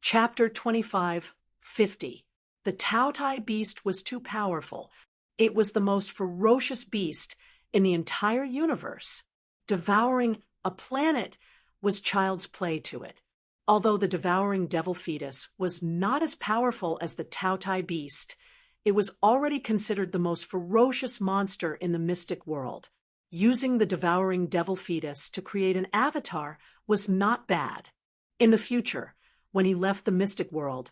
Chapter 25:50. The Taotai beast was too powerful. It was the most ferocious beast in the entire universe. Devouring a planet was child's play to it. Although the devouring devil fetus was not as powerful as the Taotai beast, it was already considered the most ferocious monster in the mystic world. Using the devouring devil fetus to create an avatar was not bad. In the future, when he left the mystic world,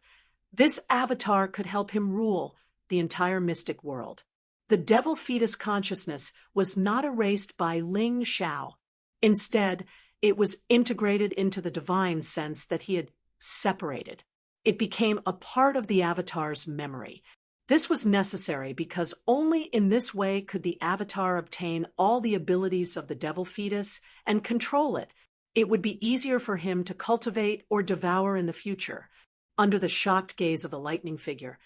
this avatar could help him rule the entire mystic world. The devil fetus consciousness was not erased by Ling Xiao. Instead, it was integrated into the divine sense that he had separated. It became a part of the avatar's memory. This was necessary because only in this way could the avatar obtain all the abilities of the devil fetus and control it. It would be easier for him to cultivate or devour in the future. Under the shocked gaze of the lightning figure,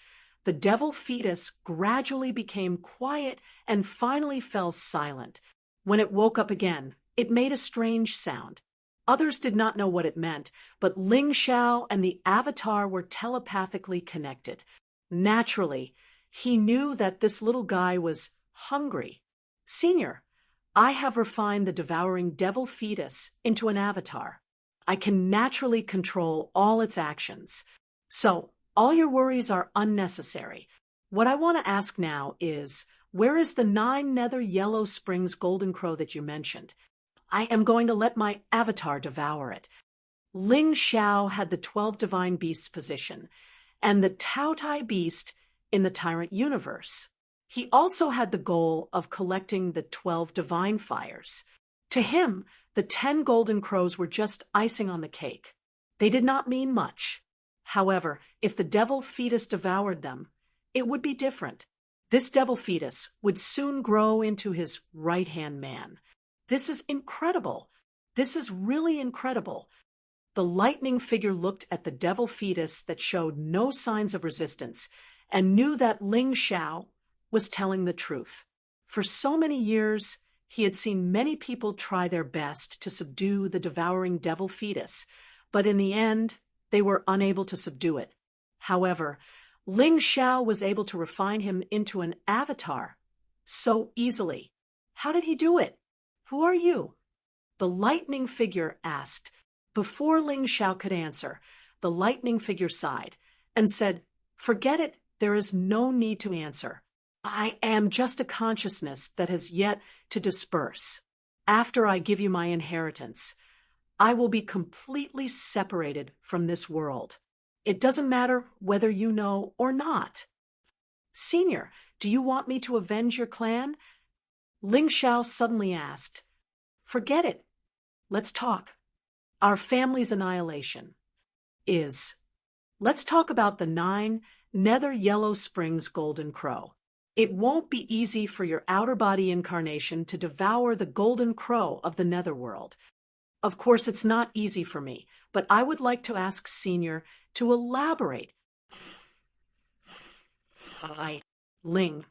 the devil fetus gradually became quiet and finally fell silent. When it woke up again, it made a strange sound. Others did not know what it meant, but Ling Xiao and the avatar were telepathically connected. Naturally, he knew that this little guy was hungry. "Senior, I have refined the devouring devil fetus into an avatar. I can naturally control all its actions. So, all your worries are unnecessary. What I want to ask now is, where is the 9 nether yellow springs golden crow that you mentioned? I am going to let my avatar devour it." Ling Xiao had the 12 divine beasts position, and the Taotai beast in the tyrant universe. He also had the goal of collecting the 12 divine fires. To him, the 10 golden crows were just icing on the cake. They did not mean much. However, if the devil fetus devoured them, it would be different. This devil fetus would soon grow into his right-hand man. This is incredible. This is really incredible. The lightning figure looked at the devil fetus that showed no signs of resistance and knew that Ling Xiao was telling the truth. For so many years, he had seen many people try their best to subdue the devouring devil fetus, but in the end, they were unable to subdue it. However, Ling Xiao was able to refine him into an avatar so easily. How did he do it? "Who are you?" the lightning figure asked. Before Ling Xiao could answer, the lightning figure sighed and said, "Forget it, there is no need to answer. I am just a consciousness that has yet to disperse. After I give you my inheritance, I will be completely separated from this world. It doesn't matter whether you know or not." "Senior, do you want me to avenge your clan?" Ling Xiao suddenly asked. "Forget it. Let's talk. Our family's annihilation is. Let's talk about the 9 nether yellow springs golden crow. It won't be easy for your outer body incarnation to devour the golden crow of the netherworld. Of course, it's not easy for me, but I would like to ask Senior to elaborate." Ling.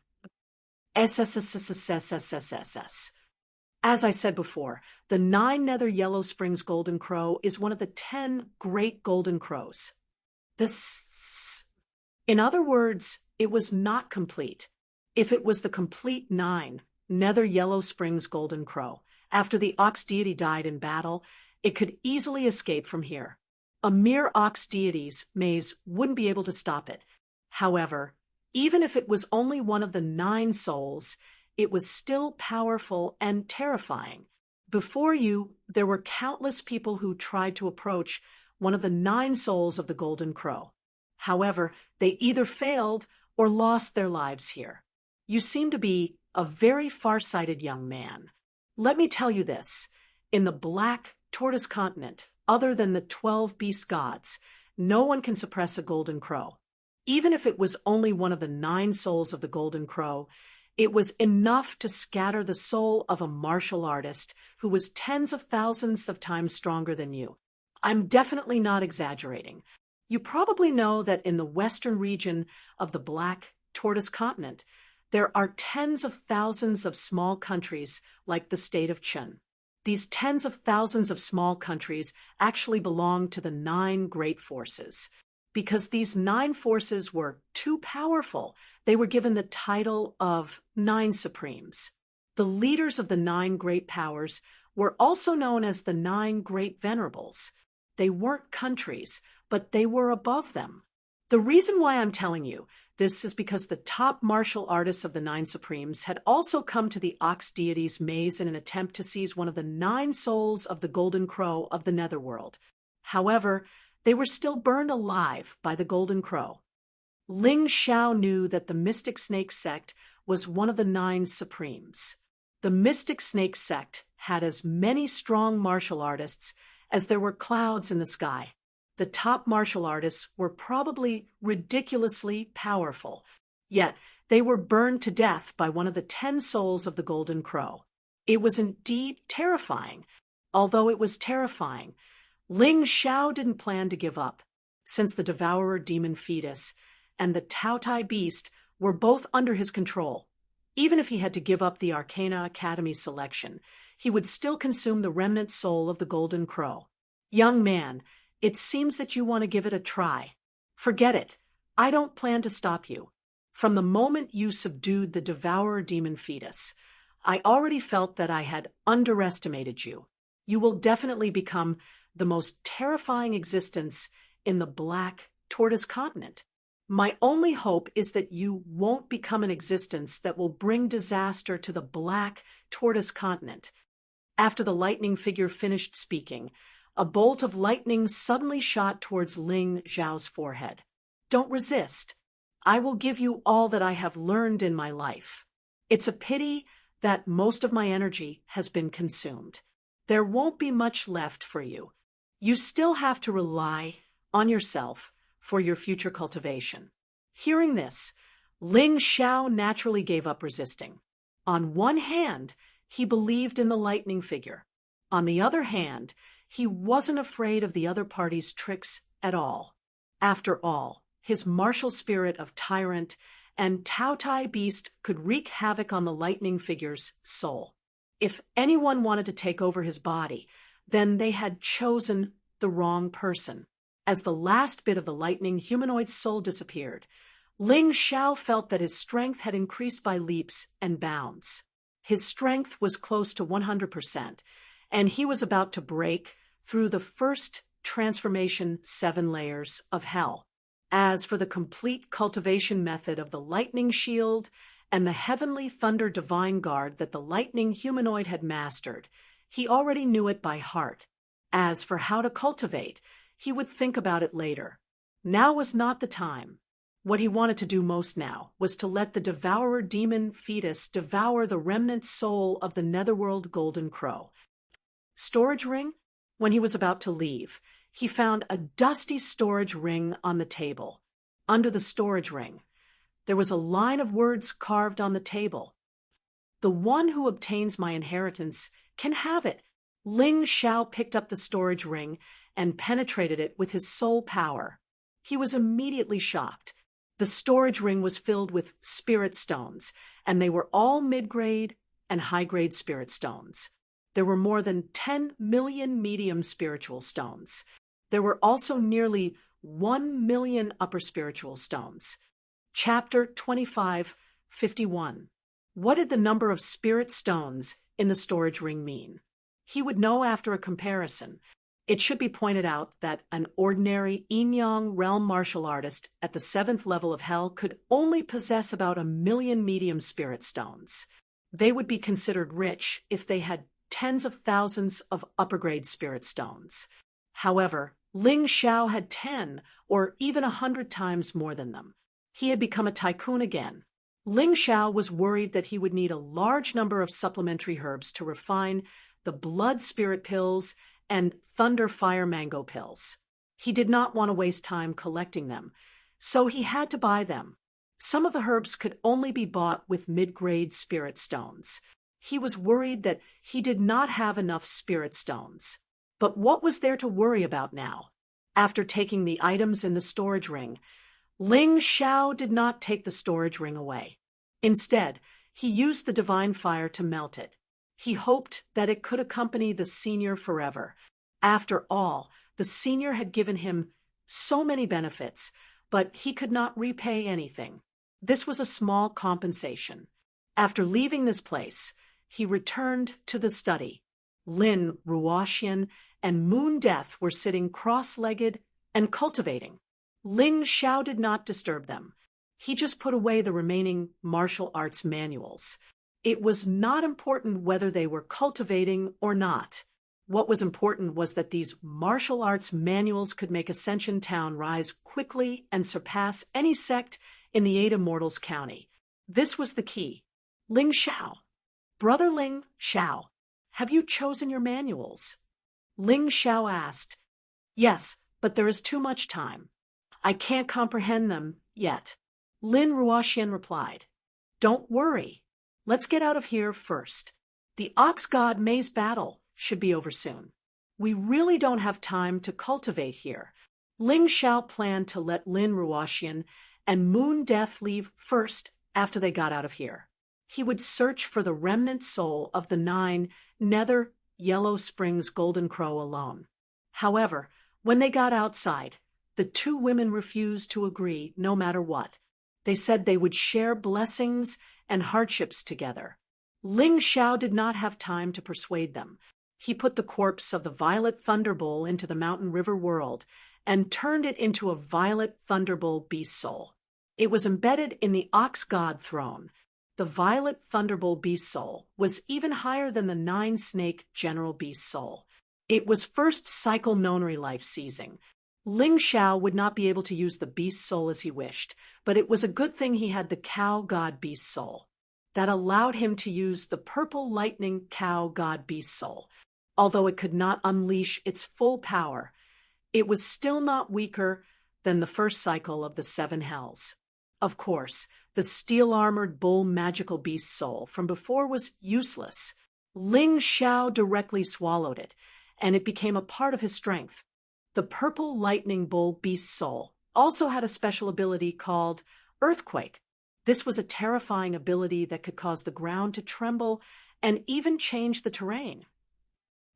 SSSSSSSSS. As I said before, the 9 nether yellow springs golden crow is one of the 10 great golden crows. In other words, it was not complete. If it was the complete 9 nether yellow springs golden crow, after the ox deity died in battle, it could easily escape from here. A mere ox deity's maze wouldn't be able to stop it. However, even if it was only one of the 9 souls, it was still powerful and terrifying. Before you, there were countless people who tried to approach one of the 9 souls of the golden crow. However, they either failed or lost their lives here. You seem to be a very far-sighted young man. Let me tell you this. In the Black Tortoise continent, other than the 12 beast gods, no one can suppress a golden crow. Even if it was only one of the 9 souls of the golden crow, it was enough to scatter the soul of a martial artist who was tens of thousands of times stronger than you. I'm definitely not exaggerating. You probably know that in the western region of the Black Tortoise continent, there are tens of thousands of small countries like the state of Chun. These tens of thousands of small countries actually belonged to the 9 great forces. Because these 9 forces were too powerful, they were given the title of 9 Supremes. The leaders of the 9 great powers were also known as the 9 great venerables. They weren't countries, but they were above them. The reason why I'm telling you this is because the top martial artists of the 9 Supremes had also come to the Ox deity's maze in an attempt to seize one of the 9 souls of the Golden Crow of the Netherworld. However, they were still burned alive by the Golden Crow. Ling Xiao knew that the Mystic Snake sect was one of the 9 Supremes. The Mystic Snake sect had as many strong martial artists as there were clouds in the sky. The top martial artists were probably ridiculously powerful, yet they were burned to death by one of the 10 souls of the Golden Crow. It was indeed terrifying. Although it was terrifying, Ling Xiao didn't plan to give up, since the Devourer Demon Fetus and the Taotai Beast were both under his control. Even if he had to give up the Arcana Academy selection, he would still consume the remnant soul of the Golden Crow. Young man, it seems that you want to give it a try. Forget it. I don't plan to stop you. From the moment you subdued the Devourer Demon Fetus, I already felt that I had underestimated you. You will definitely become the most terrifying existence in the Black Tortoise Continent. My only hope is that you won't become an existence that will bring disaster to the Black Tortoise Continent. After the lightning figure finished speaking, a bolt of lightning suddenly shot towards Ling Xiao's forehead. Don't resist. I will give you all that I have learned in my life. It's a pity that most of my energy has been consumed. There won't be much left for you. You still have to rely on yourself for your future cultivation. Hearing this, Ling Xiao naturally gave up resisting. On one hand, he believed in the lightning figure. On the other hand, he wasn't afraid of the other party's tricks at all. After all, his martial spirit of tyrant and Taotai Beast could wreak havoc on the lightning figure's soul. If anyone wanted to take over his body, then they had chosen the wrong person. As the last bit of the lightning humanoid's soul disappeared, Ling Xiao felt that his strength had increased by leaps and bounds. His strength was close to 100%, and he was about to break through the first transformation 7 layers of hell. As for the complete cultivation method of the lightning shield and the heavenly thunder divine guard that the lightning humanoid had mastered, he already knew it by heart. As for how to cultivate, he would think about it later. Now was not the time. What he wanted to do most now was to let the Devourer Demon Fetus devour the remnant soul of the Netherworld Golden Crow. Storage ring? When he was about to leave, he found a dusty storage ring on the table. Under the storage ring, there was a line of words carved on the table. The one who obtains my inheritance can have it. Ling Xiao picked up the storage ring and penetrated it with his soul power. He was immediately shocked. The storage ring was filled with spirit stones, and they were all mid-grade and high-grade spirit stones. There were more than 10 million medium spiritual stones. There were also nearly 1 million upper spiritual stones. Chapter 25:51. What did the number of spirit stones in the storage ring mean? He would know after a comparison. It should be pointed out that an ordinary Yin-Yang realm martial artist at the 7th level of hell could only possess about 1 million medium spirit stones. They would be considered rich if they had tens of thousands of upper-grade spirit stones. However, Ling Xiao had 10 or even 100 times more than them. He had become a tycoon again. Ling Xiao was worried that he would need a large number of supplementary herbs to refine the blood spirit pills and thunder fire mango pills. He did not want to waste time collecting them, so he had to buy them. Some of the herbs could only be bought with mid-grade spirit stones. He was worried that he did not have enough spirit stones. But what was there to worry about now? After taking the items in the storage ring, Ling Xiao did not take the storage ring away. Instead, he used the divine fire to melt it. He hoped that it could accompany the senior forever. After all, the senior had given him so many benefits, but he could not repay anything. This was a small compensation. After leaving this place, he returned to the study. Lin Ruoxian and Moon Death were sitting cross-legged and cultivating. Ling Xiao did not disturb them. He just put away the remaining martial arts manuals. It was not important whether they were cultivating or not. What was important was that these martial arts manuals could make Ascension Town rise quickly and surpass any sect in the 8 Immortals County. This was the key. Ling Xiao. Brother Ling Xiao, have you chosen your manuals? Ling Xiao asked. Yes, but there is too much time. I can't comprehend them yet. Lin Ruoxian replied. Don't worry. Let's get out of here first. The Ox God Maze battle should be over soon. We really don't have time to cultivate here. Ling Xiao planned to let Lin Ruoxian and Moon Death leave first after they got out of here. He would search for the remnant soul of the 9 Nether Yellow Springs Golden Crow alone. However, when they got outside, the 2 women refused to agree no matter what. They said they would share blessings and hardships together. Ling Xiao did not have time to persuade them. He put the corpse of the Violet Thunderbull into the Mountain River world and turned it into a Violet Thunderbull beast soul. It was embedded in the Ox God throne. The Violet Thunderbull beast soul was even higher than the 9-snake General beast soul. It was first cycle nonary life seizing. Ling Xiao would not be able to use the beast soul as he wished, but it was a good thing he had the Cow God beast soul. That allowed him to use the Purple Lightning Cow God beast soul. Although it could not unleash its full power, it was still not weaker than the first cycle of the 7 hells. Of course, the steel-armored bull magical beast soul from before was useless. Ling Xiao directly swallowed it, and it became a part of his strength. The Purple Lightning Bull beast soul also had a special ability called Earthquake. This was a terrifying ability that could cause the ground to tremble and even change the terrain.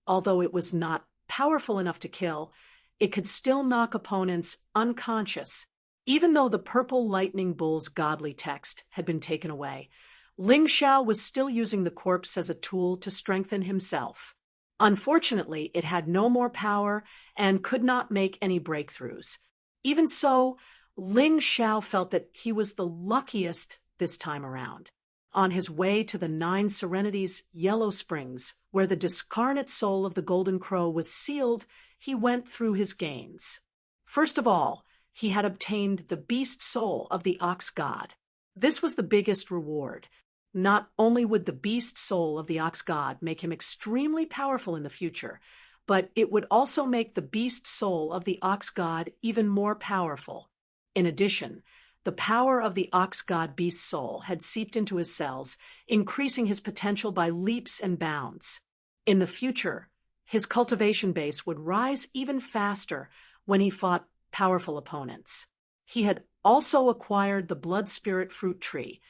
Although it was not powerful enough to kill, it could still knock opponents unconscious. Even though the Purple Lightning Bull's godly text had been taken away, Ling Xiao was still using the corpse as a tool to strengthen himself. Unfortunately, it had no more power and could not make any breakthroughs. Even so, Ling Xiao felt that he was the luckiest this time around. On his way to the 9 Serenities Yellow Springs, where the discarnate soul of the Golden Crow was sealed, he went through his gains. First of all, he had obtained the beast soul of the Ox God. This was the biggest reward. Not only would the beast soul of the Ox God make him extremely powerful in the future, but it would also make the beast soul of the Ox God even more powerful. In addition, the power of the Ox God beast soul had seeped into his cells, increasing his potential by leaps and bounds. In the future, his cultivation base would rise even faster when he fought powerful opponents. He had also acquired the Blood Spirit fruit tree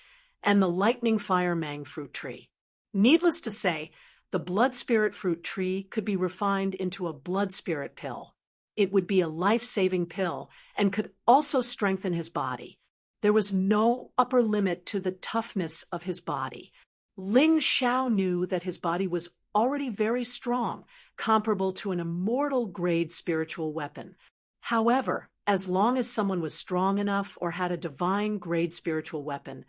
and the Lightning Fire Mang fruit tree. Needless to say, the Blood Spirit fruit tree could be refined into a Blood Spirit pill. It would be a life-saving pill and could also strengthen his body. There was no upper limit to the toughness of his body. Ling Xiao knew that his body was already very strong, comparable to an immortal-grade spiritual weapon. However, as long as someone was strong enough or had a divine-grade spiritual weapon,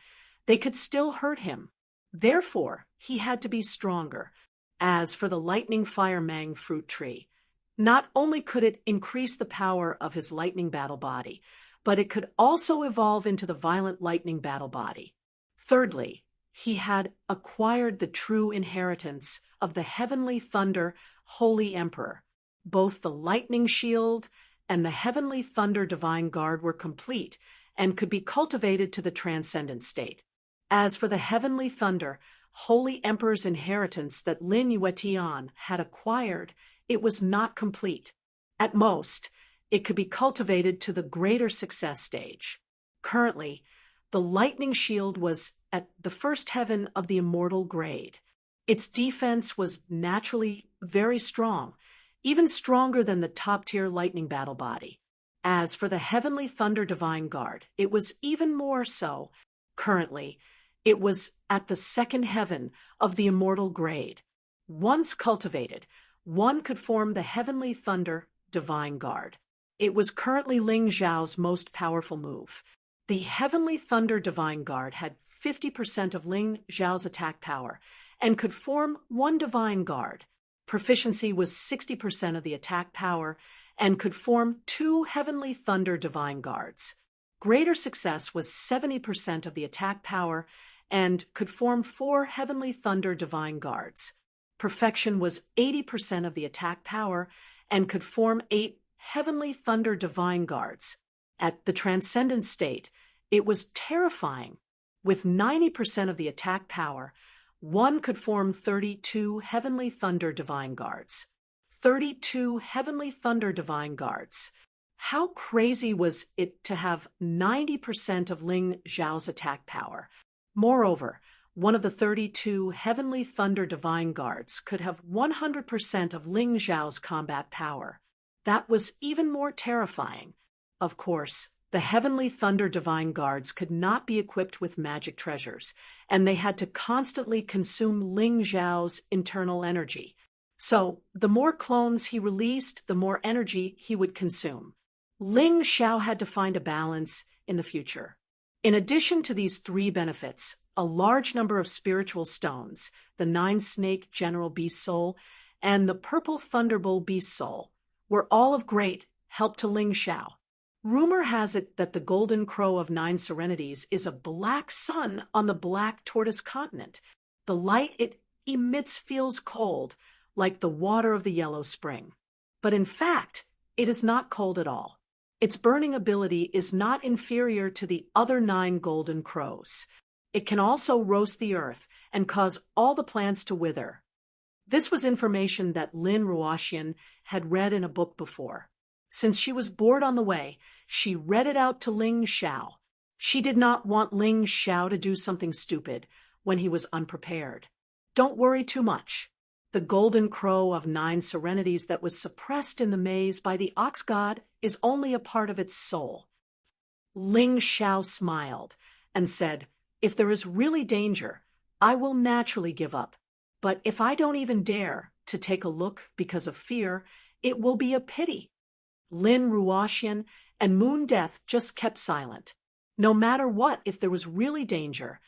they could still hurt him. Therefore, he had to be stronger. As for the Lightning Fire Mang fruit tree, not only could it increase the power of his lightning battle body, but it could also evolve into the violent lightning battle body. Thirdly, he had acquired the true inheritance of the Heavenly Thunder Holy Emperor. Both the Lightning Shield and the Heavenly Thunder Divine Guard were complete and could be cultivated to the transcendent state. As for the Heavenly Thunder Holy Emperor's inheritance that Lin Yuetian had acquired, it was not complete. At most, it could be cultivated to the greater success stage. Currently, the Lightning Shield was at the first heaven of the immortal grade. Its defense was naturally very strong, even stronger than the top-tier lightning battle body. As for the Heavenly Thunder Divine Guard, it was even more so. Currently, it was at the second heaven of the immortal grade. Once cultivated, one could form the Heavenly Thunder Divine Guard. It was currently Ling Xiao's most powerful move. The Heavenly Thunder Divine Guard had 50% of Ling Xiao's attack power and could form one Divine Guard. Proficiency was 60% of the attack power and could form 2 Heavenly Thunder Divine Guards. Greater success was 70% of the attack power and could form 4 Heavenly Thunder Divine Guards. Perfection was 80% of the attack power and could form 8 Heavenly Thunder Divine Guards. At the Transcendent state, it was terrifying. With 90% of the attack power, one could form 32 Heavenly Thunder Divine Guards. 32 Heavenly Thunder Divine Guards. How crazy was it to have 90% of Ling Xiao's attack power? Moreover, one of the 32 Heavenly Thunder Divine Guards could have 100% of Ling Xiao's combat power. That was even more terrifying. Of course, the Heavenly Thunder Divine Guards could not be equipped with magic treasures, and they had to constantly consume Ling Xiao's internal energy. So, the more clones he released, the more energy he would consume. Ling Xiao had to find a balance in the future. In addition to these 3 benefits, a large number of spiritual stones, the 9-snake General Beast Soul and the purple Thunderbolt Beast Soul, were all of great help to Ling Xiao. Rumor has it that the Golden Crow of 9 Serenities is a black sun on the Black Tortoise continent. The light it emits feels cold, like the water of the Yellow Spring. But in fact, it is not cold at all. Its burning ability is not inferior to the other 9 Golden Crows. It can also roast the earth and cause all the plants to wither. This was information that Lin Ruoxian had read in a book before. Since she was bored on the way, she read it out to Ling Xiao. She did not want Ling Xiao to do something stupid when he was unprepared. Don't worry too much. The Golden Crow of 9 Serenities that was suppressed in the maze by the Ox God is only a part of its soul. Ling Xiao smiled and said, "If there is really danger, I will naturally give up. But if I don't even dare to take a look because of fear, it will be a pity." Lin Ruoxian and Moon Death just kept silent. No matter what, if there was really danger,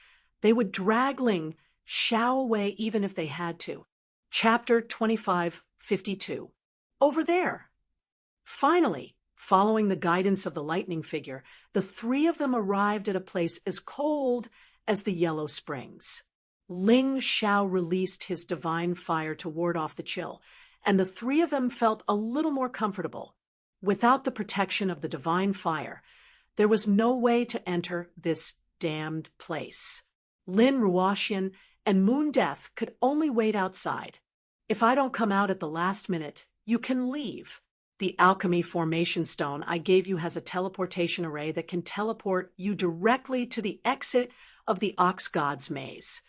they would drag Ling Xiao away even if they had to. Chapter 2552. Over there. Finally, following the guidance of the lightning figure, the 3 of them arrived at a place as cold as the Yellow Springs. Ling Xiao released his divine fire to ward off the chill, and the 3 of them felt a little more comfortable. Without the protection of the divine fire, there was no way to enter this damned place. Lin Ruoxian and Moon Death could only wait outside. "If I don't come out at the last minute, you can leave. The alchemy formation stone I gave you has a teleportation array that can teleport you directly to the exit of the Ox God's maze."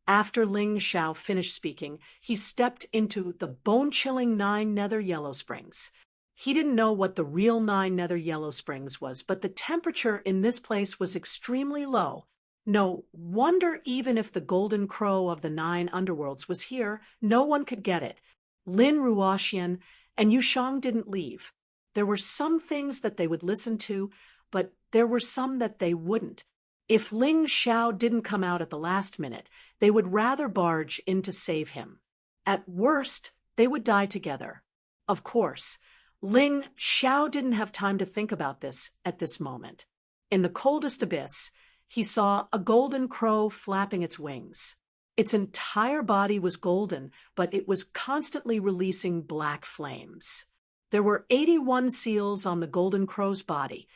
After Ling Xiao finished speaking, he stepped into the bone-chilling 9 Nether Yellow Springs. He didn't know what the real 9 Nether Yellow Springs was, but the temperature in this place was extremely low. No wonder even if the Golden Crow of the 9 underworlds was here, no one could get it. Lin Ruoxian and Yushang didn't leave. There were some things that they would listen to, but there were some that they wouldn't. If Ling Xiao didn't come out at the last minute, they would rather barge in to save him. At worst, they would die together. Of course, Ling Xiao didn't have time to think about this at this moment. In the coldest abyss, he saw a golden crow flapping its wings. Its entire body was golden, but it was constantly releasing black flames. There were 81 seals on the golden crow's body,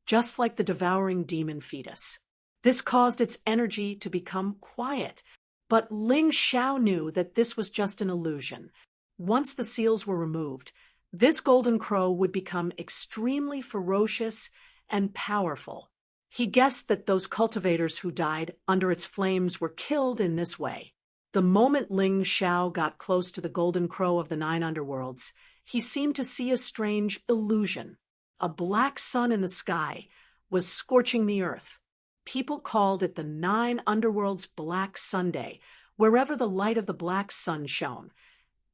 just like the devouring demon fetus. This caused its energy to become quiet, but Ling Xiao knew that this was just an illusion. Once the seals were removed, this golden crow would become extremely ferocious and powerful. He guessed that those cultivators who died under its flames were killed in this way. The moment Ling Xiao got close to the golden crow of the 9 underworlds, he seemed to see a strange illusion. A black sun in the sky was scorching the earth. People called it the 9 underworlds Black Sunday. Wherever the light of the black sun shone,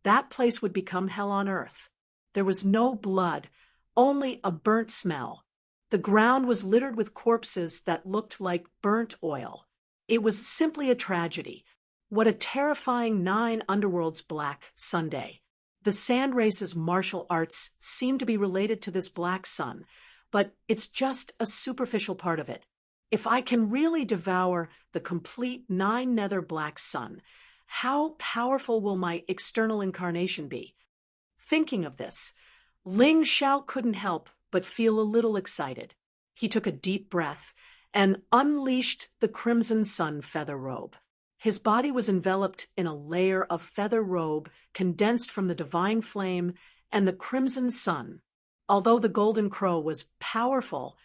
that place would become hell on earth. There was no blood, only a burnt smell. The ground was littered with corpses that looked like burnt oil. It was simply a tragedy. What a terrifying 9 underworlds Black Sunday. The sand race's martial arts seem to be related to this black sun, but it's just a superficial part of it. If I can really devour the complete 9 nether black sun, how powerful will my external incarnation be? Thinking of this, Ling Xiao couldn't help but feel a little excited. He took a deep breath and unleashed the crimson sun feather robe. His body was enveloped in a layer of feather robe condensed from the divine flame and the crimson sun. Although the golden crow was powerful,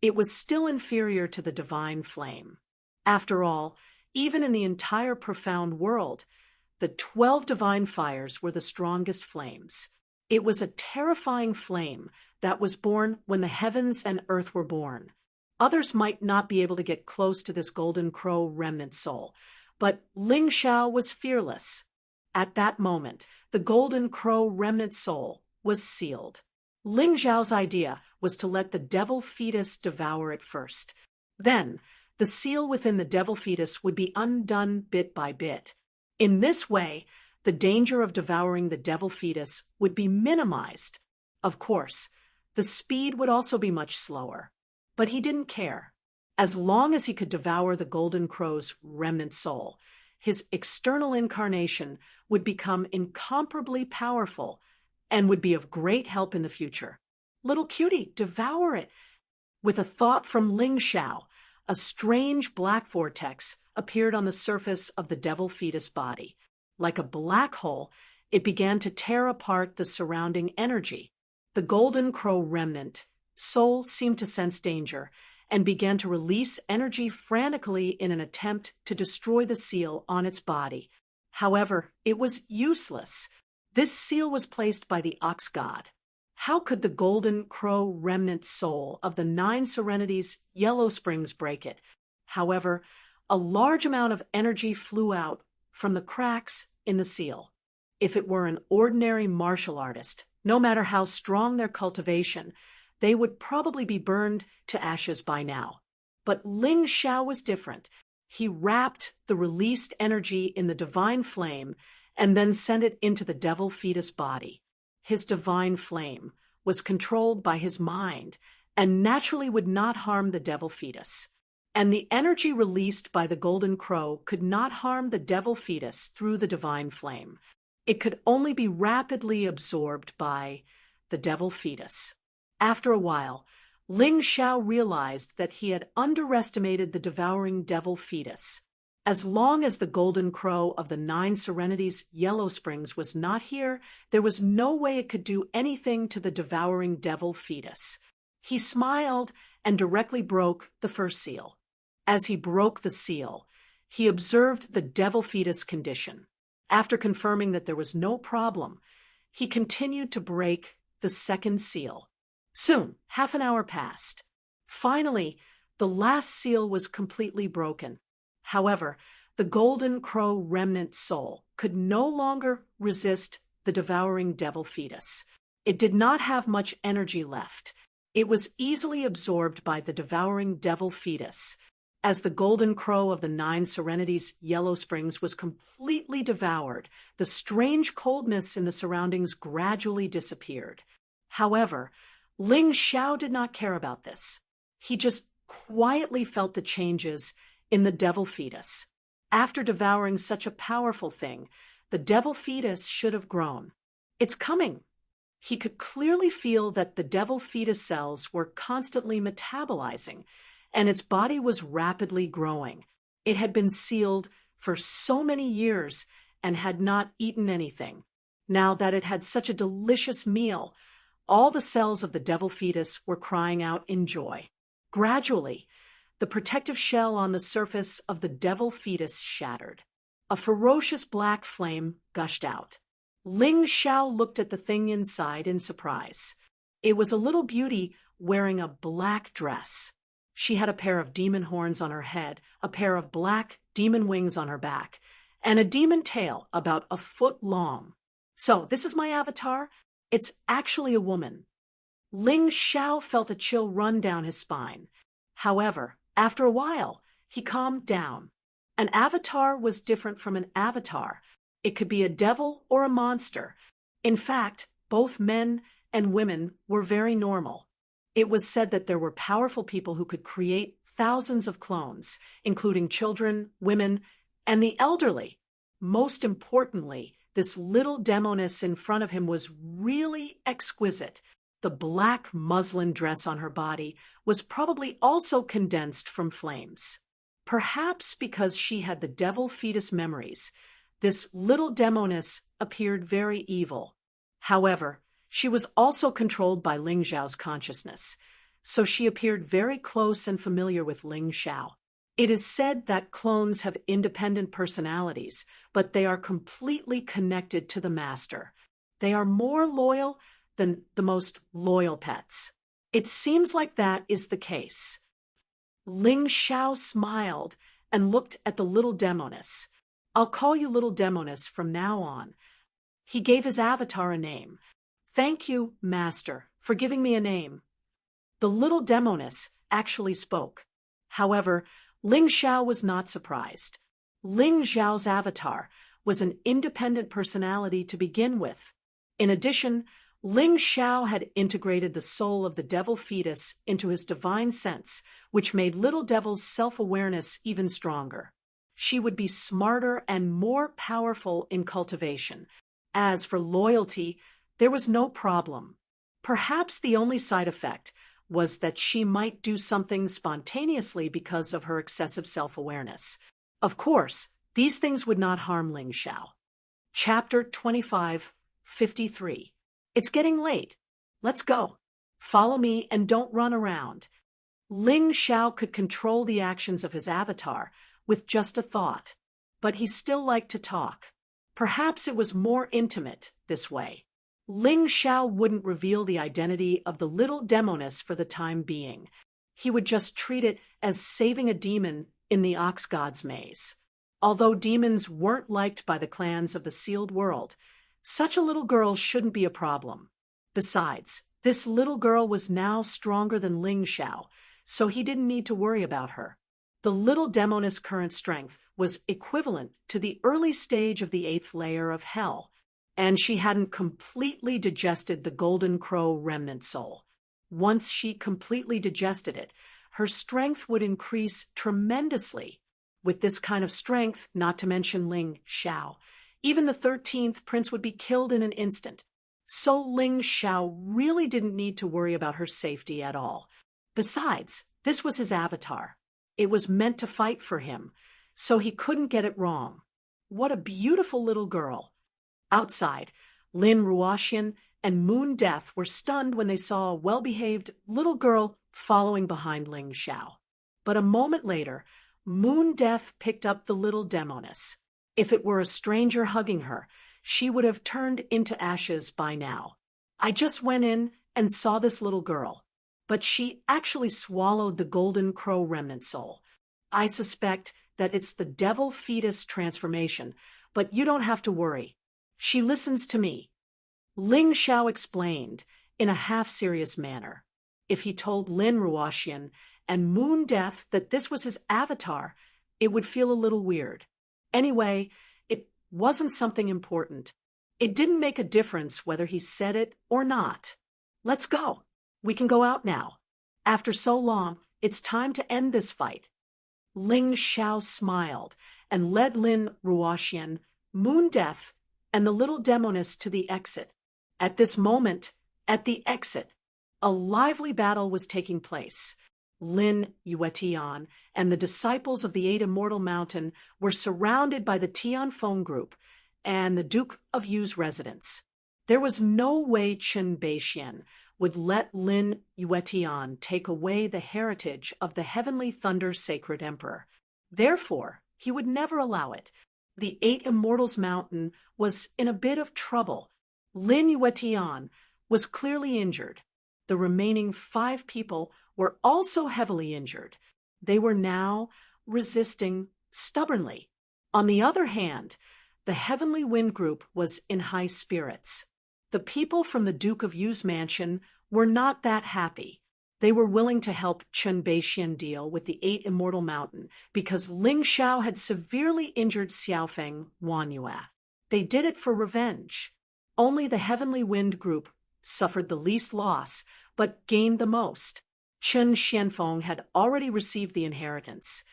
it was still inferior to the divine flame. After all, even in the entire profound world, the 12 divine fires were the strongest flames. It was a terrifying flame that was born when the heavens and earth were born. Others might not be able to get close to this golden crow remnant soul, but Ling Xiao was fearless. At that moment, the golden crow remnant soul was sealed. Ling Xiao's idea was to let the devil fetus devour it first. Then, the seal within the devil fetus would be undone bit by bit. In this way, the danger of devouring the devil fetus would be minimized. Of course, the speed would also be much slower. But he didn't care. As long as he could devour the golden crow's remnant soul, his external incarnation would become incomparably powerful and would be of great help in the future. Little cutie, devour it. With a thought from Ling Xiao, a strange black vortex appeared on the surface of the devil fetus body. Like a black hole, it began to tear apart the surrounding energy. The golden crow remnant soul seemed to sense danger and began to release energy frantically in an attempt to destroy the seal on its body. However, it was useless. This seal was placed by the ox god. How could the golden crow remnant soul of the 9 serenities Yellow Springs break it? However, a large amount of energy flew out from the cracks in the seal. If it were an ordinary martial artist, no matter how strong their cultivation, they would probably be burned to ashes by now. But Ling Xiao was different. He wrapped the released energy in the divine flame and then sent it into the devil fetus body. His divine flame was controlled by his mind and naturally would not harm the devil fetus. And the energy released by the golden crow could not harm the devil fetus through the divine flame. It could only be rapidly absorbed by the devil fetus. After a while, Ling Xiao realized that he had underestimated the devouring devil fetus. As long as the golden crow of the 9 serenities Yellow Springs was not here, there was no way it could do anything to the devouring devil fetus. He smiled and directly broke the first seal. As he broke the seal, he observed the devil fetus condition. After confirming that there was no problem, he continued to break the second seal. Soon, half an hour passed. Finally, the last seal was completely broken. However, the golden crow remnant soul could no longer resist the devouring devil fetus. It did not have much energy left. It was easily absorbed by the devouring devil fetus. As the golden crow of the 9 serenities Yellow Springs was completely devoured, the strange coldness in the surroundings gradually disappeared. However, Ling Xiao did not care about this. He just quietly felt the changes in the devil fetus. After devouring such a powerful thing, the devil fetus should have grown. It's coming. He could clearly feel that the devil fetus cells were constantly metabolizing, and its body was rapidly growing. It had been sealed for so many years and had not eaten anything. Now that it had such a delicious meal, all the cells of the devil fetus were crying out in joy. Gradually, the protective shell on the surface of the devil fetus shattered. A ferocious black flame gushed out. Ling Xiao looked at the thing inside in surprise. It was a little beauty wearing a black dress. She had a pair of demon horns on her head, a pair of black demon wings on her back, and a demon tail about a foot long. So, this is my avatar? It's actually a woman. Ling Xiao felt a chill run down his spine. However, after a while, he calmed down. An avatar was different from an avatar. It could be a devil or a monster. In fact, both men and women were very normal. It was said that there were powerful people who could create thousands of clones, including children, women, and the elderly. Most importantly, this little demoness in front of him was really exquisite. The black muslin dress on her body was probably also condensed from flames. Perhaps because she had the devil fetus memories, this little demoness appeared very evil. However, she was also controlled by Ling Xiao's consciousness, so she appeared very close and familiar with Ling Xiao. It is said that clones have independent personalities, but they are completely connected to the master. They are more loyal than the most loyal pets. It seems like that is the case. Ling Xiao smiled and looked at the little demoness. I'll call you little demoness from now on. He gave his avatar a name. Thank you, master, for giving me a name. The little demoness actually spoke. However, Ling Xiao was not surprised. Ling Xiao's avatar was an independent personality to begin with. In addition, Ling Xiao had integrated the soul of the devil fetus into his divine sense, which made little devil's self-awareness even stronger. She would be smarter and more powerful in cultivation. As for loyalty, there was no problem. Perhaps the only side effect was that she might do something spontaneously because of her excessive self-awareness. Of course, these things would not harm Ling Xiao. Chapter 25:53. It's getting late. Let's go. Follow me and don't run around. Ling Xiao could control the actions of his avatar with just a thought, but he still liked to talk. Perhaps it was more intimate this way. Ling Xiao wouldn't reveal the identity of the little demoness for the time being. He would just treat it as saving a demon in the ox god's maze. Although demons weren't liked by the clans of the sealed world, such a little girl shouldn't be a problem. Besides, this little girl was now stronger than Ling Xiao, so he didn't need to worry about her. The little demoness' current strength was equivalent to the early stage of the 8th layer of hell, and she hadn't completely digested the golden crow remnant soul. Once she completely digested it, her strength would increase tremendously. With this kind of strength, not to mention Ling Xiao, even the 13th prince would be killed in an instant. So Ling Xiao really didn't need to worry about her safety at all. Besides, this was his avatar. It was meant to fight for him, so he couldn't get it wrong. What a beautiful little girl. Outside, Lin Ruoxian and Moon Death were stunned when they saw a well-behaved little girl following behind Ling Xiao. But a moment later, Moon Death picked up the little demoness. If it were a stranger hugging her, she would have turned into ashes by now. I just went in and saw this little girl, but she actually swallowed the golden crow remnant soul. I suspect that it's the devil fetus transformation, but you don't have to worry. She listens to me. Ling Xiao explained in a half-serious manner. If he told Lin Ruoxian and Moon Death that this was his avatar, it would feel a little weird. Anyway, it wasn't something important. It didn't make a difference whether he said it or not. Let's go. We can go out now. After so long, it's time to end this fight. Ling Xiao smiled and led Lin Ruoxian, Moon Death, and the little demoness to the exit. At this moment, at the exit, a lively battle was taking place. Lin Yuetian and the disciples of the 8 Immortal Mountain were surrounded by the Tianfeng group and the Duke of Yu's residence. There was no way Chen Beixian would let Lin Yuetian take away the heritage of the Heavenly Thunder Sacred Emperor. Therefore, he would never allow it. The Eight Immortals Mountain was in a bit of trouble. Lin Yuetian was clearly injured. The remaining 5 people were also heavily injured. They were now resisting stubbornly. On the other hand, the Heavenly Wind Group was in high spirits. The people from the Duke of Yu's mansion were not that happy. They were willing to help Chen Beixian deal with the Eight Immortal Mountain because Ling Xiao had severely injured Xiaofeng Wanyue. They did it for revenge. Only the Heavenly Wind Group suffered the least loss, but gained the most. Chen Xianfeng had already received the inheritance,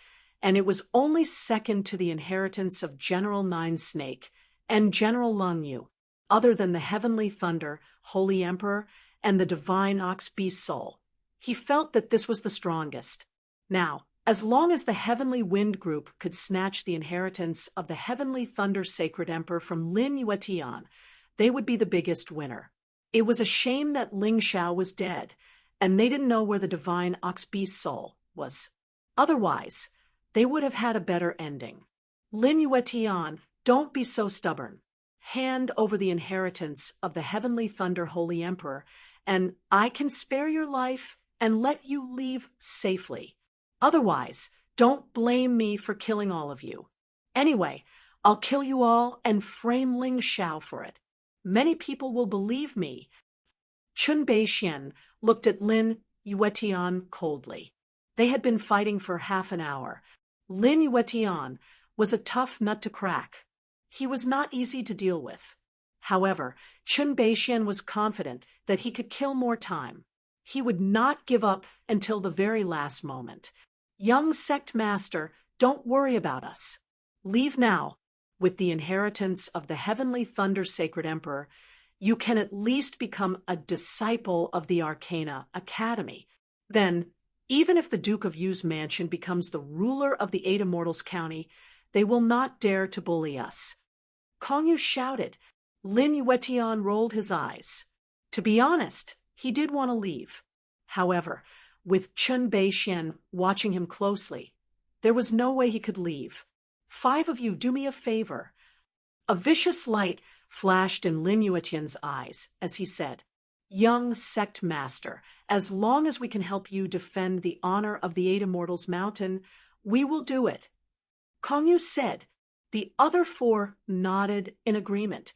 and it was only second to the inheritance of General Nine Snake and General Lung Yu, other than the Heavenly Thunder, Holy Emperor, and the Divine Ox Beast Soul. He felt that this was the strongest. Now, as long as the Heavenly Wind Group could snatch the inheritance of the Heavenly Thunder Sacred Emperor from Lin Yuetian, they would be the biggest winner. It was a shame that Ling Xiao was dead, and they didn't know where the Divine Ox Beast Soul was. Otherwise, they would have had a better ending. Lin Yuetian, don't be so stubborn. Hand over the inheritance of the Heavenly Thunder Holy Emperor, and I can spare your life and let you leave safely. Otherwise, don't blame me for killing all of you. Anyway, I'll kill you all and frame Ling Xiao for it. Many people will believe me. Chun Beixian looked at Lin Yuetian coldly. They had been fighting for half an hour. Lin Yuetian was a tough nut to crack. He was not easy to deal with. However, Chun Beixian was confident that he could kill more time. He would not give up until the very last moment. Young sect master, don't worry about us. Leave now. With the inheritance of the Heavenly Thunder Sacred Emperor, you can at least become a disciple of the Arcana Academy. Then, even if the Duke of Yu's mansion becomes the ruler of the Eight Immortals County, they will not dare to bully us. Kong Yu shouted. Lin Yuetian rolled his eyes. To be honest, he did want to leave. However, with Chun Beixian watching him closely, there was no way he could leave. 5 of you, do me a favor. A vicious light flashed in Lin Yuetian's eyes as he said, Young sect master, as long as we can help you defend the honor of the Eight Immortals Mountain, we will do it. Kong Yu said. The other 4 nodded in agreement.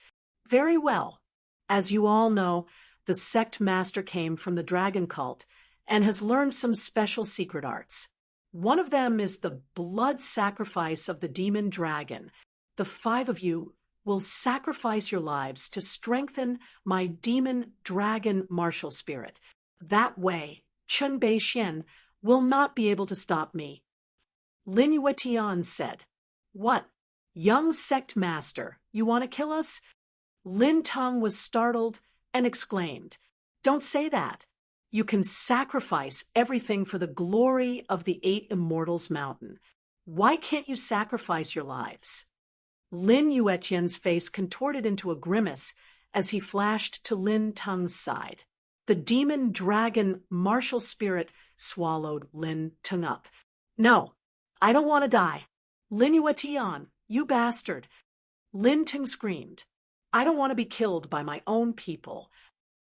Very well. As you all know, the sect master came from the dragon cult and has learned some special secret arts. One of them is the blood sacrifice of the demon dragon. The 5 of you will sacrifice your lives to strengthen my demon dragon martial spirit. That way, Chun Beixian will not be able to stop me. Lin Yuetian said, What? Young sect master, you want to kill us? Lin Tong was startled and exclaimed, Don't say that. You can sacrifice everything for the glory of the Eight Immortals Mountain. Why can't you sacrifice your lives? Lin Yuetian's face contorted into a grimace as he flashed to Lin Tong's side. The demon dragon martial spirit swallowed Lin Tong up. No, I don't want to die. Lin Yuetian, you bastard. Lin Tong screamed. I don't want to be killed by my own people.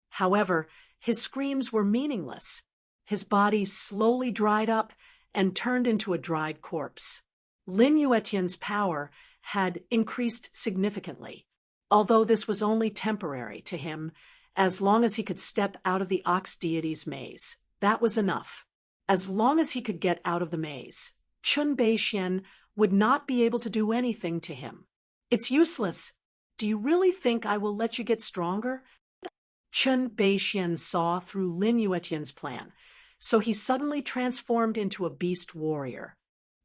However, his screams were meaningless. His body slowly dried up and turned into a dried corpse. Lin Yuetian's power had increased significantly, although this was only temporary to him. As long as he could step out of the ox deity's maze, that was enough. As long as he could get out of the maze, Chun Beixian would not be able to do anything to him. It's useless. Do you really think I will let you get stronger? Chun Beixian saw through Lin Yuetian's plan, so he suddenly transformed into a beast warrior.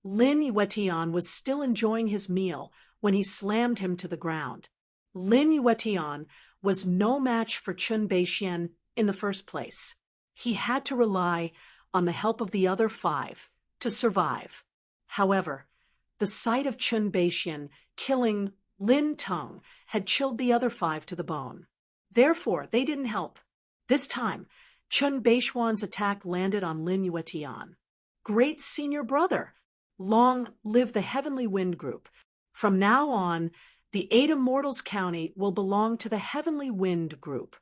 Lin Yuetian was still enjoying his meal when he slammed him to the ground. Lin Yuetian was no match for Chun Beixian in the first place. He had to rely on the help of the other 5 to survive. However, the sight of Chun Beixian killing Lin Tong had chilled the other 5 to the bone. Therefore, they didn't help. This time, Chun Beixian's attack landed on Lin Yuetian. Great senior brother! Long live the Heavenly Wind Group! From now on, the 8 Immortals County will belong to the Heavenly Wind Group.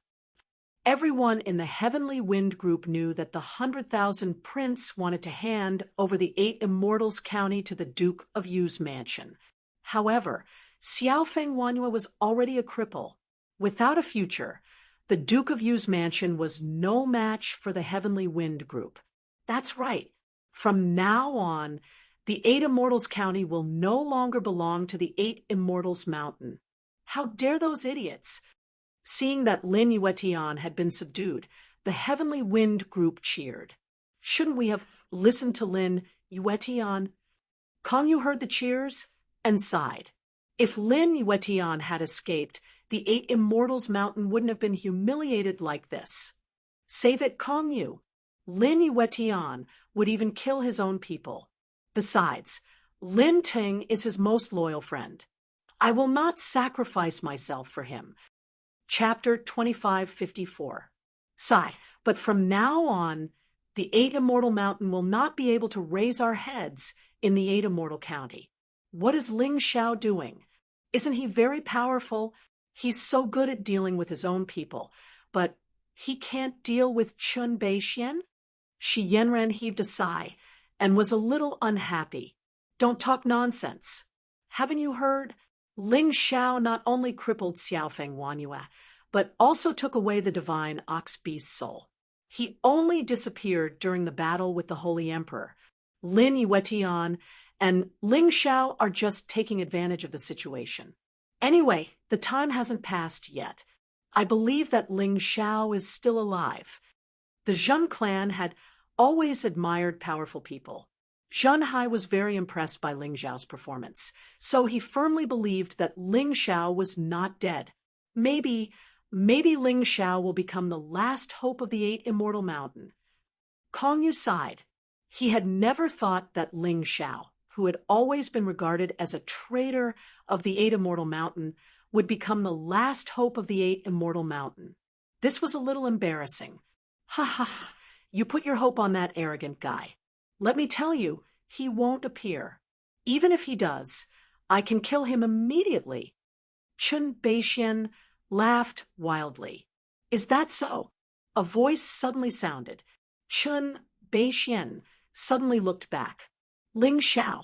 Everyone in the Heavenly Wind Group knew that the 100,000 prince wanted to hand over the 8 Immortals County to the Duke of Yu's mansion. However, Xiao Feng Wanhua was already a cripple. Without a future, the Duke of Yu's mansion was no match for the Heavenly Wind Group. That's right. From now on, the 8 Immortals County will no longer belong to the 8 Immortals Mountain. How dare those idiots! Seeing that Lin Yuetian had been subdued, the Heavenly Wind Group cheered. Shouldn't we have listened to Lin Yuetian? Kong Yu heard the cheers and sighed. If Lin Yuetian had escaped, the 8 Immortals Mountain wouldn't have been humiliated like this. Save it, Kong Yu. Lin Yuetian would even kill his own people. Besides, Lin Ting is his most loyal friend. I will not sacrifice myself for him. Chapter 2554. Sigh, but from now on, the 8 Immortal Mountain will not be able to raise our heads in the 8 Immortal County. What is Ling Xiao doing? Isn't he very powerful? He's so good at dealing with his own people, but he can't deal with Chun Beixian? Shi Yanran heaved a sigh and was a little unhappy. Don't talk nonsense. Haven't you heard? Ling Xiao not only crippled Xiao Feng Wanhua, but also took away the divine ox beast soul. He only disappeared during the battle with the Holy Emperor. Lin Yuetian and Ling Xiao are just taking advantage of the situation. Anyway, the time hasn't passed yet. I believe that Ling Xiao is still alive. The Zheng clan had always admired powerful people. Zheng Hai was very impressed by Ling Xiao's performance, so he firmly believed that Ling Xiao was not dead. Maybe Ling Xiao will become the last hope of the 8 Immortal Mountain. Kong Yu sighed. He had never thought that Ling Xiao, who had always been regarded as a traitor of the 8 Immortal Mountain, would become the last hope of the 8 Immortal Mountain. This was a little embarrassing. Ha ha ha, you put your hope on that arrogant guy. Let me tell you, he won't appear. Even if he does, I can kill him immediately. Chun Beixian laughed wildly. Is that so? A voice suddenly sounded. Chun Beixian suddenly looked back. Ling Xiao.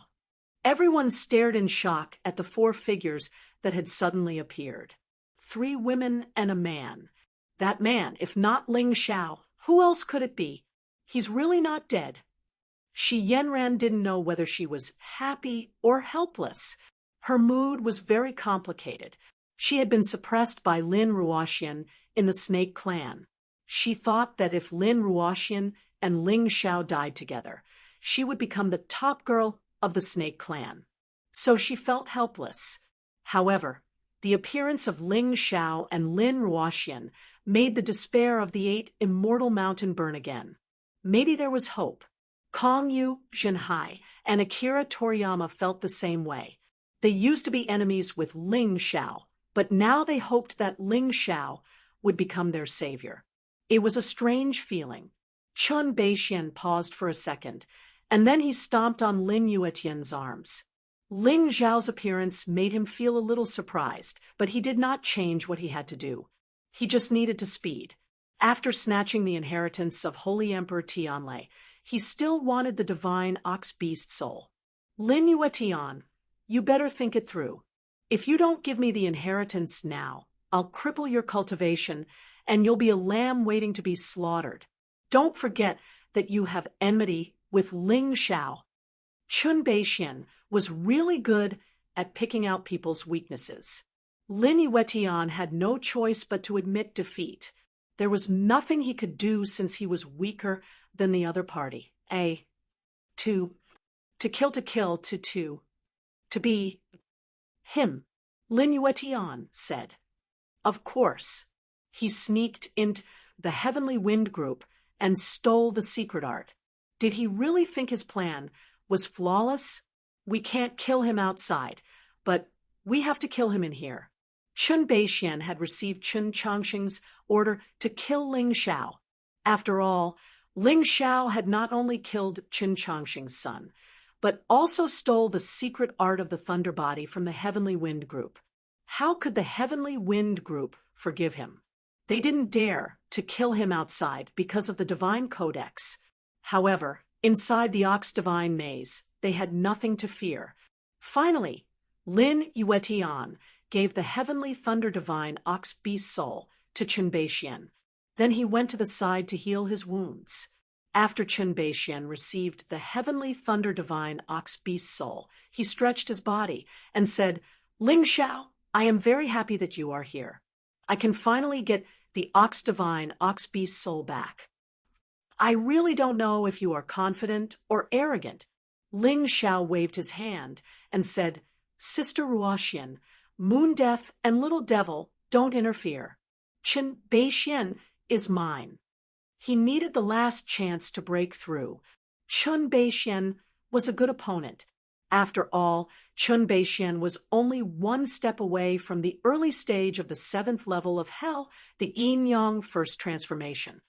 Everyone stared in shock at the 4 figures that had suddenly appeared. 3 women and a man. That man, if not Ling Xiao, who else could it be? He's really not dead. Shi Yanran didn't know whether she was happy or helpless. Her mood was very complicated. She had been suppressed by Lin Ruoxian in the Snake Clan. She thought that if Lin Ruoxian and Ling Xiao died together, she would become the top girl of the Snake Clan. So she felt helpless. However, the appearance of Ling Xiao and Lin Ruoxian made the despair of the 8 Immortal Mountain burn again. Maybe there was hope. Kong Yu, Zheng Hai, and Akira Toriyama felt the same way. They used to be enemies with Ling Xiao, but now they hoped that Ling Xiao would become their savior. It was a strange feeling. Chun Beixian paused for a second, and then he stomped on Lin Yuetian's arms. Ling Xiao's appearance made him feel a little surprised, but he did not change what he had to do. He just needed to speed. After snatching the inheritance of Holy Emperor Tianlei, he still wanted the divine ox beast soul. Lin Yuetian, you better think it through. If you don't give me the inheritance now, I'll cripple your cultivation, and you'll be a lamb waiting to be slaughtered. Don't forget that you have enmity with Ling Xiao. Chun Beixian was really good at picking out people's weaknesses. Lin Yuetian had no choice but to admit defeat. There was nothing he could do since he was weaker than the other party. To be him, Lin Yuetian said. Of course. He sneaked into the Heavenly Wind Group and stole the secret art. Did he really think his plan was flawless? We can't kill him outside, but we have to kill him in here. Chun Beixian had received Chun Changxing's order to kill Ling Xiao. After all, Ling Xiao had not only killed Chun Changxing's son, but also stole the secret art of the thunder body from the Heavenly Wind Group. How could the Heavenly Wind Group forgive him? They didn't dare to kill him outside because of the Divine Codex. However, inside the Ox Divine maze, they had nothing to fear. Finally, Lin Yuetian gave the Heavenly Thunder Divine Ox Beast Soul to Chen Beixian. Then he went to the side to heal his wounds. After Chen Beixian received the Heavenly Thunder Divine Ox Beast Soul, he stretched his body and said, "Ling Xiao, I am very happy that you are here. I can finally get the Ox Divine Ox Beast Soul back. I really don't know if you are confident or arrogant." Ling Xiao waved his hand and said, "Sister Ruoxian, Moon Death and Little Devil don't interfere. Chen Beixian is mine." He needed the last chance to break through. Chen Beixian was a good opponent. After all, Chen Beixian was only one step away from the early stage of the 7th level of hell, the Yin-Yang First Transformation.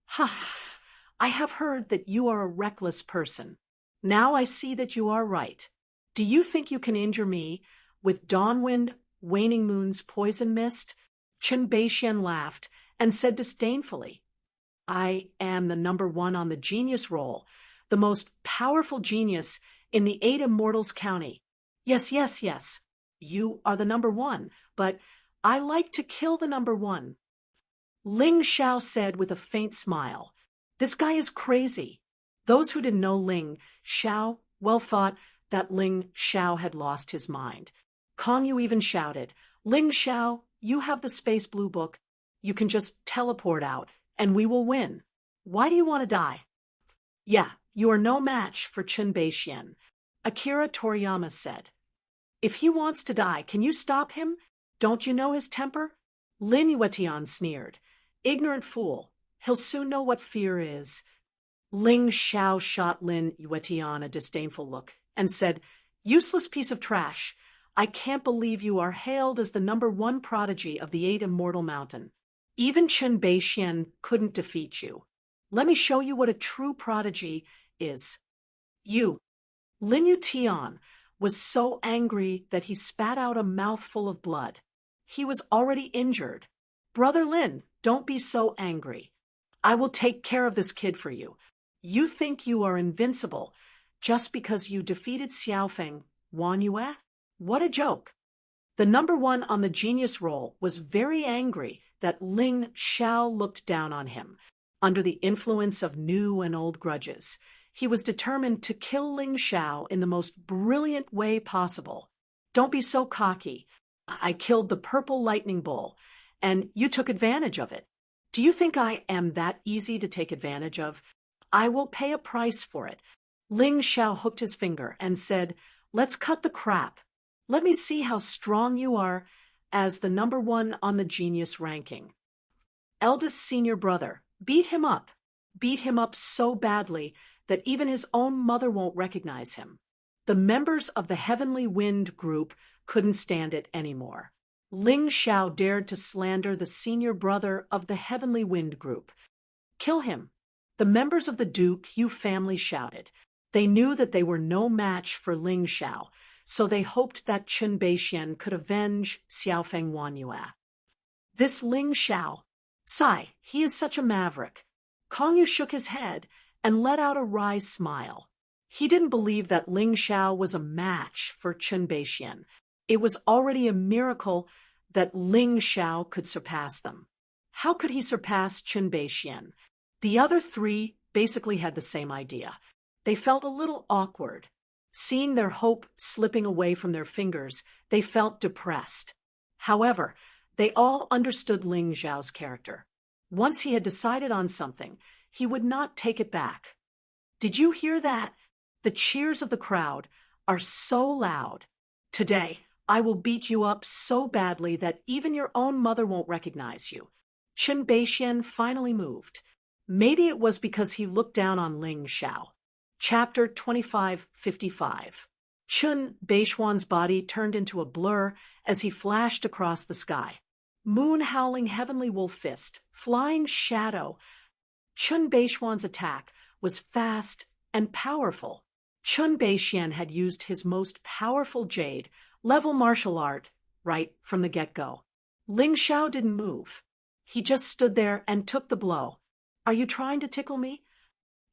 "Ha! I have heard that you are a reckless person. Now I see that you are right. Do you think you can injure me with Dawnwind, Waning Moon's poison mist?" Chen Beixian laughed and said disdainfully, "I am the number 1 on the genius roll, the most powerful genius in the 8 Immortals County. Yes, yes, yes. You are the number 1, but I like to kill the number 1. Ling Xiao said with a faint smile, "This guy is crazy." Those who didn't know Ling Xiao well thought that Ling Xiao had lost his mind. Kong Yu even shouted, "Ling Xiao, you have the Space Blue Book. You can just teleport out, and we will win. Why do you want to die?" "Yeah, you are no match for Chen Beixian," Akira Toriyama said. "If he wants to die, can you stop him? Don't you know his temper?" Lin Yuetian sneered. "Ignorant fool. He'll soon know what fear is." Ling Xiao shot Lin Yuetian a disdainful look and said, "Useless piece of trash. I can't believe you are hailed as the number 1 prodigy of the 8 Immortal Mountain. Even Chen Beixian couldn't defeat you. Let me show you what a true prodigy is. You." Lin Yuetian was so angry that he spat out a mouthful of blood. He was already injured. "Brother Lin, don't be so angry. I will take care of this kid for you. You think you are invincible just because you defeated Xiaofeng Wanyue? What a joke." The number 1 on the genius roll was very angry that Ling Xiao looked down on him. Under the influence of new and old grudges, he was determined to kill Ling Xiao in the most brilliant way possible. "Don't be so cocky. I killed the purple lightning bull, and you took advantage of it. Do you think I am that easy to take advantage of? I will pay a price for it." Ling Xiao hooked his finger and said, "Let's cut the crap. Let me see how strong you are as the number 1 on the genius ranking. Eldest senior brother, beat him up. Beat him up so badly that even his own mother won't recognize him." The members of the Heavenly Wind Group couldn't stand it anymore. Ling Xiao dared to slander the senior brother of the Heavenly Wind Group. "Kill him." The members of the Duke Yu family shouted. They knew that they were no match for Ling Xiao, so they hoped that Chen Beixian could avenge Xiaofeng Wanyue. "This Ling Xiao, Sai, he is such a maverick." Kong Yu shook his head and let out a wry smile. He didn't believe that Ling Xiao was a match for Chen Beixian. It was already a miracle that Ling Xiao could surpass them. How could he surpass Chen Beixian? The other 3 basically had the same idea. They felt a little awkward. Seeing their hope slipping away from their fingers, they felt depressed. However, they all understood Ling Xiao's character. Once he had decided on something, he would not take it back. Did you hear that? The cheers of the crowd are so loud. Today, I will beat you up so badly that even your own mother won't recognize you. Chen Beixian finally moved. Maybe it was because he looked down on Ling Xiao. Chapter 2555. Chen Beixian's body turned into a blur as he flashed across the sky. Moon howling heavenly wolf fist, flying shadow. Chen Beixian's attack was fast and powerful. Chun Beixian had used his most powerful jade, level martial art, right from the get-go. Ling Xiao didn't move. He just stood there and took the blow. Are you trying to tickle me?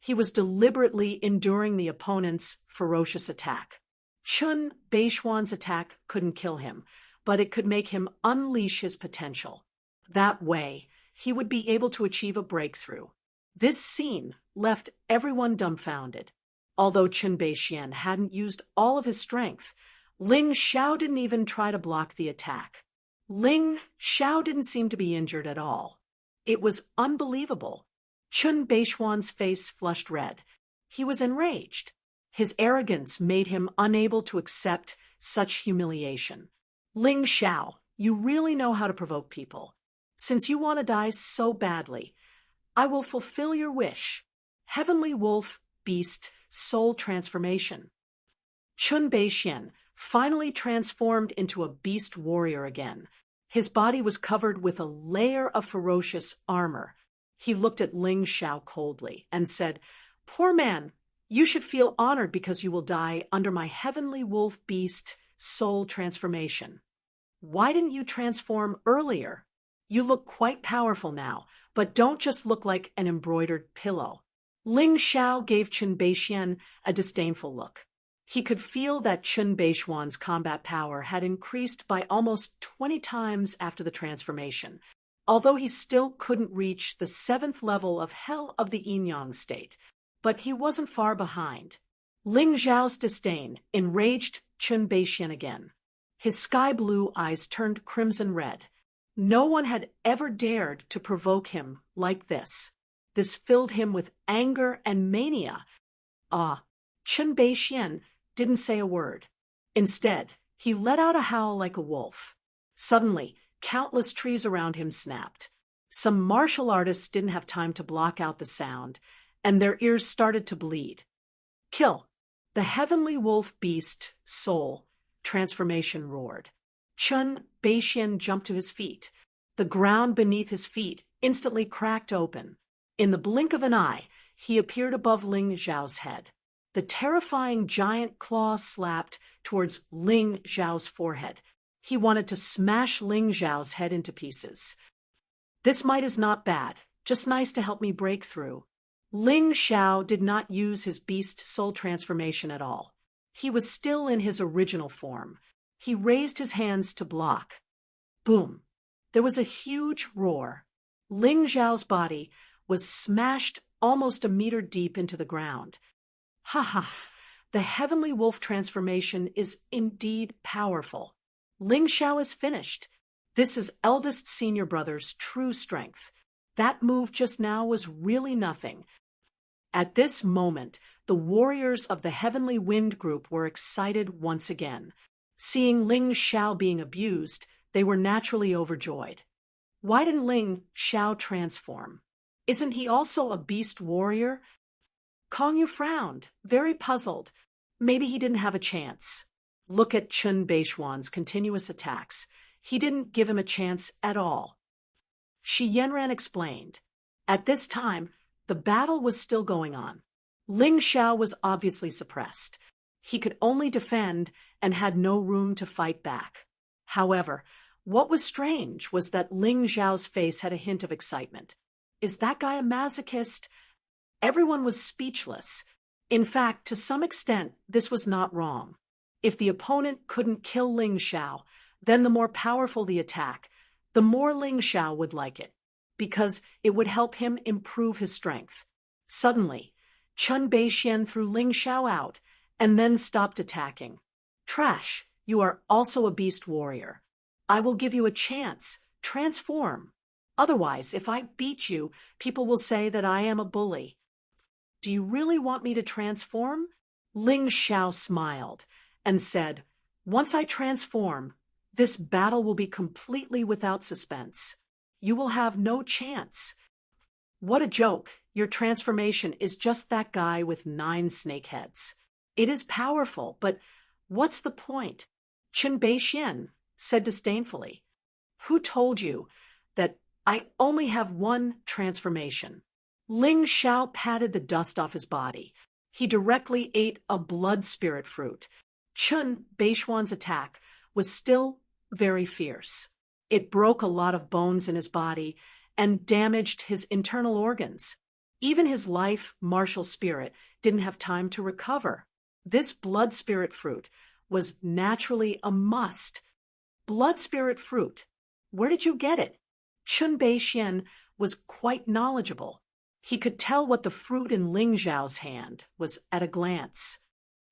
He was deliberately enduring the opponent's ferocious attack. Chun Beixian's attack couldn't kill him, but it could make him unleash his potential. That way, he would be able to achieve a breakthrough. This scene left everyone dumbfounded. Although Chun Beixian hadn't used all of his strength, Ling Xiao didn't even try to block the attack. Ling Xiao didn't seem to be injured at all. It was unbelievable. Chun Beixian's face flushed red. He was enraged. His arrogance made him unable to accept such humiliation. Ling Xiao, you really know how to provoke people. Since you want to die so badly, I will fulfill your wish. Heavenly Wolf, Beast, Soul Transformation. Chun Beixian finally transformed into a beast warrior again. His body was covered with a layer of ferocious armor. He looked at Ling Xiao coldly and said, "Poor man, you should feel honored because you will die under my Heavenly Wolf Beast Soul Transformation. Why didn't you transform earlier? You look quite powerful now, but don't just look like an embroidered pillow." Ling Xiao gave Chun Beixian a disdainful look. He could feel that Chun Beixian's combat power had increased by almost 20 times after the transformation, although he still couldn't reach the 7th level of Hell of the Yin-Yang state. But he wasn't far behind. Ling Xiao's disdain enraged Chun Beixian again. His sky-blue eyes turned crimson red. No one had ever dared to provoke him like this. This filled him with anger and mania. Chun Beixian didn't say a word. Instead, he let out a howl like a wolf. Suddenly, countless trees around him snapped. Some martial artists didn't have time to block out the sound, and their ears started to bleed. Kill! The Heavenly Wolf Beast Soul Transformation roared. Chun Beixian jumped to his feet. The ground beneath his feet instantly cracked open. In the blink of an eye, he appeared above Ling Xiao's head. The terrifying giant claw slapped towards Ling Xiao's forehead. He wanted to smash Ling Xiao's head into pieces. "This might is not bad, just nice to help me break through." Ling Xiao did not use his beast soul transformation at all. He was still in his original form. He raised his hands to block. Boom! There was a huge roar. Ling Xiao's body was smashed almost a meter deep into the ground. Ha ha! The Heavenly Wolf transformation is indeed powerful. Ling Xiao is finished. This is eldest senior brother's true strength. That move just now was really nothing. At this moment, the warriors of the Heavenly Wind Group were excited once again. Seeing Ling Xiao being abused, they were naturally overjoyed. Why didn't Ling Xiao transform? Isn't he also a beast warrior? Kong Yu frowned, very puzzled. Maybe he didn't have a chance. Look at Chun Beixian's continuous attacks. He didn't give him a chance at all. Shi Yanran explained. At this time, the battle was still going on. Ling Xiao was obviously suppressed. He could only defend and had no room to fight back. However, what was strange was that Ling Xiao's face had a hint of excitement. Is that guy a masochist? Everyone was speechless. In fact, to some extent, this was not wrong. If the opponent couldn't kill Ling Xiao, then the more powerful the attack, the more Ling Xiao would like it, because it would help him improve his strength. Suddenly, Chun Beixian threw Ling Xiao out and then stopped attacking. Trash, you are also a beast warrior. I will give you a chance. Transform. Otherwise, if I beat you, people will say that I am a bully. Do you really want me to transform? Ling Xiao smiled and said, once I transform, this battle will be completely without suspense. You will have no chance. What a joke. Your transformation is just that guy with 9 snake heads. It is powerful, but what's the point? Chun Beixian said disdainfully. Who told you that I only have one transformation? Ling Xiao patted the dust off his body. He directly ate a blood spirit fruit. Chun Beishuan's attack was still very fierce. It broke a lot of bones in his body and damaged his internal organs. Even his life martial spirit didn't have time to recover. This blood spirit fruit was naturally a must. Blood spirit fruit. Where did you get it? Chun Beixian was quite knowledgeable. He could tell what the fruit in Ling Xiao's hand was at a glance.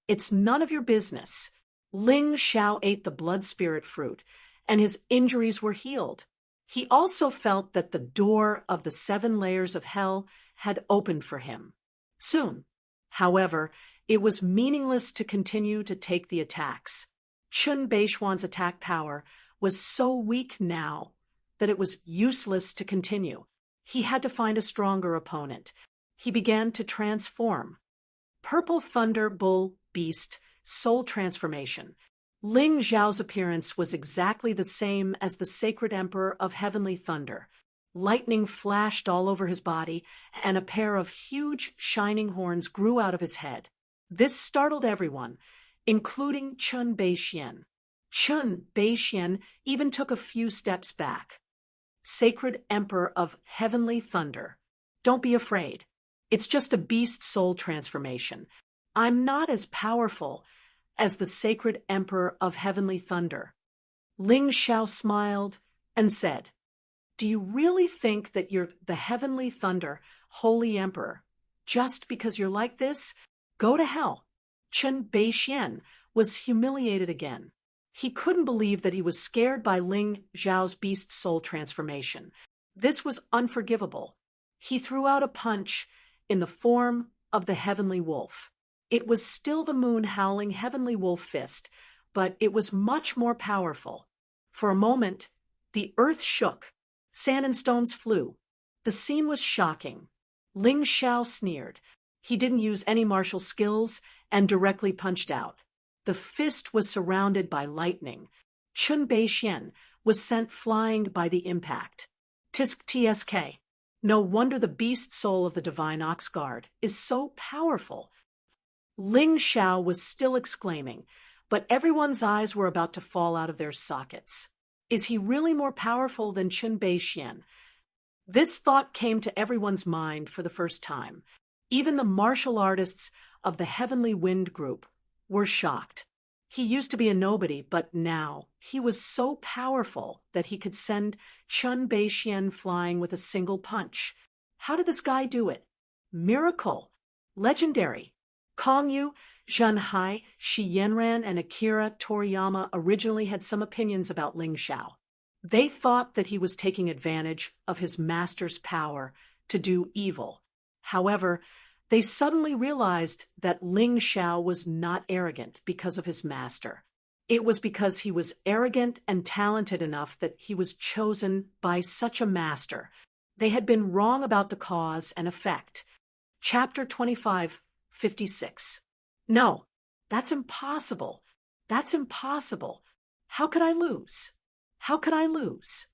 It's none of your business. Ling Xiao ate the blood spirit fruit, and his injuries were healed. He also felt that the door of the 7 layers of hell had opened for him. Soon, however, it was meaningless to continue to take the attacks. Chun Beishuan's attack power was so weak now that it was useless to continue. He had to find a stronger opponent. He began to transform. Purple Thunder Bull Beast Soul Transformation. Ling Xiao's appearance was exactly the same as the Sacred Emperor of Heavenly Thunder. Lightning flashed all over his body, and a pair of huge shining horns grew out of his head. This startled everyone, including Chun Beixian. Chun Beixian even took a few steps back. Sacred Emperor of Heavenly Thunder. Don't be afraid. It's just a beast soul transformation. I'm not as powerful as the Sacred Emperor of Heavenly Thunder. Ling Xiao smiled and said, "Do you really think that you're the Heavenly Thunder, Holy Emperor? Just because you're like this? Go to hell." Chun Beixian was humiliated again. He couldn't believe that he was scared by Ling Xiao's beast soul transformation. This was unforgivable. He threw out a punch in the form of the heavenly wolf. It was still the moon howling heavenly wolf fist, but it was much more powerful. For a moment, the earth shook. Sand and stones flew. The scene was shocking. Ling Xiao sneered. He didn't use any martial skills and directly punched out. The fist was surrounded by lightning. Chun Beixian was sent flying by the impact. Tisk tsk. No wonder the beast soul of the divine ox guard is so powerful. Ling Xiao was still exclaiming, but everyone's eyes were about to fall out of their sockets. Is he really more powerful than Chun Beixian? This thought came to everyone's mind for the first time. Even the martial artists of the Heavenly Wind group were shocked. He used to be a nobody, but now he was so powerful that he could send Chun Beixian flying with a single punch. How did this guy do it? Miracle. Legendary. Kong Yu, Zhen Hai, Shi Yanran, and Akira Toriyama originally had some opinions about Ling Xiao. They thought that he was taking advantage of his master's power to do evil. However, they suddenly realized that Ling Xiao was not arrogant because of his master. It was because he was arrogant and talented enough that he was chosen by such a master. They had been wrong about the cause and effect. Chapter 25:56. No, that's impossible. That's impossible. How could I lose? How could I lose?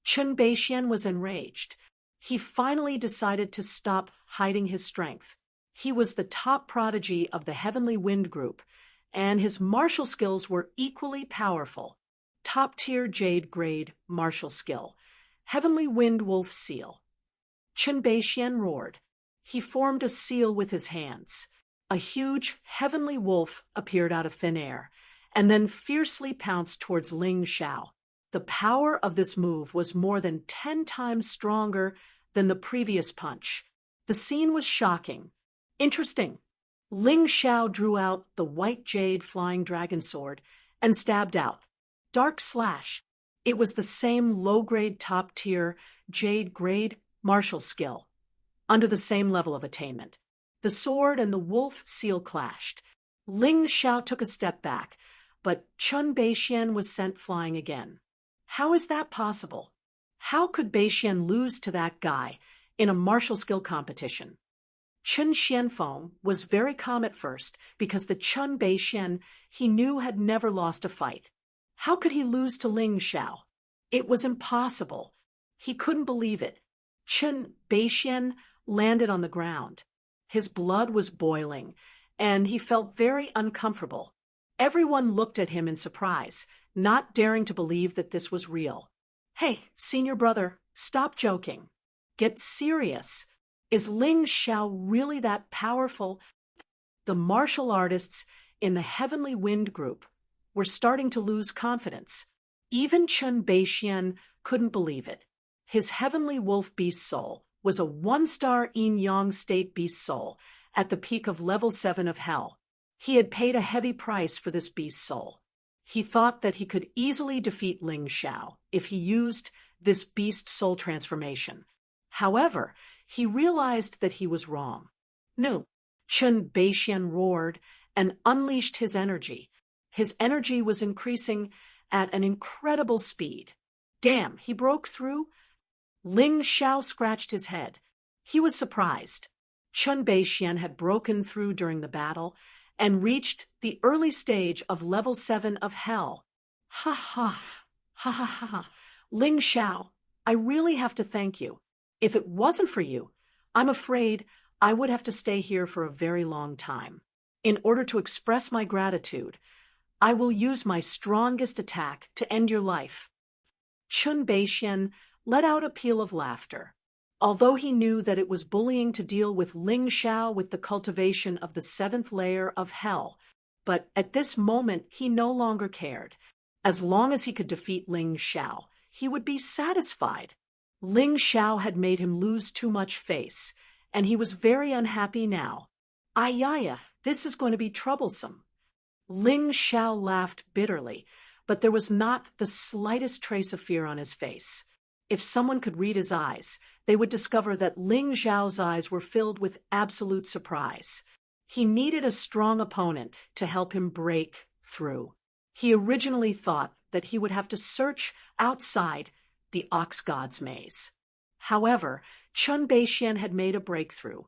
Chun Beixian was enraged. He finally decided to stop hiding his strength. He was the top prodigy of the Heavenly Wind group, and his martial skills were equally powerful. Top-tier Jade grade martial skill. Heavenly Wind Wolf Seal. Chun Beixian roared. He formed a seal with his hands. A huge heavenly wolf appeared out of thin air, and then fiercely pounced towards Ling Xiao. The power of this move was more than 10 times stronger than the previous punch. The scene was shocking. Interesting. Ling Xiao drew out the white jade flying dragon sword and stabbed out. Dark slash. It was the same low-grade top-tier jade grade martial skill, under the same level of attainment. The sword and the wolf seal clashed. Ling Xiao took a step back, but Chun Beixian was sent flying again. How is that possible? How could Beixian lose to that guy in a martial skill competition? Chun Xianfeng was very calm at first because the Chun Beixian he knew had never lost a fight. How could he lose to Ling Xiao? It was impossible. He couldn't believe it. Chun Beixian landed on the ground. His blood was boiling, and he felt very uncomfortable. Everyone looked at him in surprise, not daring to believe that this was real. Hey, senior brother, stop joking. Get serious. Is Ling Xiao really that powerful? The martial artists in the Heavenly Wind group were starting to lose confidence. Even Chun Beixian couldn't believe it. His Heavenly Wolf Beast Soul was a 1-star yin-yang state beast soul at the peak of level 7 of hell. He had paid a heavy price for this beast soul. He thought that he could easily defeat Ling Xiao if he used this beast soul transformation. However, he realized that he was wrong. No, Chun Beixian roared and unleashed his energy. His energy was increasing at an incredible speed. Damn, he broke through? Ling Xiao scratched his head. He was surprised. Chun Beixian had broken through during the battle and reached the early stage of level 7 of hell. Ha ha, ha ha ha. Ling Xiao, I really have to thank you. If it wasn't for you, I'm afraid I would have to stay here for a very long time. In order to express my gratitude, I will use my strongest attack to end your life. Chun Beixian let out a peal of laughter. Although he knew that it was bullying to deal with Ling Xiao with the cultivation of the 7th layer of hell, but at this moment he no longer cared. As long as he could defeat Ling Xiao, he would be satisfied. Ling Xiao had made him lose too much face, and he was very unhappy now. Ayaya, this is going to be troublesome. Ling Xiao laughed bitterly, but there was not the slightest trace of fear on his face. If someone could read his eyes, they would discover that Ling Xiao's eyes were filled with absolute surprise. He needed a strong opponent to help him break through. He originally thought that he would have to search outside the Ox God's maze. However, Chun Beixian had made a breakthrough.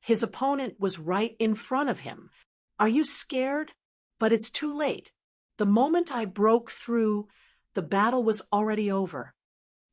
His opponent was right in front of him. Are you scared? But it's too late. The moment I broke through, the battle was already over.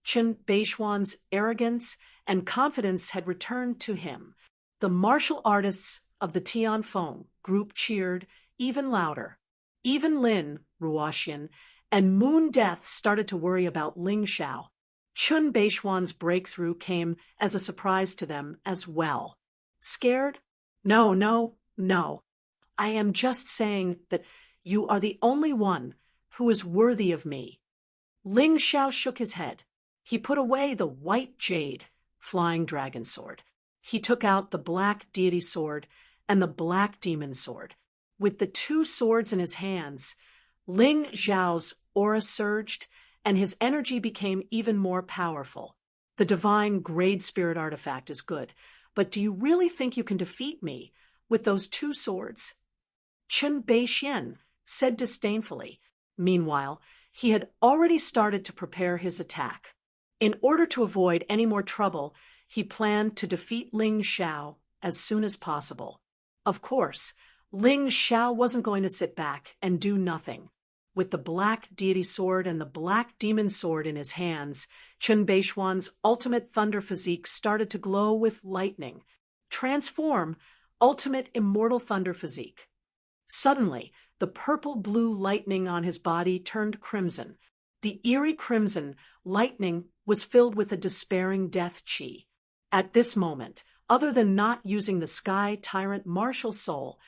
Chun Beixian's arrogance and confidence had returned to him. The martial artists of the Tianfeng group cheered even louder. Even Lin, Ruoxian, and Moon Death started to worry about Ling Xiao. Chun Beixian's breakthrough came as a surprise to them as well. Scared? No, no, no. I am just saying that you are the only one who is worthy of me. Ling Xiao shook his head. He put away the white jade flying dragon sword. He took out the black deity sword and the black demon sword. With the two swords in his hands, Ling Xiao's aura surged, and his energy became even more powerful. The divine grade spirit artifact is good, but do you really think you can defeat me with those two swords? Chun Beixian said disdainfully. Meanwhile, he had already started to prepare his attack. In order to avoid any more trouble, he planned to defeat Ling Xiao as soon as possible. Of course, Ling Xiao wasn't going to sit back and do nothing. With the black deity sword and the black demon sword in his hands, Chun Beixian's ultimate thunder physique started to glow with lightning. Transform, ultimate immortal thunder physique. Suddenly, the purple-blue lightning on his body turned crimson. The eerie crimson lightning was filled with a despairing death chi. At this moment, other than not using the Sky Tyrant martial soul,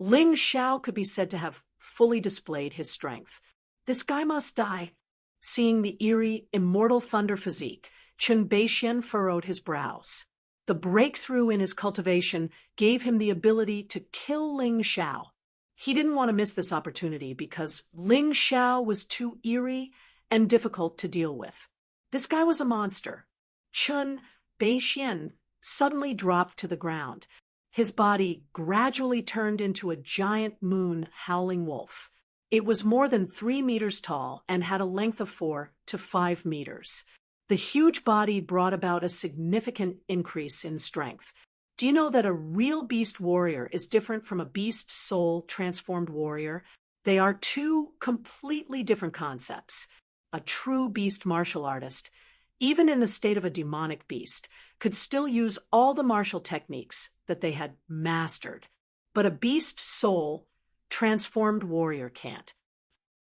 Ling Xiao could be said to have fully displayed his strength. This guy must die. Seeing the eerie, immortal thunder physique, Chun Beixian furrowed his brows. The breakthrough in his cultivation gave him the ability to kill Ling Xiao. He didn't want to miss this opportunity because Ling Xiao was too eerie and difficult to deal with. This guy was a monster. Chun Beixian suddenly dropped to the ground. His body gradually turned into a giant moon howling wolf. It was more than 3 meters tall and had a length of 4 to 5 meters. The huge body brought about a significant increase in strength. Do you know that a real beast warrior is different from a beast soul transformed warrior? They are two completely different concepts. A true beast martial artist, even in the state of a demonic beast, could still use all the martial techniques that they had mastered. But a beast soul transformed warrior can't.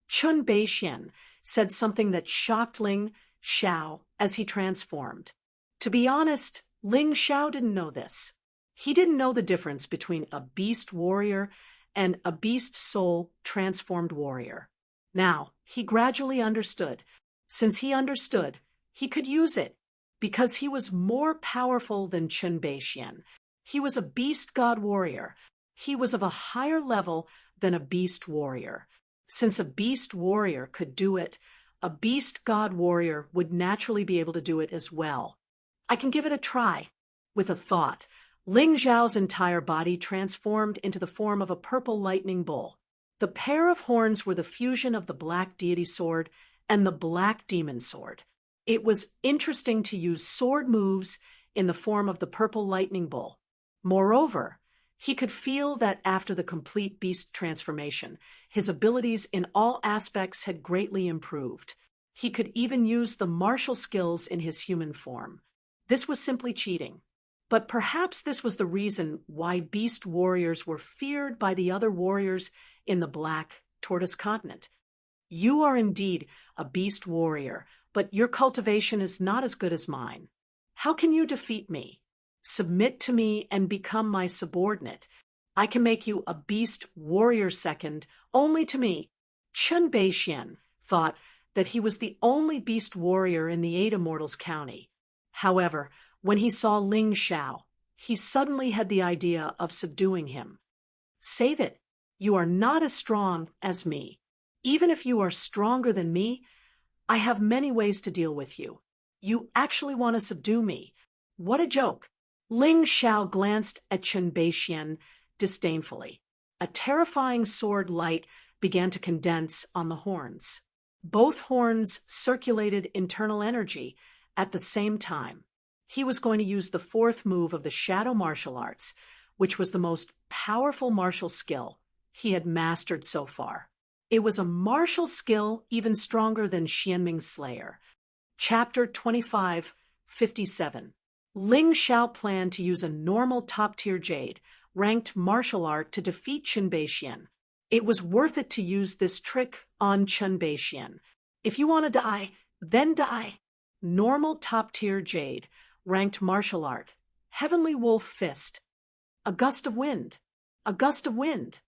Chun Beixian said something that shocked Ling Xiao as he transformed. To be honest, Ling Xiao didn't know this. He didn't know the difference between a beast warrior and a beast soul transformed warrior. Now, he gradually understood. Since he understood, he could use it, because he was more powerful than Chun Beixian. He was a beast god warrior. He was of a higher level than a beast warrior. Since a beast warrior could do it, a beast god warrior would naturally be able to do it as well. I can give it a try. With a thought, Ling Xiao's entire body transformed into the form of a purple lightning bull. The pair of horns were the fusion of the black deity sword and the black demon sword. It was interesting to use sword moves in the form of the purple lightning bull. Moreover, he could feel that after the complete beast transformation, his abilities in all aspects had greatly improved. He could even use the martial skills in his human form. This was simply cheating. But perhaps this was the reason why beast warriors were feared by the other warriors in the Black Tortoise continent. You are indeed a beast warrior, but your cultivation is not as good as mine. How can you defeat me? Submit to me and become my subordinate. I can make you a beast warrior second only to me. Chun Beixian thought that he was the only beast warrior in the 8 Immortals County. However, when he saw Ling Xiao, he suddenly had the idea of subduing him. Save it. You are not as strong as me. Even if you are stronger than me, I have many ways to deal with you. You actually want to subdue me. What a joke. Ling Xiao glanced at Chun Beixian disdainfully. A terrifying sword light began to condense on the horns. Both horns circulated internal energy at the same time. He was going to use the 4th move of the shadow martial arts, which was the most powerful martial skill he had mastered so far. It was a martial skill even stronger than Xianming's Slayer. Chapter 25:57. Ling Xiao planned to use a normal top-tier jade, ranked martial art to defeat Chun Beixian. It was worth it to use this trick on Chun Beixian. If you want to die, then die. Normal top-tier jade, ranked martial art, Heavenly Wolf Fist. A gust of wind. A gust of wind.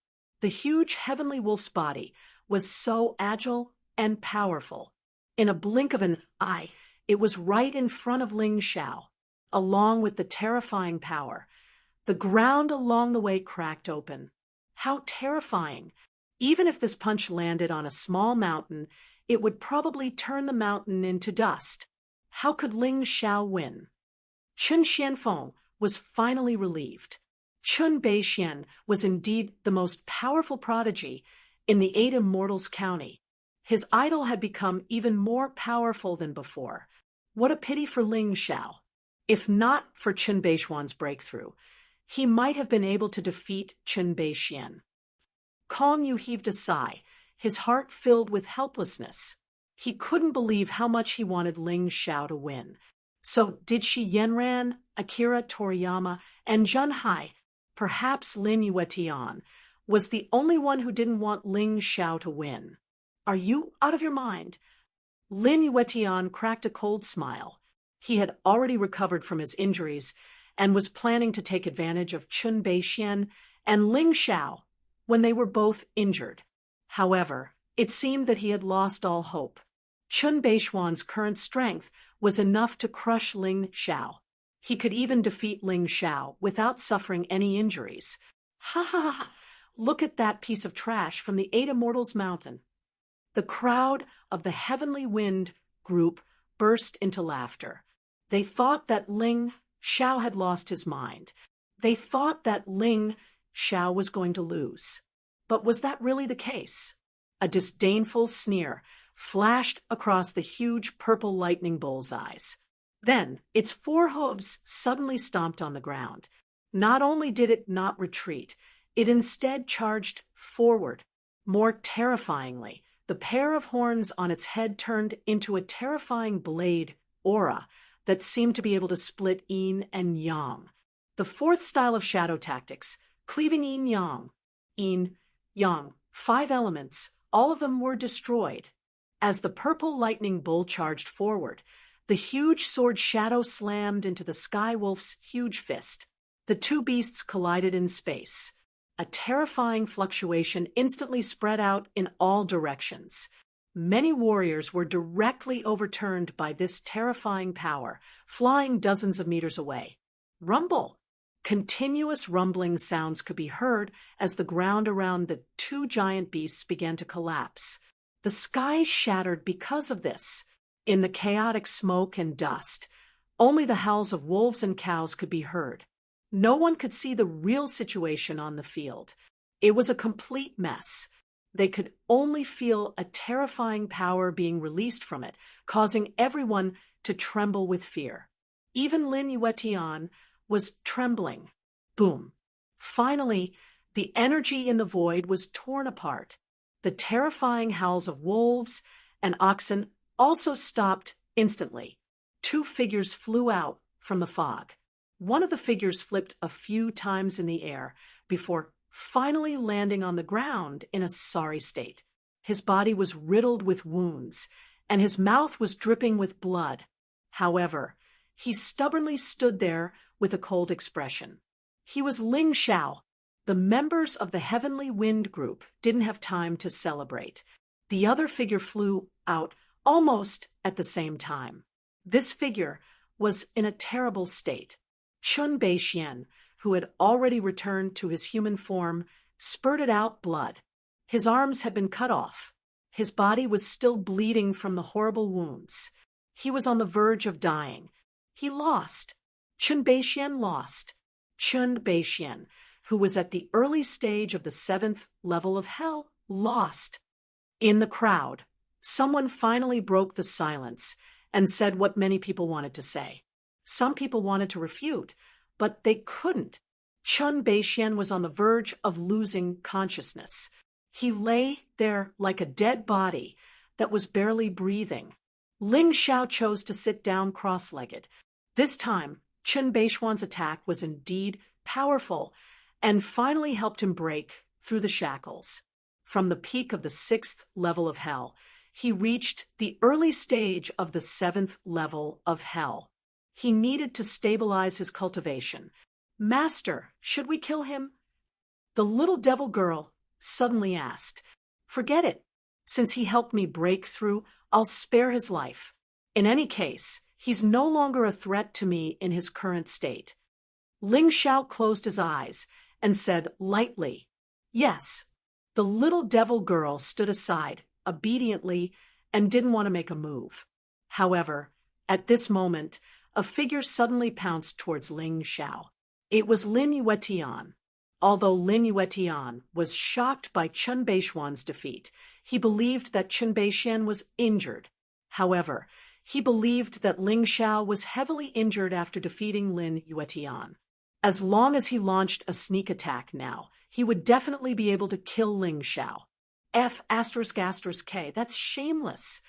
The huge Heavenly Wolf's body was so agile and powerful. In a blink of an eye, it was right in front of Ling Xiao. Along with the terrifying power, the ground along the way cracked open. How terrifying! Even if this punch landed on a small mountain, it would probably turn the mountain into dust. How could Ling Xiao win? Chun Xianfeng was finally relieved. Chun Beixian was indeed the most powerful prodigy in the 8 Immortals County. His idol had become even more powerful than before. What a pity for Ling Xiao. If not for Chun Beixian's breakthrough, he might have been able to defeat Chun Beixian. Kong Yu heaved a sigh, his heart filled with helplessness. He couldn't believe how much he wanted Ling Xiao to win. So did Shi Yanran, Akira Toriyama, and Zhun Hai, perhaps Lin Yuetian, was the only one who didn't want Ling Xiao to win. Are you out of your mind? Lin Yuetian cracked a cold smile. He had already recovered from his injuries and was planning to take advantage of Chun Beixian and Ling Xiao when they were both injured. However, it seemed that he had lost all hope. Chun Beixian's current strength was enough to crush Ling Xiao. He could even defeat Ling Xiao without suffering any injuries. Ha ha ha! Look at that piece of trash from the 8 Immortals Mountain. The crowd of the Heavenly Wind group burst into laughter. They thought that Ling Xiao had lost his mind. They thought that Ling Xiao was going to lose. But was that really the case? A disdainful sneer flashed across the huge purple lightning bull's eyes. Then its 4 hooves suddenly stomped on the ground. Not only did it not retreat, it instead charged forward. More terrifyingly, the pair of horns on its head turned into a terrifying blade aura that seemed to be able to split yin and yang. The fourth style of shadow tactics, cleaving yin-yang. Yin, yang, 5 elements, all of them were destroyed. As the purple lightning bull charged forward, the huge sword shadow slammed into the sky wolf's huge fist. The two beasts collided in space. A terrifying fluctuation instantly spread out in all directions. Many warriors were directly overturned by this terrifying power, flying dozens of meters away. Rumble! Continuous rumbling sounds could be heard as the ground around the two giant beasts began to collapse. The sky shattered because of this. In the chaotic smoke and dust, only the howls of wolves and cows could be heard. No one could see the real situation on the field. It was a complete mess. They could only feel a terrifying power being released from it, causing everyone to tremble with fear. Even Lin Yuetian was trembling. Boom. Finally, the energy in the void was torn apart. The terrifying howls of wolves and oxen also stopped instantly. 2 figures flew out from the fog. One of the figures flipped a few times in the air before finally landing on the ground in a sorry state. His body was riddled with wounds, and his mouth was dripping with blood. However, he stubbornly stood there with a cold expression. He was Ling Xiao. The members of the Heavenly Wind group didn't have time to celebrate. The other figure flew out almost at the same time. This figure was in a terrible state. Chun Beixian, who had already returned to his human form, spurted out blood. His arms had been cut off. His body was still bleeding from the horrible wounds. He was on the verge of dying. He lost. Chun Beixian lost. Chun Beixian, who was at the early stage of the 7th level of hell, lost. In the crowd, someone finally broke the silence and said what many people wanted to say. Some people wanted to refute, but they couldn't. Chun Beixian was on the verge of losing consciousness. He lay there like a dead body that was barely breathing. Ling Xiao chose to sit down cross-legged. This time, Chun Beixian's attack was indeed powerful and finally helped him break through the shackles. From the peak of the 6th level of hell, he reached the early stage of the 7th level of hell. He needed to stabilize his cultivation. "Master, should we kill him?" The little devil girl suddenly asked. "Forget it. Since he helped me break through, I'll spare his life. In any case, he's no longer a threat to me in his current state." Ling Xiao closed his eyes and said lightly, "Yes." The little devil girl stood aside, obediently, and didn't want to make a move. However, at this moment, a figure suddenly pounced towards Ling Xiao. It was Lin Yuetian. Although Lin Yuetian was shocked by Chun Beixian's defeat, he believed that Chun Beixian was injured. However, he believed that Ling Xiao was heavily injured after defeating Lin Yuetian. As long as he launched a sneak attack now, he would definitely be able to kill Ling Xiao. F***K, that's shameless.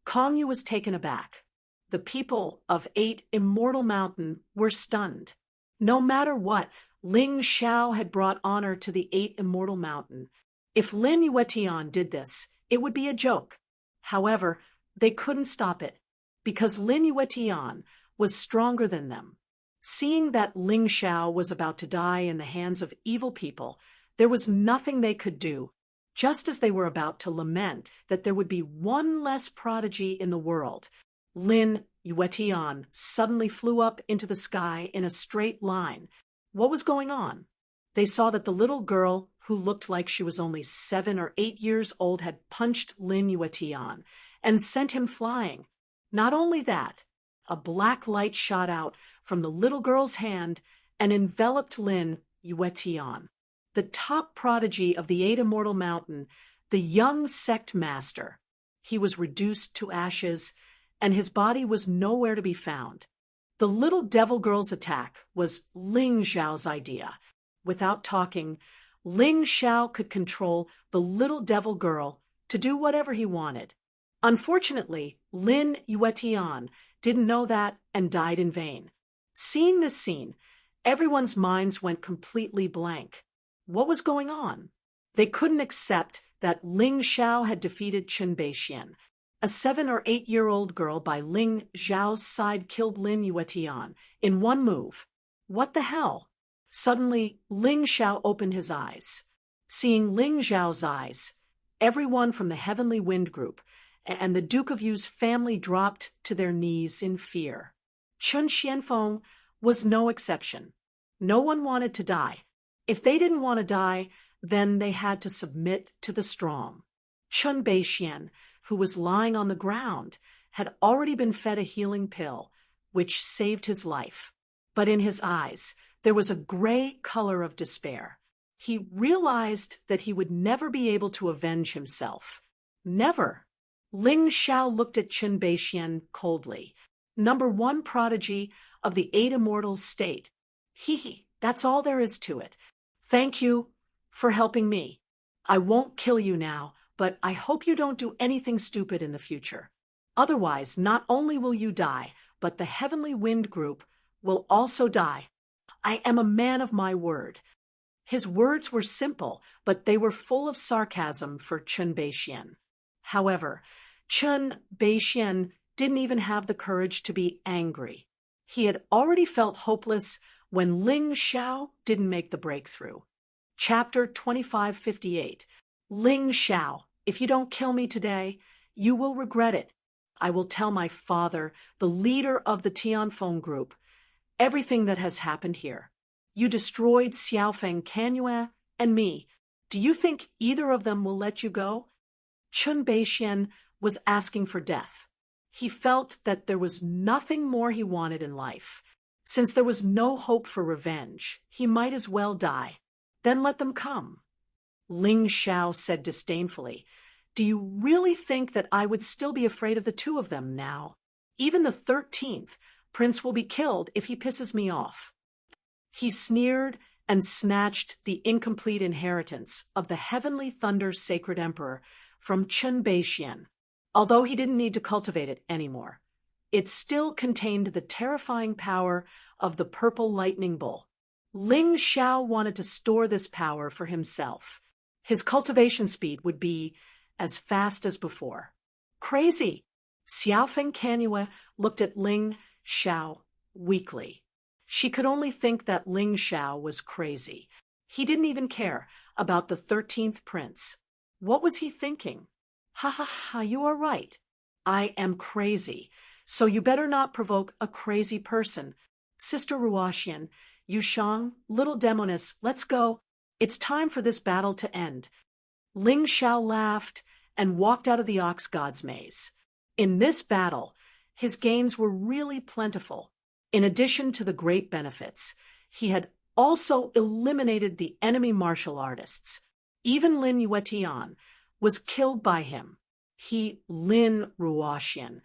Kong Yu was taken aback. The people of 8 Immortal Mountain were stunned. No matter what, Ling Xiao had brought honor to the 8 Immortal Mountain. If Lin Yuetian did this, it would be a joke. However, they couldn't stop it, because Lin Yuetian was stronger than them. Seeing that Ling Xiao was about to die in the hands of evil people, there was nothing they could do. Just as they were about to lament that there would be one less prodigy in the world, Lin Yuetian suddenly flew up into the sky in a straight line. What was going on? They saw that the little girl, who looked like she was only 7 or 8 years old, had punched Lin Yuetian and sent him flying. Not only that, a black light shot out from the little girl's hand and enveloped Lin Yuetian. The top prodigy of the 8 Immortal Mountain, the young sect master. He was reduced to ashes, and his body was nowhere to be found. The little devil girl's attack was Ling Xiao's idea. Without talking, Ling Xiao could control the little devil girl to do whatever he wanted. Unfortunately, Lin Yuetian didn't know that, and died in vain. Seeing this scene, everyone's minds went completely blank. What was going on? They couldn't accept that Ling Xiao had defeated Chen Beixian. A 7 or 8-year-old girl by Ling Xiao's side killed Lin Yuetian in one move. What the hell? Suddenly, Ling Xiao opened his eyes. Seeing Ling Xiao's eyes, everyone from the Heavenly Wind Group and the Duke of Yu's family dropped to their knees in fear. Chun Xianfeng was no exception. No one wanted to die. If they didn't want to die, then they had to submit to the strong. Chen Beixian, who was lying on the ground, had already been fed a healing pill, which saved his life. But in his eyes, there was a gray color of despair. He realized that he would never be able to avenge himself. Never. Ling Xiao looked at Chen Beixian coldly. #1 prodigy of the 8 immortals state. That's all there is to it. Thank you for helping me. I won't kill you now, but I hope you don't do anything stupid in the future. Otherwise, not only will you die, but the Heavenly Wind Group will also die. I am a man of my word. His words were simple, but they were full of sarcasm for Chen Beixian. However, Chen Beixian didn't even have the courage to be angry. He had already felt hopeless when Ling Xiao didn't make the breakthrough. Chapter 2558. Ling Xiao, if you don't kill me today, you will regret it. I will tell my father, the leader of the Tianfeng group, everything that has happened here. You destroyed Xiaofeng Canyue and me. Do you think either of them will let you go? Chen Beixian was asking for death. He felt that there was nothing more he wanted in life. Since there was no hope for revenge, he might as well die. Then let them come. Ling Xiao said disdainfully, "Do you really think that I would still be afraid of the two of them now? Even the 13th prince will be killed if he pisses me off." He sneered and snatched the incomplete inheritance of the Heavenly Thunder's sacred emperor from Chen Beixian. Although he didn't need to cultivate it anymore, it still contained the terrifying power of the purple lightning bull. Ling Xiao wanted to store this power for himself. His cultivation speed would be as fast as before. Crazy! Xiaofeng Canyue looked at Ling Xiao weakly. She could only think that Ling Xiao was crazy. He didn't even care about the 13th prince. What was he thinking? Ha, you are right. I am crazy, so you better not provoke a crazy person. Sister Ruoxian, Yushang, little demoness, let's go. It's time for this battle to end. Ling Xiao laughed and walked out of the Ox God's maze. In this battle, his gains were really plentiful. In addition to the great benefits, he had also eliminated the enemy martial artists. Even Lin Yuetian was killed by him. He, Lin Ruoxian,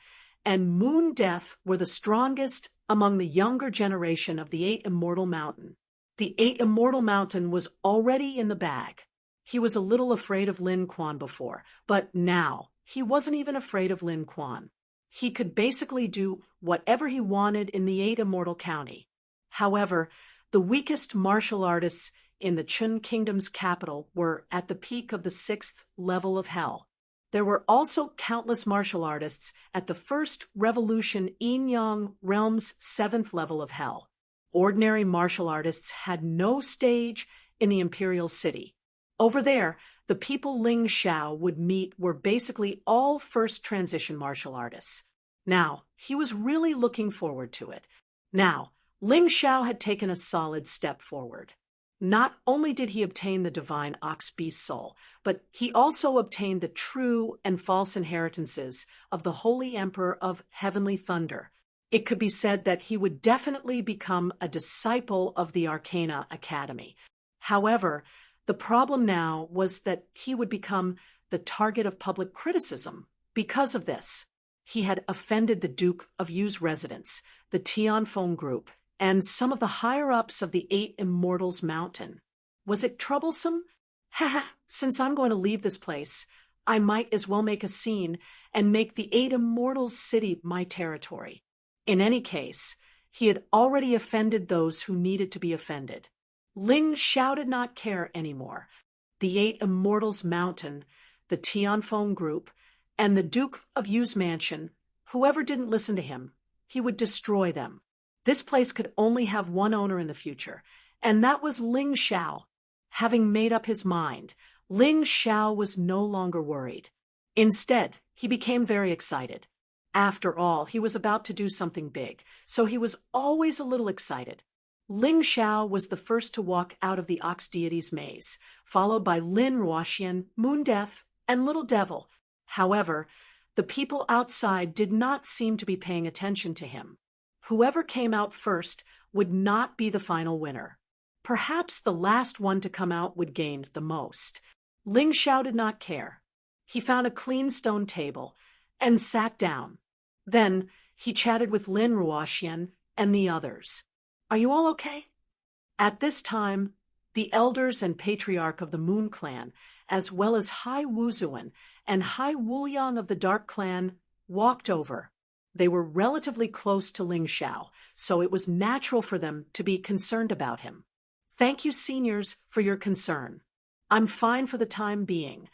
and Moon Death were the strongest among the younger generation of the 8 Immortal Mountain. The 8 Immortal Mountain was already in the bag. He was a little afraid of Lin Quan before, but now he wasn't even afraid of Lin Quan. He could basically do whatever he wanted in the 8 Immortal County. However, the weakest martial artists in the Chun Kingdom's capital were at the peak of the 6th level of hell. There were also countless martial artists at the First Revolution Yin-Yang Realm's 7th level of hell. Ordinary martial artists had no stage in the Imperial City. Over there, the people Ling Xiao would meet were basically all first transition martial artists. Now, he was really looking forward to it. Now, Ling Xiao had taken a solid step forward. Not only did he obtain the divine ox beast soul, but he also obtained the true and false inheritances of the Holy Emperor of Heavenly Thunder. It could be said that he would definitely become a disciple of the Arcana Academy. However, the problem now was that he would become the target of public criticism because of this. He had offended the Duke of Yu's residents, the Tianfeng group, and some of the higher-ups of the 8 Immortals Mountain. Was it troublesome? Since I'm going to leave this place, I might as well make a scene and make the 8 Immortals City my territory. In any case, he had already offended those who needed to be offended. Ling Xiao did not care anymore. The 8 Immortals Mountain, the Tianfeng Group, and the Duke of Yu's mansion, whoever didn't listen to him, he would destroy them. This place could only have one owner in the future, and that was Ling Xiao. Having made up his mind, Ling Xiao was no longer worried. Instead, he became very excited. After all, he was about to do something big, so he was always a little excited. Ling Xiao was the first to walk out of the Ox Deity's maze, followed by Lin Ruoxian, Moon Death, and Little Devil. However, the people outside did not seem to be paying attention to him. Whoever came out first would not be the final winner. Perhaps the last one to come out would gain the most. Ling Xiao did not care. He found a clean stone table and sat down. Then he chatted with Lin Ruoxian and the others. "Are you all okay?" At this time, the elders and patriarch of the Moon Clan, as well as Hai Wuzuan and Hai Wuliang of the Dark Clan, walked over. They were relatively close to Ling Xiao, so it was natural for them to be concerned about him. "Thank you, seniors, for your concern. I'm fine for the time being."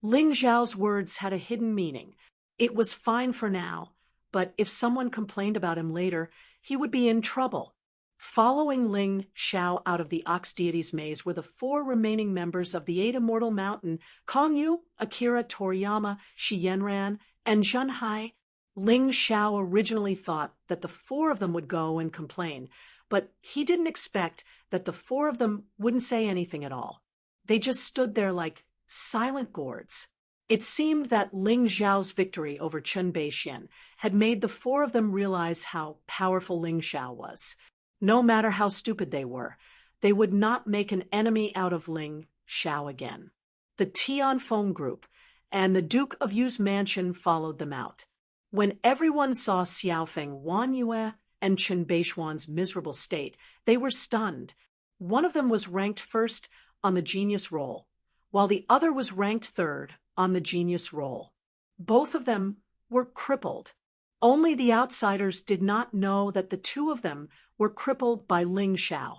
Ling Xiao's words had a hidden meaning. It was fine for now, but if someone complained about him later, he would be in trouble. Following Ling Xiao out of the Ox Deity's maze were the 4 remaining members of the 8 Immortal Mountain: Kong Yu, Akira Toriyama, Shi Yanran, and Zhen Hai. Ling Xiao originally thought that the 4 of them would go and complain, but he didn't expect that the 4 of them wouldn't say anything at all. They just stood there like silent gourds. It seemed that Ling Xiao's victory over Chen Beixian had made the 4 of them realize how powerful Ling Xiao was. No matter how stupid they were, they would not make an enemy out of Ling Xiao again. The Tianfeng Group and the Duke of Yu's mansion followed them out. When everyone saw Xiaofeng, Wan Yue, and Chen Beishuan's miserable state, they were stunned. One of them was ranked first on the genius roll, while the other was ranked third on the genius roll. Both of them were crippled. Only the outsiders did not know that the 2 of them were crippled by Ling Xiao.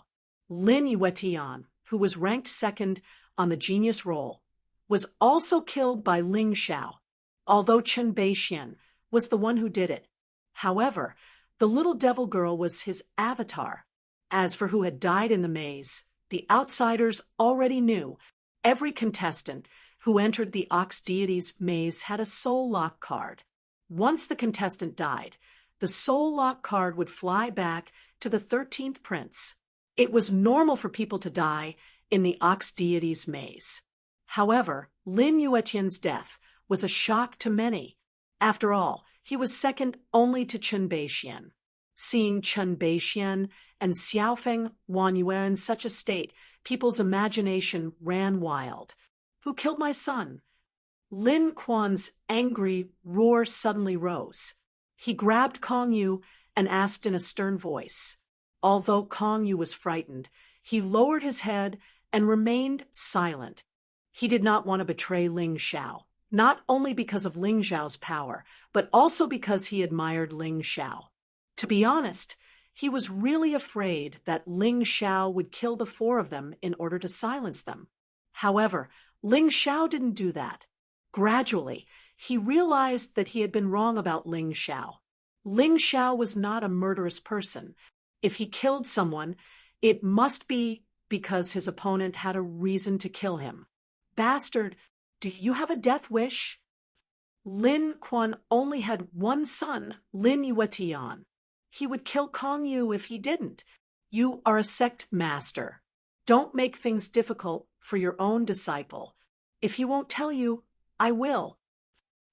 Lin Yuetian, who was ranked second on the genius roll, was also killed by Ling Xiao, although Chen Beixian was the one who did it. However, the little devil girl was his avatar. As for who had died in the maze, the outsiders already knew. Every contestant who entered the Ox Deity's maze had a soul lock card. Once the contestant died, the soul lock card would fly back to the 13th prince. It was normal for people to die in the Ox Deity's maze. However, Lin Yuetian's death was a shock to many. After all, he was second only to Chen Beixian. Seeing Chen Beixian and Xiaofeng Wan Yue in such a state, people's imagination ran wild. "Who killed my son?" Lin Quan's angry roar suddenly rose. He grabbed Kong Yu and asked in a stern voice. Although Kong Yu was frightened, he lowered his head and remained silent. He did not want to betray Ling Xiao, not only because of Ling Xiao's power, but also because he admired Ling Xiao. To be honest, he was really afraid that Ling Xiao would kill the 4 of them in order to silence them. However, Ling Xiao didn't do that. Gradually, he realized that he had been wrong about Ling Xiao. Ling Xiao was not a murderous person. If he killed someone, it must be because his opponent had a reason to kill him. "Bastard, do you have a death wish?" Lin Quan only had one son, Lin Yuetian. He would kill Kong Yu if he didn't. "You are a sect master. Don't make things difficult for your own disciple. If he won't tell you, I will."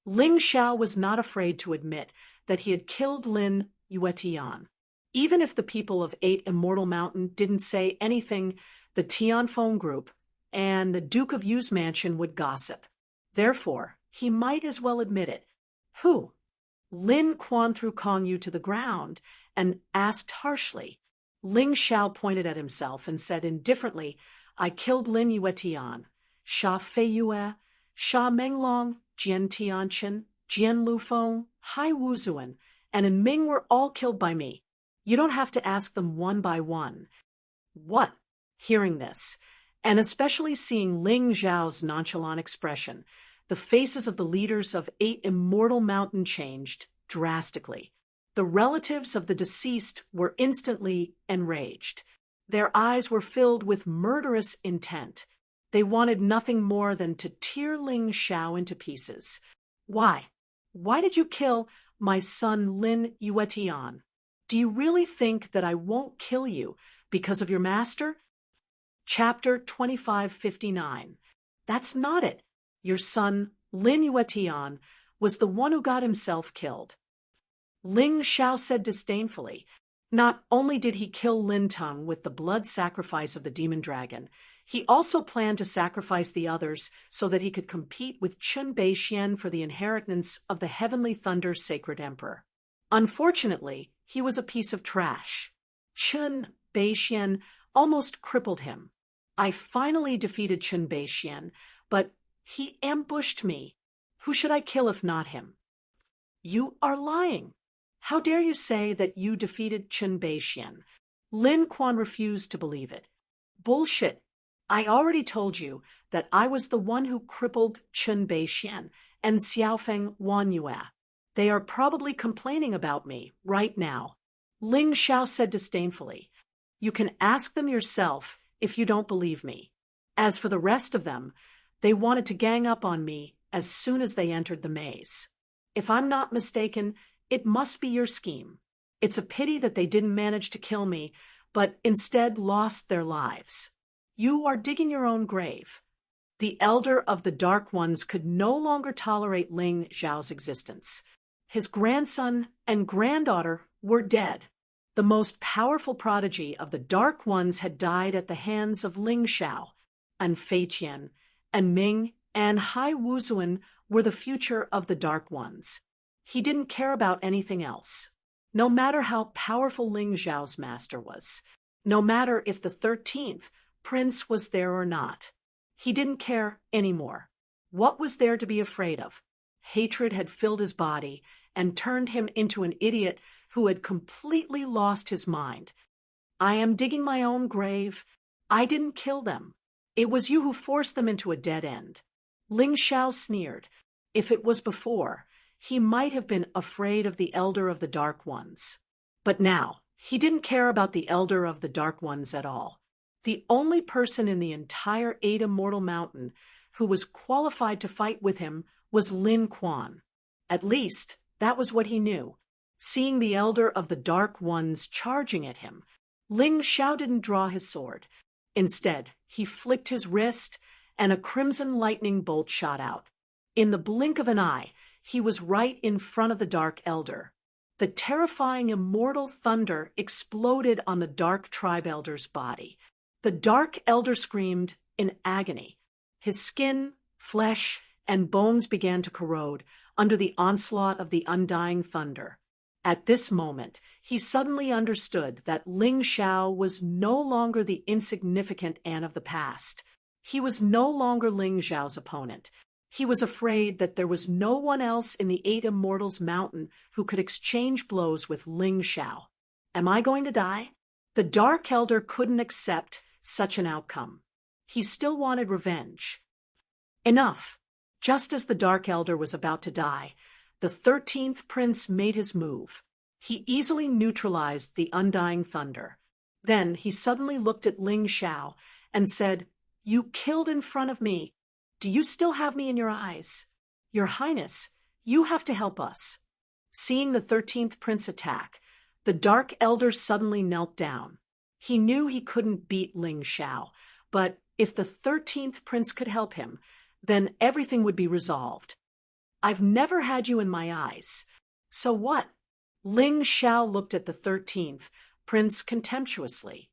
Ling Xiao was not afraid to admit that he had killed Lin Yuetian. Even if the people of 8 Immortal Mountain didn't say anything, the Tianfeng Group and the Duke of Yu's mansion would gossip. Therefore, he might as well admit it. "Who?" Lin Quan threw Kong Yu to the ground and asked harshly. Ling Xiao pointed at himself and said indifferently, "I killed Lin Yuetian. Sha Fei Yue, Sha Menglong, Jian Tianchen, Jian Lufeng, Hai Wuzuan, and Ming were all killed by me. You don't have to ask them one by one. What? Hearing this, and especially seeing Ling Zhao's nonchalant expression, the faces of the leaders of 8 Immortal Mountain changed drastically. The relatives of the deceased were instantly enraged. Their eyes were filled with murderous intent. They wanted nothing more than to tear Ling Xiao into pieces. Why? Why did you kill my son Lin Yuetian? Do you really think that I won't kill you because of your master? Chapter 2559. That's not it. Your son, Lin Yuetian, was the one who got himself killed. Ling Xiao said disdainfully. Not only did he kill Lin Teng with the blood sacrifice of the demon dragon, he also planned to sacrifice the others so that he could compete with Chun Beixian for the inheritance of the Heavenly Thunder Sacred Emperor. Unfortunately, he was a piece of trash. Chun Beixian almost crippled him. I finally defeated Chun Beixian, but he ambushed me. Who should I kill if not him? You are lying. How dare you say that you defeated Chun Beixian? Lin Quan refused to believe it. Bullshit. I already told you that I was the one who crippled Chun Beixian and Xiaofeng Wanyue. They are probably complaining about me right now. Ling Xiao said disdainfully. You can ask them yourself if you don't believe me. As for the rest of them, they wanted to gang up on me as soon as they entered the maze. If I'm not mistaken, it must be your scheme. It's a pity that they didn't manage to kill me, but instead lost their lives. You are digging your own grave. The elder of the Dark Ones could no longer tolerate Ling Zhao's existence. His grandson and granddaughter were dead. The most powerful prodigy of the Dark Ones had died at the hands of Ling Xiao, and Fei Qian, and Ming and Hai Wuzuan were the future of the Dark Ones. He didn't care about anything else. No matter how powerful Ling Zhao's master was, no matter if the 13th prince was there or not, he didn't care anymore. What was there to be afraid of? Hatred had filled his body and turned him into an idiot who had completely lost his mind. I am digging my own grave. I didn't kill them. It was you who forced them into a dead end. Ling Xiao sneered. If it was before, he might have been afraid of the Elder of the Dark Ones. But now, he didn't care about the Elder of the Dark Ones at all. The only person in the entire 8 Immortal Mountain who was qualified to fight with him was Lin Quan. At least, that was what he knew. Seeing the Elder of the Dark Ones charging at him, Ling Xiao didn't draw his sword. Instead, he flicked his wrist, and a crimson lightning bolt shot out. In the blink of an eye, he was right in front of the Dark Elder. The terrifying immortal thunder exploded on the Dark Tribe Elder's body. The Dark Elder screamed in agony. His skin, flesh, and bones began to corrode under the onslaught of the undying thunder. At this moment, he suddenly understood that Ling Xiao was no longer the insignificant Ant of the past. He was no longer Ling Zhao's opponent. He was afraid that there was no one else in the 8 Immortals Mountain who could exchange blows with Ling Xiao. Am I going to die? The Dark Elder couldn't accept such an outcome. He still wanted revenge. Enough! Just as the Dark Elder was about to die, the 13th Prince made his move. He easily neutralized the undying thunder. Then he suddenly looked at Ling Xiao and said, "You killed in front of me. Do you still have me in your eyes? Your Highness, you have to help us." Seeing the 13th Prince attack, the Dark Elder suddenly knelt down. He knew he couldn't beat Ling Xiao, but if the 13th Prince could help him, then everything would be resolved. "I've never had you in my eyes. So what?" Ling Xiao looked at the 13th Prince contemptuously.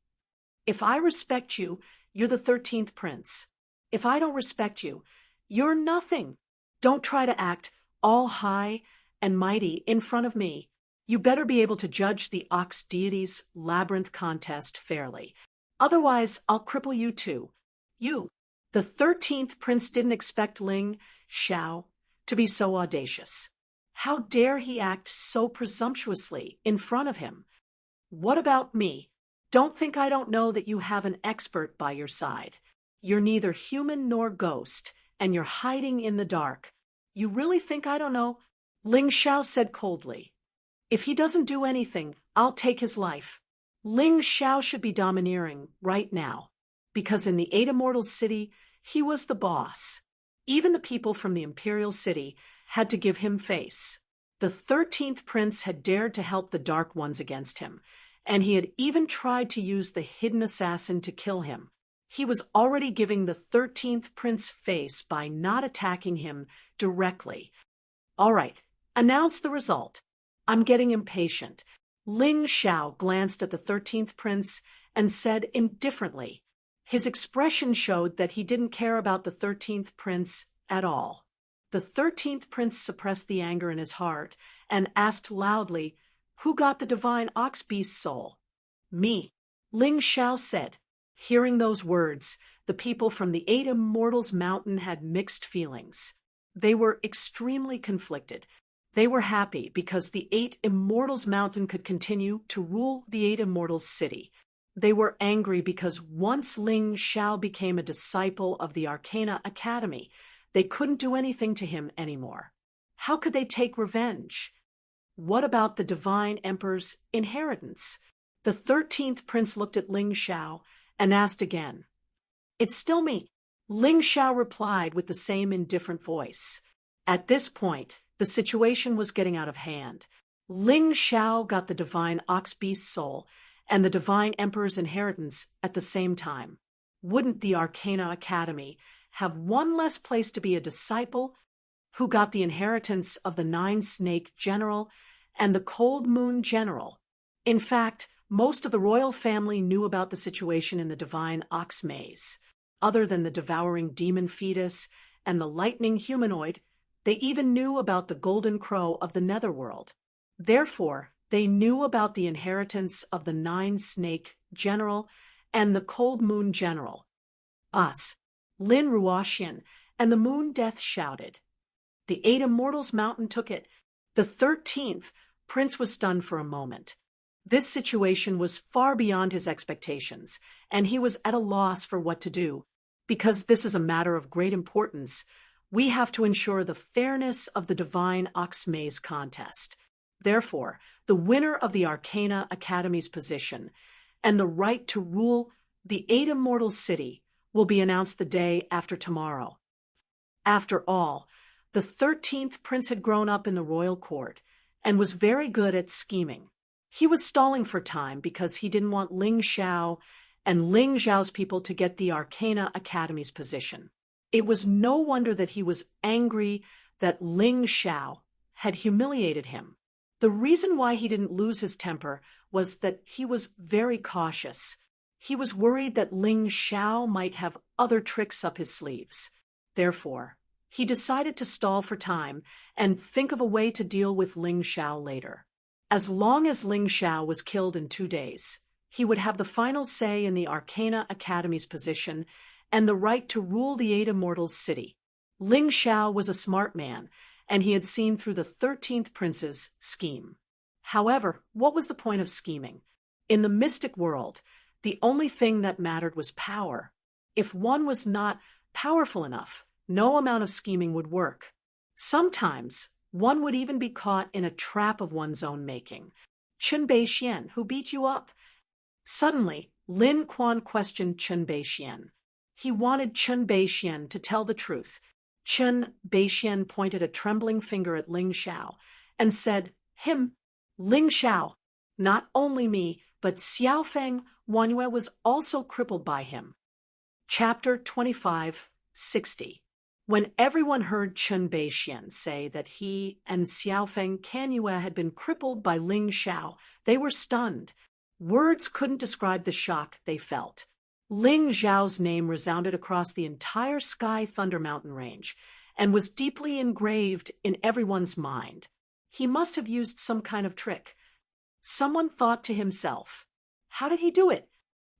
"If I respect you, you're the 13th Prince. If I don't respect you, you're nothing. Don't try to act all high and mighty in front of me. You better be able to judge the Ox Deity's Labyrinth contest fairly. Otherwise, I'll cripple you too. You." The 13th Prince didn't expect Ling Xiao to be so audacious. How dare he act so presumptuously in front of him? What about me? Don't think I don't know that you have an expert by your side. You're neither human nor ghost, and you're hiding in the dark. You really think I don't know? Ling Xiao said coldly. If he doesn't do anything, I'll take his life. Ling Xiao should be domineering right now, because in the Eight Immortals city, he was the boss. Even the people from the Imperial City had to give him face. The 13th prince had dared to help the Dark Ones against him, and he had even tried to use the hidden assassin to kill him. He was already giving the 13th prince face by not attacking him directly. All right, announce the result. I'm getting impatient. Ling Xiao glanced at the 13th prince and said indifferently. His expression showed that he didn't care about the 13th prince at all. The 13th prince suppressed the anger in his heart and asked loudly, "Who got the divine ox beast's soul?" "Me," Ling Xiao said. Hearing those words, the people from the Eight Immortals Mountain had mixed feelings. They were extremely conflicted. They were happy because the Eight Immortals Mountain could continue to rule the Eight Immortals City. They were angry because once Ling Xiao became a disciple of the Arcana Academy, they couldn't do anything to him anymore. How could they take revenge? What about the Divine Emperor's inheritance? The 13th prince looked at Ling Xiao and asked again. "It's still me," Ling Xiao replied with the same indifferent voice. At this point, the situation was getting out of hand. Ling Xiao got the divine ox beast's soul and the Divine Emperor's inheritance at the same time. Wouldn't the Arcana Academy have one less place to be a disciple who got the inheritance of the Nine-Snake General and the Cold Moon General? In fact, most of the royal family knew about the situation in the Divine Ox Maze. Other than the devouring demon fetus and the lightning humanoid, they even knew about the golden crow of the netherworld. Therefore, they knew about the inheritance of the Nine-Snake General and the Cold Moon General. Us, Lin Ruoxian, and the Moon Death shouted. The Eight Immortals Mountain took it. The 13th prince was stunned for a moment. This situation was far beyond his expectations, and he was at a loss for what to do. Because this is a matter of great importance, we have to ensure the fairness of the Divine Ox Maze contest. Therefore, the winner of the Arcana Academy's position and the right to rule the Eight Immortals City will be announced the day after tomorrow. After all, the 13th prince had grown up in the royal court and was very good at scheming. He was stalling for time because he didn't want Ling Xiao and Ling Xiao's people to get the Arcana Academy's position. It was no wonder that he was angry that Ling Xiao had humiliated him. The reason why he didn't lose his temper was that he was very cautious. He was worried that Ling Xiao might have other tricks up his sleeves. Therefore, he decided to stall for time and think of a way to deal with Ling Xiao later. As long as Ling Xiao was killed in 2 days, he would have the final say in the Arcana Academy's position and the right to rule the Eight Immortals City. Ling Xiao was a smart man, and he had seen through the 13th prince's scheme. However, what was the point of scheming? In the mystic world, the only thing that mattered was power. If one was not powerful enough, no amount of scheming would work. Sometimes, one would even be caught in a trap of one's own making. Chen Beixian, who beat you up? Suddenly, Lin Quan questioned Chen Beixian. He wanted Chen Beixian to tell the truth. Chen Beixian pointed a trembling finger at Ling Xiao and said, "Him, Ling Xiao. Not only me, but Xiaofeng Wanyue was also crippled by him." Chapter 25:60. When everyone heard Chen Beixian say that he and Xiaofeng Canyue had been crippled by Ling Xiao, they were stunned. Words couldn't describe the shock they felt. Ling Xiao's name resounded across the entire Sky Thunder Mountain range and was deeply engraved in everyone's mind. He must have used some kind of trick. Someone thought to himself, "How did he do it?"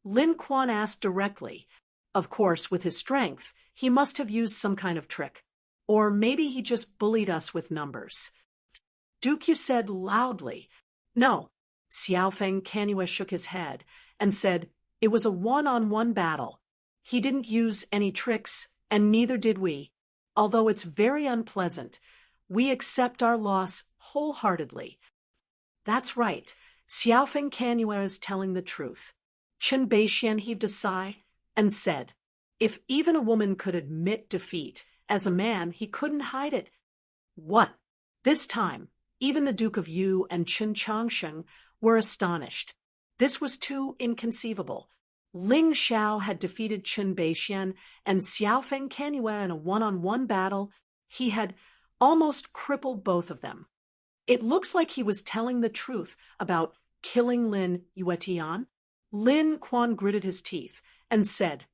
Lin Quan asked directly. Of course, with his strength, he must have used some kind of trick. Or maybe he just bullied us with numbers. Dukyu said loudly. No. Xiaofeng Canua shook his head and said, it was a one-on-one battle. He didn't use any tricks, and neither did we. Although it's very unpleasant, we accept our loss wholeheartedly. That's right. Xiaofeng Canua is telling the truth. Chen Beixian heaved a sigh and said, if even a woman could admit defeat, as a man he couldn't hide it. What? This time, even the Duke of Yu and Chen Changsheng were astonished. This was too inconceivable. Ling Xiao had defeated Chen Beixian and Xiaofeng Canua in a one-on-one battle. He had almost crippled both of them. It looks like he was telling the truth about killing Lin Yuetian. Lin Quan gritted his teeth and said,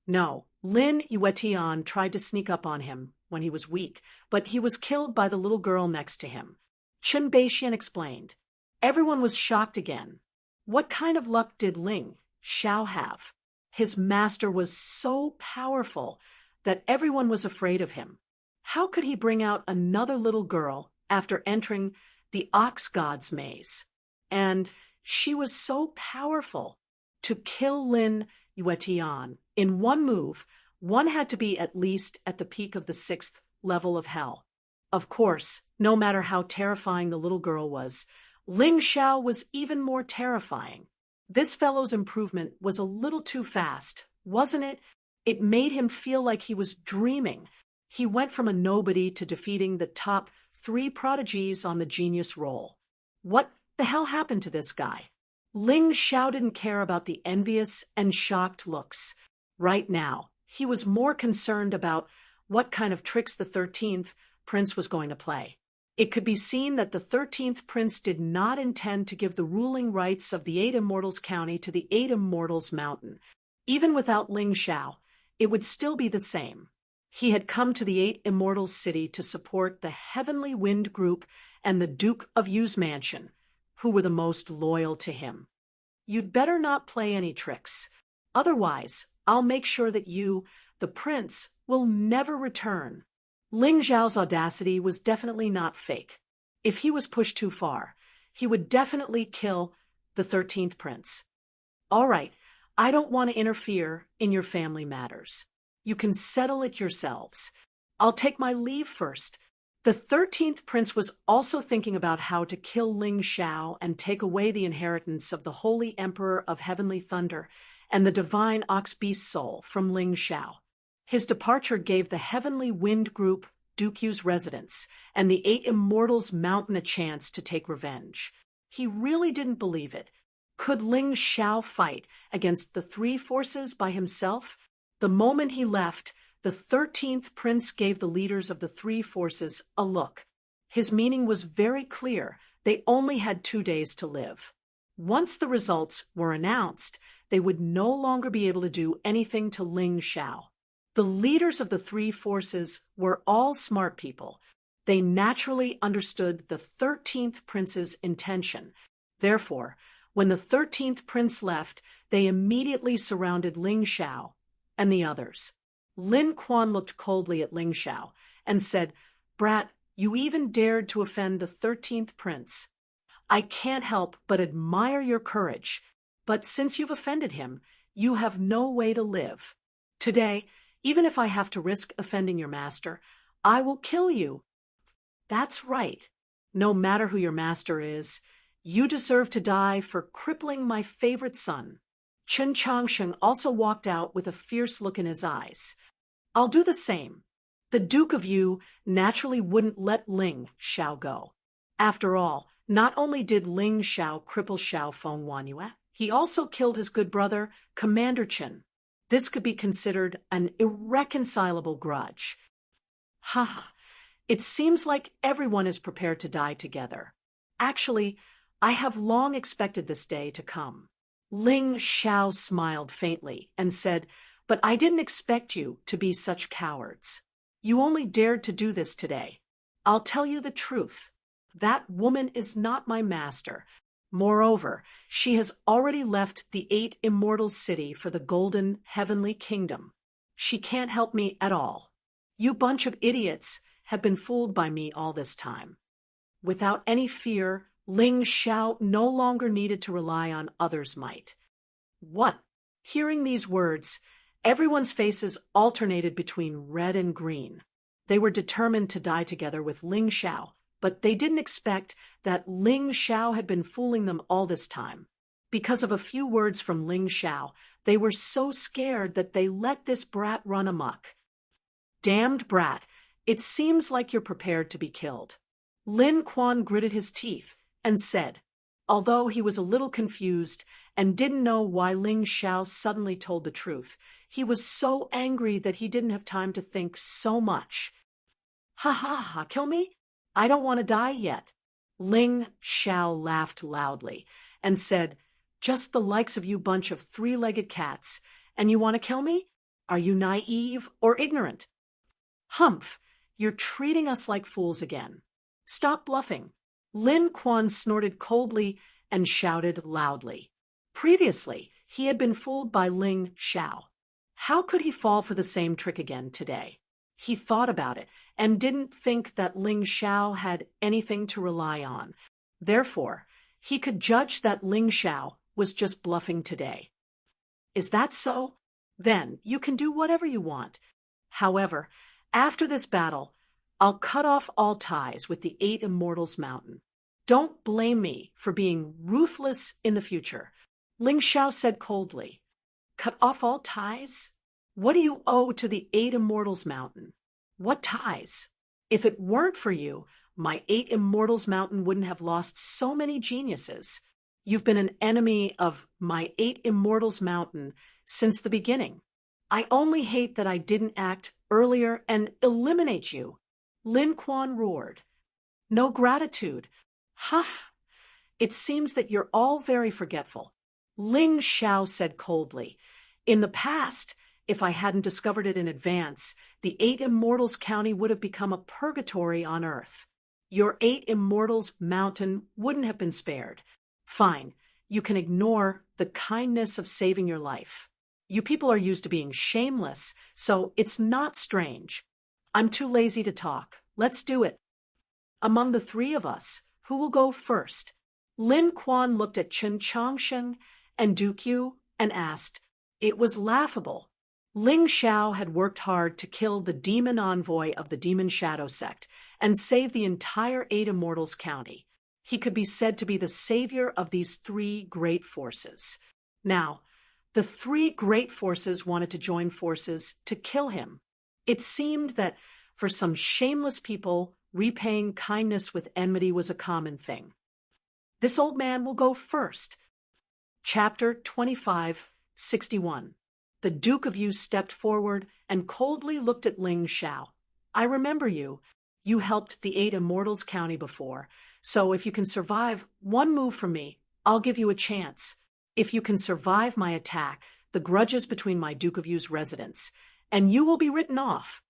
no, Lin Yuetian tried to sneak up on him when he was weak, but he was killed by the little girl next to him. Chen Beixian explained. Everyone was shocked again. What kind of luck did Ling Xiao have? His master was so powerful that everyone was afraid of him. How could he bring out another little girl after entering the ox god's maze? And she was so powerful. To kill Lin Yuetian in one move, one had to be at least at the peak of the 6th level of hell. Of course, no matter how terrifying the little girl was, Ling Xiao was even more terrifying. This fellow's improvement was a little too fast, wasn't it? It made him feel like he was dreaming. He went from a nobody to defeating the top 3 prodigies on the genius roll. What the hell happened to this guy? Ling Xiao didn't care about the envious and shocked looks. Right now, he was more concerned about what kind of tricks the 13th prince was going to play. It could be seen that the 13th prince did not intend to give the ruling rights of the 8 Immortals County to the 8 Immortals Mountain. Even without Ling Xiao, it would still be the same. He had come to the 8 Immortals City to support the Heavenly Wind Group and the Duke of Yu's mansion, who were the most loyal to him. You'd better not play any tricks. Otherwise, I'll make sure that you, the prince, will never return. Ling Xiao's audacity was definitely not fake. If he was pushed too far, he would definitely kill the 13th prince. All right, I don't want to interfere in your family matters. You can settle it yourselves. I'll take my leave first. The 13th prince was also thinking about how to kill Ling Xiao and take away the inheritance of the Holy Emperor of Heavenly Thunder and the divine ox beast soul from Ling Xiao. His departure gave the Heavenly Wind Group Dukyu's residence and the 8 Immortals Mountain a chance to take revenge. He really didn't believe it. Could Ling Xiao fight against the 3 forces by himself? The moment he left, the 13th prince gave the leaders of the 3 forces a look. His meaning was very clear. They only had 2 days to live. Once the results were announced, they would no longer be able to do anything to Ling Xiao. The leaders of the 3 forces were all smart people. They naturally understood the 13th prince's intention. Therefore, when the 13th prince left, they immediately surrounded Ling Xiao and the others. Lin Quan looked coldly at Ling Xiao and said, "Brat, you even dared to offend the 13th prince. I can't help but admire your courage, but since you've offended him, you have no way to live. Today, even if I have to risk offending your master, I will kill you." That's right. No matter who your master is, you deserve to die for crippling my favorite son. Chen Changsheng also walked out with a fierce look in his eyes. I'll do the same. The Duke of Yu naturally wouldn't let Ling Xiao go. After all, not only did Ling Xiao cripple Xiao Feng Wanyue, he also killed his good brother, Commander Chen. This could be considered an irreconcilable grudge. Haha, it seems like everyone is prepared to die together. Actually, I have long expected this day to come. Ling Xiao smiled faintly and said, "But I didn't expect you to be such cowards. You only dared to do this today. I'll tell you the truth. That woman is not my master. Moreover, she has already left the 8 Immortals City for the Golden Heavenly Kingdom. She can't help me at all. You bunch of idiots have been fooled by me all this time." Without any fear, Ling Xiao no longer needed to rely on others' might. What? Hearing these words, everyone's faces alternated between red and green. They were determined to die together with Ling Xiao, but they didn't expect that Ling Xiao had been fooling them all this time. Because of a few words from Ling Xiao, they were so scared that they let this brat run amok. Damned brat, it seems like you're prepared to be killed. Lin Quan gritted his teeth and said, although he was a little confused and didn't know why Ling Xiao suddenly told the truth, he was so angry that he didn't have time to think so much. Ha ha ha, kill me? I don't want to die yet. Ling Xiao laughed loudly and said, just the likes of you bunch of three-legged cats, and you want to kill me? Are you naive or ignorant? Humph, you're treating us like fools again. Stop bluffing. Lin Quan snorted coldly and shouted loudly. Previously, he had been fooled by Ling Xiao. How could he fall for the same trick again today? He thought about it and didn't think that Ling Xiao had anything to rely on. Therefore, he could judge that Ling Xiao was just bluffing today. Is that so? Then you can do whatever you want. However, after this battle, I'll cut off all ties with the 8 Immortals Mountain. Don't blame me for being ruthless in the future, Ling Xiao said coldly. Cut off all ties? What do you owe to the 8 Immortals Mountain? What ties? If it weren't for you, my 8 Immortals Mountain wouldn't have lost so many geniuses. You've been an enemy of my 8 Immortals Mountain since the beginning. I only hate that I didn't act earlier and eliminate you. Lin Quan roared. No gratitude. Ha! It seems that you're all very forgetful. Ling Xiao said coldly. In the past, if I hadn't discovered it in advance, the 8 Immortals County would have become a purgatory on Earth. Your 8 Immortals Mountain wouldn't have been spared. Fine, you can ignore the kindness of saving your life. You people are used to being shameless, so it's not strange. I'm too lazy to talk. Let's do it. Among the 3 of us, who will go first? Lin Quan looked at Chen Changsheng and Dukyu and asked. It was laughable. Ling Xiao had worked hard to kill the demon envoy of the Demon Shadow Sect and save the entire 8 Immortals County. He could be said to be the savior of these 3 great forces. Now, the 3 great forces wanted to join forces to kill him. It seemed that for some shameless people, repaying kindness with enmity was a common thing. This old man will go first. Chapter 25:61. The Duke of Yu stepped forward and coldly looked at Ling Xiao. I remember you. You helped the 8 Immortals County before, so if you can survive one move from me, I'll give you a chance. If you can survive my attack, the grudges between my Duke of Yu's residents, and you will be written off.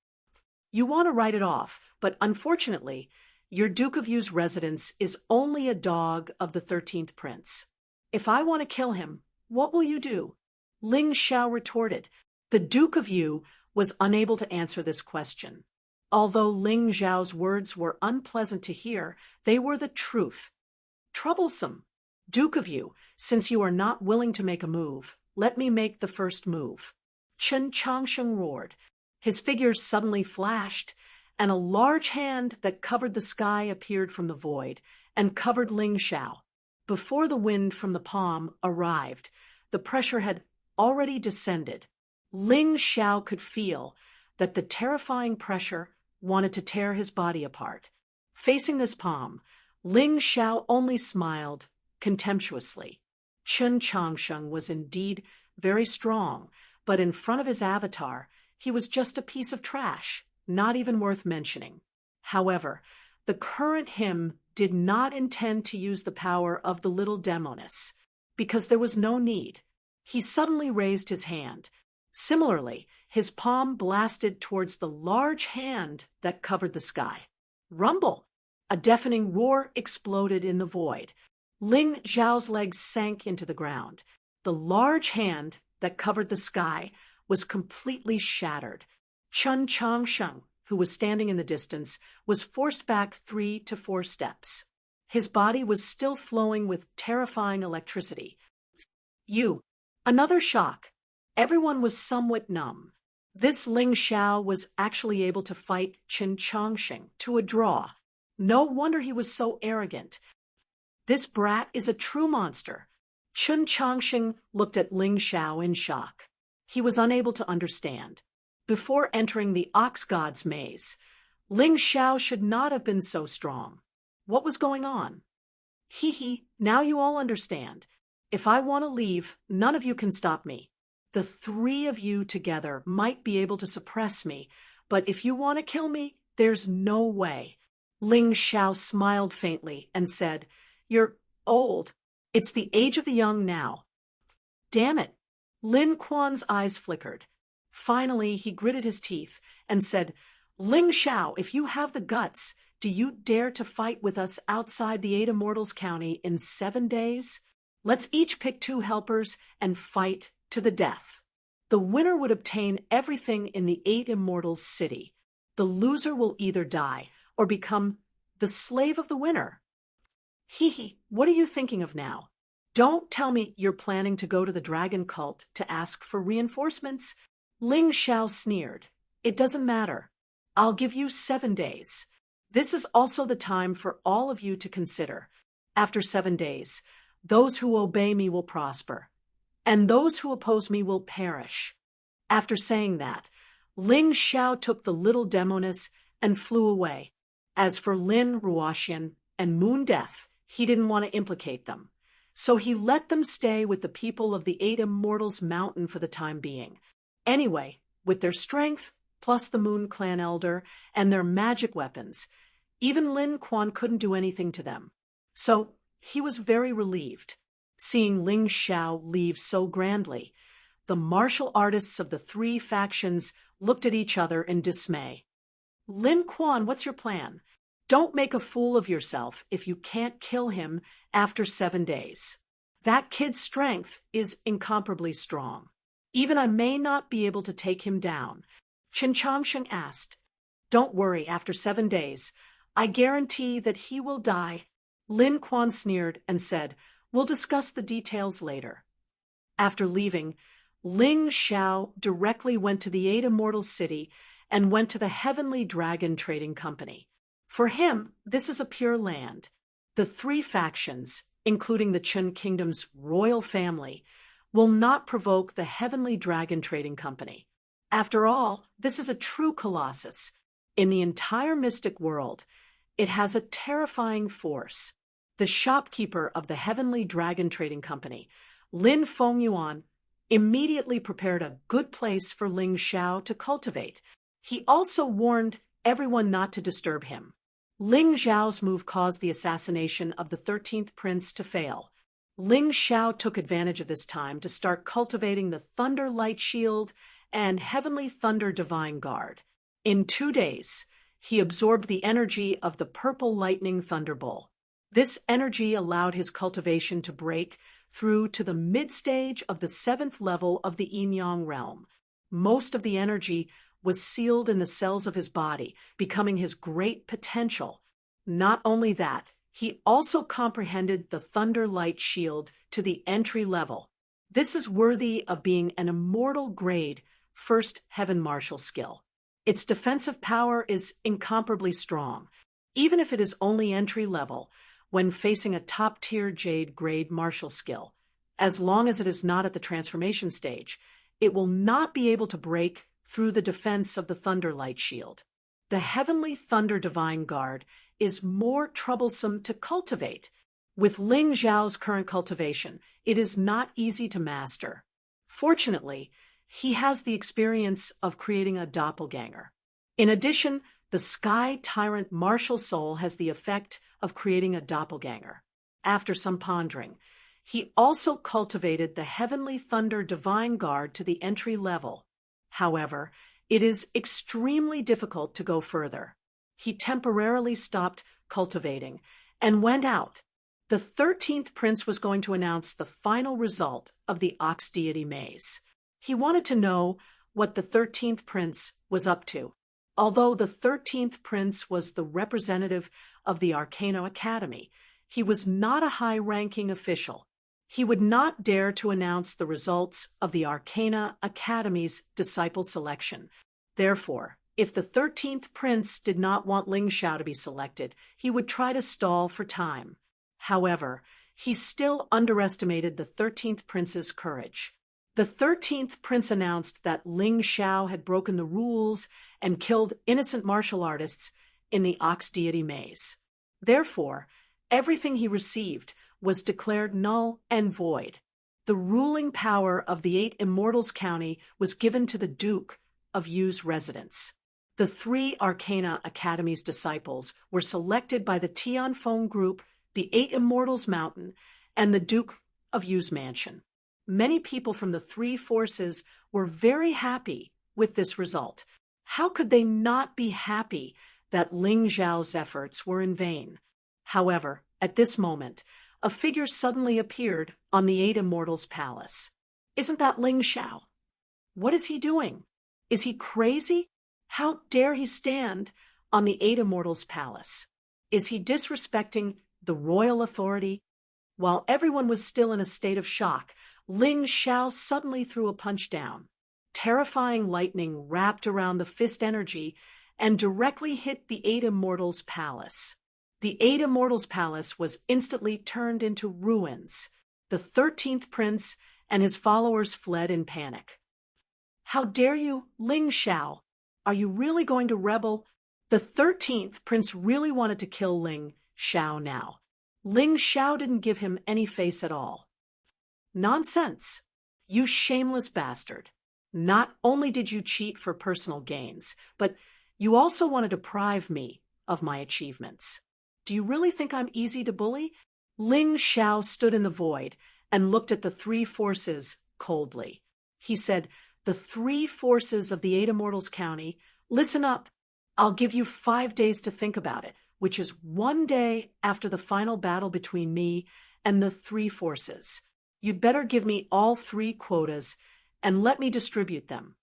You want to write it off, but unfortunately, your Duke of Yu's residence is only a dog of the 13th Prince. If I want to kill him, what will you do? Ling Xiao retorted. The Duke of Yu was unable to answer this question. Although Ling Xiao's words were unpleasant to hear, they were the truth. Troublesome. Duke of Yu, since you are not willing to make a move, let me make the first move. Chen Changsheng roared. His figure suddenly flashed, and a large hand that covered the sky appeared from the void and covered Ling Xiao. Before the wind from the palm arrived, the pressure had already descended. Ling Xiao could feel that the terrifying pressure wanted to tear his body apart. Facing this palm, Ling Xiao only smiled contemptuously. Chen Changsheng was indeed very strong, but in front of his avatar, he was just a piece of trash, not even worth mentioning. However, the current him did not intend to use the power of the little demoness, because there was no need. He suddenly raised his hand. Similarly, his palm blasted towards the large hand that covered the sky. Rumble! A deafening roar exploded in the void. Ling Xiao's legs sank into the ground. The large hand that covered the sky was completely shattered. Chen Changsheng, who was standing in the distance, was forced back 3 to 4 steps. His body was still flowing with terrifying electricity. Another shock. Everyone was somewhat numb. This Ling Xiao was actually able to fight Qin Chongqing to a draw. No wonder he was so arrogant. This brat is a true monster. Qin Chongqing looked at Ling Xiao in shock. He was unable to understand. Before entering the Ox God's maze, Ling Xiao should not have been so strong. What was going on? Now you all understand. If I want to leave, none of you can stop me. The 3 of you together might be able to suppress me, but if you want to kill me, there's no way. Ling Xiao smiled faintly and said, "You're old. It's the age of the young now." Damn it. Lin Quan's eyes flickered. Finally, he gritted his teeth and said, "Ling Xiao, if you have the guts, do you dare to fight with us outside the 8 Immortals County in 7 days? Let's each pick 2 helpers and fight to the death. The winner would obtain everything in the 8 Immortals city. The loser will either die or become the slave of the winner." What are you thinking of now? Don't tell me you're planning to go to the dragon cult to ask for reinforcements. Ling Xiao sneered. "It doesn't matter. I'll give you 7 days. This is also the time for all of you to consider. After 7 days, those who obey me will prosper, and those who oppose me will perish." After saying that, Ling Xiao took the little demoness and flew away. As for Lin Ruoxian and Moon Death, he didn't want to implicate them. So he let them stay with the people of the 8 Immortals Mountain for the time being. Anyway, with their strength, plus the Moon Clan Elder, and their magic weapons, even Lin Quan couldn't do anything to them. So he was very relieved. Seeing Ling Xiao leave so grandly, the martial artists of the 3 factions looked at each other in dismay. "Lin Quan, what's your plan? Don't make a fool of yourself if you can't kill him after 7 days. That kid's strength is incomparably strong. Even I may not be able to take him down." Qin Chongqing asked. "Don't worry, after 7 days, I guarantee that he will die." Lin Quan sneered and said, "We'll discuss the details later." After leaving, Ling Xiao directly went to the 8 Immortals City and went to the Heavenly Dragon Trading Company. For him, this is a pure land. The 3 factions, including the Qin Kingdom's royal family, will not provoke the Heavenly Dragon Trading Company. After all, this is a true colossus. In the entire mystic world, it has a terrifying force. The shopkeeper of the Heavenly Dragon Trading Company, Lin Fengyuan, immediately prepared a good place for Ling Xiao to cultivate. He also warned everyone not to disturb him. Ling Xiao's move caused the assassination of the 13th prince to fail. Ling Xiao took advantage of this time to start cultivating the Thunder Light Shield and Heavenly Thunder Divine Guard. In 2 days, he absorbed the energy of the Purple Lightning Thunderbolt. This energy allowed his cultivation to break through to the mid-stage of the 7th level of the Yin-Yang realm. Most of the energy was sealed in the cells of his body, becoming his great potential. Not only that, he also comprehended the Thunder Light Shield to the entry level. This is worthy of being an immortal grade first heaven martial skill. Its defensive power is incomparably strong, even if it is only entry level when facing a top-tier Jade grade martial skill. As long as it is not at the transformation stage, it will not be able to break through the defense of the Thunder Light Shield. The Heavenly Thunder Divine Guard is more troublesome to cultivate. With Ling Xiao's current cultivation, it is not easy to master. Fortunately, he has the experience of creating a doppelganger. In addition, the Sky Tyrant Martial Soul has the effect of creating a doppelganger. After some pondering, he also cultivated the Heavenly Thunder Divine Guard to the entry level. However, it is extremely difficult to go further. He temporarily stopped cultivating and went out. The 13th prince was going to announce the final result of the Ox Deity Maze. He wanted to know what the 13th prince was up to. Although the 13th prince was the representative of the Arcana Academy, he was not a high-ranking official. He would not dare to announce the results of the Arcana Academy's disciple selection. Therefore, if the 13th prince did not want Ling Xiao to be selected, he would try to stall for time. However, he still underestimated the 13th prince's courage. The 13th prince announced that Ling Xiao had broken the rules and killed innocent martial artists in the Ox Deity maze. Therefore, everything he received was declared null and void. The ruling power of the 8 Immortals County was given to the Duke of Yu's residence. The 3 Arcana Academy's disciples were selected by the Tianfeng Group, the 8 Immortals Mountain, and the Duke of Yu's mansion. Many people from the 3 forces were very happy with this result. How could they not be happy that Ling Xiao's efforts were in vain? However, at this moment, a figure suddenly appeared on the 8 Immortals' palace. Isn't that Ling Xiao? What is he doing? Is he crazy? How dare he stand on the 8 Immortals' palace? Is he disrespecting the royal authority? While everyone was still in a state of shock, Ling Xiao suddenly threw a punch down. Terrifying lightning wrapped around the fist energy and directly hit the 8 Immortals' palace. The 8 Immortals' palace was instantly turned into ruins. The 13th prince and his followers fled in panic. How dare you, Ling Xiao? Are you really going to rebel? The 13th prince really wanted to kill Ling Xiao now. Ling Xiao didn't give him any face at all. Nonsense! You shameless bastard! Not only did you cheat for personal gains, but you also want to deprive me of my achievements. Do you really think I'm easy to bully? Ling Xiao stood in the void and looked at the 3 forces coldly. He said, "The 3 forces of the 8 Immortals County, listen up. I'll give you 5 days to think about it, which is 1 day after the final battle between me and the 3 forces. You'd better give me all 3 quotas and let me distribute them."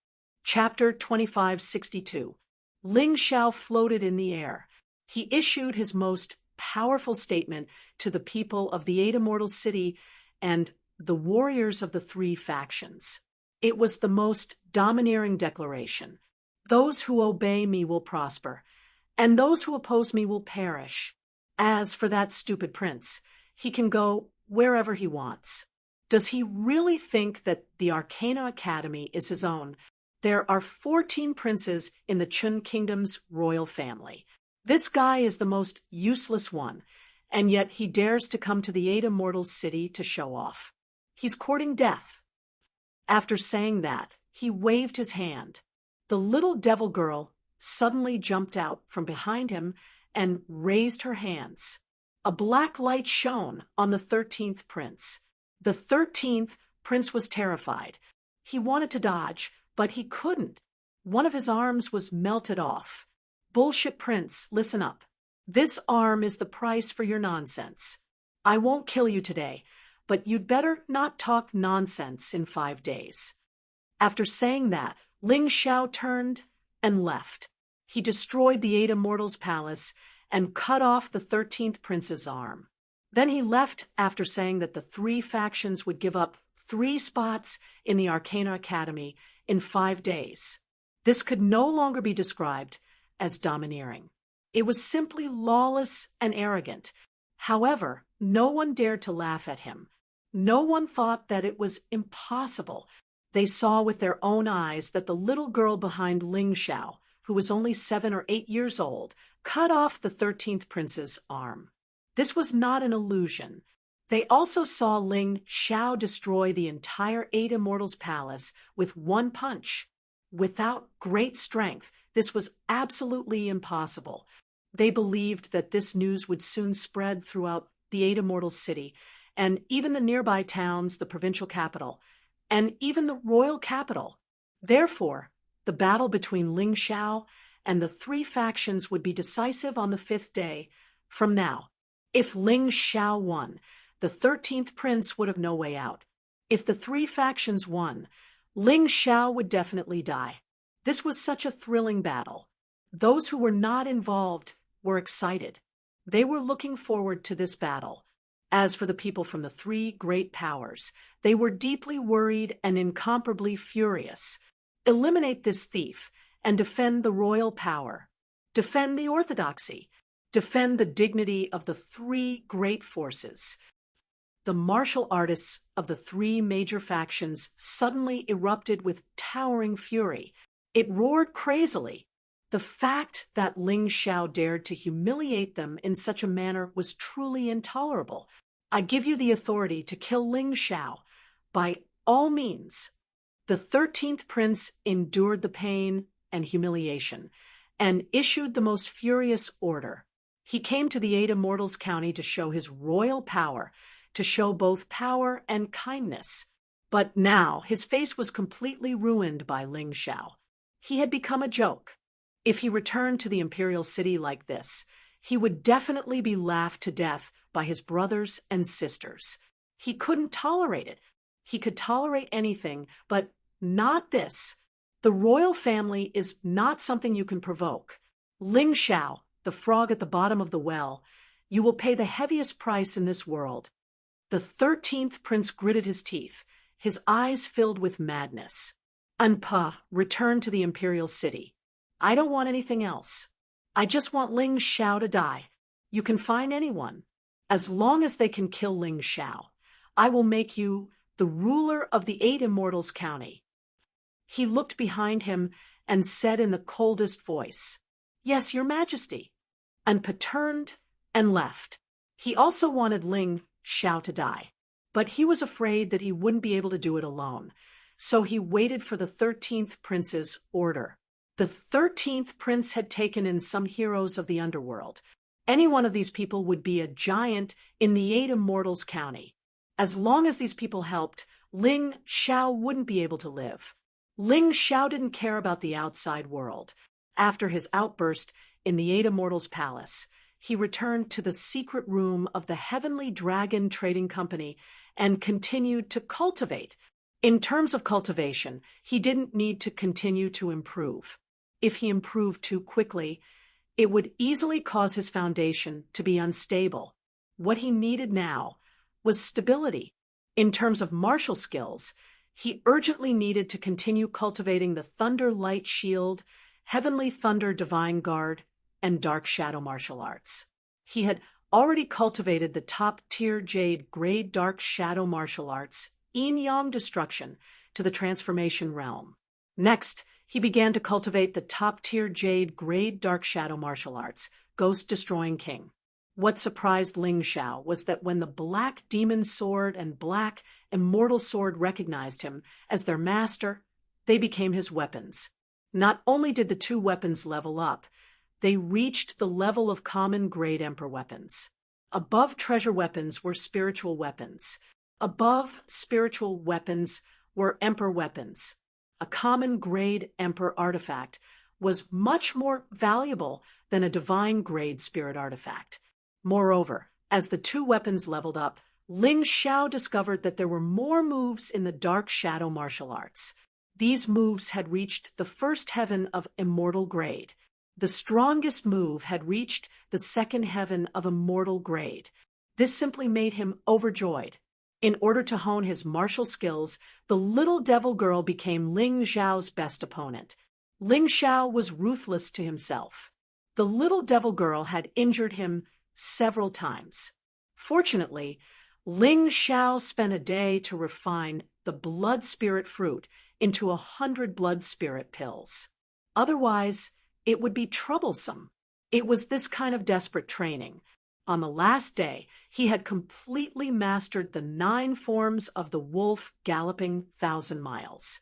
Chapter 2562. Ling Xiao floated in the air. He issued his most powerful statement to the people of the 8 Immortals City and the warriors of the 3 factions. It was the most domineering declaration. "Those who obey me will prosper, and those who oppose me will perish. As for that stupid prince, he can go wherever he wants. Does he really think that the Arcana Academy is his own? There are 14 princes in the Chun Kingdom's royal family. This guy is the most useless one, and yet he dares to come to the 8 Immortals City to show off. He's courting death." After saying that, he waved his hand. The little devil girl suddenly jumped out from behind him and raised her hands. A black light shone on the 13th prince. The 13th prince was terrified. He wanted to dodge, but he couldn't. One of his arms was melted off. "Bullshit prince, listen up. This arm is the price for your nonsense. I won't kill you today, but you'd better not talk nonsense in 5 days." After saying that, Ling Xiao turned and left. He destroyed the 8 Immortals' palace and cut off the 13th prince's arm. Then he left after saying that the 3 factions would give up 3 spots in the Arcana Academy in 5 days. This could no longer be described as domineering. It was simply lawless and arrogant. However, no one dared to laugh at him. No one thought that it was impossible. They saw with their own eyes that the little girl behind Ling Xiao, who was only 7 or 8 years old, cut off the 13th prince's arm. This was not an illusion. They also saw Ling Xiao destroy the entire 8 Immortals Palace with 1 punch. Without great strength, this was absolutely impossible. They believed that this news would soon spread throughout the 8 Immortals City, and even the nearby towns, the provincial capital, and even the royal capital. Therefore, the battle between Ling Xiao and the 3 factions would be decisive on the 5th day from now. If Ling Xiao won, the 13th prince would have no way out. If the 3 factions won, Ling Xiao would definitely die. This was such a thrilling battle. Those who were not involved were excited. They were looking forward to this battle. As for the people from the three great powers, they were deeply worried and incomparably furious. Eliminate this thief and defend the royal power. Defend the orthodoxy. Defend the dignity of the three great forces. The martial artists of the three major factions suddenly erupted with towering fury. It roared crazily. The fact that Ling Xiao dared to humiliate them in such a manner was truly intolerable. I give you the authority to kill Ling Xiao. By all means. The 13th prince endured the pain and humiliation and issued the most furious order. He came to the 8 Immortals County to show his royal power, to show both power and kindness. But now his face was completely ruined by Ling Xiao. He had become a joke. If he returned to the imperial city like this, he would definitely be laughed to death by his brothers and sisters. He couldn't tolerate it. He could tolerate anything, but not this. The royal family is not something you can provoke. Ling Xiao, the frog at the bottom of the well, you will pay the heaviest price in this world. The 13th prince gritted his teeth, his eyes filled with madness. Anpa, return to the imperial city. I don't want anything else. I just want Ling Xiao to die. You can find anyone. As long as they can kill Ling Xiao, I will make you the ruler of the 8 Immortals County. He looked behind him and said in the coldest voice, Yes, your majesty. Anpa turned and left. He also wanted Ling Xiao to die, but he was afraid that he wouldn't be able to do it alone, so he waited for the 13th prince's order. The 13th prince had taken in some heroes of the underworld. Any one of these people would be a giant in the 8 Immortals County. As long as these people helped, Ling Xiao wouldn't be able to live. Ling Xiao didn't care about the outside world. After his outburst in the 8 Immortals Palace, he returned to the secret room of the Heavenly Dragon Trading Company and continued to cultivate. In terms of cultivation, he didn't need to continue to improve. If he improved too quickly, it would easily cause his foundation to be unstable. What he needed now was stability. In terms of martial skills, he urgently needed to continue cultivating the Thunder Light Shield, Heavenly Thunder Divine Guard, and Dark Shadow martial arts. He had already cultivated the top-tier Jade Grade Dark Shadow martial arts, Yin-Yang Destruction, to the Transformation Realm. Next, he began to cultivate the top-tier Jade Grade Dark Shadow martial arts, Ghost Destroying King. What surprised Ling Xiao was that when the Black Demon Sword and Black Immortal Sword recognized him as their master, they became his weapons. Not only did the two weapons level up, they reached the level of common grade Emperor weapons. Above treasure weapons were spiritual weapons. Above spiritual weapons were Emperor weapons. A common grade Emperor artifact was much more valuable than a divine grade spirit artifact. Moreover, as the two weapons leveled up, Ling Xiao discovered that there were more moves in the Dark Shadow martial arts. These moves had reached the first heaven of Immortal grade. The strongest move had reached the second heaven of Immortal grade. This simply made him overjoyed. In order to hone his martial skills, the little devil girl became Ling Xiao's best opponent. Ling Xiao was ruthless to himself. The little devil girl had injured him several times. Fortunately, Ling Xiao spent a day to refine the blood spirit fruit into 100 blood spirit pills. Otherwise, it would be troublesome. It was this kind of desperate training. On the last day, he had completely mastered the 9 forms of the wolf galloping 1,000 miles.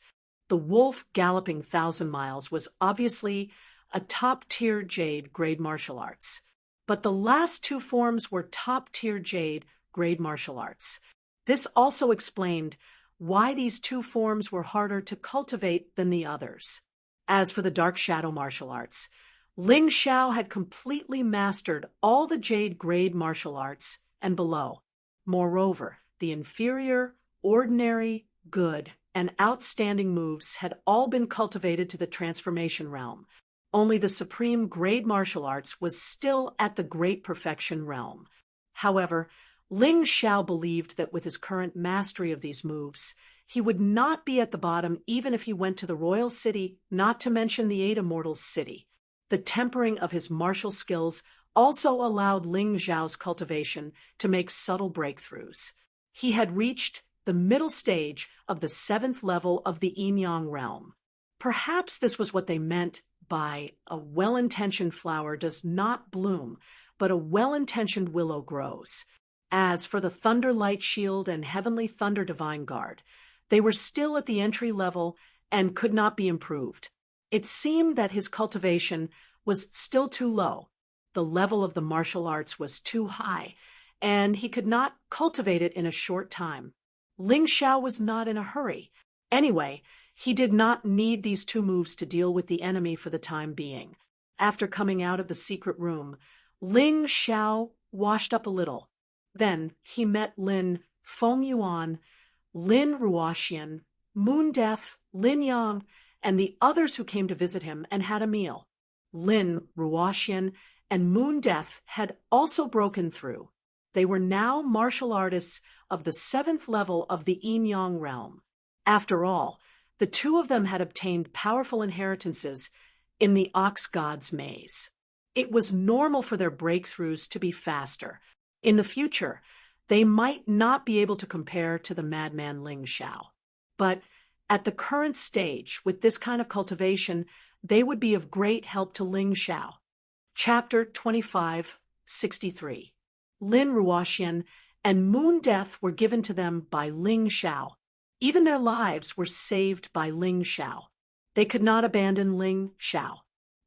The wolf galloping 1,000 miles was obviously a top-tier Jade grade martial arts. But the last 2 forms were top-tier Jade grade martial arts. This also explained why these 2 forms were harder to cultivate than the others. As for the Dark Shadow martial arts, Ling Xiao had completely mastered all the Jade grade martial arts and below. Moreover, the inferior, ordinary, good, and outstanding moves had all been cultivated to the transformation realm. only the supreme grade martial arts was still at the great perfection realm. However, Ling Xiao believed that with his current mastery of these moves, he would not be at the bottom even if he went to the royal city, not to mention the Eight Immortals city. The tempering of his martial skills also allowed Ling Xiao's cultivation to make subtle breakthroughs. He had reached the middle stage of the 7th level of the Yin-Yang realm. Perhaps this was what they meant by a well-intentioned flower does not bloom, but a well-intentioned willow grows. As for the Thunder Light Shield and Heavenly Thunder Divine Guard, they were still at the entry level and could not be improved. It seemed that his cultivation was still too low. The level of the martial arts was too high, and he could not cultivate it in a short time. Ling Xiao was not in a hurry. Anyway, he did not need these 2 moves to deal with the enemy for the time being. After coming out of the secret room, Ling Xiao washed up a little. Then he met Lin Fengyuan, Lin Ruoxian, Moon Death, Lin Yang, and the others who came to visit him and had a meal. Lin Ruoxian and Moon Death had also broken through. They were now martial artists of the 7th level of the Yin-Yang realm. After all, the 2 of them had obtained powerful inheritances in the Ox God's maze. It was normal for their breakthroughs to be faster. In the future, they might not be able to compare to the madman Ling Xiao. But at the current stage, with this kind of cultivation, they would be of great help to Ling Xiao. Chapter 2563. Lin Ruoxian and Moon Death were given to them by Ling Xiao. Even their lives were saved by Ling Xiao. They could not abandon Ling Xiao.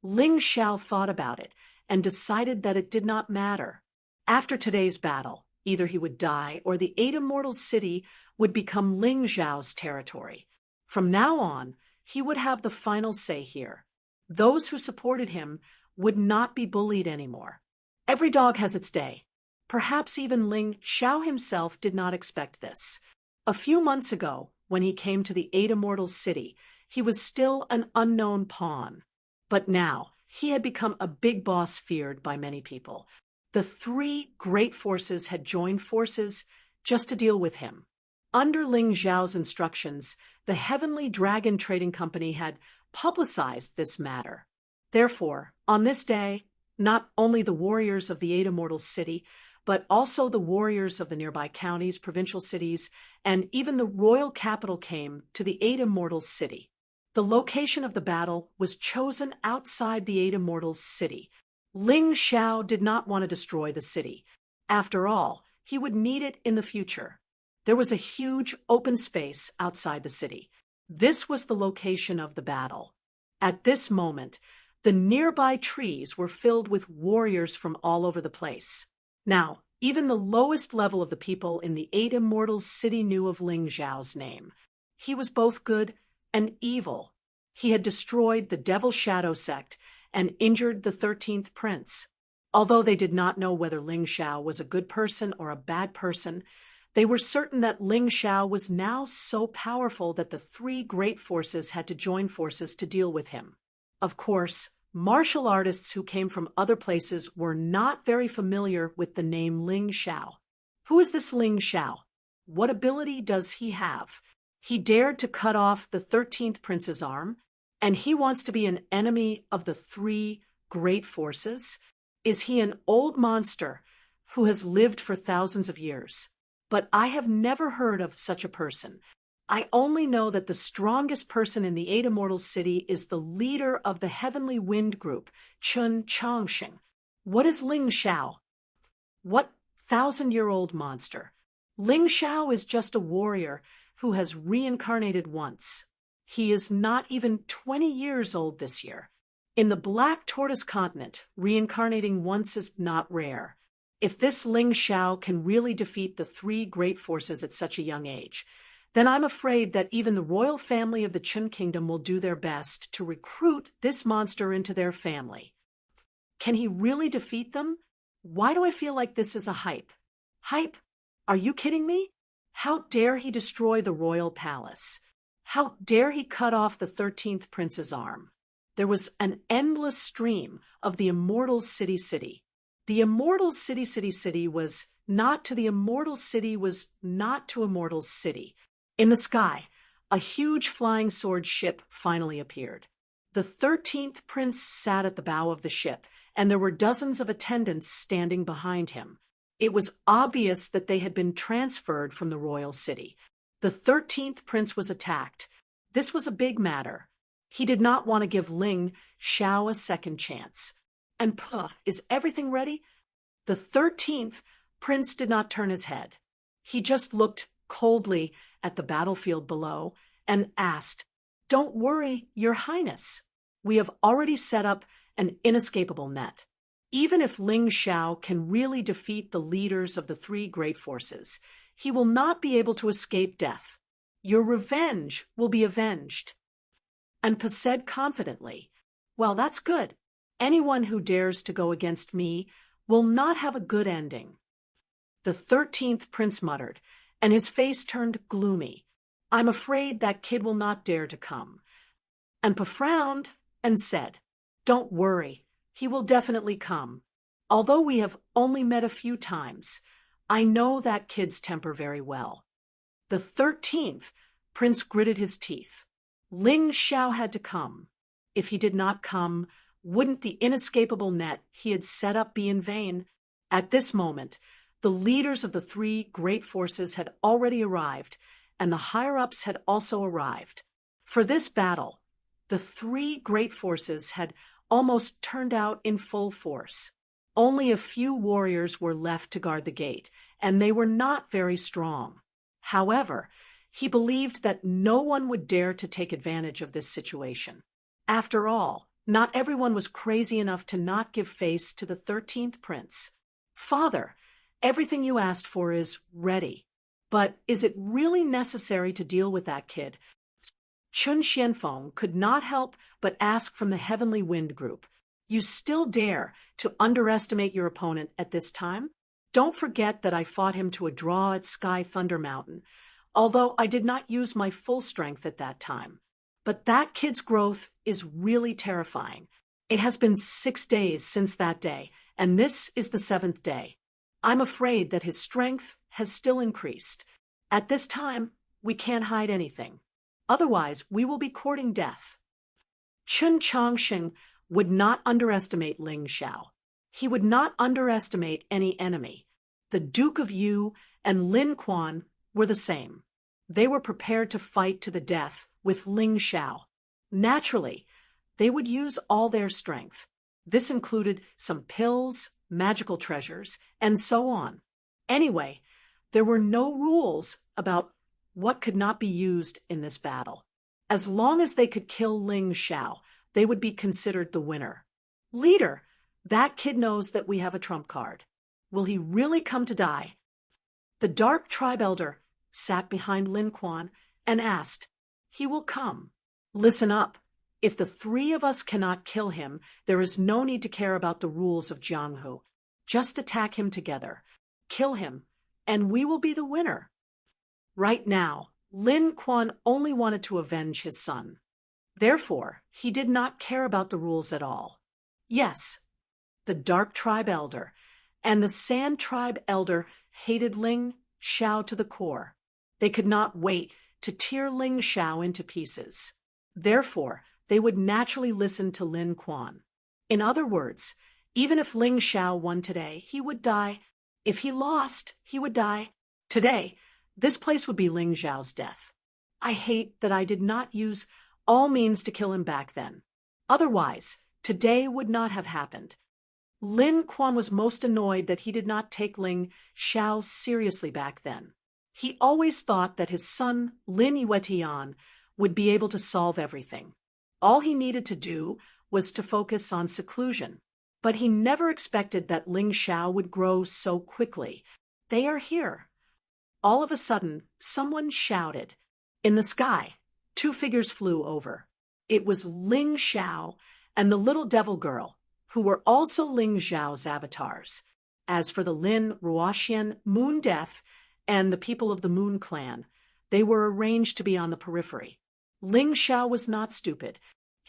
Ling Xiao thought about it and decided that it did not matter. After today's battle, either he would die or the Eight Immortals city would become Ling Xiao's territory. From now on, he would have the final say here. Those who supported him would not be bullied anymore. Every dog has its day. Perhaps even Ling Xiao himself did not expect this. A few months ago, when he came to the Eight Immortals city, he was still an unknown pawn. But now, he had become a big boss feared by many people. The 3 great forces had joined forces just to deal with him. Under Ling Xiao's instructions, the Heavenly Dragon Trading Company had publicized this matter. Therefore, on this day, not only the warriors of the Eight Immortals city, but also the warriors of the nearby counties, provincial cities, and even the royal capital came to the Eight Immortals city. The location of the battle was chosen outside the Eight Immortals city. Ling Xiao did not want to destroy the city. After all, he would need it in the future. There was a huge open space outside the city. This was the location of the battle. At this moment, the nearby trees were filled with warriors from all over the place. Now, even the lowest level of the people in the Eight Immortals city knew of Ling Xiao's name. He was both good and evil. He had destroyed the Devil Shadow sect and injured the 13th prince. Although they did not know whether Ling Xiao was a good person or a bad person, they were certain that Ling Xiao was now so powerful that the 3 great forces had to join forces to deal with him. Of course, martial artists who came from other places were not very familiar with the name Ling Xiao. Who is this Ling Xiao? What ability does he have? He dared to cut off the 13th prince's arm, and he wants to be an enemy of the 3 great forces? Is he an old monster who has lived for thousands of years? But I have never heard of such a person. I only know that the strongest person in the Eight Immortals city is the leader of the Heavenly Wind Group, Chun Changxing. What is Ling Xiao? What 1,000-year-old monster? Ling Xiao is just a warrior who has reincarnated once. He is not even 20 years old this year. In the Black Tortoise continent, reincarnating once is not rare. If this Ling Xiao can really defeat the 3 great forces at such a young age, then I'm afraid that even the royal family of the Qin Kingdom will do their best to recruit this monster into their family. Can he really defeat them? Why do I feel like this is a hype? Hype? Are you kidding me? How dare he destroy the royal palace? How dare he cut off the 13th prince's arm? there was an endless stream of the immortal city. The immortal city was not to the immortal city was not to immortal city. In the sky, a huge flying sword ship finally appeared. The 13th prince sat at the bow of the ship, and there were dozens of attendants standing behind him. It was obvious that they had been transferred from the royal city. The 13th prince was attacked. This was a big matter. He did not want to give Ling Xiao a second chance. And is everything ready? The 13th prince did not turn his head. He just looked coldly at the battlefield below and asked, "Don't worry, Your Highness. We have already set up an inescapable net. Even if Ling Xiao can really defeat the leaders of the three great forces, he will not be able to escape death. Your revenge will be avenged." And Pa said confidently, "Well, that's good. Anyone who dares to go against me will not have a good ending." The 13th prince muttered, and his face turned gloomy. "I'm afraid that kid will not dare to come." And Pa frowned and said, "Don't worry, he will definitely come. Although we have only met a few times, I know that kid's temper very well." The 13th prince gritted his teeth. Ling Xiao had to come. If he did not come, wouldn't the inescapable net he had set up be in vain? At this moment, the leaders of the three great forces had already arrived, and the higher-ups had also arrived. For this battle, the three great forces had almost turned out in full force. Only a few warriors were left to guard the gate, and they were not very strong. However, he believed that no one would dare to take advantage of this situation. After all, not everyone was crazy enough to not give face to the 13th prince. "Father, everything you asked for is ready. But is it really necessary to deal with that kid?" Chun Xianfeng could not help but ask from the Heavenly Wind group. "You still dare to underestimate your opponent at this time? Don't forget that I fought him to a draw at Sky Thunder Mountain, although I did not use my full strength at that time. But that kid's growth is really terrifying. It has been 6 days since that day, and this is the 7th day. I'm afraid that his strength has still increased. At this time, we can't hide anything. Otherwise, we will be courting death." Chun Chongsheng would not underestimate Ling Xiao. He would not underestimate any enemy. The Duke of Yu and Lin Quan were the same. They were prepared to fight to the death with Ling Xiao. Naturally, they would use all their strength. This included some pills, magical treasures, and so on. Anyway, there were no rules about what could not be used in this battle. As long as they could kill Ling Xiao, they would be considered the winner. "Leader, that kid knows that we have a trump card. Will he really come to die?" The dark tribe elder sat behind Lin Quan and asked, "He will come. Listen up. If the three of us cannot kill him, there is no need to care about the rules of Jianghu. Just attack him together. Kill him, and we will be the winner." Right now, Lin Quan only wanted to avenge his son. Therefore, he did not care about the rules at all. Yes, the Dark Tribe Elder and the Sand Tribe Elder hated Ling Xiao to the core. They could not wait to tear Ling Xiao into pieces. Therefore, they would naturally listen to Lin Quan. In other words, even if Ling Xiao won today, he would die. If he lost, he would die. Today, this place would be Ling Xiao's death. I hate that I did not use all means to kill him back then. Otherwise, today would not have happened. Lin Quan was most annoyed that he did not take Ling Xiao seriously back then. He always thought that his son, Lin Yuetian, would be able to solve everything. All he needed to do was to focus on seclusion. But he never expected that Ling Xiao would grow so quickly. "They are here." All of a sudden, someone shouted. In the sky, 2 figures flew over. It was Ling Xiao and the little devil girl, who were also Ling Xiao's avatars. As for the Lin Ruoxian, Moon Death, and the people of the Moon Clan, they were arranged to be on the periphery. Ling Xiao was not stupid.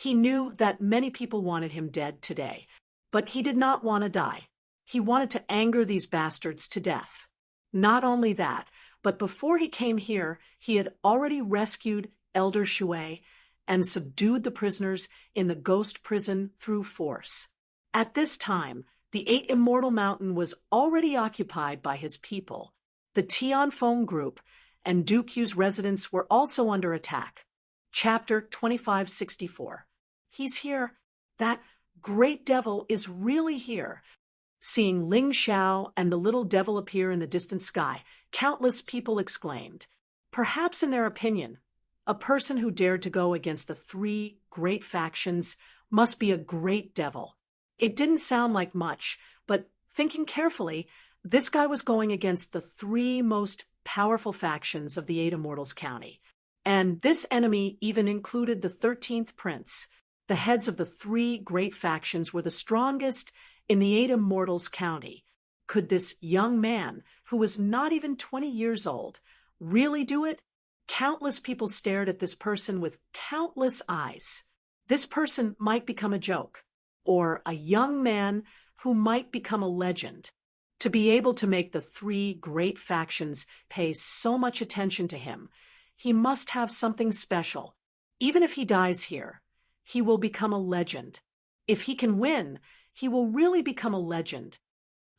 He knew that many people wanted him dead today, but he did not want to die. He wanted to anger these bastards to death. Not only that, but before he came here, he had already rescued Elder Shui and subdued the prisoners in the ghost prison through force. At this time, the 8 Immortal Mountain was already occupied by his people. The Tianfeng group and Duke Yu's residents were also under attack. Chapter 2564. He's here. That great devil is really here. Seeing Ling Xiao and the little devil appear in the distant sky, countless people exclaimed. Perhaps in their opinion, a person who dared to go against the 3 great factions must be a great devil. It didn't sound like much, but thinking carefully, this guy was going against the 3 most powerful factions of the 8 Immortals County. And this enemy even included the 13th Prince. The heads of the 3 great factions were the strongest in the 8 Immortals County. Could this young man, who was not even 20 years old, really do it? Countless people stared at this person with countless eyes. This person might become a joke, or a young man who might become a legend. To be able to make the 3 great factions pay so much attention to him, he must have something special. Even if he dies here, he will become a legend. If he can win, he will really become a legend.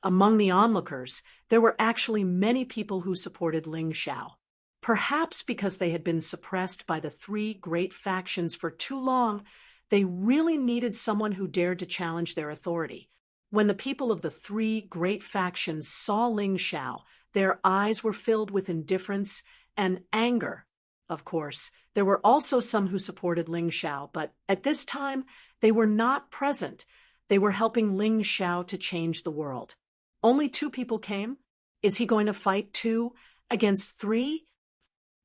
Among the onlookers, there were actually many people who supported Ling Xiao. Perhaps because they had been suppressed by the 3 great factions for too long, they really needed someone who dared to challenge their authority. When the people of the 3 great factions saw Ling Xiao, their eyes were filled with indifference and anger. Of course, there were also some who supported Ling Xiao, but at this time, they were not present. They were helping Ling Xiao to change the world. Only 2 people came. Is he going to fight 2 against 3?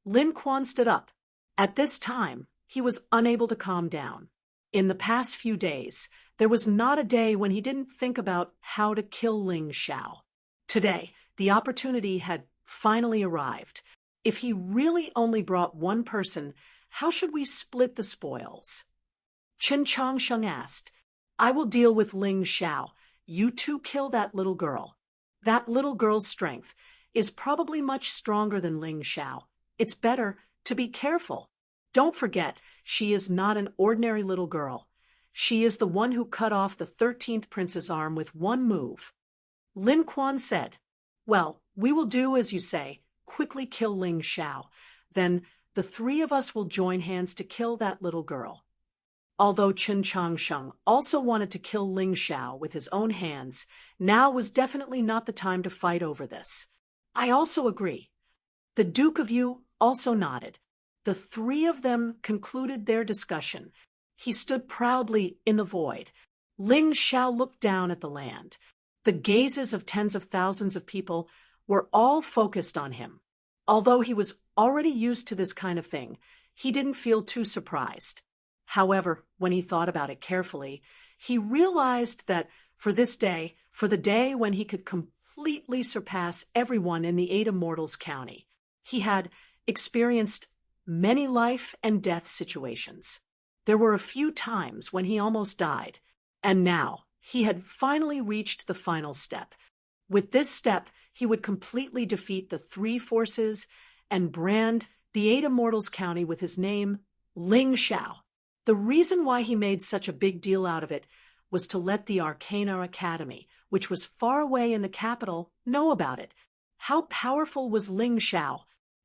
Lin Quan stood up. At this time, he was unable to calm down. In the past few days, there was not a day when he didn't think about how to kill Ling Xiao. Today, the opportunity had finally arrived. If he really only brought 1 person, how should we split the spoils? Chen Changsheng asked. I will deal with Ling Xiao. You 2 kill that little girl. That little girl's strength is probably much stronger than Ling Xiao. It's better to be careful. Don't forget, she is not an ordinary little girl. She is the one who cut off the 13th prince's arm with 1 move. Lin Quan said, Well, we will do as you say, quickly kill Ling Xiao. Then the 3 of us will join hands to kill that little girl. Although Chen Changsheng also wanted to kill Ling Xiao with his own hands, now was definitely not the time to fight over this. I also agree. The Duke of Yu also nodded. The 3 of them concluded their discussion. He stood proudly in the void. Ling Xiao looked down at the land. The gazes of tens of thousands of people were all focused on him. Although he was already used to this kind of thing, he didn't feel too surprised. However, when he thought about it carefully, he realized that for this day, for the day when he could completely surpass everyone in the 8 Immortals County, he had experienced many life and death situations. There were a few times when he almost died, and now he had finally reached the final step. With this step, he would completely defeat the 3 forces and brand the 8 Immortals County with his name, Ling Xiao. The reason why he made such a big deal out of it was to let the Arcana Academy, which was far away in the capital, know about it. How powerful was Ling Xiao?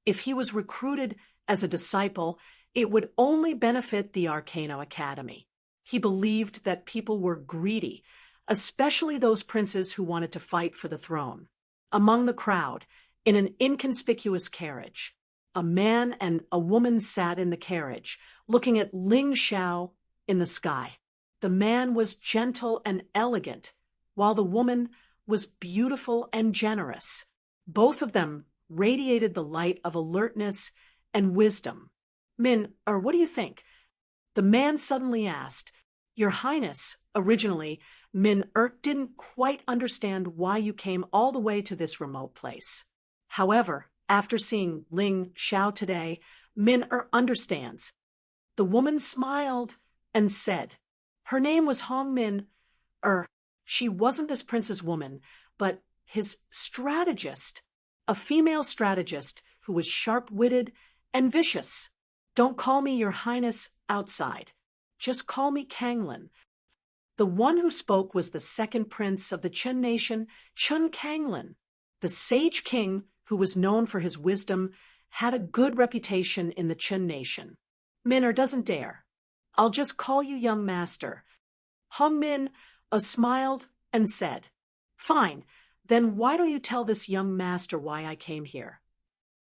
If he was recruited as a disciple, it would only benefit the Arcana Academy. He believed that people were greedy, especially those princes who wanted to fight for the throne. Among the crowd, in an inconspicuous carriage, a man and a woman sat in the carriage, looking at Ling Xiao in the sky. The man was gentle and elegant, while the woman was beautiful and generous. Both of them radiated the light of alertness and wisdom. What do you think? The man suddenly asked. Your Highness, originally, didn't quite understand why you came all the way to this remote place. However, after seeing Ling Xiao today, understands. The woman smiled and said, her name was Hong Min, she wasn't this prince's woman, but his strategist, a female strategist who was sharp-witted and vicious. Don't call me your highness outside. Just call me Kanglin. The one who spoke was the second prince of the Chen nation, Chun Kanglin. The sage king, who was known for his wisdom, had a good reputation in the Chen nation. Min'er doesn't dare. I'll just call you young master. Hong Min smiled and said, fine, then why don't you tell this young master why I came here?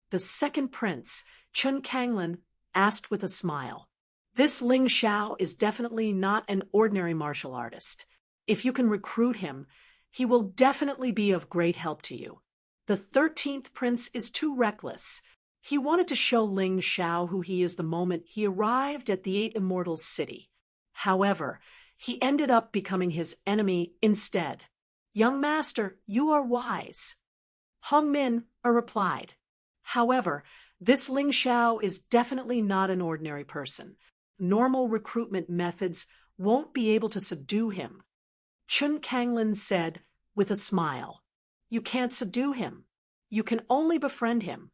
The second prince, Chun Kanglin, asked with a smile. This Ling Xiao is definitely not an ordinary martial artist. If you can recruit him, he will definitely be of great help to you. The 13th prince is too reckless. He wanted to show Ling Xiao who he is the moment he arrived at the 8 Immortals city. However, he ended up becoming his enemy instead. Young master, you are wise. Hong Min replied. However, this Ling Xiao is definitely not an ordinary person. Normal recruitment methods won't be able to subdue him. Chun Kanglin said with a smile. You can't subdue him. You can only befriend him.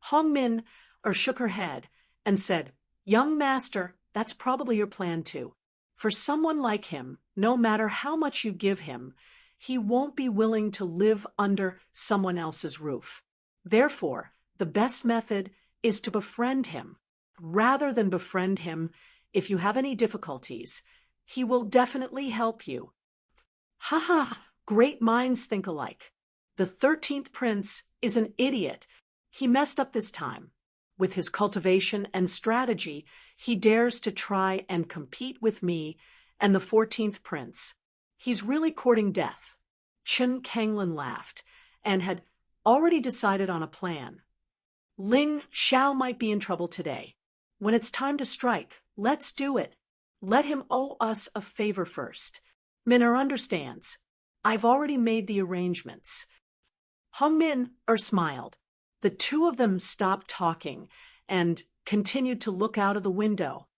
Hong Min shook her head and said, young master, that's probably your plan too. For someone like him, no matter how much you give him, he won't be willing to live under someone else's roof. Therefore, the best method is to befriend him. Rather than befriend him, if you have any difficulties, he will definitely help you. Ha ha, great minds think alike. The 13th prince is an idiot. He messed up this time. With his cultivation and strategy, he dares to try and compete with me and the 14th prince. He's really courting death. Chun Kanglin laughed and had already decided on a plan. Ling Xiao might be in trouble today. When it's time to strike, let's do it. Let him owe us a favor first. Min'er understands. I've already made the arrangements. Hong Min smiled. The two of them stopped talking and continued to look out of the window.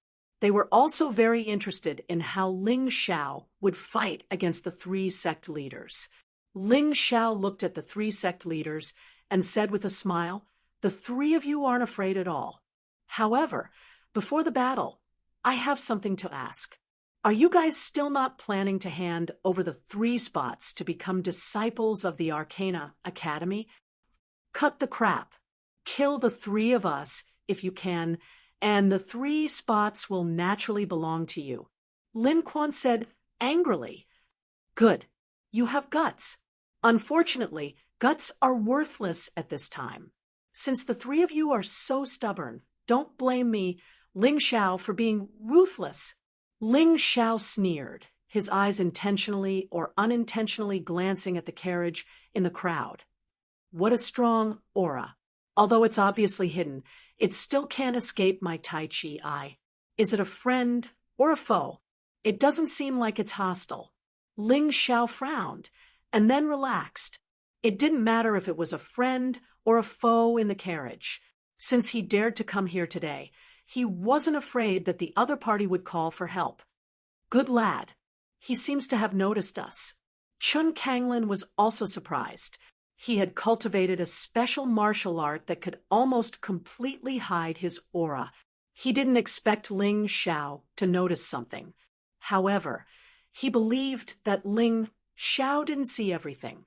They were also very interested in how Ling Xiao would fight against the 3 sect leaders. Ling Xiao looked at the 3 sect leaders and said with a smile, the 3 of you aren't afraid at all. However, before the battle, I have something to ask. Are you guys still not planning to hand over the 3 spots to become disciples of the Arcana Academy? Cut the crap. Kill the 3 of us if you can, and the 3 spots will naturally belong to you. Lin Quan said angrily. Good. You have guts. Unfortunately, guts are worthless at this time. Since the 3 of you are so stubborn, don't blame me, Ling Xiao, for being ruthless. Ling Xiao sneered, his eyes intentionally or unintentionally glancing at the carriage in the crowd. What a strong aura. Although it's obviously hidden, it still can't escape my Tai Chi eye. Is it a friend or a foe? It doesn't seem like it's hostile. Ling Xiao frowned and then relaxed. It didn't matter if it was a friend or a foe in the carriage. Since he dared to come here today, he wasn't afraid that the other party would call for help. Good lad. He seems to have noticed us. Chun Kanglin was also surprised. He had cultivated a special martial art that could almost completely hide his aura. He didn't expect Ling Xiao to notice something. However, he believed that Ling Xiao didn't see everything.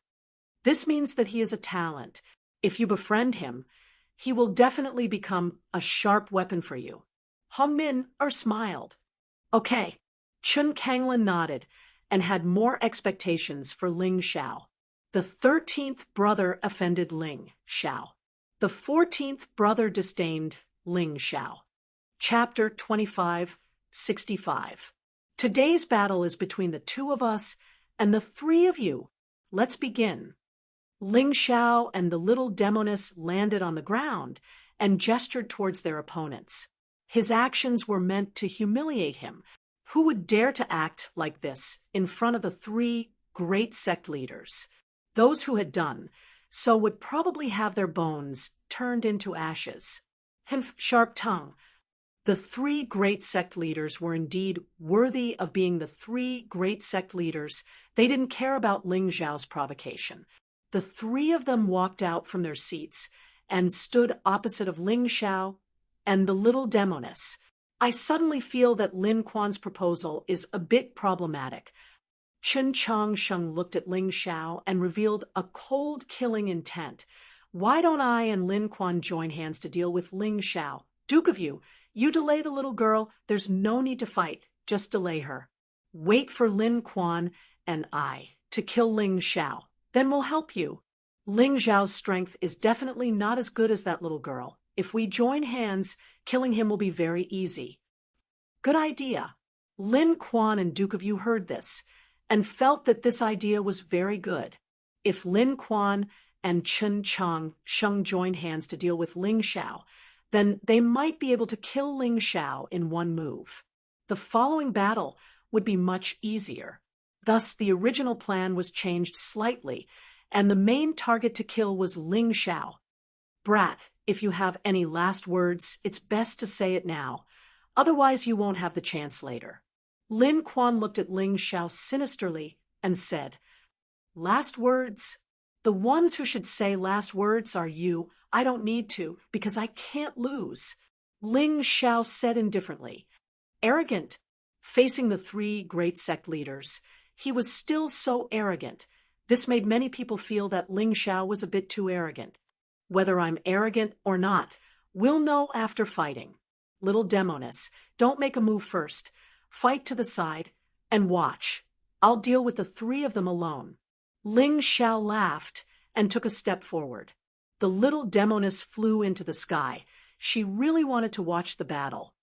This means that he is a talent. If you befriend him, he will definitely become a sharp weapon for you. Hong Min smiled. Okay. Chun Kanglin nodded and had more expectations for Ling Xiao. The 13th brother offended Ling Xiao. The 14th brother disdained Ling Xiao. Chapter 25:65. Today's battle is between the 2 of us and the 3 of you. Let's begin. Ling Xiao and the little demoness landed on the ground and gestured towards their opponents. His actions were meant to humiliate him. Who would dare to act like this in front of the 3 great sect leaders? Those who had done so would probably have their bones turned into ashes. Sharp tongue. The three great sect leaders were indeed worthy of being the three great sect leaders. They didn't care about Ling Zhao's provocation. The three of them walked out from their seats and stood opposite of Ling Xiao and the little demoness. I suddenly feel that Lin Quan's proposal is a bit problematic. Chen Changsheng looked at Ling Xiao and revealed a cold killing intent. Why don't I and Lin Quan join hands to deal with Ling Xiao? Duke of you, you delay the little girl. There's no need to fight. Just delay her. Wait for Lin Quan and I to kill Ling Xiao. Then we'll help you. Ling Xiao's strength is definitely not as good as that little girl. If we join hands, killing him will be very easy. Good idea. Lin Quan and Duke of you heard this and felt that this idea was very good. If Lin Quan and Chen Changsheng joined hands to deal with Ling Xiao, then they might be able to kill Ling Xiao in one move. The following battle would be much easier. Thus, the original plan was changed slightly, and the main target to kill was Ling Xiao. Brat, if you have any last words, it's best to say it now. Otherwise, you won't have the chance later. Lin Quan looked at Ling Xiao sinisterly and said, Last words? The ones who should say last words are you. I don't need to, because I can't lose. Ling Xiao said indifferently. Arrogant. Facing the three great sect leaders, he was still so arrogant. This made many people feel that Ling Xiao was a bit too arrogant. Whether I'm arrogant or not, we'll know after fighting. Little demoness, don't make a move first. Fight to the side and watch. I'll deal with the three of them alone. Ling Xiao laughed and took a step forward. The little demoness flew into the sky. She really wanted to watch the battle.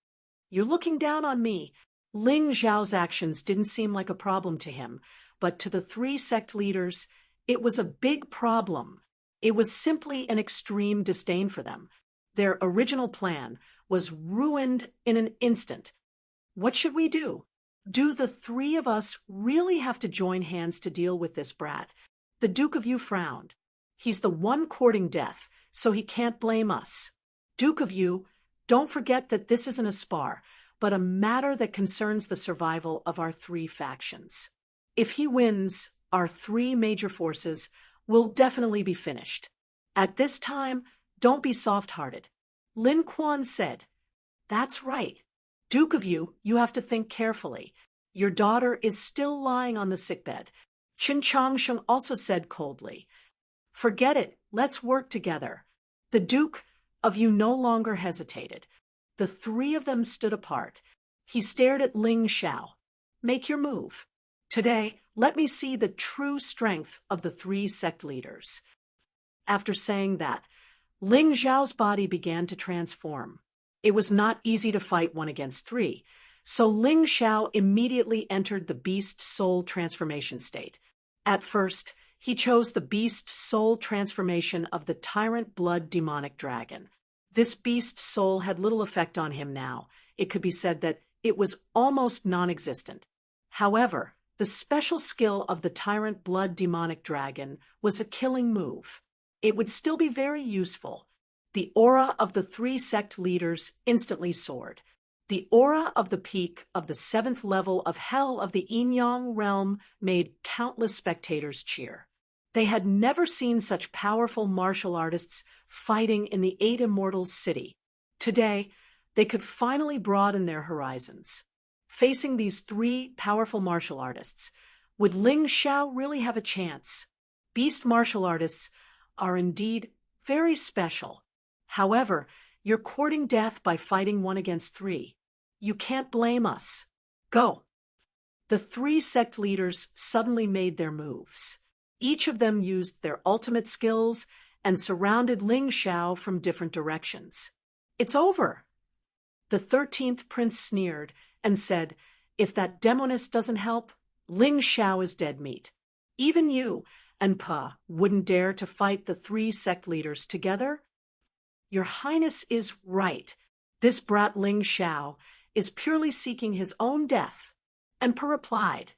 You're looking down on me. Ling Xiao's actions didn't seem like a problem to him, but to the three sect leaders, it was a big problem. It was simply an extreme disdain for them. Their original plan was ruined in an instant. What should we do? Do the three of us really have to join hands to deal with this brat? The Duke of you frowned. He's the one courting death, so he can't blame us. Duke of you, don't forget that this isn't a spar, but a matter that concerns the survival of our three factions. If he wins, our three major forces will definitely be finished. At this time, don't be soft-hearted. Lin Quan said, That's right. Duke of you have to think carefully. Your daughter is still lying on the sickbed. Chen Changsheng also said coldly, Forget it, let's work together. The Duke of you no longer hesitated. The three of them stood apart. He stared at Ling Xiao. Make your move. Today, let me see the true strength of the three sect leaders. After saying that, Ling Xiao's body began to transform. It was not easy to fight one against three, so Ling Xiao immediately entered the beast soul transformation state. At first, he chose the beast soul transformation of the tyrant blood demonic dragon. This beast soul had little effect on him now. It could be said that it was almost non-existent. However, the special skill of the tyrant blood demonic dragon was a killing move. It would still be very useful. The aura of the three sect leaders instantly soared. The aura of the peak of the 7th level of hell of the Yin-Yang realm made countless spectators cheer. They had never seen such powerful martial artists fighting in the 8 Immortals city. Today, they could finally broaden their horizons. Facing these three powerful martial artists, would Ling Xiao really have a chance? Beast martial artists are indeed very special. However, you're courting death by fighting one against three. You can't blame us. Go. The three sect leaders suddenly made their moves. Each of them used their ultimate skills and surrounded Ling Xiao from different directions. It's over. The 13th prince sneered and said, If that demoness doesn't help, Ling Xiao is dead meat. Even you and Pa wouldn't dare to fight the three sect leaders together? Your Highness is right. This brat Ling Xiao is purely seeking his own death. And Pa replied,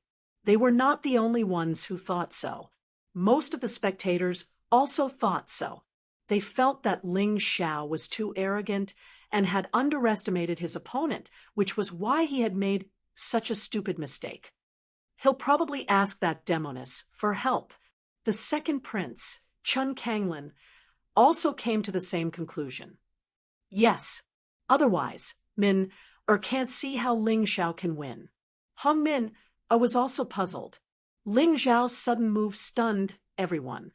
They were not the only ones who thought so. Most of the spectators also thought so. They felt that Ling Xiao was too arrogant and had underestimated his opponent, which was why he had made such a stupid mistake. He'll probably ask that demoness for help. The second prince, Chun Kanglin, also came to the same conclusion. Yes, otherwise, Min can't see how Ling Xiao can win. Hong Min was also puzzled. Ling Xiao's sudden move stunned everyone.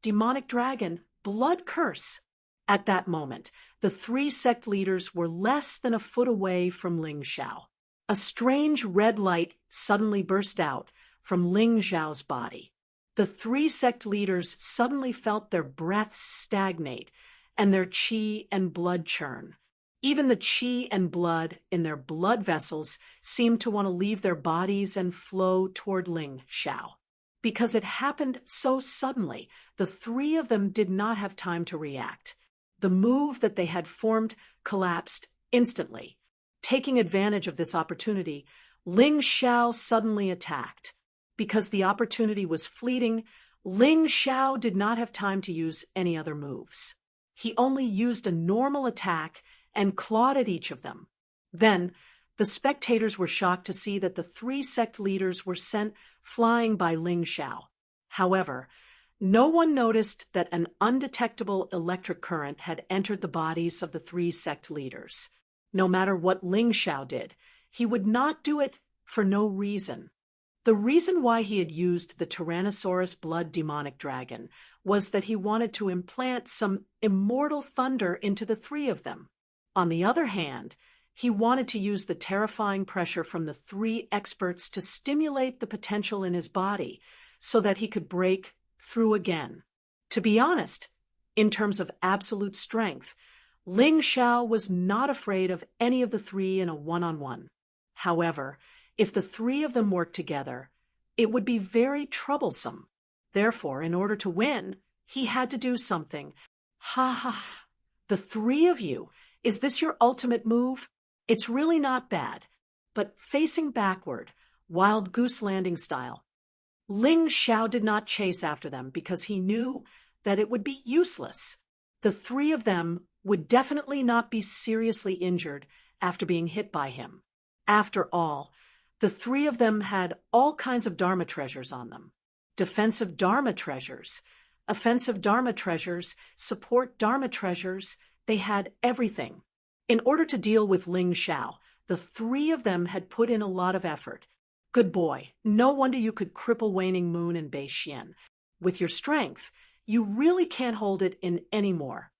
Demonic dragon, blood curse. At that moment, the three sect leaders were less than a foot away from Ling Xiao. A strange red light suddenly burst out from Ling Xiao's body. The three sect leaders suddenly felt their breaths stagnate and their qi and blood churn. Even the qi and blood in their blood vessels seemed to want to leave their bodies and flow toward Ling Xiao. Because it happened so suddenly, the three of them did not have time to react. The move that they had formed collapsed instantly. Taking advantage of this opportunity, Ling Xiao suddenly attacked. Because the opportunity was fleeting, Ling Xiao did not have time to use any other moves. He only used a normal attack and clawed at each of them. Then, the spectators were shocked to see that the three sect leaders were sent flying by Ling Xiao. However, no one noticed that an undetectable electric current had entered the bodies of the three sect leaders. No matter what Ling Xiao did, he would not do it for no reason. The reason why he had used the Tyrannosaurus blood demonic dragon was that he wanted to implant some immortal thunder into the three of them. On the other hand, he wanted to use the terrifying pressure from the three experts to stimulate the potential in his body so that he could break through again. To be honest, in terms of absolute strength, Ling Xiao was not afraid of any of the three in a one-on-one. However, if the three of them worked together, it would be very troublesome. Therefore, in order to win, he had to do something. Ha ha ha. The three of you, is this your ultimate move? It's really not bad, but facing backward, wild goose landing style. Ling Xiao did not chase after them because he knew that it would be useless. The three of them would definitely not be seriously injured after being hit by him. After all, the three of them had all kinds of Dharma treasures on them. Defensive Dharma treasures, offensive Dharma treasures, support Dharma treasures, they had everything. In order to deal with Ling Xiao, the three of them had put in a lot of effort. Good boy, no wonder you could cripple Waning Moon and Bei Xian. With your strength, you really can't hold it in any more.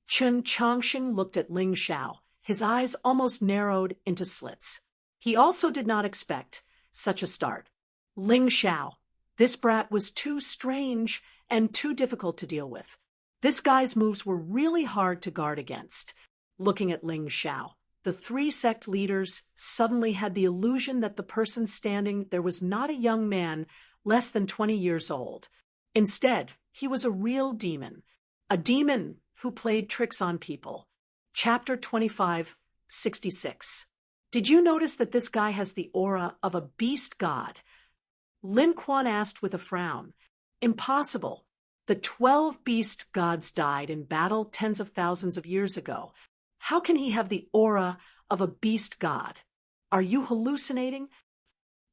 Chen Changxing looked at Ling Xiao, his eyes almost narrowed into slits. He also did not expect such a start. Ling Xiao, this brat was too strange and too difficult to deal with. This guy's moves were really hard to guard against. Looking at Ling Xiao, the three sect leaders suddenly had the illusion that the person standing there was not a young man less than 20 years old. Instead, he was a real demon. A demon who played tricks on people. Chapter 25:66. Did you notice that this guy has the aura of a beast god? Lin Quan asked with a frown. Impossible. The 12 beast gods died in battle tens of thousands of years ago. How can he have the aura of a beast god? Are you hallucinating?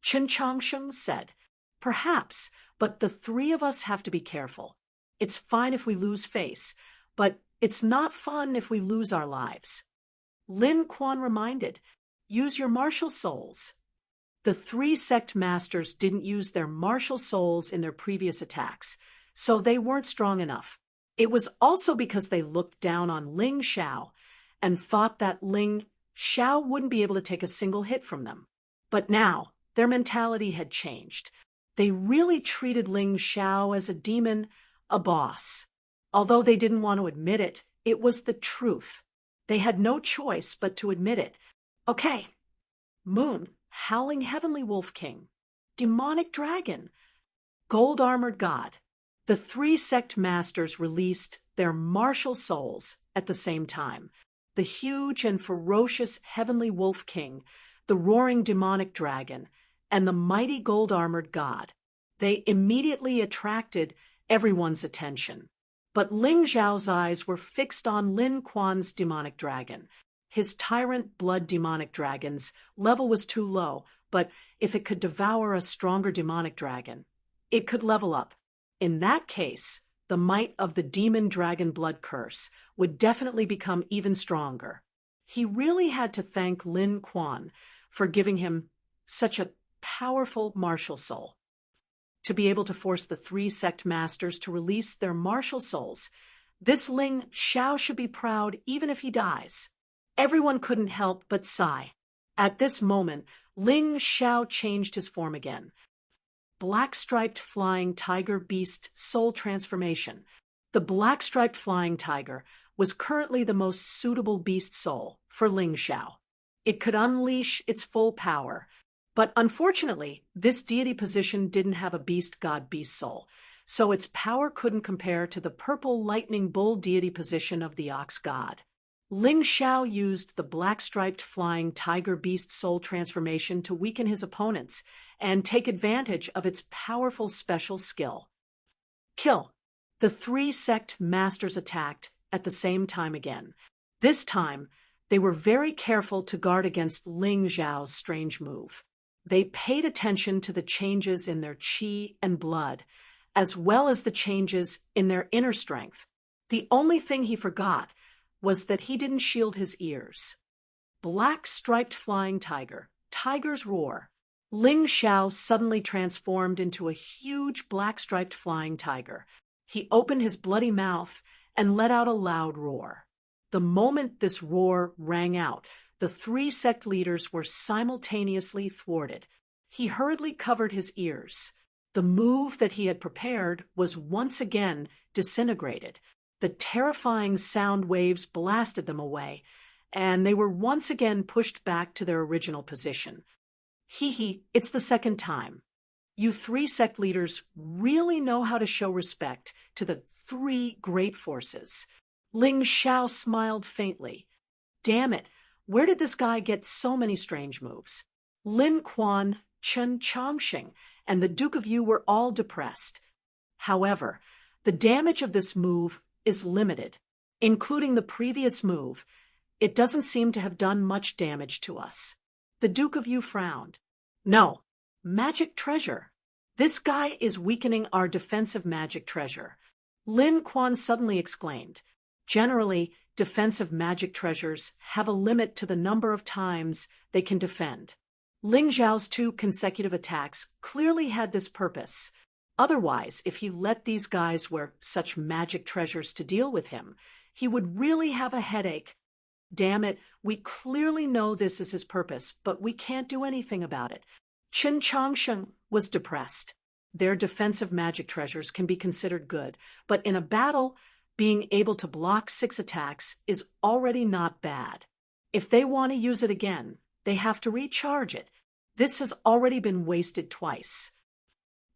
Chen Changsheng said. Perhaps, but the three of us have to be careful. It's fine if we lose face, but it's not fun if we lose our lives. Lin Quan reminded, use your martial souls. The three sect masters didn't use their martial souls in their previous attacks, so they weren't strong enough. It was also because they looked down on Ling Xiao and thought that Ling Xiao wouldn't be able to take a single hit from them. But now, their mentality had changed. They really treated Ling Xiao as a demon, a boss. Although they didn't want to admit it, it was the truth. They had no choice but to admit it. Okay. Moon, howling heavenly wolf king, demonic dragon, gold-armored god. The three sect masters released their martial souls at the same time. The huge and ferocious heavenly wolf king, the roaring demonic dragon, and the mighty gold-armored god. They immediately attracted everyone's attention. But Ling Zhao's eyes were fixed on Lin Quan's demonic dragon. His tyrant blood demonic dragon's level was too low, but if it could devour a stronger demonic dragon, it could level up. In that case, the might of the demon dragon blood curse would definitely become even stronger. He really had to thank Lin Quan for giving him such a powerful martial soul. To be able to force the 3 sect masters to release their martial souls, this Ling Xiao should be proud even if he dies. Everyone couldn't help but sigh. At this moment, Ling Xiao changed his form again. Black-striped flying tiger beast soul transformation. The black-striped flying tiger was currently the most suitable beast soul for Ling Xiao. It could unleash its full power. But unfortunately, this deity position didn't have a beast god beast soul, so its power couldn't compare to the purple lightning bull deity position of the ox god. Ling Xiao used the black-striped flying tiger beast soul transformation to weaken his opponents and take advantage of its powerful special skill. Kill. The 3 sect masters attacked at the same time again. This time, they were very careful to guard against Ling Zhao's strange move. They paid attention to the changes in their qi and blood, as well as the changes in their inner strength. The only thing he forgot was that he didn't shield his ears. Black-striped flying tiger, tiger's roar. Ling Xiao suddenly transformed into a huge black-striped flying tiger. He opened his bloody mouth and let out a loud roar. The moment this roar rang out, the 3 sect leaders were simultaneously thwarted. He hurriedly covered his ears. The move that he had prepared was once again disintegrated. The terrifying sound waves blasted them away, and they were once again pushed back to their original position. It's the second time. You 3 sect leaders really know how to show respect to the 3 great forces. Ling Xiao smiled faintly. Damn it, where did this guy get so many strange moves? Lin Quan, Chen Chongqing, and the Duke of Yu were all depressed. However, the damage of this move is limited. Including the previous move, it doesn't seem to have done much damage to us. The Duke of Yu frowned. No, magic treasure. This guy is weakening our defensive magic treasure. Lin Quan suddenly exclaimed. Generally, defensive magic treasures have a limit to the number of times they can defend. Ling Zhao's 2 consecutive attacks clearly had this purpose. Otherwise, if he let these guys wear such magic treasures to deal with him, he would really have a headache. Damn it, we clearly know this is his purpose, but we can't do anything about it. Chen Chongsheng was depressed. Their defensive magic treasures can be considered good, but in a battle, being able to block 6 attacks is already not bad. If they want to use it again, they have to recharge it. This has already been wasted twice.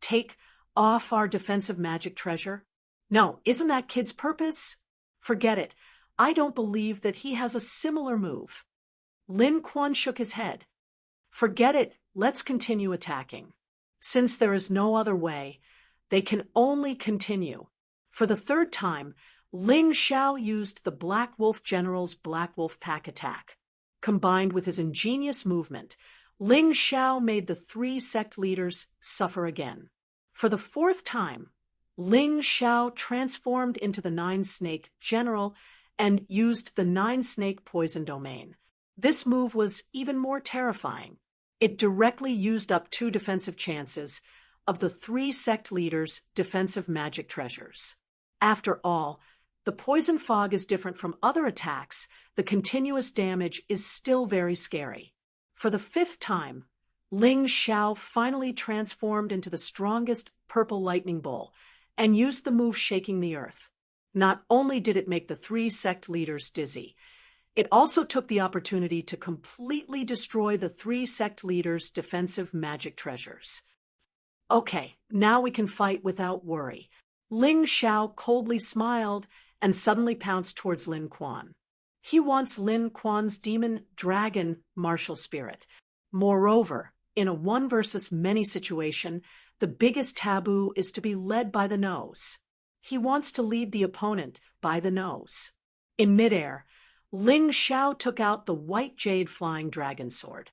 Take off our defensive magic treasure? No, isn't that kid's purpose? Forget it. I don't believe that he has a similar move. Lin Quan shook his head. Forget it, let's continue attacking. Since there is no other way, they can only continue. For the 3rd time, Ling Xiao used the Black Wolf General's Black Wolf Pack attack. Combined with his ingenious movement, Ling Xiao made the 3 sect leaders suffer again. For the 4th time, Ling Xiao transformed into the 9-snake general and used the 9-snake poison domain. This move was even more terrifying. It directly used up 2 defensive chances of the 3 sect leaders' defensive magic treasures. After all, the poison fog is different from other attacks. The continuous damage is still very scary. For the 5th time, Ling Xiao finally transformed into the strongest purple lightning bull and used the move shaking the earth. Not only did it make the 3 sect leaders dizzy, it also took the opportunity to completely destroy the 3 sect leaders' defensive magic treasures. Okay, now we can fight without worry. Ling Xiao coldly smiled and suddenly pounced towards Lin Quan. He wants Lin Quan's demon dragon martial spirit. Moreover, in a 1 versus many situation, the biggest taboo is to be led by the nose. He wants to lead the opponent by the nose. In midair, Ling Xiao took out the white jade flying dragon sword.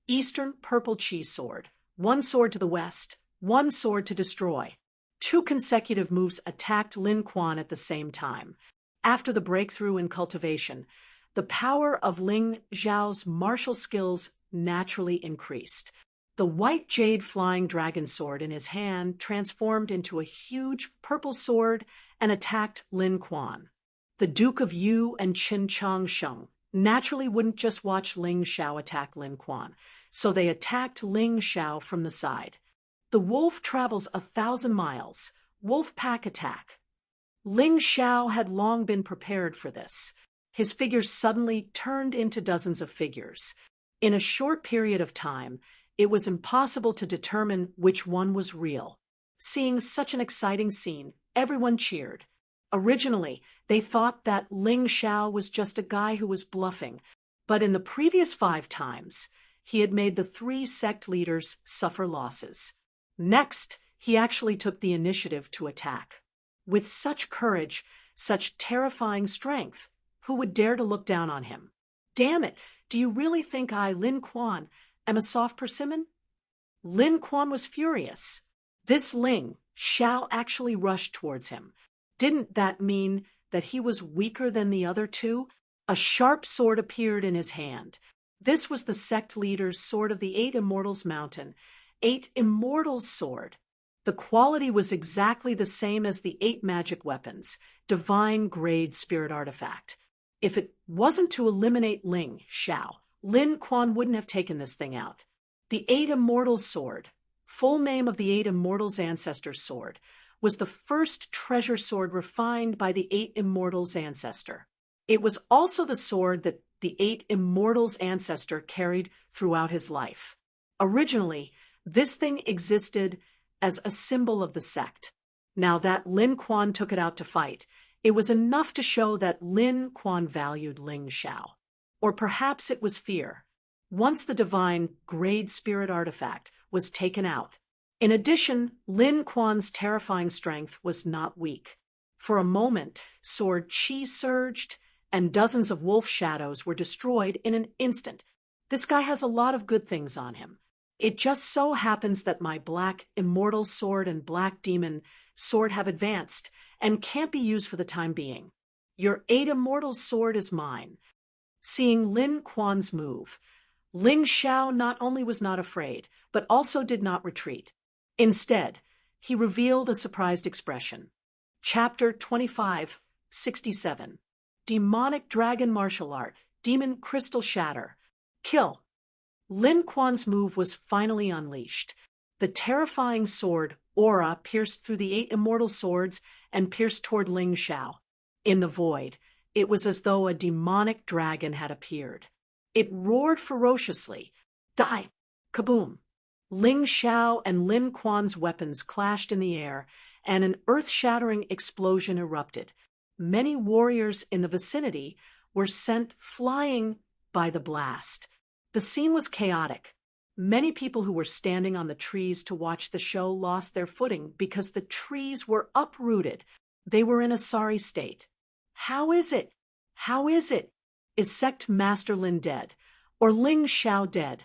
Eastern purple chi sword. One sword to the west, one sword to destroy. Two consecutive moves attacked Lin Quan at the same time. After the breakthrough in cultivation, the power of Ling Xiao's martial skills naturally increased. The white jade flying dragon sword in his hand transformed into a huge purple sword and attacked Lin Quan. The Duke of Yu and Qin Changsheng naturally wouldn't just watch Ling Xiao attack Lin Quan, so they attacked Ling Xiao from the side. The wolf travels 1,000 miles. Wolf pack attack. Ling Xiao had long been prepared for this. His figures suddenly turned into dozens of figures. In a short period of time, it was impossible to determine which one was real. Seeing such an exciting scene, everyone cheered. Originally, they thought that Ling Xiao was just a guy who was bluffing, but in the previous 5 times, he had made the 3 sect leaders suffer losses. Next, he actually took the initiative to attack. With such courage, such terrifying strength, who would dare to look down on him? Damn it, do you really think I, Lin Quan, am a soft persimmon? Lin Quan was furious. This Ling Xiao actually rushed towards him. Didn't that mean that he was weaker than the other 2? A sharp sword appeared in his hand. This was the sect leader's sword of the 8 Immortals Mountain, 8 Immortals sword. The quality was exactly the same as the 8 magic weapons, divine grade spirit artifact. If it wasn't to eliminate Ling Xiao, Lin Quan wouldn't have taken this thing out. The 8 Immortals sword, full name of the 8 Immortals Ancestors sword, was the first treasure sword refined by the 8 Immortals Ancestor. It was also the sword that the 8 Immortals Ancestor carried throughout his life. Originally, this thing existed as a symbol of the sect. Now that Lin Quan took it out to fight, it was enough to show that Lin Quan valued Ling Xiao. Or perhaps it was fear. Once the divine grade spirit artifact was taken out. In addition, Lin Quan's terrifying strength was not weak. For a moment, sword chi surged, and dozens of wolf shadows were destroyed in an instant. This guy has a lot of good things on him. It just so happens that my black immortal sword and black demon sword have advanced and can't be used for the time being. Your 8 Immortals sword is mine. Seeing Lin Quan's move, Ling Xiao not only was not afraid, but also did not retreat. Instead, he revealed a surprised expression. Chapter 25:67. Demonic Dragon Martial Art, Demon Crystal Shatter. Kill. Lin Quan's move was finally unleashed. The terrifying sword, Aura, pierced through the 8 immortal swords and pierced toward Ling Xiao. In the void, it was as though a demonic dragon had appeared. It roared ferociously. Die! Kaboom! Ling Xiao and Lin Quan's weapons clashed in the air, and an earth-shattering explosion erupted. Many warriors in the vicinity were sent flying by the blast. The scene was chaotic. Many people who were standing on the trees to watch the show lost their footing because the trees were uprooted. They were in a sorry state. How is it? How is it? Is Sect Master Lin dead? Or Ling Xiao dead?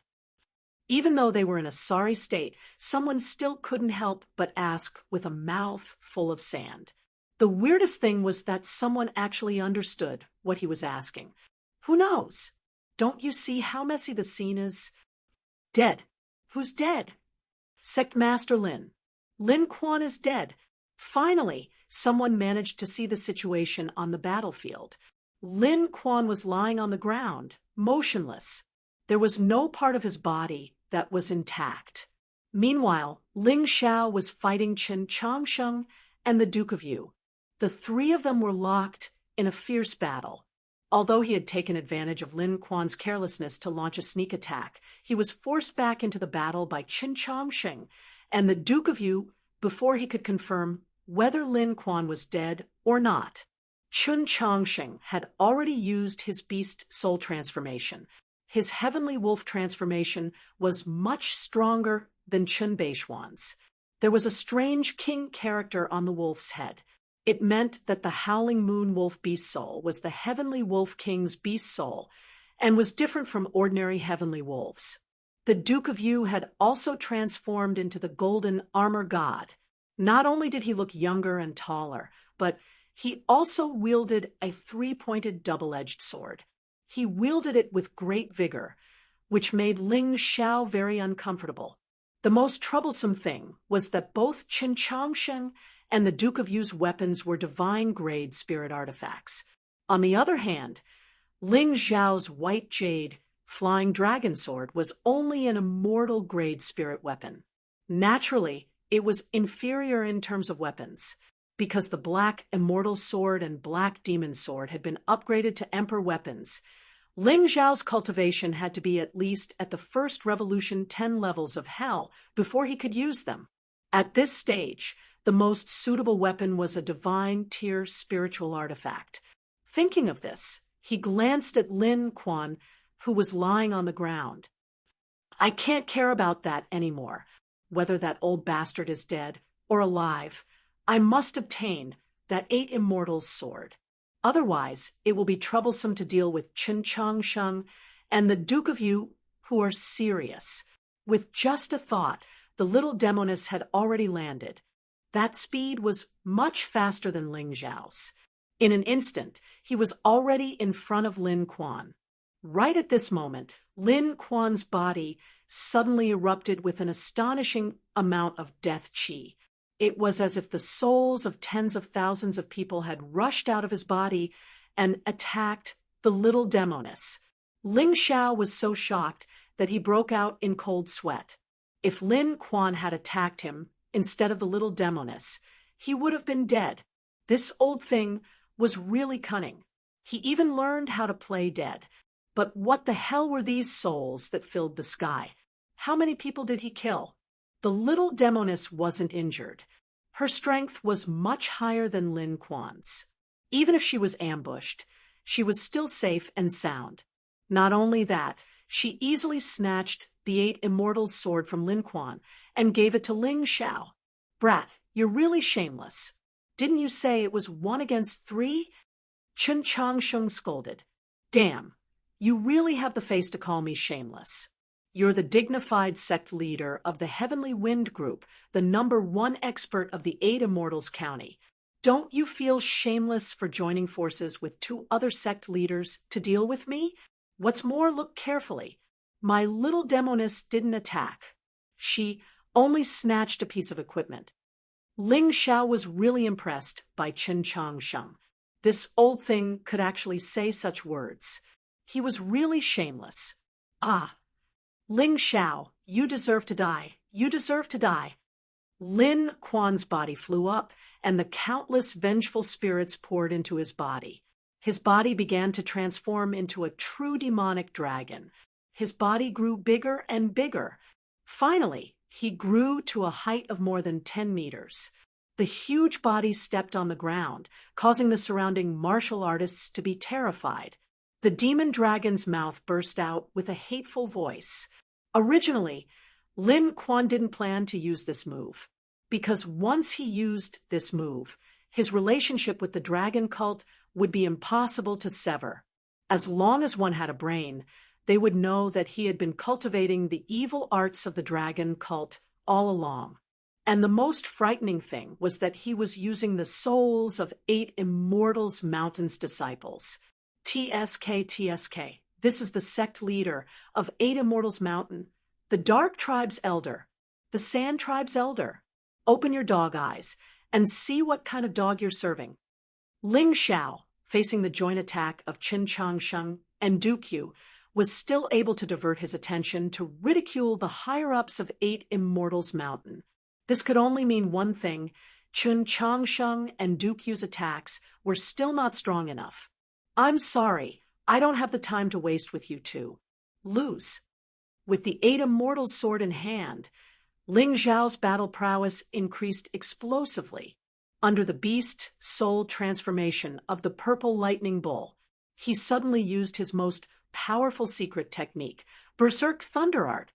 Even though they were in a sorry state, someone still couldn't help but ask with a mouth full of sand. The weirdest thing was that someone actually understood what he was asking. Who knows? Don't you see how messy the scene is? Dead. Who's dead? Sect Master Lin. Lin Quan is dead. Finally, someone managed to see the situation on the battlefield. Lin Quan was lying on the ground, motionless. There was no part of his body that was intact. Meanwhile, Ling Xiao was fighting Qin Changsheng and the Duke of Yu. The 3 of them were locked in a fierce battle. Although he had taken advantage of Lin Quan's carelessness to launch a sneak attack, he was forced back into the battle by Qin Changsheng and the Duke of Yu before he could confirm whether Lin Quan was dead or not. Qin Changsheng had already used his beast soul transformation. His heavenly wolf transformation was much stronger than Qin Beishuan's. There was a strange king character on the wolf's head. It meant that the Howling Moon Wolf Beast Soul was the Heavenly Wolf King's beast soul and was different from ordinary heavenly wolves. The Duke of Yu had also transformed into the Golden Armor God. Not only did he look younger and taller, but he also wielded a three-pointed double-edged sword. He wielded it with great vigor, which made Ling Xiao very uncomfortable. The most troublesome thing was that both Qin Changsheng and the Duke of Yu's weapons were divine-grade spirit artifacts. On the other hand, Ling Xiao's white jade flying dragon sword was only an immortal-grade spirit weapon. Naturally, it was inferior in terms of weapons, because the black immortal sword and black demon sword had been upgraded to emperor weapons. Ling Xiao's cultivation had to be at least at the first revolution 10 levels of hell before he could use them. At this stage, the most suitable weapon was a divine-tier spiritual artifact. Thinking of this, he glanced at Lin Quan, who was lying on the ground. I can't care about that anymore, whether that old bastard is dead or alive. I must obtain that 8 Immortals sword. Otherwise, it will be troublesome to deal with Qin Changsheng and the Duke of Yu, who are serious. With just a thought, the little demoness had already landed. That speed was much faster than Ling Xiao's. In an instant, he was already in front of Lin Quan. Right at this moment, Lin Quan's body suddenly erupted with an astonishing amount of death qi. It was as if the souls of tens of thousands of people had rushed out of his body and attacked the little demoness. Ling Xiao was so shocked that he broke out in cold sweat. If Lin Quan had attacked him instead of the little demoness, he would have been dead. This old thing was really cunning. He even learned how to play dead. But what the hell were these souls that filled the sky? How many people did he kill? The little demoness wasn't injured. Her strength was much higher than Lin Quan's. Even if she was ambushed, she was still safe and sound. Not only that, she easily snatched the 8 Immortals sword from Lin Quan and gave it to Ling Xiao. Brat, you're really shameless. Didn't you say it was 1 against 3? Qin Changsheng scolded. Damn, you really have the face to call me shameless. You're the dignified sect leader of the Heavenly Wind Group, the #1 expert of the 8 Immortals County. Don't you feel shameless for joining forces with 2 other sect leaders to deal with me? What's more, look carefully. My little demoness didn't attack. She only snatched a piece of equipment. Ling Xiao was really impressed by Qin Changsheng. This old thing could actually say such words. He was really shameless. Ah, Ling Xiao, you deserve to die. You deserve to die. Lin Quan's body flew up, and the countless vengeful spirits poured into his body. His body began to transform into a true demonic dragon. His body grew bigger and bigger. Finally, he grew to a height of more than 10 meters. The huge body stepped on the ground, causing the surrounding martial artists to be terrified. The demon dragon's mouth burst out with a hateful voice. Originally, Lin Quan didn't plan to use this move, because once he used this move, his relationship with the dragon cult would be impossible to sever. As long as one had a brain, they would know that he had been cultivating the evil arts of the dragon cult all along. And the most frightening thing was that he was using the souls of 8 Immortals Mountain's disciples. TSK. This is the sect leader of 8 Immortals Mountain, the Dark Tribe's elder, the Sand Tribe's elder. Open your dog eyes and see what kind of dog you're serving. Ling Xiao, facing the joint attack of Qin Changsheng and Duke Yu, was still able to divert his attention to ridicule the higher-ups of 8 Immortals Mountain. This could only mean one thing: Qin Changsheng and Duke Yu's attacks were still not strong enough. I'm sorry, I don't have the time to waste with you two. Lose. With the 8 Immortals sword in hand, Ling Xiao's battle prowess increased explosively. Under the beast soul transformation of the purple lightning bull, he suddenly used his most powerful secret technique, Berserk Thunder Art,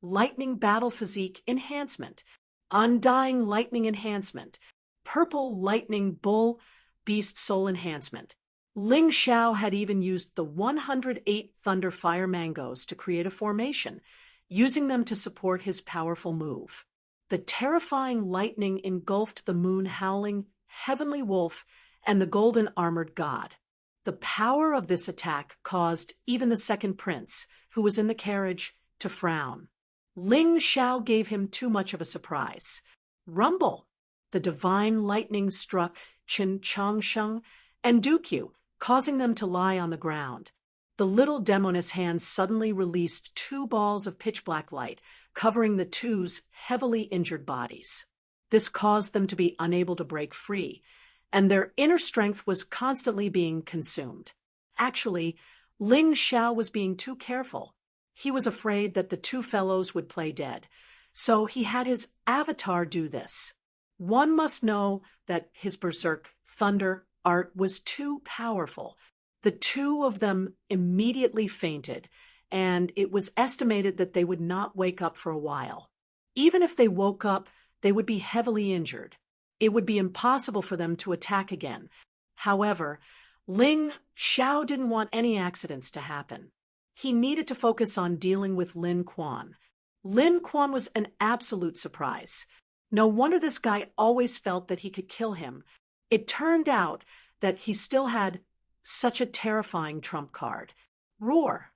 Lightning Battle Physique Enhancement, Undying Lightning Enhancement. purple lightning bull beast soul enhancement. Ling Xiao had even used the 108 thunder fire mangoes to create a formation, using them to support his powerful move. The terrifying lightning engulfed the moon howling heavenly wolf and the golden armored god. The power of this attack caused even the second prince, who was in the carriage, to frown. Ling Xiao gave him too much of a surprise. Rumble! The divine lightning struck Qin Changsheng and Dukyu, causing them to lie on the ground. The little demoness hand suddenly released 2 balls of pitch-black light, covering the two's heavily injured bodies. This caused them to be unable to break free, and their inner strength was constantly being consumed. Actually, Ling Xiao was being too careful. He was afraid that the 2 fellows would play dead, so he had his avatar do this. One must know that his berserk thunder art was too powerful. The 2 of them immediately fainted, and it was estimated that they would not wake up for a while. Even if they woke up, they would be heavily injured. It would be impossible for them to attack again. However, Ling Xiao didn't want any accidents to happen. He needed to focus on dealing with Lin Quan. Lin Quan was an absolute surprise. No wonder this guy always felt that he could kill him. It turned out that he still had such a terrifying trump card. Roar!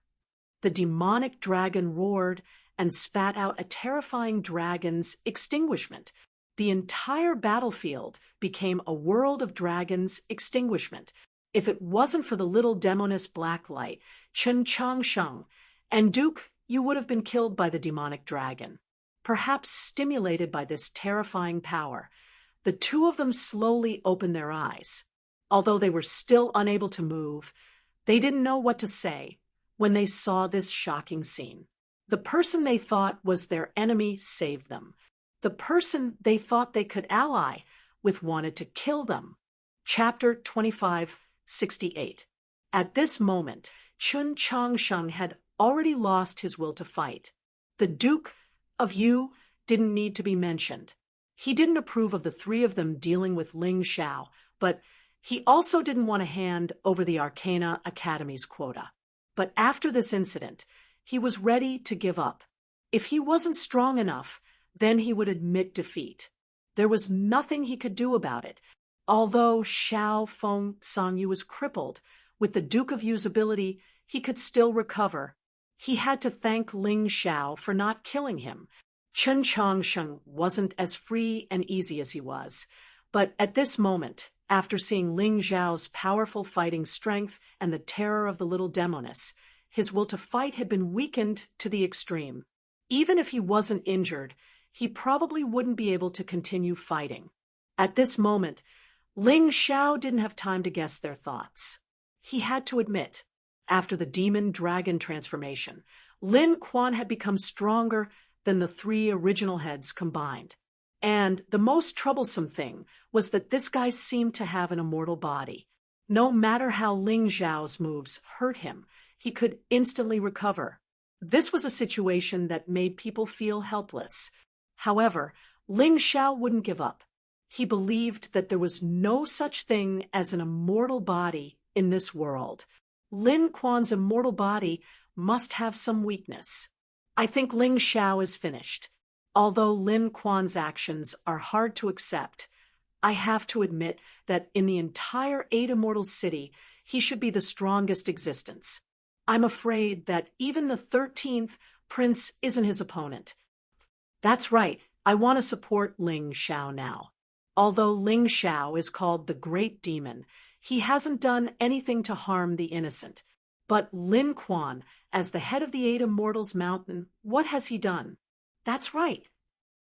The demonic dragon roared and spat out a terrifying dragon's extinguishment. The entire battlefield became a world of dragons' extinguishment. If it wasn't for the little demoness black light, Chen Changsheng and Duke, you would have been killed by the demonic dragon. Perhaps stimulated by this terrifying power, the 2 of them slowly opened their eyes. Although they were still unable to move, they didn't know what to say when they saw this shocking scene. The person they thought was their enemy saved them. The person they thought they could ally with wanted to kill them. Chapter 2568. At this moment, Chun Changsheng had already lost his will to fight. The Duke of Yu didn't need to be mentioned. He didn't approve of the 3 of them dealing with Ling Xiao, but he also didn't want to hand over the Arcana Academy's quota. But after this incident, he was ready to give up. If he wasn't strong enough, then he would admit defeat. There was nothing he could do about it. Although Xiao Feng Sangyu was crippled, with the Duke of Yu's ability, he could still recover. He had to thank Ling Xiao for not killing him. Chen Changsheng wasn't as free and easy as he was, but at this moment, after seeing Ling Xiao's powerful fighting strength and the terror of the little demoness, his will to fight had been weakened to the extreme. Even if he wasn't injured, he probably wouldn't be able to continue fighting. At this moment, Ling Xiao didn't have time to guess their thoughts. He had to admit, after the demon-dragon transformation, Lin Quan had become stronger than the 3 original heads combined. And the most troublesome thing was that this guy seemed to have an immortal body. No matter how Ling Xiao's moves hurt him, he could instantly recover. This was a situation that made people feel helpless. However, Ling Xiao wouldn't give up. He believed that there was no such thing as an immortal body in this world. Lin Quan's immortal body must have some weakness. I think Ling Xiao is finished. Although Lin Quan's actions are hard to accept, I have to admit that in the entire 8 Immortal City, he should be the strongest existence. I'm afraid that even the 13th prince isn't his opponent. That's right, I want to support Ling Xiao now. Although Ling Xiao is called the Great Demon, he hasn't done anything to harm the innocent. But Lin Quan, as the head of the 8 Immortals Mountain, what has he done? That's right.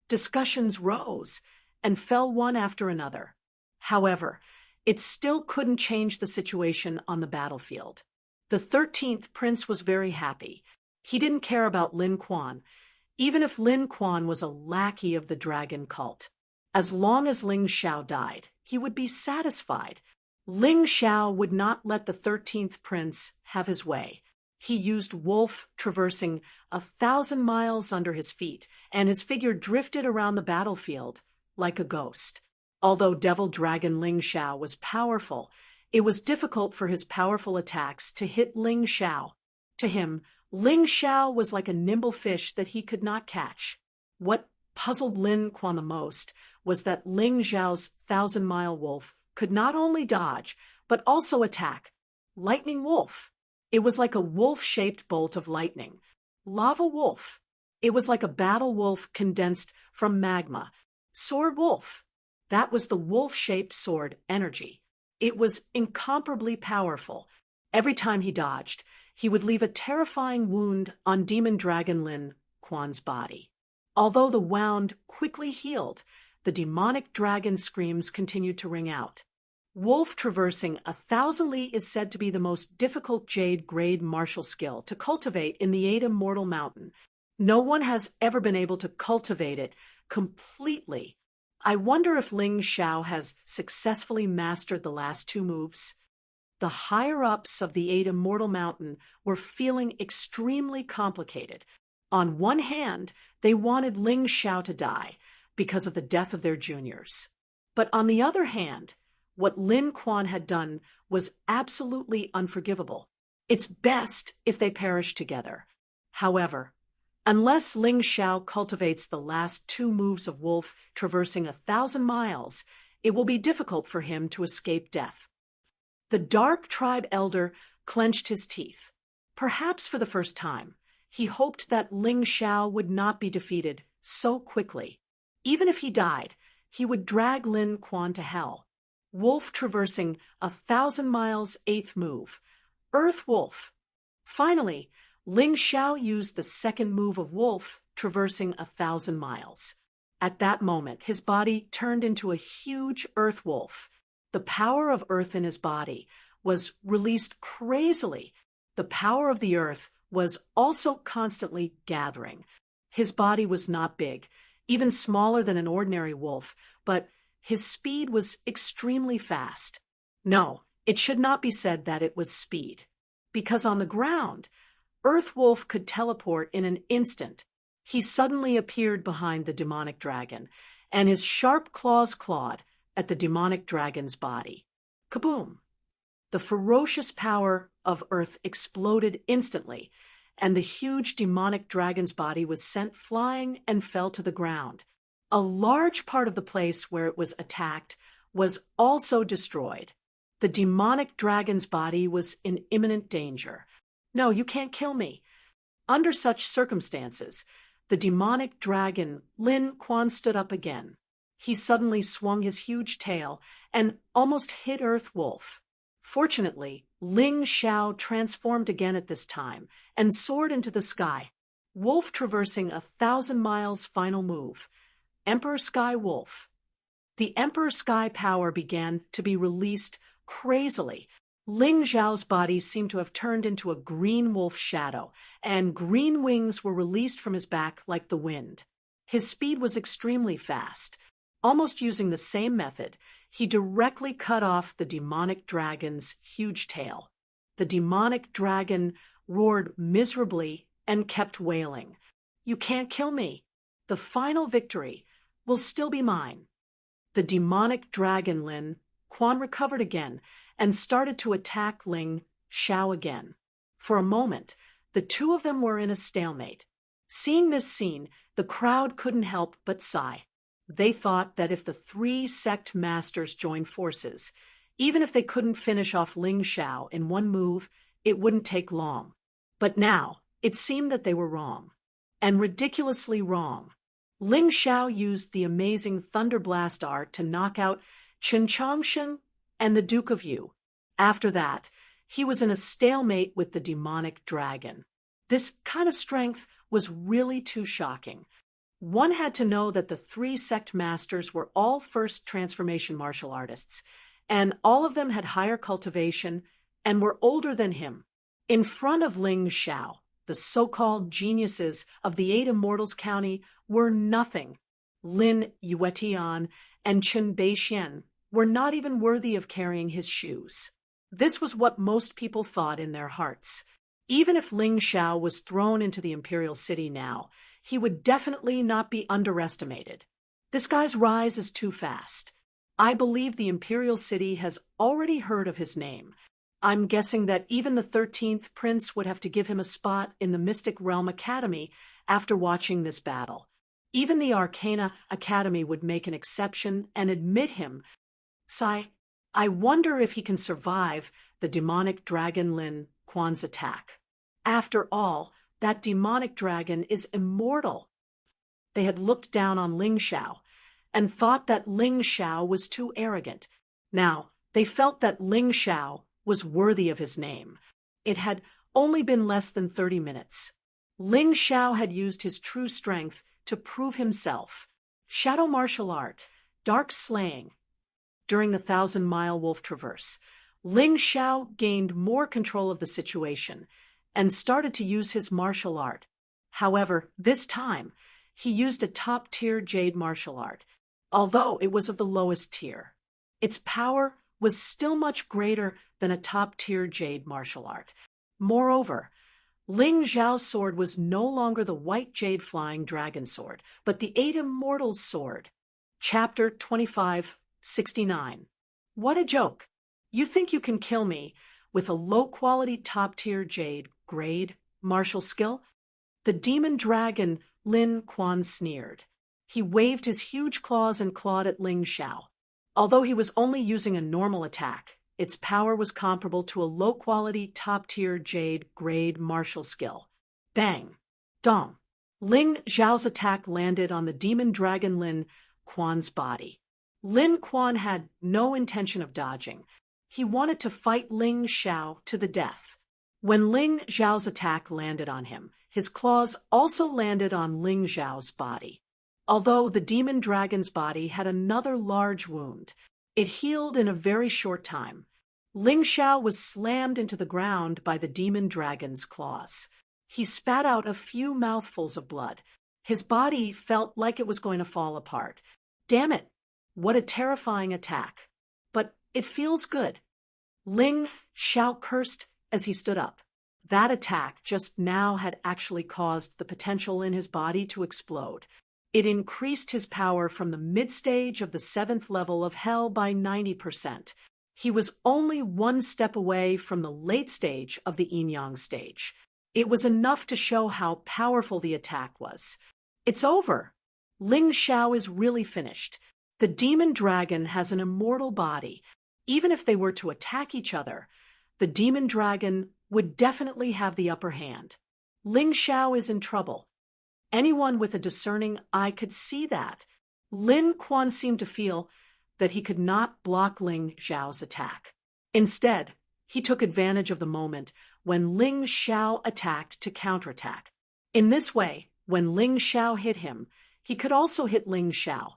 Discussions rose and fell one after another. However, it still couldn't change the situation on the battlefield. The 13th prince was very happy. He didn't care about Lin Quan, even if Lin Quan was a lackey of the dragon cult. As long as Ling Xiao died, he would be satisfied. Ling Xiao would not let the 13th prince have his way. He used wolf, traversing 1,000 miles under his feet, and his figure drifted around the battlefield like a ghost. Although Devil Dragon Ling Xiao was powerful, it was difficult for his powerful attacks to hit Ling Xiao. To him, Ling Xiao was like a nimble fish that he could not catch. What puzzled Lin Quan the most was that Ling Xiao's 1,000-mile wolf could not only dodge, but also attack. Lightning Wolf. It was like a wolf-shaped bolt of lightning. Lava Wolf. It was like a battle wolf condensed from magma. Sword Wolf. That was the wolf-shaped sword energy. It was incomparably powerful. Every time he dodged, he would leave a terrifying wound on Demon Dragon Lin Quan's body. Although the wound quickly healed, the demonic dragon screams continued to ring out. Wolf traversing 1,000 li is said to be the most difficult Jade grade martial skill to cultivate in the 8 Immortal Mountain. No one has ever been able to cultivate it completely. I wonder if Ling Xiao has successfully mastered the last 2 moves. The higher-ups of the 8 Immortal Mountain were feeling extremely complicated. On one hand, they wanted Ling Xiao to die because of the death of their juniors. But on the other hand, what Lin Quan had done was absolutely unforgivable. It's best if they perish together. However, unless Ling Xiao cultivates the last 2 moves of Wolf traversing 1,000 miles, it will be difficult for him to escape death. The Dark Tribe Elder clenched his teeth. Perhaps for the first time, he hoped that Ling Xiao would not be defeated so quickly. Even if he died, he would drag Lin Quan to hell. Wolf traversing 1,000 miles, 8th move. Earth Wolf. Finally, Ling Xiao used the 2nd move of Wolf, traversing 1,000 miles. At that moment, his body turned into a huge Earth Wolf. The power of Earth in his body was released crazily. The power of the Earth was also constantly gathering. His body was not big, even smaller than an ordinary wolf, but his speed was extremely fast. No, it should not be said that it was speed, because on the ground, Earth Wolf could teleport in an instant. He suddenly appeared behind the demonic dragon, and his sharp claws clawed at the demonic dragon's body. Kaboom! The ferocious power of Earth exploded instantly, and the huge demonic dragon's body was sent flying and fell to the ground. A large part of the place where it was attacked was also destroyed. The demonic dragon's body was in imminent danger. No, you can't kill me. Under such circumstances, the demonic dragon Lin Quan stood up again. He suddenly swung his huge tail and almost hit Earth Wolf. Fortunately, Ling Xiao transformed again at this time and soared into the sky. Wolf traversing 1,000 miles, final move. Emperor Sky Wolf. The Emperor Sky power began to be released crazily. Ling Xiao's body seemed to have turned into a green wolf shadow, and green wings were released from his back like the wind. His speed was extremely fast. Almost using the same method, he directly cut off the demonic dragon's huge tail. The demonic dragon roared miserably and kept wailing. "You can't kill me. The final victory will still be mine." The demonic dragon Lin Quan recovered again and started to attack Ling Xiao again. For a moment, the two of them were in a stalemate. Seeing this scene, the crowd couldn't help but sigh. They thought that if the 3 sect masters joined forces, even if they couldn't finish off Ling Xiao in one move, it wouldn't take long. But now, it seemed that they were wrong. And ridiculously wrong. Ling Xiao used the amazing Thunder Blast art to knock out Chen Chongsheng and the Duke of Yu. After that, he was in a stalemate with the demonic dragon. This kind of strength was really too shocking. One had to know that the 3 sect masters were all first transformation martial artists, and all of them had higher cultivation and were older than him. In front of Ling Xiao, the so-called geniuses of the 8 Immortals County were nothing. Lin Yuetian and Chen Beixian were not even worthy of carrying his shoes. This was what most people thought in their hearts. Even if Ling Xiao was thrown into the imperial city now, he would definitely not be underestimated. This guy's rise is too fast. I believe the Imperial City has already heard of his name. I'm guessing that even the 13th Prince would have to give him a spot in the Mystic Realm Academy after watching this battle. Even the Arcana Academy would make an exception and admit him. Sigh, I wonder if he can survive the demonic dragon Lin Kuan's attack. After all, that demonic dragon is immortal. They had looked down on Ling Xiao and thought that Ling Xiao was too arrogant. Now, they felt that Ling Xiao was worthy of his name. It had only been less than 30 minutes. Ling Xiao had used his true strength to prove himself. Shadow martial art, dark slaying. During the 1,000-mile wolf traverse, Ling Xiao gained more control of the situation and started to use his martial art. However, this time, he used a top-tier jade martial art, although it was of the lowest tier. Its power was still much greater than a top-tier jade martial art. Moreover, Ling Xiao's sword was no longer the white jade flying dragon sword, but the 8 Immortals' sword. Chapter 2569. What a joke! You think you can kill me with a low-quality top-tier jade grade martial skill? The demon dragon Lin Kuan sneered. He waved his huge claws and clawed at Ling Xiao. Although he was only using a normal attack, its power was comparable to a low-quality top-tier jade grade martial skill. Bang! Dong! Ling Xiao's attack landed on the demon dragon Lin Kuan's body. Lin Kuan had no intention of dodging. He wanted to fight Ling Xiao to the death. When Ling Xiao's attack landed on him, his claws also landed on Ling Xiao's body. Although the demon dragon's body had another large wound, it healed in a very short time. Ling Xiao was slammed into the ground by the demon dragon's claws. He spat out a few mouthfuls of blood. His body felt like it was going to fall apart. Damn it! What a terrifying attack. But it feels good. Ling Xiao cursed as he stood up. That attack just now had actually caused the potential in his body to explode. It increased his power from the mid-stage of the 7th level of hell by 90%. He was only one step away from the late stage of the yin-yang stage. It was enough to show how powerful the attack was. It's over. Ling Xiao is really finished. The demon dragon has an immortal body. Even if they were to attack each other, the demon dragon would definitely have the upper hand. Ling Xiao is in trouble. Anyone with a discerning eye could see that. Lin Kuan seemed to feel that he could not block Ling Xiao's attack. Instead, he took advantage of the moment when Ling Xiao attacked to counterattack. In this way, when Ling Xiao hit him, he could also hit Ling Xiao.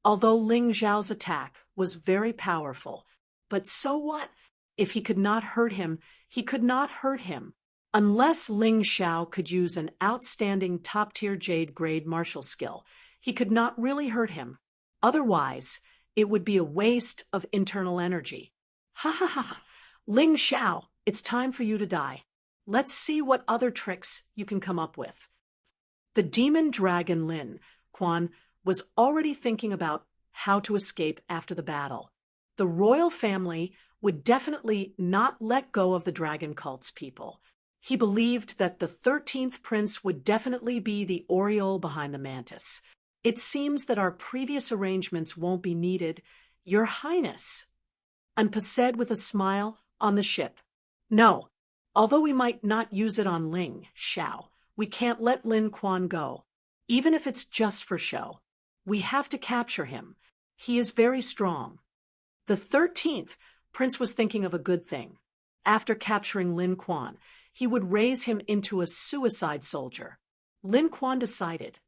Although Ling Xiao's attack was very powerful, but so what? If he could not hurt him, he could not hurt him. Unless Ling Xiao could use an outstanding top-tier jade grade martial skill, he could not really hurt him. Otherwise, it would be a waste of internal energy. Ha ha ha! Ling Xiao, it's time for you to die. Let's see what other tricks you can come up with. The demon dragon Lin Kuan was already thinking about how to escape after the battle. The royal family would definitely not let go of the dragon cult's people. He believed that the 13th prince would definitely be the aureole behind the mantis. It seems that our previous arrangements won't be needed, Your Highness. Anpa said with a smile on the ship. No, although we might not use it on Ling Xiao, we can't let Lin Kuan go, even if it's just for show. We have to capture him. He is very strong. The 13th prince was thinking of a good thing. After capturing Lin Kuan, he would raise him into a suicide soldier. Lin Kuan decided.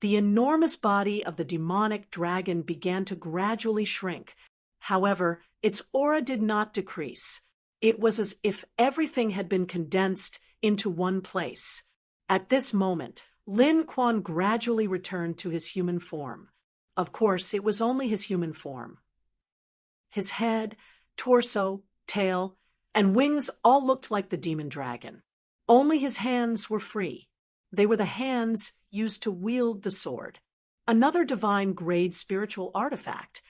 The enormous body of the demonic dragon began to gradually shrink. However, its aura did not decrease. It was as if everything had been condensed into one place. At this moment, Lin Kuan gradually returned to his human form. Of course, it was only his human form. His head, torso, tail, and wings all looked like the demon dragon. Only his hands were free. They were the hands used to wield the sword. Another divine grade spiritual artifact.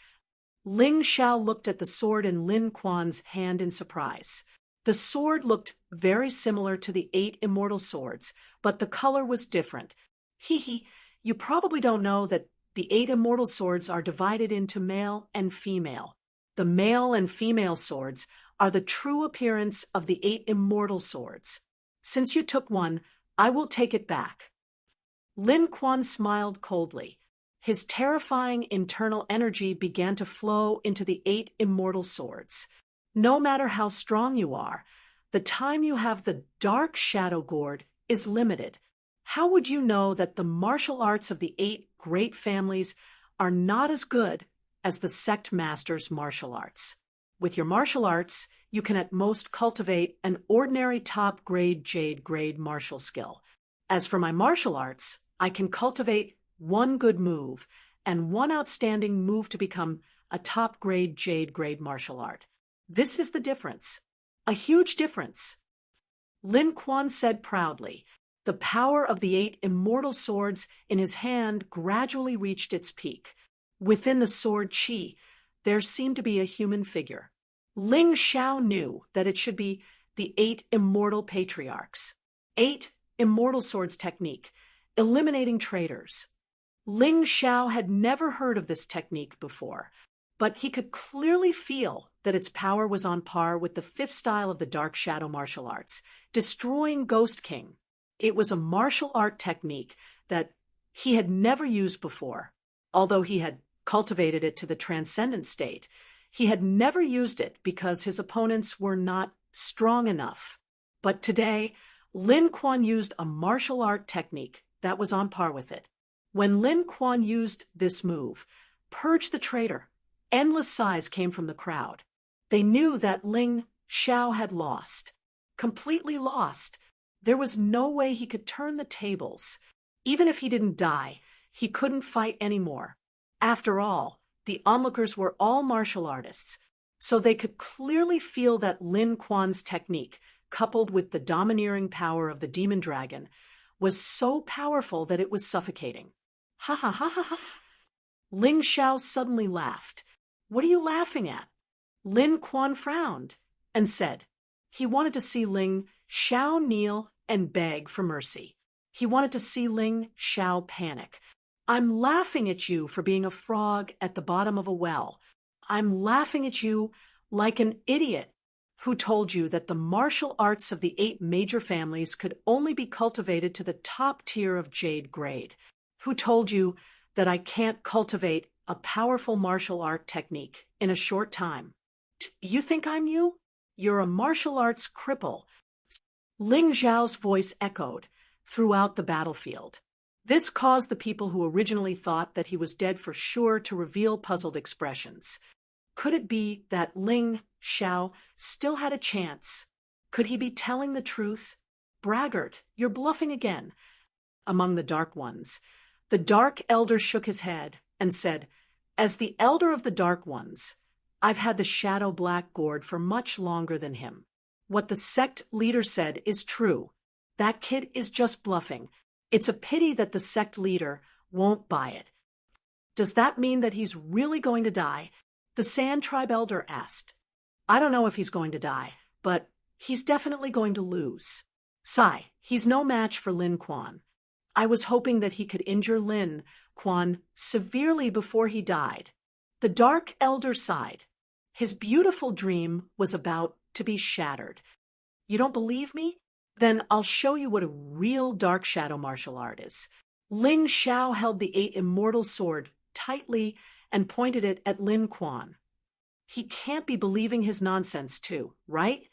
Ling Xiao looked at the sword in Lin Kuan's hand in surprise. The sword looked very similar to the 8 immortal swords, but the color was different. Hee, you probably don't know that the 8 immortal swords are divided into male and female. The male and female swords are the true appearance of the 8 immortal swords. Since you took one, I will take it back. Lin Kuan smiled coldly. His terrifying internal energy began to flow into the 8 immortal swords. No matter how strong you are, the time you have the dark shadow gourd is limited. How would you know that the martial arts of the 8 great families are not as good as the sect master's martial arts? With your martial arts, you can at most cultivate an ordinary top-grade jade grade martial skill. As for my martial arts, I can cultivate one good move and one outstanding move to become a top-grade jade grade martial art. This is the difference. A huge difference. Lin Kuan said proudly. The power of the 8 immortal swords in his hand gradually reached its peak. Within the sword chi, there seemed to be a human figure. Ling Xiao knew that it should be the 8 immortal patriarchs. 8 immortal swords technique, eliminating traitors. Ling Xiao had never heard of this technique before, but he could clearly feel that its power was on par with the 5th style of the Dark Shadow martial arts, destroying Ghost King. It was a martial art technique that he had never used before. Although he had cultivated it to the transcendent state, he had never used it because his opponents were not strong enough. But today, Lin Kuan used a martial art technique that was on par with it. When Lin Kuan used this move, Purge the Traitor, endless sighs came from the crowd. They knew that Ling Xiao had lost. Completely lost. There was no way he could turn the tables. Even if he didn't die, he couldn't fight anymore. After all, the onlookers were all martial artists, so they could clearly feel that Lin Kuan's technique, coupled with the domineering power of the demon dragon, was so powerful that it was suffocating. Ha ha ha ha ha. Ling Xiao suddenly laughed. What are you laughing at? Lin Kuan frowned and said he wanted to see Ling Xiao kneel and beg for mercy. He wanted to see Ling Xiao panic. I'm laughing at you for being a frog at the bottom of a well. I'm laughing at you like an idiot who told you that the martial arts of the 8 major families could only be cultivated to the top tier of jade grade. Who told you that I can't cultivate a powerful martial art technique in a short time. You think I'm you? You're a martial arts cripple. Ling Xiao's voice echoed throughout the battlefield. This caused the people who originally thought that he was dead for sure to reveal puzzled expressions. Could it be that Ling Xiao still had a chance? Could he be telling the truth? Braggart, you're bluffing again. Among the Dark Ones, the Dark Elder shook his head and said, as the Elder of the Dark Ones, I've had the Shadow Black Gourd for much longer than him. What the sect leader said is true. That kid is just bluffing. It's a pity that the sect leader won't buy it. Does that mean that he's really going to die? The Sand Tribe Elder asked. I don't know if he's going to die, but he's definitely going to lose. Sigh, he's no match for Lin Kuan. I was hoping that he could injure Lin Kuan severely before he died. The Dark Elder sighed. His beautiful dream was about to be shattered. You don't believe me? Then I'll show you what a real dark shadow martial art is. Ling Xiao held the 8 immortal sword tightly and pointed it at Lin Kuan. He can't be believing his nonsense too, right?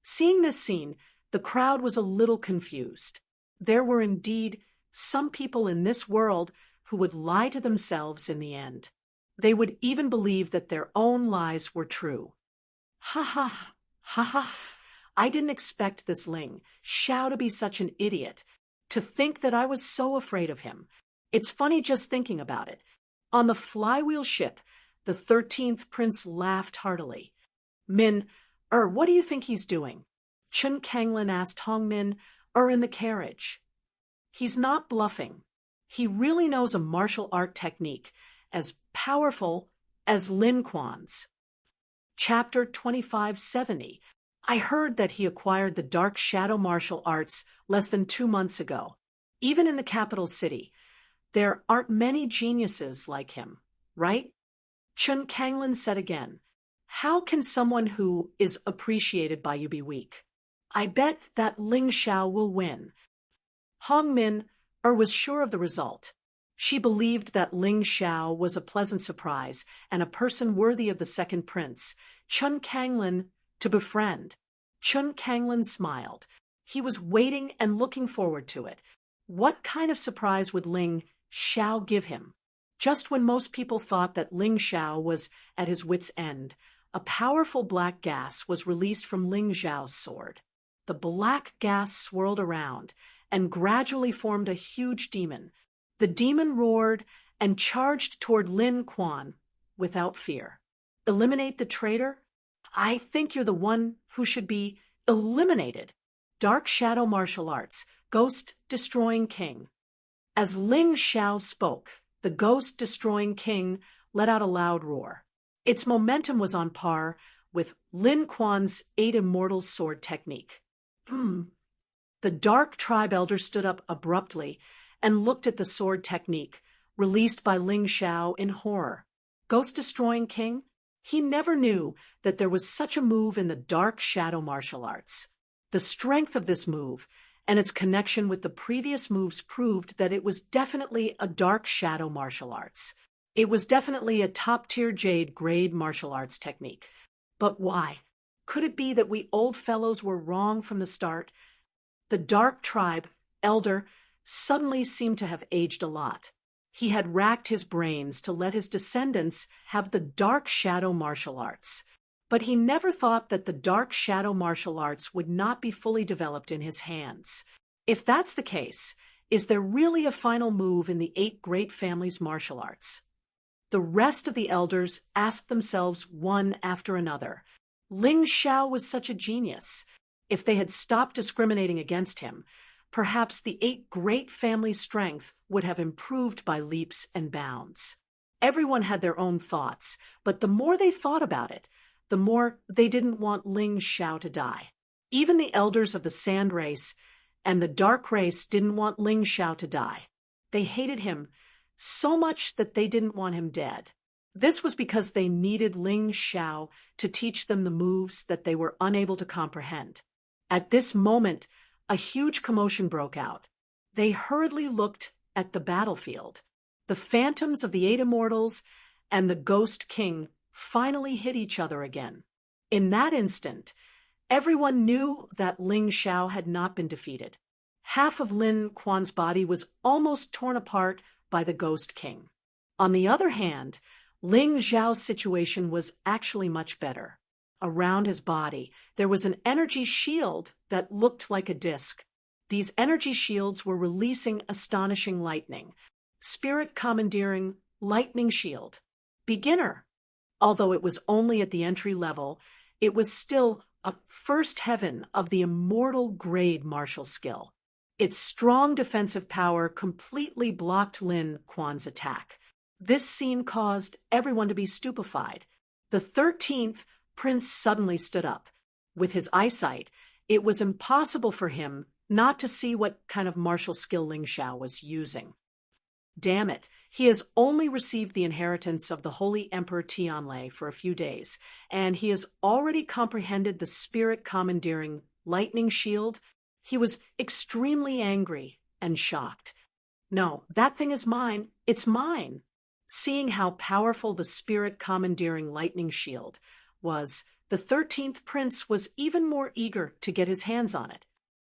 Seeing this scene, the crowd was a little confused. There were indeed some people in this world who would lie to themselves in the end. They would even believe that their own lies were true. Ha ha, ha ha. I didn't expect this Ling Xiao to be such an idiot. To think that I was so afraid of him. It's funny just thinking about it. On the flywheel ship, the 13th prince laughed heartily. Min, what do you think he's doing? Chun Kanglin asked Hong Min, in the carriage. He's not bluffing. He really knows a martial art technique as powerful as Lin Kuan's. Chapter 2570. I heard that he acquired the dark shadow martial arts less than 2 months ago. Even in the capital city, there aren't many geniuses like him, right? Chun Kanglin said again. How can someone who is appreciated by you be weak? I bet that Ling Xiao will win. Hong Min was sure of the result. She believed that Ling Xiao was a pleasant surprise and a person worthy of the second prince, Chun Kanglin, to befriend. Chun Kanglin smiled. He was waiting and looking forward to it. What kind of surprise would Ling Xiao give him? Just when most people thought that Ling Xiao was at his wit's end, a powerful black gas was released from Ling Xiao's sword. The black gas swirled around and gradually formed a huge demon. The demon roared and charged toward Lin Kuan without fear. Eliminate the traitor? I think you're the one who should be eliminated. Dark Shadow Martial Arts, Ghost-Destroying King. As Ling Xiao spoke, the Ghost-Destroying King let out a loud roar. Its momentum was on par with Lin Kuan's 8 Immortals sword technique. The Dark Tribe Elder stood up abruptly and looked at the sword technique, released by Ling Xiao in horror. Ghost-Destroying King? He never knew that there was such a move in the Dark Shadow Martial Arts. The strength of this move and its connection with the previous moves proved that it was definitely a Dark Shadow Martial Arts. It was definitely a top-tier Jade grade martial arts technique. But why? Could it be that we old fellows were wrong from the start? The Dark Tribe Elder suddenly seemed to have aged a lot. He had racked his brains to let his descendants have the Dark Shadow Martial Arts. But he never thought that the Dark Shadow Martial Arts would not be fully developed in his hands. If that's the case, is there really a final move in the 8 great families' martial arts? The rest of the elders asked themselves one after another. Ling Xiao was such a genius. If they had stopped discriminating against him, perhaps the 8 great families' strength would have improved by leaps and bounds. Everyone had their own thoughts, but the more they thought about it, the more they didn't want Ling Xiao to die. Even the elders of the Sand Race and the Dark Race didn't want Ling Xiao to die. They hated him so much that they didn't want him dead. This was because they needed Ling Xiao to teach them the moves that they were unable to comprehend. At this moment, a huge commotion broke out. They hurriedly looked at the battlefield. The phantoms of the 8 Immortals and the Ghost King finally hit each other again. In that instant, everyone knew that Ling Xiao had not been defeated. Half of Lin Kuan's body was almost torn apart by the Ghost King. On the other hand, Ling Xiao's situation was actually much better. Around his body, there was an energy shield that looked like a disc. These energy shields were releasing astonishing lightning. Spirit commandeering lightning shield. Beginner. Although it was only at the entry level, it was still a first heaven of the immortal grade martial skill. Its strong defensive power completely blocked Lin Kuan's attack. This scene caused everyone to be stupefied. The 13th prince suddenly stood up. With his eyesight, it was impossible for him not to see what kind of martial skill Ling Xiao was using. Damn it, he has only received the inheritance of the Holy Emperor Tianlei for a few days, and he has already comprehended the spirit commandeering lightning shield. He was extremely angry and shocked. No, that thing is mine. It's mine. Seeing how powerful the spirit commandeering lightning shield was, the 13th prince was even more eager to get his hands on it.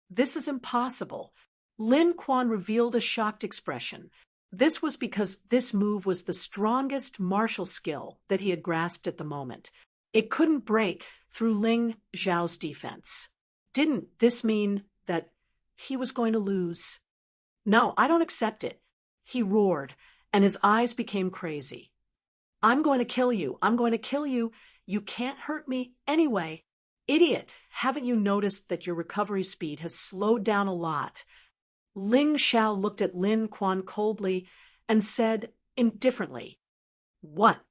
This is impossible. Lin Kuan revealed a shocked expression. This was because this move was the strongest martial skill that he had grasped at the moment. It couldn't break through Ling Xiao's defense. Didn't this mean that he was going to lose? No, I don't accept it. He roared, and his eyes became crazy. I'm going to kill you. I'm going to kill you. You can't hurt me anyway. Idiot, haven't you noticed that your recovery speed has slowed down a lot? Ling Xiao looked at Lin Kuan coldly and said indifferently, What?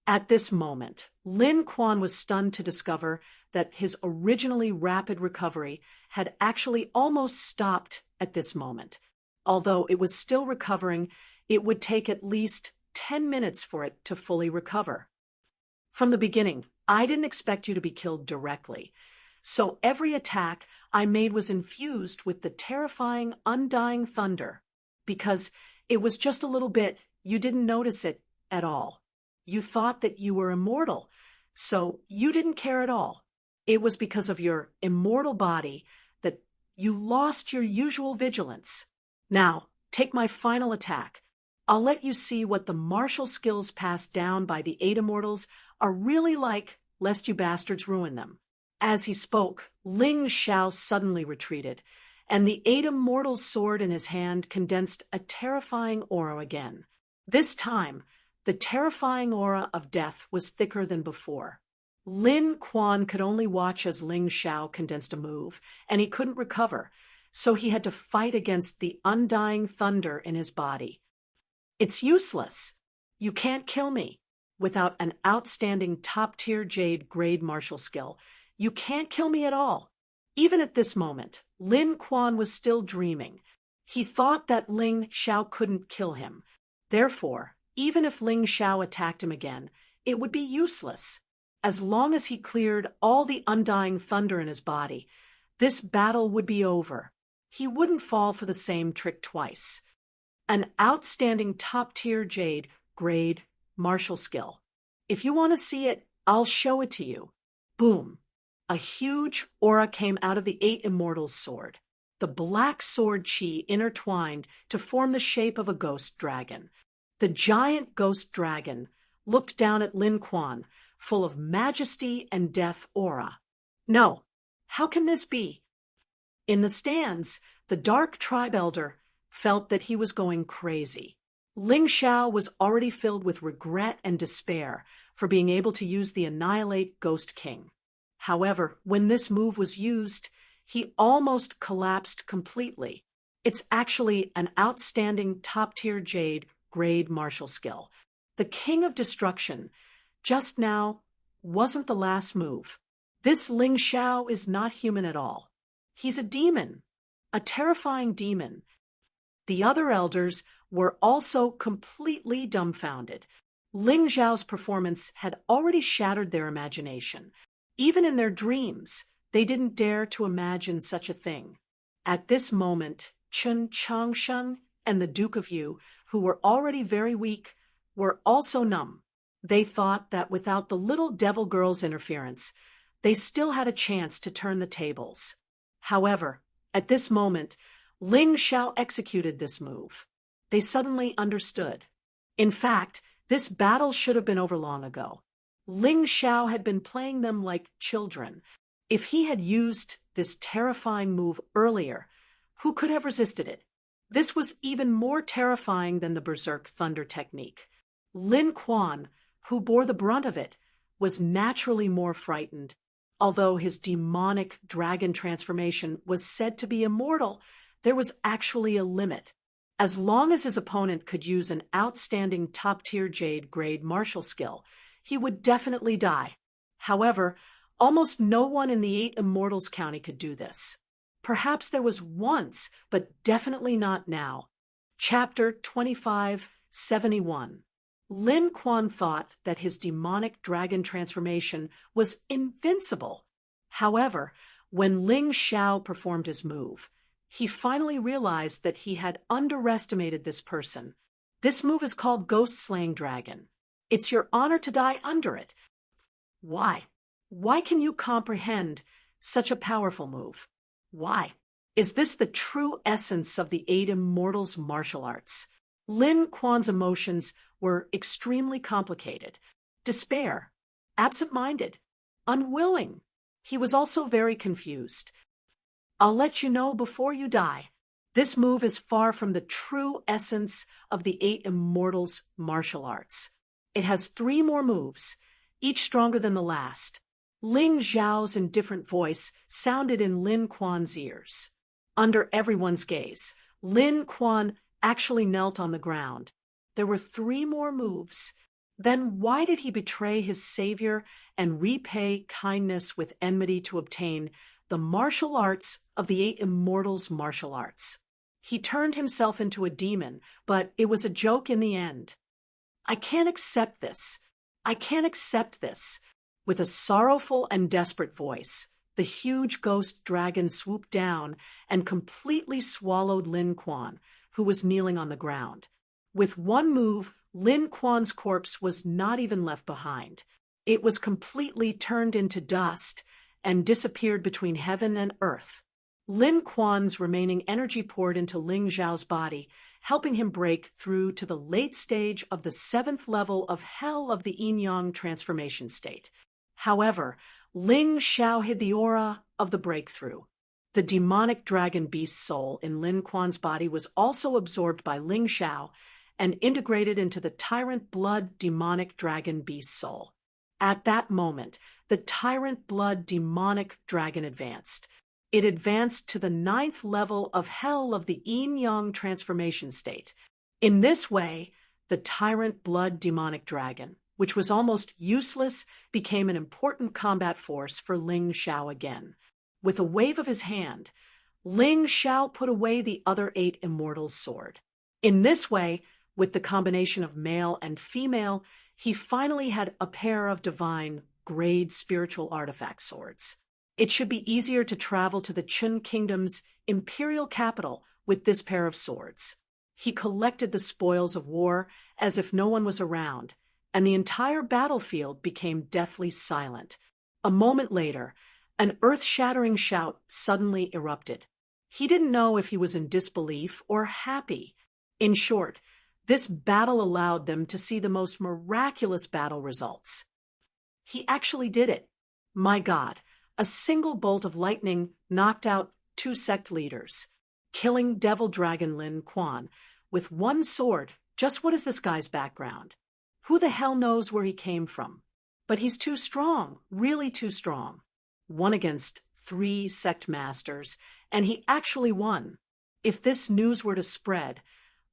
At this moment, Lin Kuan was stunned to discover that his originally rapid recovery had actually almost stopped at this moment. Although it was still recovering, it would take at least 10 minutes for it to fully recover. From the beginning, I didn't expect you to be killed directly. So every attack I made was infused with the terrifying, undying thunder. Because it was just a little bit, you didn't notice it at all. You thought that you were immortal, so you didn't care at all. It was because of your immortal body that you lost your usual vigilance. Now, take my final attack. I'll let you see what the martial skills passed down by the 8 immortals are really like, lest you bastards ruin them. As he spoke, Ling Xiao suddenly retreated, and the 8 immortals' sword in his hand condensed a terrifying aura again. This time, the terrifying aura of death was thicker than before. Lin Kuan could only watch as Ling Xiao condensed a move, and he couldn't recover, so he had to fight against the undying thunder in his body. It's useless. You can't kill me. Without an outstanding top-tier jade grade martial skill, you can't kill me at all. Even at this moment, Lin Kuan was still dreaming. He thought that Ling Xiao couldn't kill him. Therefore, even if Ling Xiao attacked him again, it would be useless. As long as he cleared all the undying thunder in his body, this battle would be over. He wouldn't fall for the same trick twice. An outstanding top-tier jade grade martial skill. If you want to see it, I'll show it to you. Boom. A huge aura came out of the 8 immortals' sword. The black sword chi intertwined to form the shape of a ghost dragon. The giant ghost dragon looked down at Lin Kuan, full of majesty and death aura. No, how can this be? In the stands, the dark tribe elder felt that he was going crazy. Ling Xiao was already filled with regret and despair for being able to use the Annihilate Ghost King. However, when this move was used, he almost collapsed completely. It's actually an outstanding top-tier jade grade martial skill. The King of Destruction, just now, wasn't the last move. This Ling Xiao is not human at all. He's a demon, a terrifying demon. The other elders were also completely dumbfounded. Ling Xiao's performance had already shattered their imagination. Even in their dreams, they didn't dare to imagine such a thing. At this moment, Chen Changshen and the Duke of Yu, who were already very weak, were also numb. They thought that without the little devil girl's interference, they still had a chance to turn the tables. However, at this moment, Ling Xiao executed this move. They suddenly understood. In fact, this battle should have been over long ago. Ling Xiao had been playing them like children. If he had used this terrifying move earlier, who could have resisted it? This was even more terrifying than the Berserk Thunder technique. Lin Kuan, who bore the brunt of it, was naturally more frightened. Although his demonic dragon transformation was said to be immortal, there was actually a limit. As long as his opponent could use an outstanding top-tier jade grade martial skill, he would definitely die. However, almost no one in the 8 Immortals County could do this. Perhaps there was once, but definitely not now. Chapter 2571. Lin Kuan thought that his demonic dragon transformation was invincible. However, when Ling Xiao performed his move, he finally realized that he had underestimated this person. This move is called Ghost Slaying Dragon. It's your honor to die under it. Why? Why can you comprehend such a powerful move? Why? Is this the true essence of the 8 Immortals martial arts? Lin Kuan's emotions were extremely complicated. Despair, absent-minded, unwilling. He was also very confused. I'll let you know before you die. This move is far from the true essence of the 8 Immortals martial arts. It has 3 more moves, each stronger than the last. Ling Xiao's indifferent voice sounded in Lin Kuan's ears. Under everyone's gaze, Lin Kuan actually knelt on the ground. There were 3 more moves, Then why did he betray his savior and repay kindness with enmity to obtain the martial arts of the 8 immortals' martial arts? He turned himself into a demon, but it was a joke in the end. I can't accept this. I can't accept this. With a sorrowful and desperate voice, the huge ghost dragon swooped down and completely swallowed Lin Kuan, who was kneeling on the ground. With one move, Lin Kuan's corpse was not even left behind. It was completely turned into dust and disappeared between heaven and earth. Lin Kuan's remaining energy poured into Ling Zhao's body, helping him break through to the late stage of the 7th level of hell of the yin-yang transformation state. However, Ling Xiao hid the aura of the breakthrough. The demonic dragon beast soul in Lin Kuan's body was also absorbed by Ling Xiao and integrated into the tyrant blood demonic dragon beast soul. At that moment, the tyrant blood demonic dragon advanced. It advanced to the 9th level of hell of the yin-yang transformation state. In this way, the tyrant blood demonic dragon, which was almost useless, became an important combat force for Ling Xiao again. With a wave of his hand, Ling Xiao put away the other 8 immortals' sword. In this way, with the combination of male and female, he finally had a pair of divine, grade spiritual artifact swords. It should be easier to travel to the Qin Kingdom's imperial capital with this pair of swords. He collected the spoils of war as if no one was around, and the entire battlefield became deathly silent. A moment later, an earth-shattering shout suddenly erupted. He didn't know if he was in disbelief or happy. In short, this battle allowed them to see the most miraculous battle results. He actually did it. My God, a single bolt of lightning knocked out 2 sect leaders, killing Devil Dragon Lin Kuan with one sword. Just what is this guy's background? Who the hell knows where he came from? But he's too strong, really too strong. 1 against 3 sect masters, and he actually won. If this news were to spread,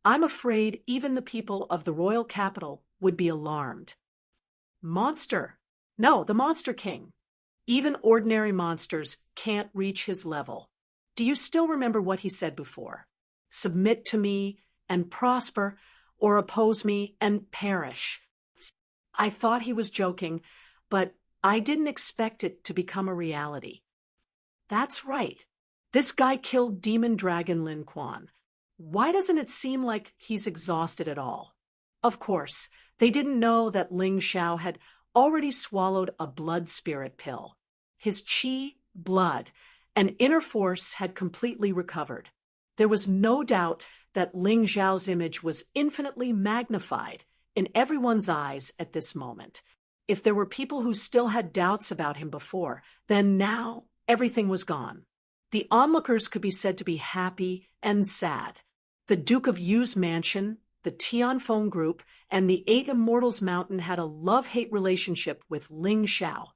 I'm afraid even the people of the royal capital would be alarmed. Monster. No, the Monster King. Even ordinary monsters can't reach his level. Do you still remember what he said before? Submit to me and prosper, or oppose me and perish. I thought he was joking, but I didn't expect it to become a reality. That's right. This guy killed Demon Dragon Lin Kuan. Why doesn't it seem like he's exhausted at all? Of course, they didn't know that Ling Xiao had already swallowed a blood spirit pill. His qi, blood, and inner force had completely recovered. There was no doubt that Ling Xiao's image was infinitely magnified in everyone's eyes at this moment. If there were people who still had doubts about him before, then now everything was gone. The onlookers could be said to be happy and sad. The Duke of Yu's mansion, the Tianfeng Group, and the 8 Immortals Mountain had a love-hate relationship with Ling Xiao.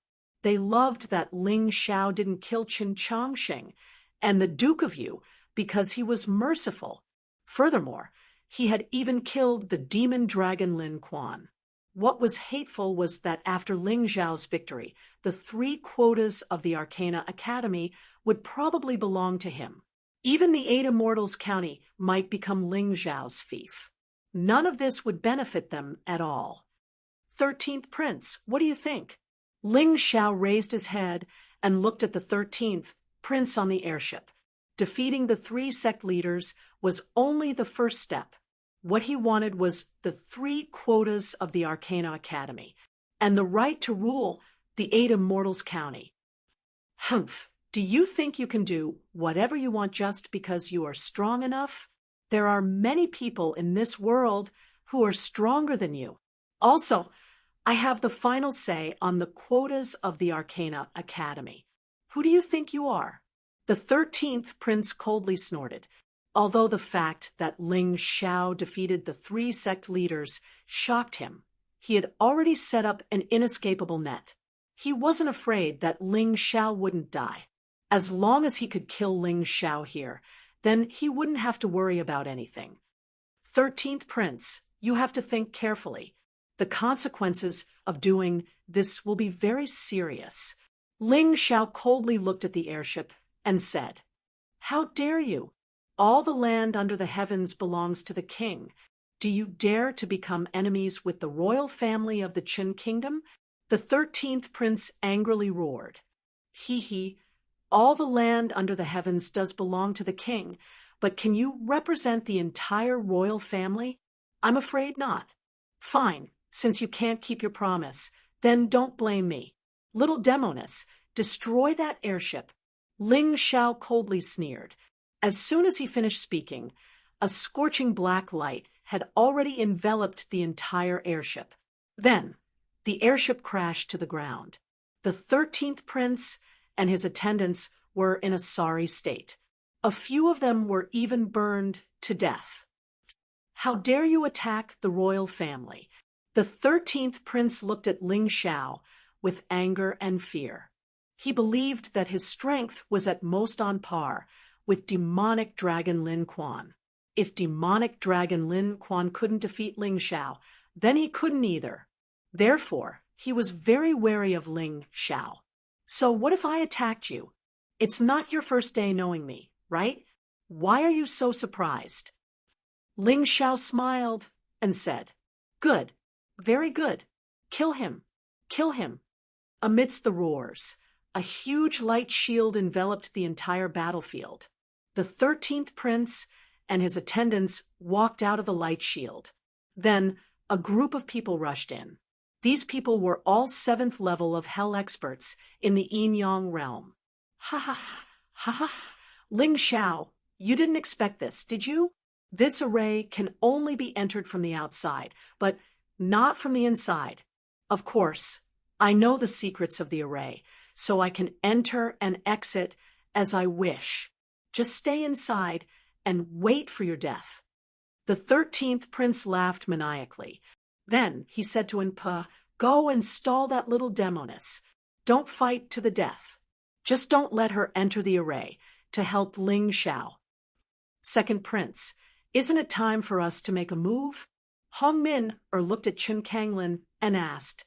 They loved that Ling Xiao didn't kill Qin Chongqing and the Duke of Yu because he was merciful. Furthermore, he had even killed the demon dragon Lin Kuan. What was hateful was that after Ling Zhao's victory, the 3 quotas of the Arcana Academy would probably belong to him. Even the 8 Immortals County might become Ling Zhao's fief. None of this would benefit them at all. 13th Prince, what do you think? Ling Xiao raised his head and looked at the 13th Prince on the airship. Defeating the 3 sect leaders was only the first step. What he wanted was the 3 quotas of the Arcana Academy and the right to rule the 8 Immortals County. Humph, do you think you can do whatever you want just because you are strong enough? There are many people in this world who are stronger than you. Also, I have the final say on the quotas of the Arcana Academy. Who do you think you are? The 13th Prince coldly snorted. Although the fact that Ling Xiao defeated the 3 sect leaders shocked him, he had already set up an inescapable net. He wasn't afraid that Ling Xiao wouldn't die. As long as he could kill Ling Xiao here, then he wouldn't have to worry about anything. 13th Prince, you have to think carefully. The consequences of doing this will be very serious. Ling Xiao coldly looked at the airship and said, "How dare you? All the land under the heavens belongs to the king. Do you dare to become enemies with the royal family of the Qin kingdom?" The 13th prince angrily roared, "Hee, all the land under the heavens does belong to the king, but can you represent the entire royal family? I'm afraid not." "Fine, since you can't keep your promise, then don't blame me. Little Demonis, destroy that airship." Ling Xiao coldly sneered. As soon as he finished speaking, a scorching black light had already enveloped the entire airship. Then, the airship crashed to the ground. The 13th prince and his attendants were in a sorry state. A few of them were even burned to death. "How dare you attack the royal family?" The 13th prince looked at Ling Xiao with anger and fear. He believed that his strength was at most on par with demonic dragon Lin Quan. If demonic dragon Lin Quan couldn't defeat Ling Xiao, then he couldn't either. Therefore, he was very wary of Ling Xiao. "So what if I attacked you? It's not your first day knowing me, right? Why are you so surprised?" Ling Xiao smiled and said, "Good, very good. Kill him, kill him." Amidst the roars, a huge light shield enveloped the entire battlefield. The 13th prince and his attendants walked out of the light shield. Then a group of people rushed in. These people were all 7th level of hell experts in the Yin-Yang realm. "Ha ha ha ha! Ling Xiao, you didn't expect this, did you? This array can only be entered from the outside, but not from the inside. Of course, I know the secrets of the array, so I can enter and exit as I wish. Just stay inside and wait for your death." The 13th prince laughed maniacally. Then he said to Inpa, "Go and stall that little Demonis. Don't fight to the death. Just don't let her enter the array to help Ling Xiao." Second prince, "Isn't it time for us to make a move?" Hong Min looked at Chen Kanglin and asked,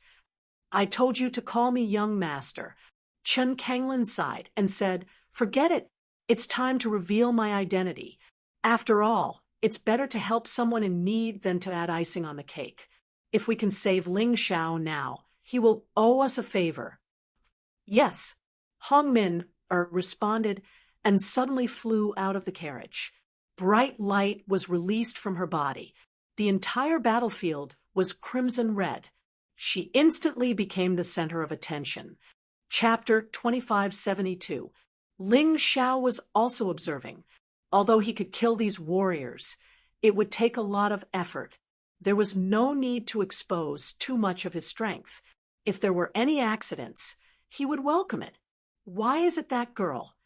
"I told you to call me young master." Chen Kanglin sighed and said, "Forget it. It's time to reveal my identity. After all, it's better to help someone in need than to add icing on the cake. If we can save Ling Xiao now, he will owe us a favor." "Yes," Hong Min responded and suddenly flew out of the carriage. Bright light was released from her body. The entire battlefield was crimson red. She instantly became the center of attention. Chapter 2572. Ling Xiao was also observing. Although he could kill these warriors, it would take a lot of effort. There was no need to expose too much of his strength. If there were any accidents, he would welcome it. Why is it that girl?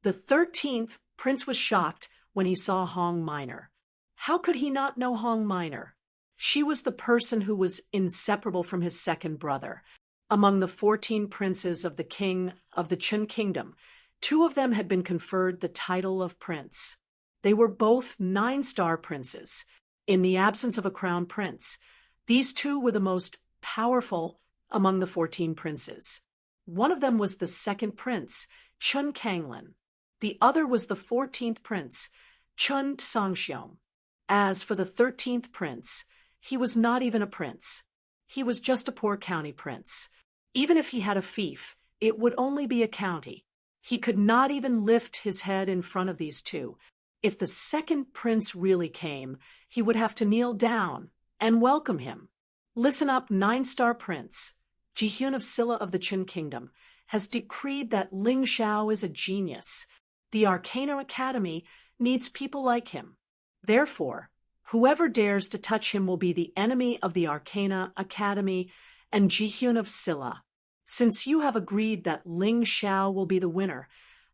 The 13th prince was shocked when he saw Hong Minor. How could he not know Hong Minor? She was the person who was inseparable from his second brother. Among the 14 princes of the king of the Qin kingdom, 2 of them had been conferred the title of prince. They were both 9-star princes. In the absence of a crown prince, these 2 were the most powerful among the 14 princes. One of them was the second prince, Chen Kanglin. The other was the 14th prince, Chun Sangxiong. As for the 13th prince, he was not even a prince. He was just a poor county prince. Even if he had a fief, it would only be a county. He could not even lift his head in front of these 2. If the second prince really came, he would have to kneel down and welcome him. "Listen up, 9-star prince. Jihyun of Silla of the Qin kingdom has decreed that Ling Xiao is a genius. The Arcana Academy needs people like him. Therefore, whoever dares to touch him will be the enemy of the Arcana Academy and Jihyun of Silla. Since you have agreed that Ling Xiao will be the winner,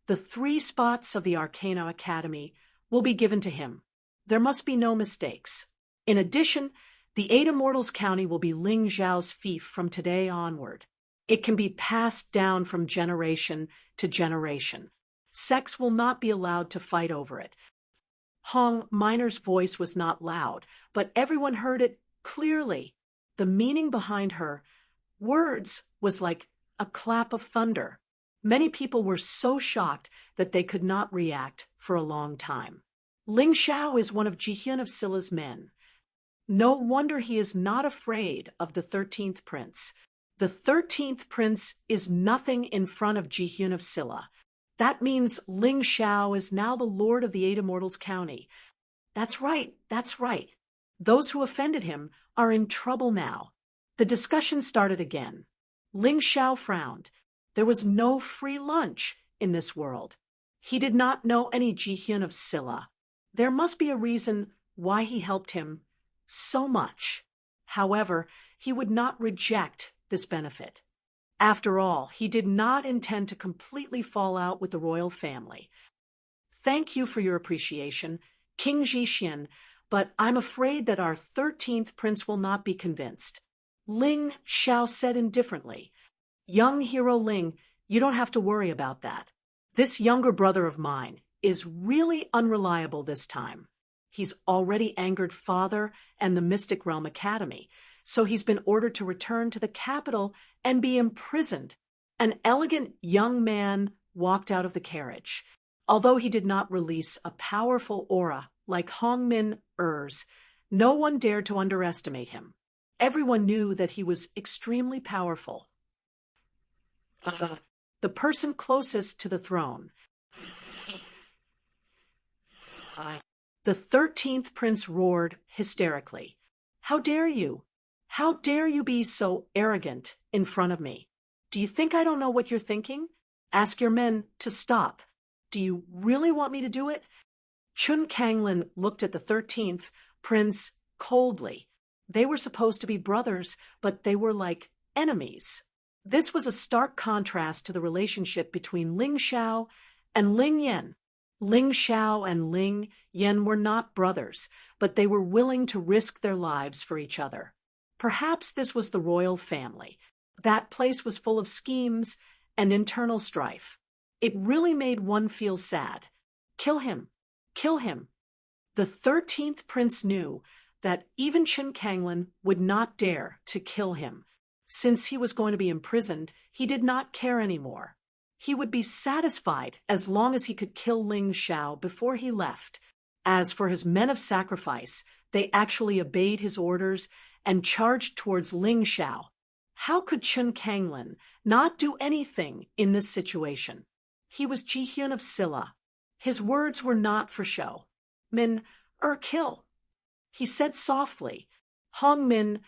the 3 spots of the Arcana Academy will be given to him. There must be no mistakes. In addition, the 8 Immortals County will be Ling Xiao's fief from today onward. It can be passed down from generation to generation. Sex will not be allowed to fight over it." Hong Minor's voice was not loud, but everyone heard it clearly. The meaning behind her words was like a clap of thunder. Many people were so shocked that they could not react for a long time. Ling Xiao is one of Jihyun of Silla's men. No wonder he is not afraid of the 13th prince. The 13th prince is nothing in front of Jihyun of Silla. That means Ling Xiao is now the lord of the 8 Immortals County. That's right, that's right. Those who offended him are in trouble now. The discussion started again. Ling Xiao frowned. There was no free lunch in this world. He did not know any Jihyun of Silla. There must be a reason why he helped him so much. However, he would not reject this benefit. After all, he did not intend to completely fall out with the royal family. Thank you for your appreciation, King Jixin, but I'm afraid that our 13th prince will not be convinced. Ling Xiao said indifferently. Young hero Ling, you don't have to worry about that. This younger brother of mine is really unreliable this time. He's already angered Father and the Mystic Realm Academy, so he's been ordered to return to the capital and be imprisoned. An elegant young man walked out of the carriage. Although he did not release a powerful aura like Hongmin Er's, no one dared to underestimate him. Everyone knew that he was extremely powerful. The person closest to the throne. The 13th prince roared hysterically. How dare you? How dare you be so arrogant in front of me? Do you think I don't know what you're thinking? Ask your men to stop. Do you really want me to do it? Chun Kanglin looked at the 13th prince coldly. They were supposed to be brothers, but they were like enemies. This was a stark contrast to the relationship between Ling Xiao and Ling Yan. Ling Xiao and Ling Yan were not brothers, but they were willing to risk their lives for each other. Perhaps this was the royal family. That place was full of schemes and internal strife. It really made one feel sad. Kill him. Kill him. The 13th prince knew that even Chun Kanglin would not dare to kill him. Since he was going to be imprisoned, he did not care anymore. He would be satisfied as long as he could kill Ling Xiao before he left. As for his men of sacrifice, they actually obeyed his orders and charged towards Ling Xiao. How could Chun Kanglin not do anything in this situation? He was Jihyun of Silla. His words were not for show. Kill. He said softly. Hongmin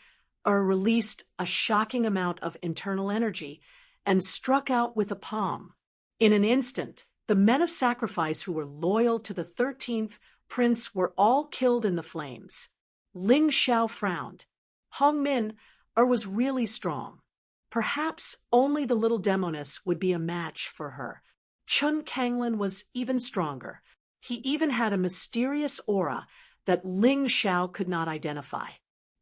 released a shocking amount of internal energy and struck out with a palm. In an instant, the men of sacrifice who were loyal to the 13th prince were all killed in the flames. Ling Xiao frowned. Hongmin was really strong. Perhaps only the little demoness would be a match for her. Chun Kanglin was even stronger. He even had a mysterious aura that Ling Xiao could not identify.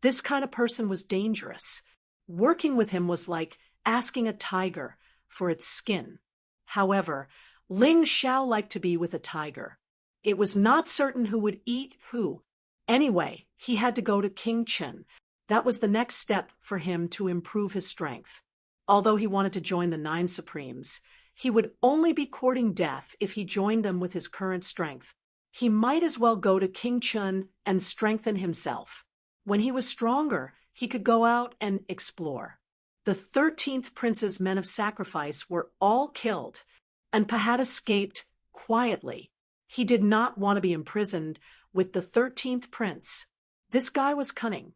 This kind of person was dangerous. Working with him was like asking a tiger for its skin. However, Ling Xiao liked to be with a tiger. It was not certain who would eat who. Anyway, he had to go to King Chen. That was the next step for him to improve his strength. Although he wanted to join the 9 Supremes, he would only be courting death if he joined them with his current strength. He might as well go to King Chun and strengthen himself. When he was stronger, he could go out and explore. The 13th prince's men of sacrifice were all killed, and Pahad escaped quietly. He did not want to be imprisoned with the 13th prince. This guy was cunning.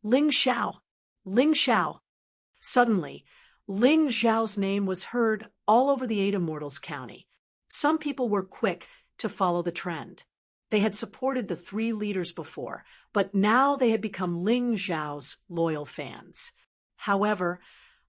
Ling Xiao. Ling Xiao. Suddenly, Ling Xiao's name was heard all over the 8 Immortals County. Some people were quick to follow the trend. They had supported the 3 leaders before, but now they had become Ling Xiao's loyal fans. However,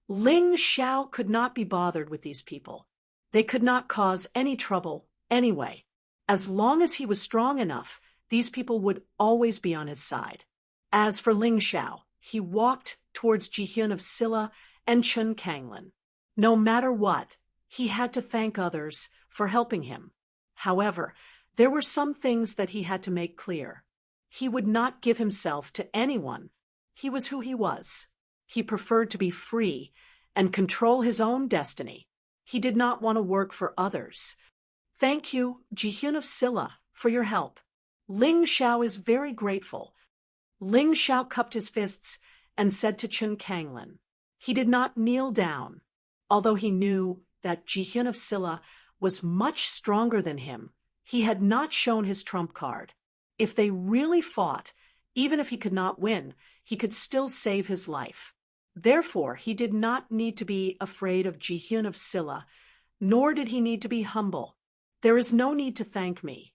Ling Xiao could not be bothered with these people. They could not cause any trouble anyway. As long as he was strong enough, these people would always be on his side. As for Ling Xiao, he walked towards Jihyun of Silla and Chun Kanglin. No matter what, he had to thank others for helping him. However, there were some things that he had to make clear. He would not give himself to anyone He was who he was. He preferred to be free and control his own destiny. He did not want to work for others. Thank you, Jihyun of Silla, for your help. Ling Xiao is very grateful. Ling Xiao cupped his fists and said to Chun Kanglin. He did not kneel down. Although he knew that Jihyun of Silla was much stronger than him, he had not shown his trump card. If they really fought, even if he could not win, he could still save his life. Therefore, he did not need to be afraid of Jihyun of Silla, nor did he need to be humble. There is no need to thank me.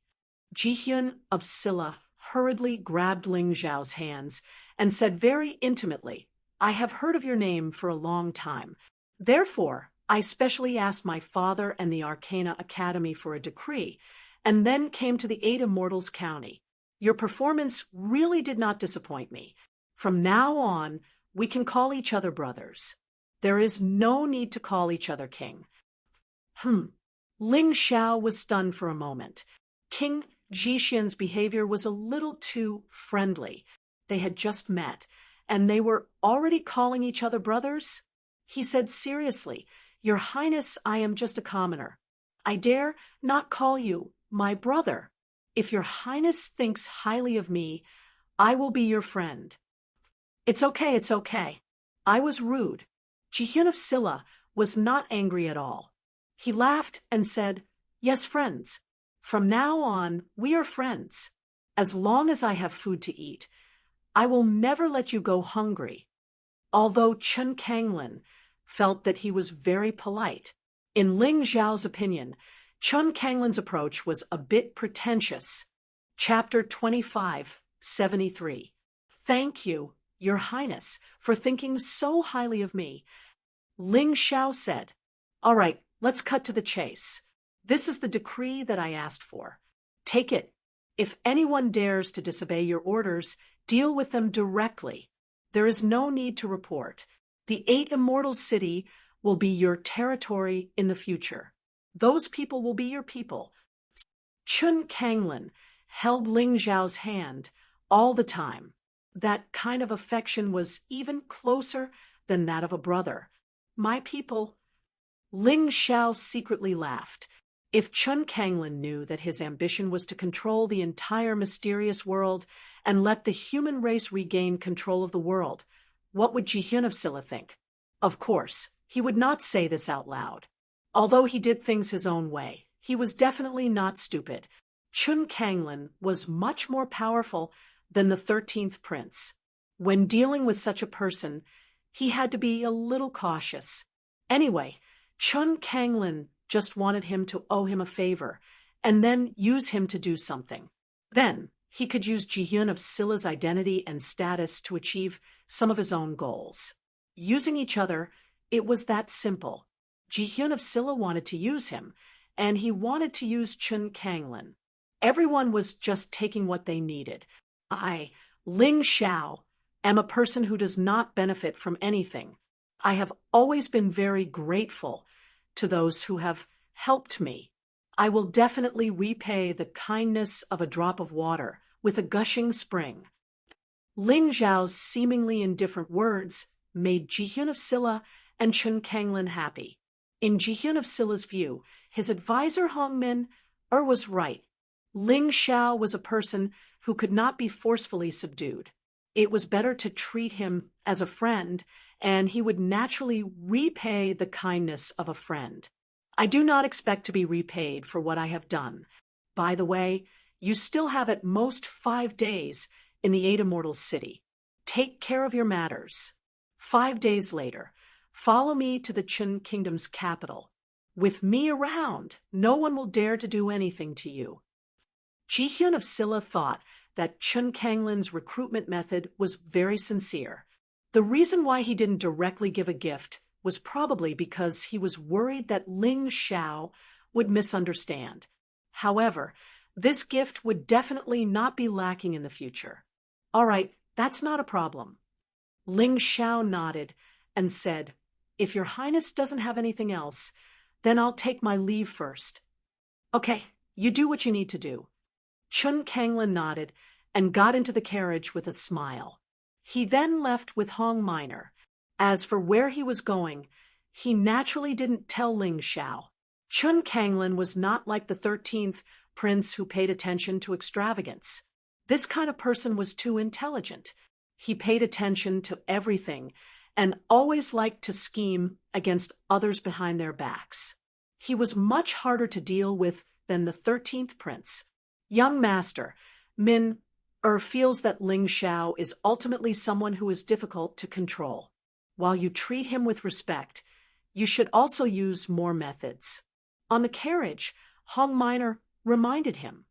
Jihyun of Silla hurriedly grabbed Ling Xiao's hands and said very intimately, I have heard of your name for a long time. Therefore, I specially asked my father and the Arcana Academy for a decree, and then came to the Eight Immortals County. Your performance really did not disappoint me. From now on, we can call each other brothers. There is no need to call each other king. Ling Xiao was stunned for a moment. King Jixian's behavior was a little too friendly. They had just met, and they were already calling each other brothers? He said seriously, Your Highness, I am just a commoner. I dare not call you my brother. If your Highness thinks highly of me, I will be your friend. It's okay. I was rude. Jihyun of Silla was not angry at all. He laughed and said, Yes, friends. From now on, we are friends. As long as I have food to eat, I will never let you go hungry. Although Chun Kanglin felt that he was very polite, in Ling Xiao's opinion, Chun Kanglin's approach was a bit pretentious. Chapter 25:73. Thank you, Your Highness, for thinking so highly of me. Ling Xiao said, All right, let's cut to the chase. This is the decree that I asked for. Take it. If anyone dares to disobey your orders, deal with them directly. There is no need to report. The Eight Immortals City will be your territory in the future. Those people will be your people. Chun Kanglin held Ling Xiao's hand all the time. That kind of affection was even closer than that of a brother. My people. Ling Xiao secretly laughed. If Chun Kanglin knew that his ambition was to control the entire mysterious world and let the human race regain control of the world, what would Jihyun of Silla think? Of course, he would not say this out loud. Although he did things his own way, he was definitely not stupid. Chun Kanglin was much more powerful than the 13th prince. When dealing with such a person, he had to be a little cautious. Anyway, Chun Kanglin just wanted him to owe him a favor, and then use him to do something. Then, he could use Jihyun of Silla's identity and status to achieve some of his own goals. Using each other, it was that simple. Jihyun of Silla wanted to use him, and he wanted to use Chun Kanglin. Everyone was just taking what they needed. I, Ling Xiao, am a person who does not benefit from anything. I have always been very grateful to those who have helped me. I will definitely repay the kindness of a drop of water with a gushing spring. Ling Xiao's seemingly indifferent words made Jihyun of Silla and Chun Kanglin happy. In Jihyun of Silla's view, his advisor Hongmin was right. Ling Xiao was a person who could not be forcefully subdued. It was better to treat him as a friend, and he would naturally repay the kindness of a friend. I do not expect to be repaid for what I have done. By the way, you still have at most 5 days in the Eight Immortals City. Take care of your matters. 5 days later, follow me to the Chun Kingdom's capital. With me around, no one will dare to do anything to you. Jihyun of Silla thought that Chun Kanglin's recruitment method was very sincere. The reason why he didn't directly give a gift was probably because he was worried that Ling Xiao would misunderstand. However, this gift would definitely not be lacking in the future. All right, that's not a problem. Ling Xiao nodded and said, If your Highness doesn't have anything else, then I'll take my leave first. Okay, you do what you need to do. Chun Kanglin nodded and got into the carriage with a smile. He then left with Hong Minor. As for where he was going, he naturally didn't tell Ling Xiao. Chun Kanglin was not like the 13th prince who paid attention to extravagance. This kind of person was too intelligent. He paid attention to everything and always liked to scheme against others behind their backs. He was much harder to deal with than the 13th prince. Young master, Min feels that Ling Xiao is ultimately someone who is difficult to control. While you treat him with respect, you should also use more methods. On the carriage, Hong Minor reminded him.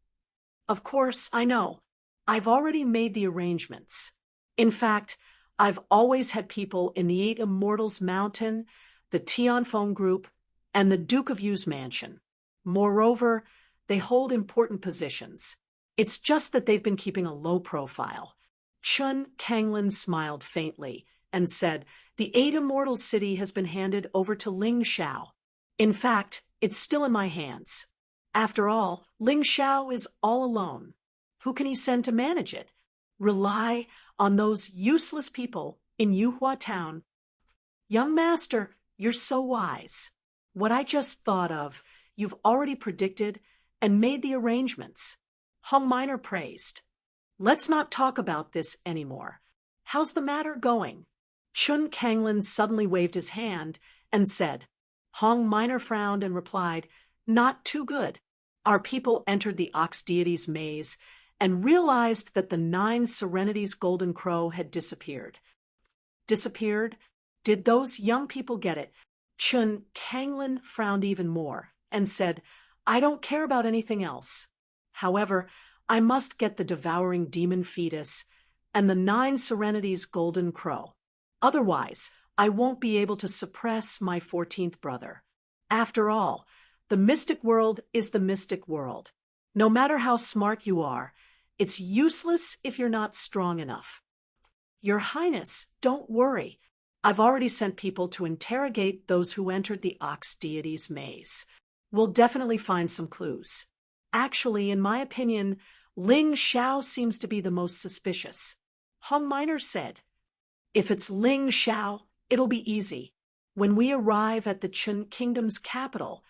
Of course, I know. I've already made the arrangements. In fact, I've always had people in the 8 Immortals Mountain, the Tianfeng Group, and the Duke of Yu's mansion. Moreover, they hold important positions. It's just that they've been keeping a low profile. Chun Kanglin smiled faintly and said, the 8 Immortals city has been handed over to Ling Xiao. In fact, it's still in my hands. After all, Ling Xiao is all alone. Who can he send to manage it? Rely on those useless people in Yuhua town. Young master, you're so wise. What I just thought of, you've already predicted and made the arrangements. Hong Minor praised. Let's not talk about this anymore. How's the matter going? Chun Kanglin suddenly waved his hand and said. Hong Minor frowned and replied, not too good. Our people entered the ox deity's maze and realized that the 9 Serenity's golden crow had disappeared. Disappeared? Did those young people get it? Chun Kanglin frowned even more and said, I don't care about anything else. However, I must get the devouring demon fetus and the 9 Serenity's golden crow. Otherwise, I won't be able to suppress my 14th brother. After all, the mystic world is the mystic world. No matter how smart you are, it's useless if you're not strong enough. Your Highness, don't worry. I've already sent people to interrogate those who entered the ox deity's maze. We'll definitely find some clues. Actually, in my opinion, Ling Xiao seems to be the most suspicious. Hong Minor said, if it's Ling Xiao, it'll be easy. When we arrive at the Chun Kingdom's capital,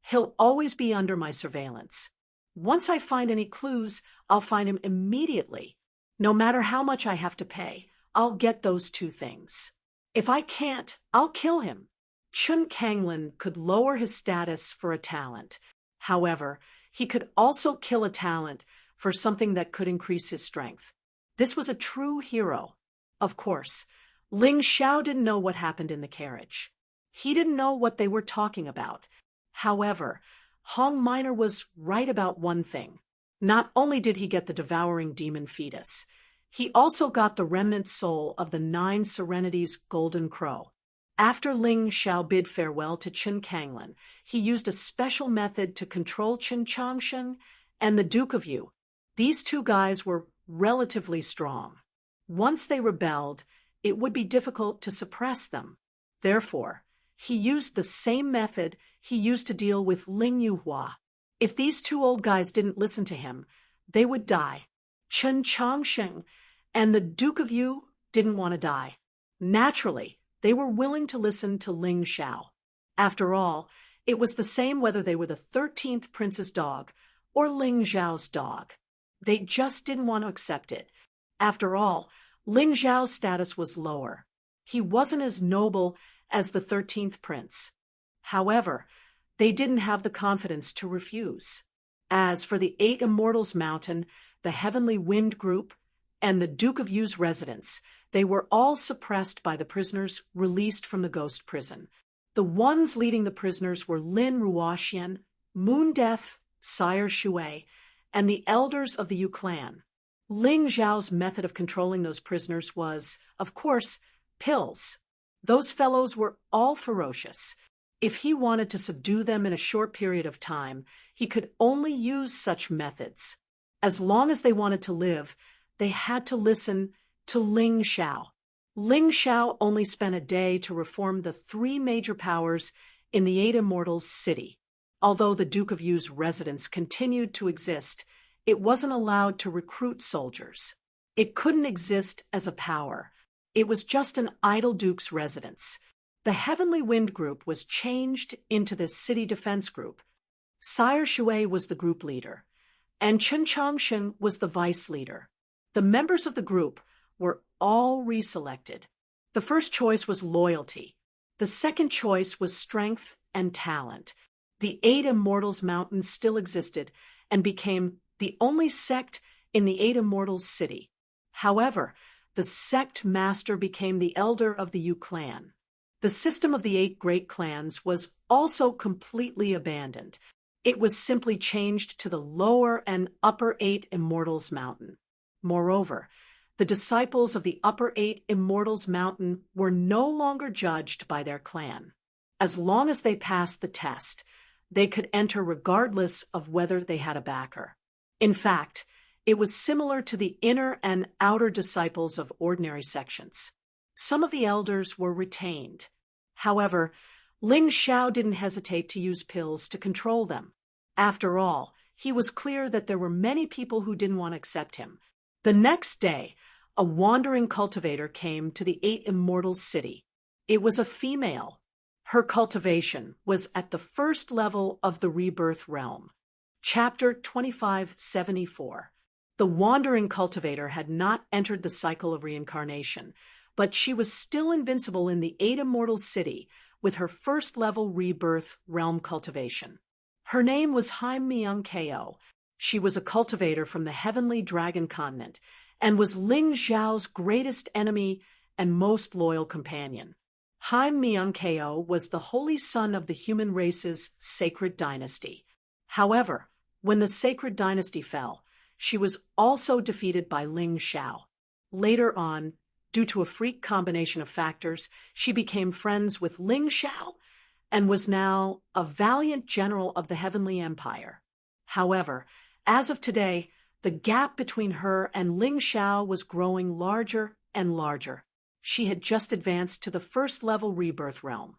he'll always be under my surveillance. Once I find any clues, I'll find him immediately. No matter how much I have to pay, I'll get those 2 things. If I can't, I'll kill him. Chun Kanglin could lower his status for a talent. However, he could also kill a talent for something that could increase his strength. This was a true hero. Of course, Ling Xiao didn't know what happened in the carriage. He didn't know what they were talking about. However, Hong Minor was right about one thing. Not only did he get the devouring demon fetus, he also got the remnant soul of the 9 Serenity's golden crow. After Ling Xiao bid farewell to Chun Kanglin, he used a special method to control Qin Changsheng and the Duke of Yu. These 2 guys were relatively strong. Once they rebelled, it would be difficult to suppress them. Therefore, he used the same method he used to deal with Ling Yuhua. If these 2 old guys didn't listen to him, they would die. Qin Changsheng and the Duke of Yu didn't want to die. Naturally, they were willing to listen to Ling Xiao. After all, it was the same whether they were the 13th prince's dog or Ling Xiao's dog. They just didn't want to accept it. After all, Ling Xiao's status was lower. He wasn't as noble as the 13th prince. However, they didn't have the confidence to refuse. As for the 8 Immortals Mountain, the Heavenly Wind Group, and the Duke of Yu's residence, they were all suppressed by the prisoners released from the ghost prison. The ones leading the prisoners were Lin Ruoxian, Moon Death, Sire Shui, and the elders of the Yu clan. Ling Xiao's method of controlling those prisoners was, of course, pills. Those fellows were all ferocious. If he wanted to subdue them in a short period of time, he could only use such methods. As long as they wanted to live, they had to listen to Ling Xiao. Ling Xiao only spent a day to reform the 3 major powers in the 8 Immortals city. Although the Duke of Yu's residence continued to exist, it wasn't allowed to recruit soldiers. It couldn't exist as a power. It was just an idle duke's residence. The Heavenly Wind Group was changed into the City Defense Group. Sire Shui was the group leader, and Chen Changshen was the vice leader. The members of the group were all reselected. The first choice was loyalty. The second choice was strength and talent. The 8 Immortals Mountain still existed and became the only sect in the 8 Immortals City. However, the sect master became the elder of the Yu clan. The system of the 8 great clans was also completely abandoned. It was simply changed to the lower and upper 8 Immortals Mountain. Moreover, the disciples of the upper 8 Immortals Mountain were no longer judged by their clan. As long as they passed the test, they could enter regardless of whether they had a backer. In fact, it was similar to the inner and outer disciples of ordinary sections. Some of the elders were retained. However, Ling Xiao didn't hesitate to use pills to control them. After all, he was clear that there were many people who didn't want to accept him. The next day, a wandering cultivator came to the 8 Immortals City. It was a female. Her cultivation was at the first level of the rebirth realm. Chapter 2574. The wandering cultivator had not entered the cycle of reincarnation, but she was still invincible in the 8 Immortals City with her first level rebirth realm cultivation. Her name was Haim Myung Ko. She was a cultivator from the Heavenly Dragon Continent and was Ling Xiao's greatest enemy and most loyal companion. Haim Myung Ko was the holy son of the human race's sacred dynasty. However, when the sacred dynasty fell, she was also defeated by Ling Xiao. Later on, due to a freak combination of factors, she became friends with Ling Xiao and was now a valiant general of the Heavenly Empire. However, as of today, the gap between her and Ling Xiao was growing larger and larger. She had just advanced to the first level rebirth realm,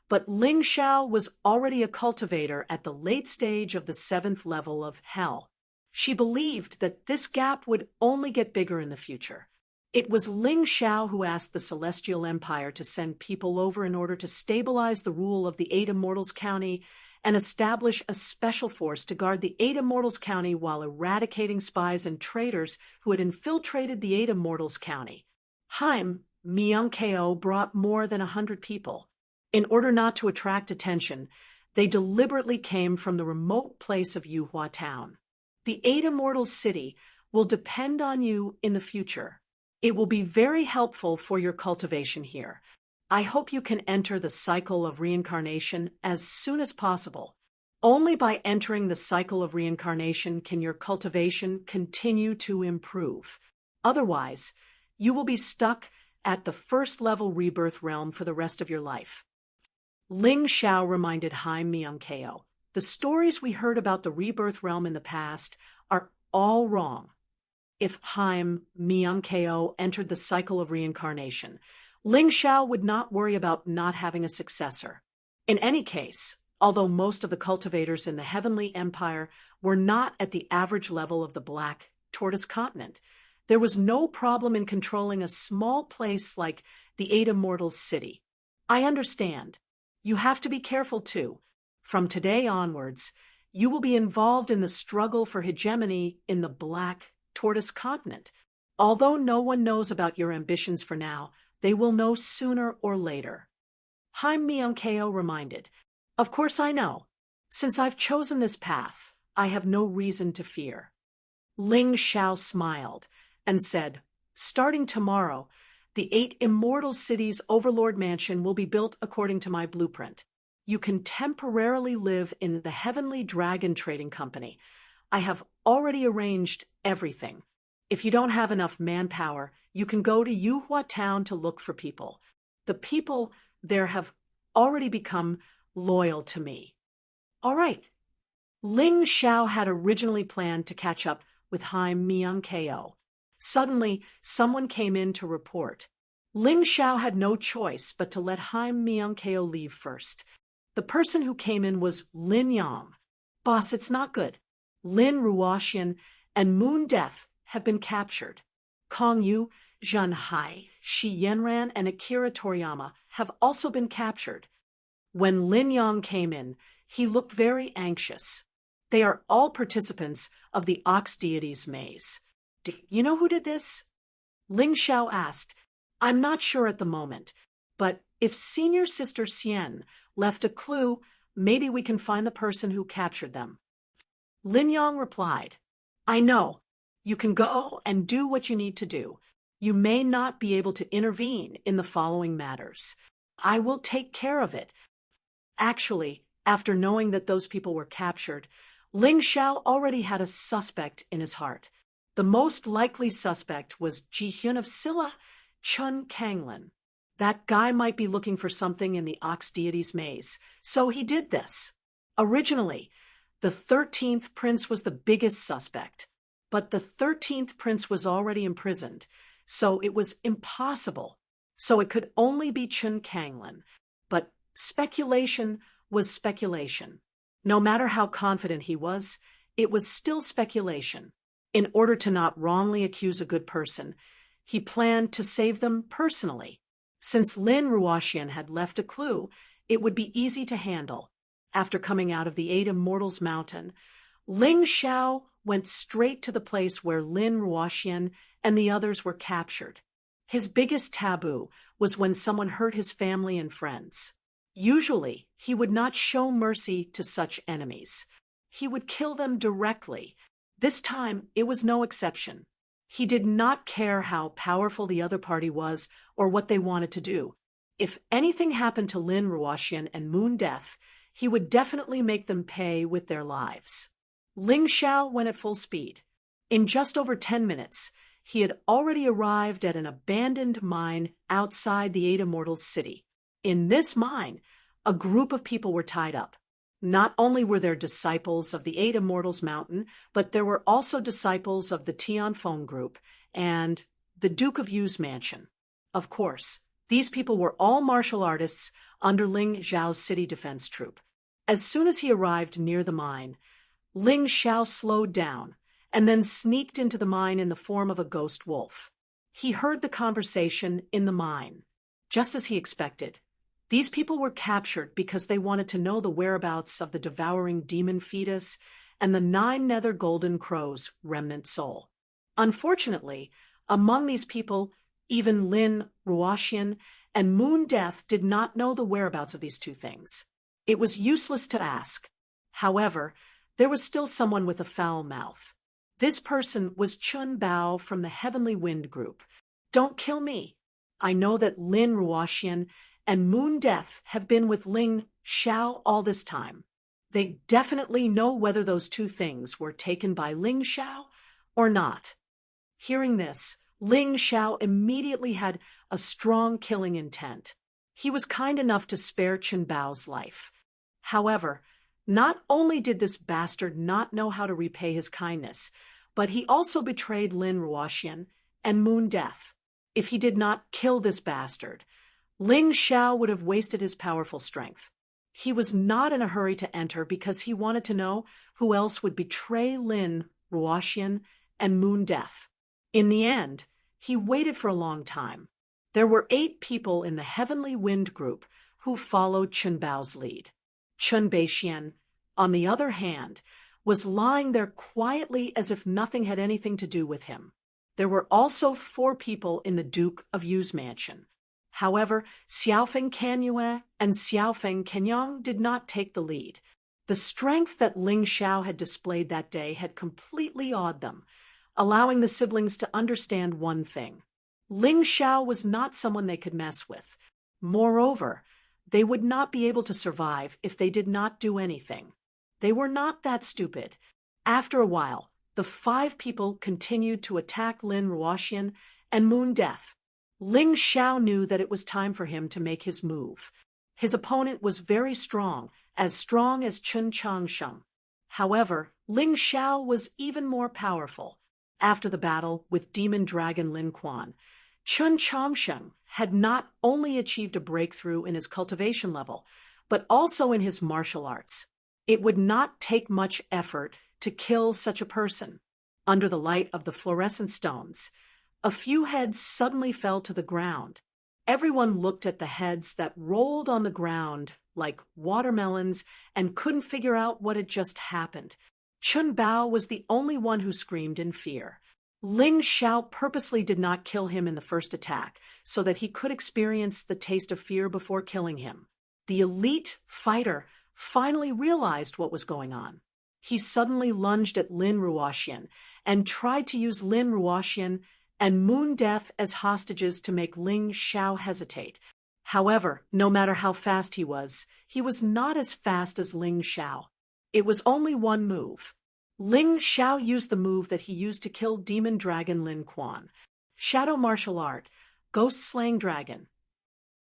but Ling Xiao was already a cultivator at the late stage of the 7th level of hell. She believed that this gap would only get bigger in the future. It was Ling Xiao who asked the Celestial Empire to send people over in order to stabilize the rule of the 8 Immortals County and establish a special force to guard the 8 Immortals County while eradicating spies and traitors who had infiltrated the 8 Immortals County. Haim Myung Ko brought more than 100 people. In order not to attract attention, they deliberately came from the remote place of Yuhua Town. The 8 Immortals City will depend on you in the future. It will be very helpful for your cultivation here. I hope you can enter the cycle of reincarnation as soon as possible. Only by entering the cycle of reincarnation can your cultivation continue to improve. Otherwise, you will be stuck at the first level rebirth realm for the rest of your life. Ling Xiao reminded Haim Myung Ko, the stories we heard about the rebirth realm in the past are all wrong. If Haim Myung Ko entered the cycle of reincarnation, Ling Xiao would not worry about not having a successor. In any case, although most of the cultivators in the Heavenly Empire were not at the average level of the Black Tortoise Continent, there was no problem in controlling a small place like the 8 Immortals City. I understand. You have to be careful too. From today onwards, you will be involved in the struggle for hegemony in the Black Tortoise Continent. Although no one knows about your ambitions for now, they will know sooner or later. Haim Myung Ko reminded, Of course I know. Since I've chosen this path, I have no reason to fear. Ling Xiao smiled and said, Starting tomorrow, the 8 Immortal Cities' Overlord Mansion will be built according to my blueprint. You can temporarily live in the Heavenly Dragon Trading Company. I have already arranged everything. If you don't have enough manpower, you can go to Yuhua Town to look for people. The people there have already become loyal to me. All right. Ling Xiao had originally planned to catch up with Haim Myung Ko. Suddenly, someone came in to report. Ling Xiao had no choice but to let Haim Myung Ko leave first. The person who came in was Lin Yang. Boss, it's not good. Lin Ruoxian and Moon Death have been captured. Kong Yu, Zhen Hai, Shi Yanran, and Akira Toriyama have also been captured. When Lin Yang came in, he looked very anxious. They are all participants of the Ox Deity's maze. Do you know who did this? Ling Xiao asked. I'm not sure at the moment, but if Senior Sister Xian left a clue, maybe we can find the person who captured them. Lin Yang replied, I know. You can go and do what you need to do. You may not be able to intervene in the following matters. I will take care of it. Actually, after knowing that those people were captured, Ling Xiao already had a suspect in his heart. The most likely suspect was Ji Hyun of Silla, Chun Kanglin. That guy might be looking for something in the Ox Deity's maze, so he did this. Originally, the 13th prince was the biggest suspect, but the 13th prince was already imprisoned, so it was impossible. So it could only be Chun Kanglin, but speculation was speculation. No matter how confident he was, it was still speculation. In order to not wrongly accuse a good person, he planned to save them personally. Since Lin Ruoxian had left a clue, it would be easy to handle. After coming out of the Eight Immortals Mountain, Ling Xiao went straight to the place where Lin Ruoxian and the others were captured. His biggest taboo was when someone hurt his family and friends. Usually, he would not show mercy to such enemies. He would kill them directly. This time, it was no exception. He did not care how powerful the other party was or what they wanted to do. If anything happened to Lin Ruoxian and Moon Death, he would definitely make them pay with their lives. Ling Xiao went at full speed. In just over 10 minutes, he had already arrived at an abandoned mine outside the Eight Immortals city. In this mine, a group of people were tied up. Not only were there disciples of the Eight Immortals Mountain, but there were also disciples of the Tianfeng group and the Duke of Yu's mansion. Of course, these people were all martial artists under Ling Xiao's city defense troop. As soon as he arrived near the mine, Ling Xiao slowed down and then sneaked into the mine in the form of a ghost wolf. He heard the conversation in the mine. Just as he expected, these people were captured because they wanted to know the whereabouts of the devouring demon fetus and the 9 nether golden crows' remnant soul. Unfortunately, among these people, even Lin Ruoxian and Moon Death did not know the whereabouts of these two things. It was useless to ask. However, there was still someone with a foul mouth. This person was Chun Bao from the Heavenly Wind group. Don't kill me. I know that Lin Ruoxian and Moon Death have been with Ling Xiao all this time. They definitely know whether those two things were taken by Ling Xiao or not. Hearing this, Ling Xiao immediately had a strong killing intent. He was kind enough to spare Chun Bao's life. However, not only did this bastard not know how to repay his kindness, but he also betrayed Lin Ruoxian and Moon Death. If he did not kill this bastard, Ling Xiao would have wasted his powerful strength. He was not in a hurry to enter because he wanted to know who else would betray Lin Ruoxian and Moon Death. In the end, he waited for a long time. There were 8 people in the Heavenly Wind group who followed Chun Bao's lead. Chun Beixian, on the other hand, was lying there quietly as if nothing had anything to do with him. There were also 4 people in the Duke of Yu's mansion. However, Xiaofeng Canyue and Xiaofeng Kenyang did not take the lead. The strength that Ling Xiao had displayed that day had completely awed them, allowing the siblings to understand one thing. Ling Xiao was not someone they could mess with. Moreover, they would not be able to survive if they did not do anything. They were not that stupid. After a while, the 5 people continued to attack Lin Ruoxian and Moon Death. Ling Xiao knew that it was time for him to make his move. His opponent was very strong as Chun Changsheng. However, Ling Xiao was even more powerful. After the battle with Demon Dragon Lin Quan, Chun Changsheng had not only achieved a breakthrough in his cultivation level, but also in his martial arts. It would not take much effort to kill such a person. Under the light of the fluorescent stones, A few heads suddenly fell to the ground. Everyone looked at the heads that rolled on the ground like watermelons and couldn't figure out what had just happened. Chun Bao was the only one who screamed in fear. Ling Xiao purposely did not kill him in the first attack, so that he could experience the taste of fear before killing him. The elite fighter finally realized what was going on. He suddenly lunged at Lin Ruoxian and tried to use Lin Ruoxian and Moon Death as hostages to make Ling Xiao hesitate. However, no matter how fast he was not as fast as Ling Xiao. It was only one move. Ling Xiao used the move that he used to kill Demon Dragon Lin Quan. Shadow Martial Art, Ghost Slaying Dragon.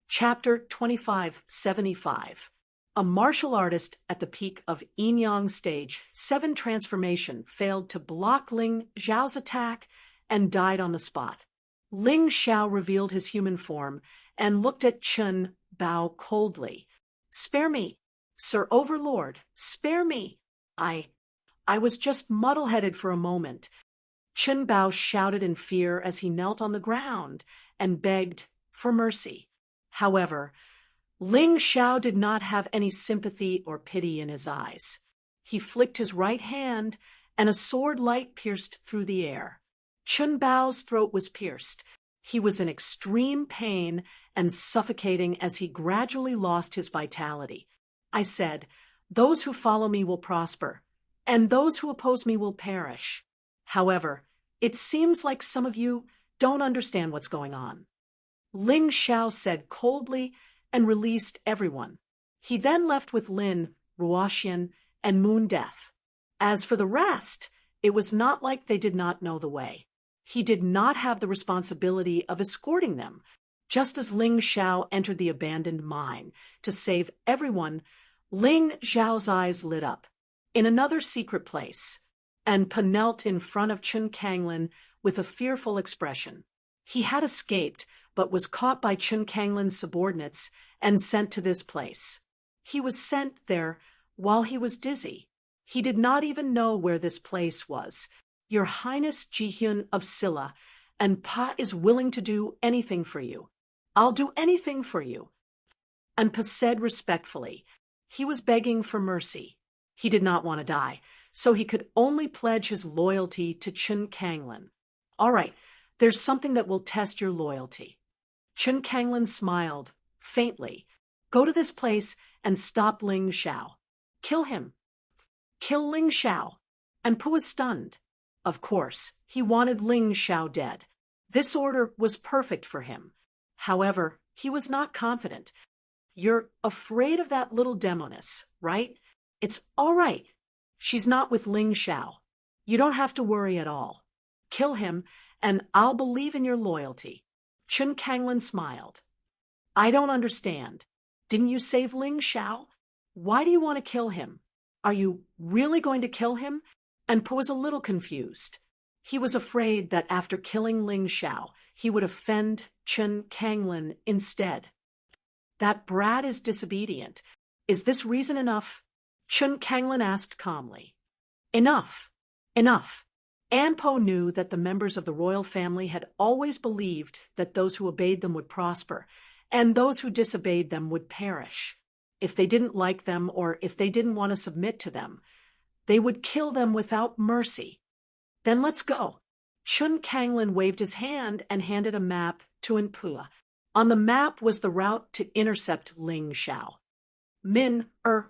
Chapter 2575. A martial artist at the peak of Yin Yang Stage 7 transformation failed to block Ling Xiao's attack and died on the spot. Ling Xiao revealed his human form and looked at Chun Bao coldly. "Spare me, Sir Overlord, spare me. I was just muddle-headed for a moment." Chun Bao shouted in fear as he knelt on the ground and begged for mercy. However, Ling Xiao did not have any sympathy or pity in his eyes. He flicked his right hand, and a sword light pierced through the air. Chun Bao's throat was pierced. He was in extreme pain and suffocating as he gradually lost his vitality. I said, "Those who follow me will prosper, and those who oppose me will perish." However, it seems like some of you don't understand what's going on. Ling Xiao said coldly and released everyone. He then left with Lin Ruoxian and Moon Death. As for the rest, it was not like they did not know the way. He did not have the responsibility of escorting them. Just as Ling Xiao entered the abandoned mine to save everyone, Ling Xiao's eyes lit up. In another secret place, and knelt in front of Chun Kanglin with a fearful expression. He had escaped, but was caught by Chun Kanglin's subordinates and sent to this place. He was sent there while he was dizzy. He did not even know where this place was. "Your Highness Jihyun of Silla, and Pa is willing to do anything for you. I'll do anything for you." And Pa said respectfully. He was begging for mercy. He did not want to die, so he could only pledge his loyalty to Chun Kanglin. "All right, there's something that will test your loyalty." Chun Kanglin smiled, faintly. "Go to this place and stop Ling Xiao. Kill him. Kill Ling Xiao." And Pa was stunned. Of course, he wanted Ling Xiao dead. This order was perfect for him. However, he was not confident. "You're afraid of that little demoness, right? It's all right. She's not with Ling Xiao. You don't have to worry at all. Kill him, and I'll believe in your loyalty." Chun Kanglin smiled. "I don't understand. Didn't you save Ling Xiao? Why do you want to kill him? Are you really going to kill him?" And Pa was a little confused. He was afraid that after killing Ling Xiao, he would offend Chun Kanglin instead. "That brat is disobedient. Is this reason enough?" Chun Kanglin asked calmly. "Enough. Enough." An Po knew that the members of the royal family had always believed that those who obeyed them would prosper, and those who disobeyed them would perish. If they didn't like them or if they didn't want to submit to them, they would kill them without mercy. "Then let's go." Chun Kanglin waved his hand and handed a map to An Po. On the map was the route to intercept Ling Xiao.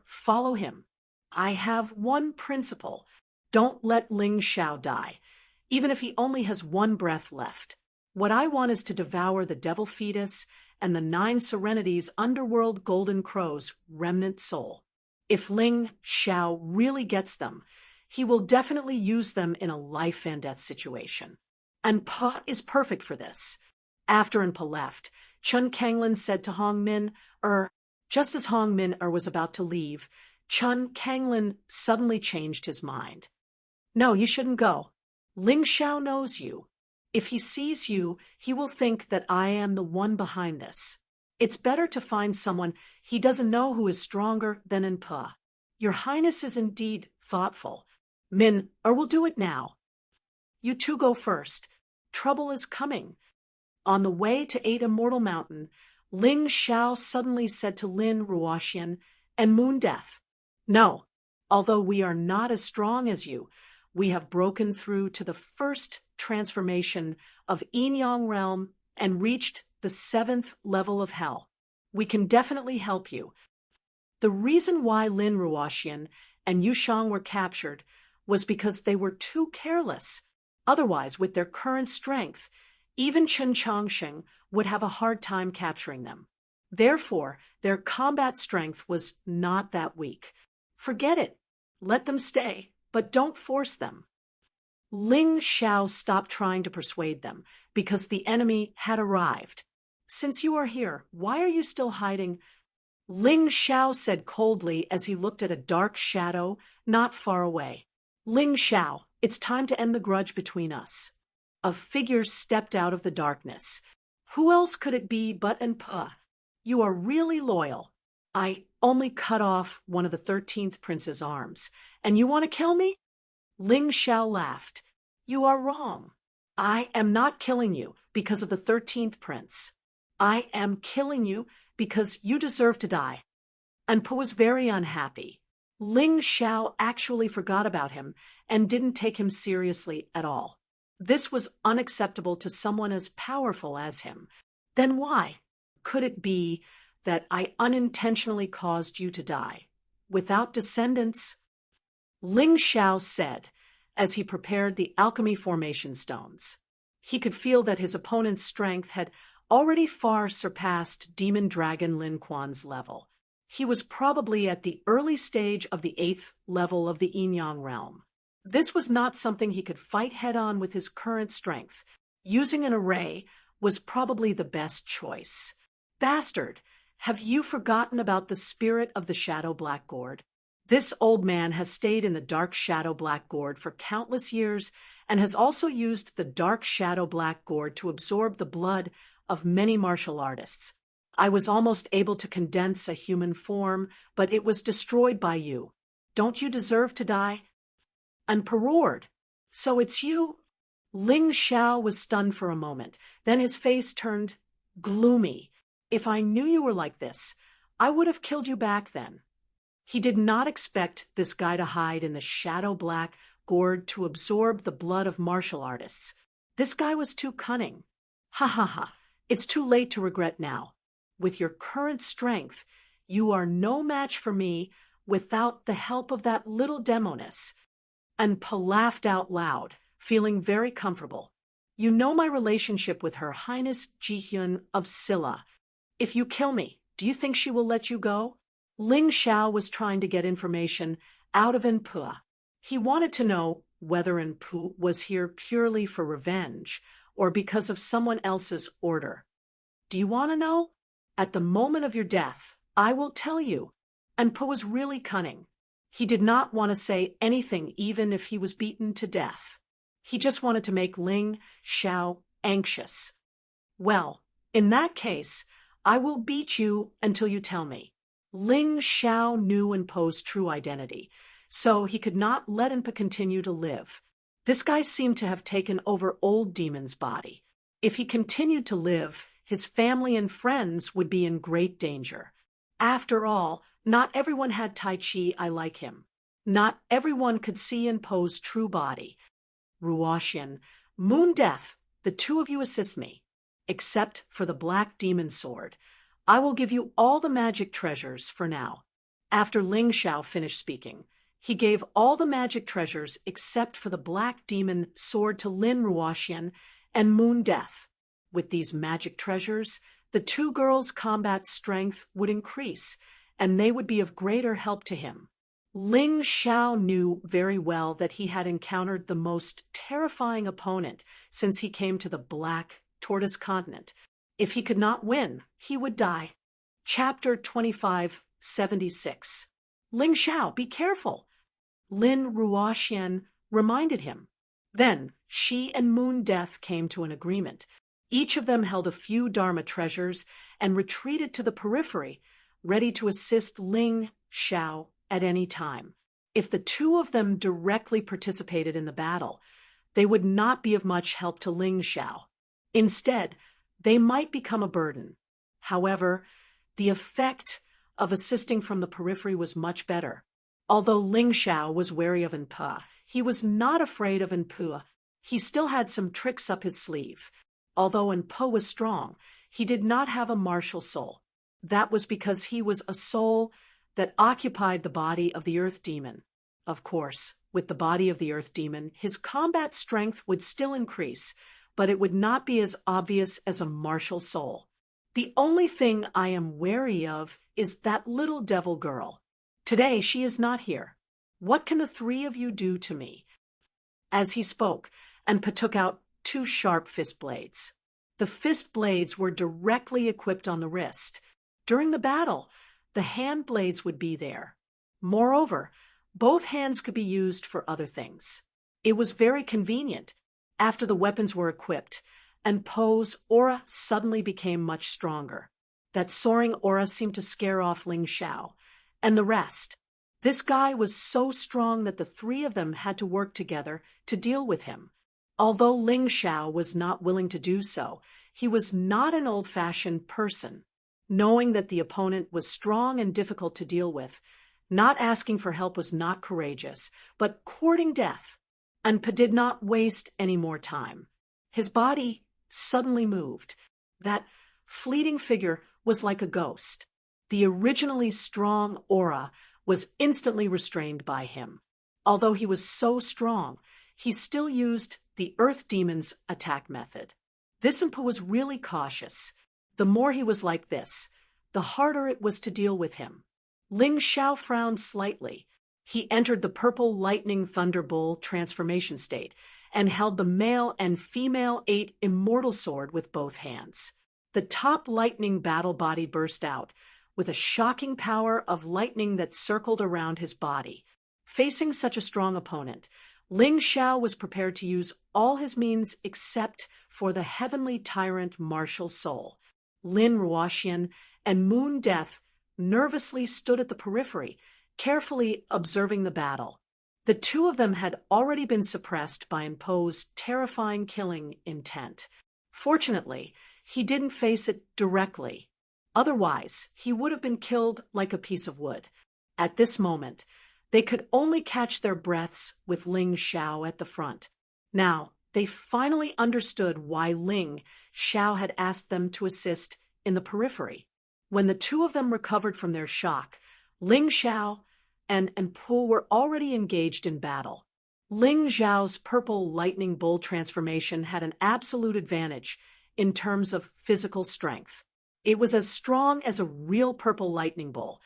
Follow him. I have one principle. Don't let Ling Xiao die, even if he only has one breath left. What I want is to devour the devil fetus and the 9 Serenities underworld golden crow's remnant soul. If Ling Xiao really gets them, he will definitely use them in a life and death situation. And Pa is perfect for this. After An Po left, Chun Kanglin said to Hong Min, just as Hong Min was about to leave, Chun Kanglin suddenly changed his mind. "No, you shouldn't go. Ling Xiao knows you. If he sees you, he will think that I am the one behind this. It's better to find someone he doesn't know who is stronger than An Po. Your Highness is indeed thoughtful. Will do it now. You two go first. trouble is coming. On the way to 8 Immortal Mountain, Ling Xiao suddenly said to Lin Ruoxian and Moon Death, "No, although we are not as strong as you, we have broken through to the first transformation of Yin Yang realm and reached the 7th level of hell. We can definitely help you." The reason why Lin Ruoxian and Yu Shang were captured was because they were too careless. Otherwise, with their current strength, even Chen Changsheng would have a hard time capturing them. Therefore, their combat strength was not that weak. Forget it. Let them stay, but don't force them. Ling Xiao stopped trying to persuade them because the enemy had arrived. "Since you are here, why are you still hiding?" Ling Xiao said coldly as he looked at a dark shadow not far away. "Ling Xiao, it's time to end the grudge between us." A figure stepped out of the darkness. Who else could it be but Enpa? "You are really loyal. I only cut off one of the 13th prince's arms, and you want to kill me?" Ling Xiao laughed. "You are wrong. I am not killing you because of the 13th prince. I am killing you because you deserve to die." Enpa was very unhappy. Ling Xiao actually forgot about him and didn't take him seriously at all. This was unacceptable to someone as powerful as him. Then why? Could it be that I unintentionally caused you to die, without descendants? Ling Xiao said, as he prepared the alchemy formation stones. He could feel that his opponent's strength had already far surpassed Demon Dragon Lin Quan's level. He was probably at the early stage of the 8th level of the Yin Yang realm. This was not something he could fight head-on with his current strength. Using an array was probably the best choice. "Bastard, have you forgotten about the spirit of the Shadow Black Gourd? This old man has stayed in the Dark Shadow Black Gourd for countless years and has also used the Dark Shadow Black Gourd to absorb the blood of many martial artists. I was almost able to condense a human form, but it was destroyed by you. Don't you deserve to die?" And roared, "So it's you?" Ling Xiao was stunned for a moment. Then his face turned gloomy. "If I knew you were like this, I would have killed you back then." He did not expect this guy to hide in the shadow black gourd to absorb the blood of martial artists. This guy was too cunning. "Ha ha ha, it's too late to regret now. With your current strength, you are no match for me without the help of that little demoness." And Pa laughed out loud, feeling very comfortable. "You know my relationship with Her Highness Jihyun of Silla. If you kill me, do you think she will let you go?" Ling Xiao was trying to get information out of Enpa. He wanted to know whether Enpa was here purely for revenge or because of someone else's order. "Do you want to know? At the moment of your death, I will tell you." Enpa was really cunning. He did not want to say anything even if he was beaten to death. He just wanted to make Ling Xiao anxious. "Well, in that case, I will beat you until you tell me." Ling Xiao knew Enpa's true identity, so he could not let Enpa continue to live. This guy seemed to have taken over Old Demon's body. If he continued to live, his family and friends would be in great danger. After all, not everyone had Tai Chi like him. Not everyone could see Enpa's true body. "Ruoxian, Moon Death, the two of you assist me. Except for the Black Demon Sword. I will give you all the magic treasures for now." After Ling Xiao finished speaking, he gave all the magic treasures except for the Black Demon Sword to Lin Ruoxian and Moon Death. With these magic treasures, the two girls' combat strength would increase, and they would be of greater help to him. Ling Xiao knew very well that he had encountered the most terrifying opponent since he came to the Black Tortoise Continent. If he could not win, he would die. Chapter 2576. "Ling Xiao, be careful!" Lin Ruoxian reminded him. Then she and Moon Death came to an agreement. Each of them held a few Dharma treasures and retreated to the periphery, ready to assist Ling Xiao at any time. If the two of them directly participated in the battle, they would not be of much help to Ling Xiao. Instead, they might become a burden. However, the effect of assisting from the periphery was much better. Although Ling Xiao was wary of Enpa, he was not afraid of Enpa. He still had some tricks up his sleeve. Although Enpa was strong, he did not have a martial soul. That was because he was a soul that occupied the body of the Earth Demon. Of course, with the body of the Earth Demon, his combat strength would still increase, but it would not be as obvious as a martial soul. The only thing I am wary of is that little devil girl. Today she is not here. What can the three of you do to me? As he spoke, Enpa took out 2 sharp fist blades. The fist blades were directly equipped on the wrist. During the battle, the hand blades would be there. Moreover, both hands could be used for other things. It was very convenient. After the weapons were equipped, and Po's aura suddenly became much stronger. That soaring aura seemed to scare off Ling Xiao, and the rest. This guy was so strong that the 3 of them had to work together to deal with him. Although Ling Xiao was not willing to do so, he was not an old-fashioned person. Knowing that the opponent was strong and difficult to deal with, not asking for help was not courageous, but courting death. Enpa did not waste any more time. His body suddenly moved. That fleeting figure was like a ghost. The originally strong aura was instantly restrained by him. Although he was so strong, he still used the Earth Demon's attack method. This Enpa was really cautious. The more he was like this, the harder it was to deal with him. Ling Xiao frowned slightly. He entered the purple lightning thunderbolt transformation state and held the male and female 8 immortal sword with both hands. The top lightning battle body burst out, with a shocking power of lightning that circled around his body. Facing such a strong opponent, Ling Xiao was prepared to use all his means except for the heavenly tyrant martial soul. Lin Ruoxian and Moon Death nervously stood at the periphery, carefully observing the battle. The 2 of them had already been suppressed by Enpa's terrifying killing intent. Fortunately, he didn't face it directly. Otherwise, he would have been killed like a piece of wood. At this moment, they could only catch their breaths with Ling Xiao at the front. Now, they finally understood why Ling Xiao had asked them to assist in the periphery. When the 2 of them recovered from their shock, Ling Xiao and Enpa were already engaged in battle. Ling Xiao's purple lightning bolt transformation had an absolute advantage in terms of physical strength. It was as strong as a real purple lightning bolt.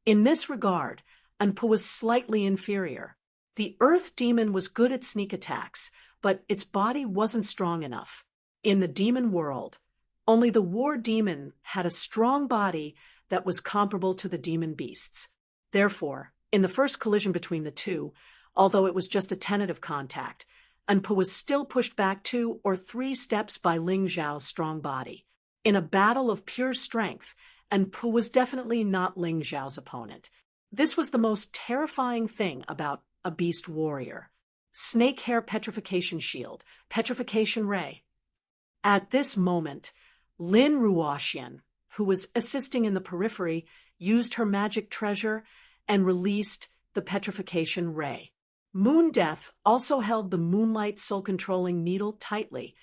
In this regard, Enpa was slightly inferior. The Earth Demon was good at sneak attacks, but its body wasn't strong enough. In the demon world, only the War Demon had a strong body that was comparable to the demon beasts. Therefore, in the first collision between the 2, although it was just a tentative contact, Enpa was still pushed back 2 or 3 steps by Ling Xiao's strong body. In a battle of pure strength, Enpa was definitely not Ling Xiao's opponent. This was the most terrifying thing about a beast warrior. Snake hair petrification shield, petrification ray. At this moment, Lin Ruoxian, who was assisting in the periphery, used her magic treasure and released the petrification ray. Moon Death also held the moonlight soul-controlling needle tightly,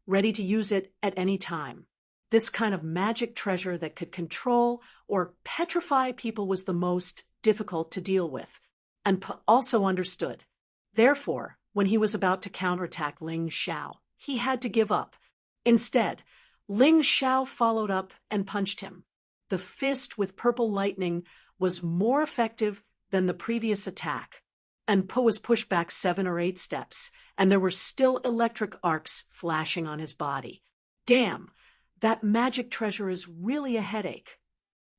ready to use it at any time. This kind of magic treasure that could control or petrify people was the most difficult to deal with, and also understood. Therefore, when he was about to counterattack Ling Xiao, he had to give up. Instead, Ling Xiao followed up and punched him. The fist with purple lightning was more effective than the previous attack. Enpa was pushed back 7 or 8 steps, and there were still electric arcs flashing on his body. Damn, that magic treasure is really a headache.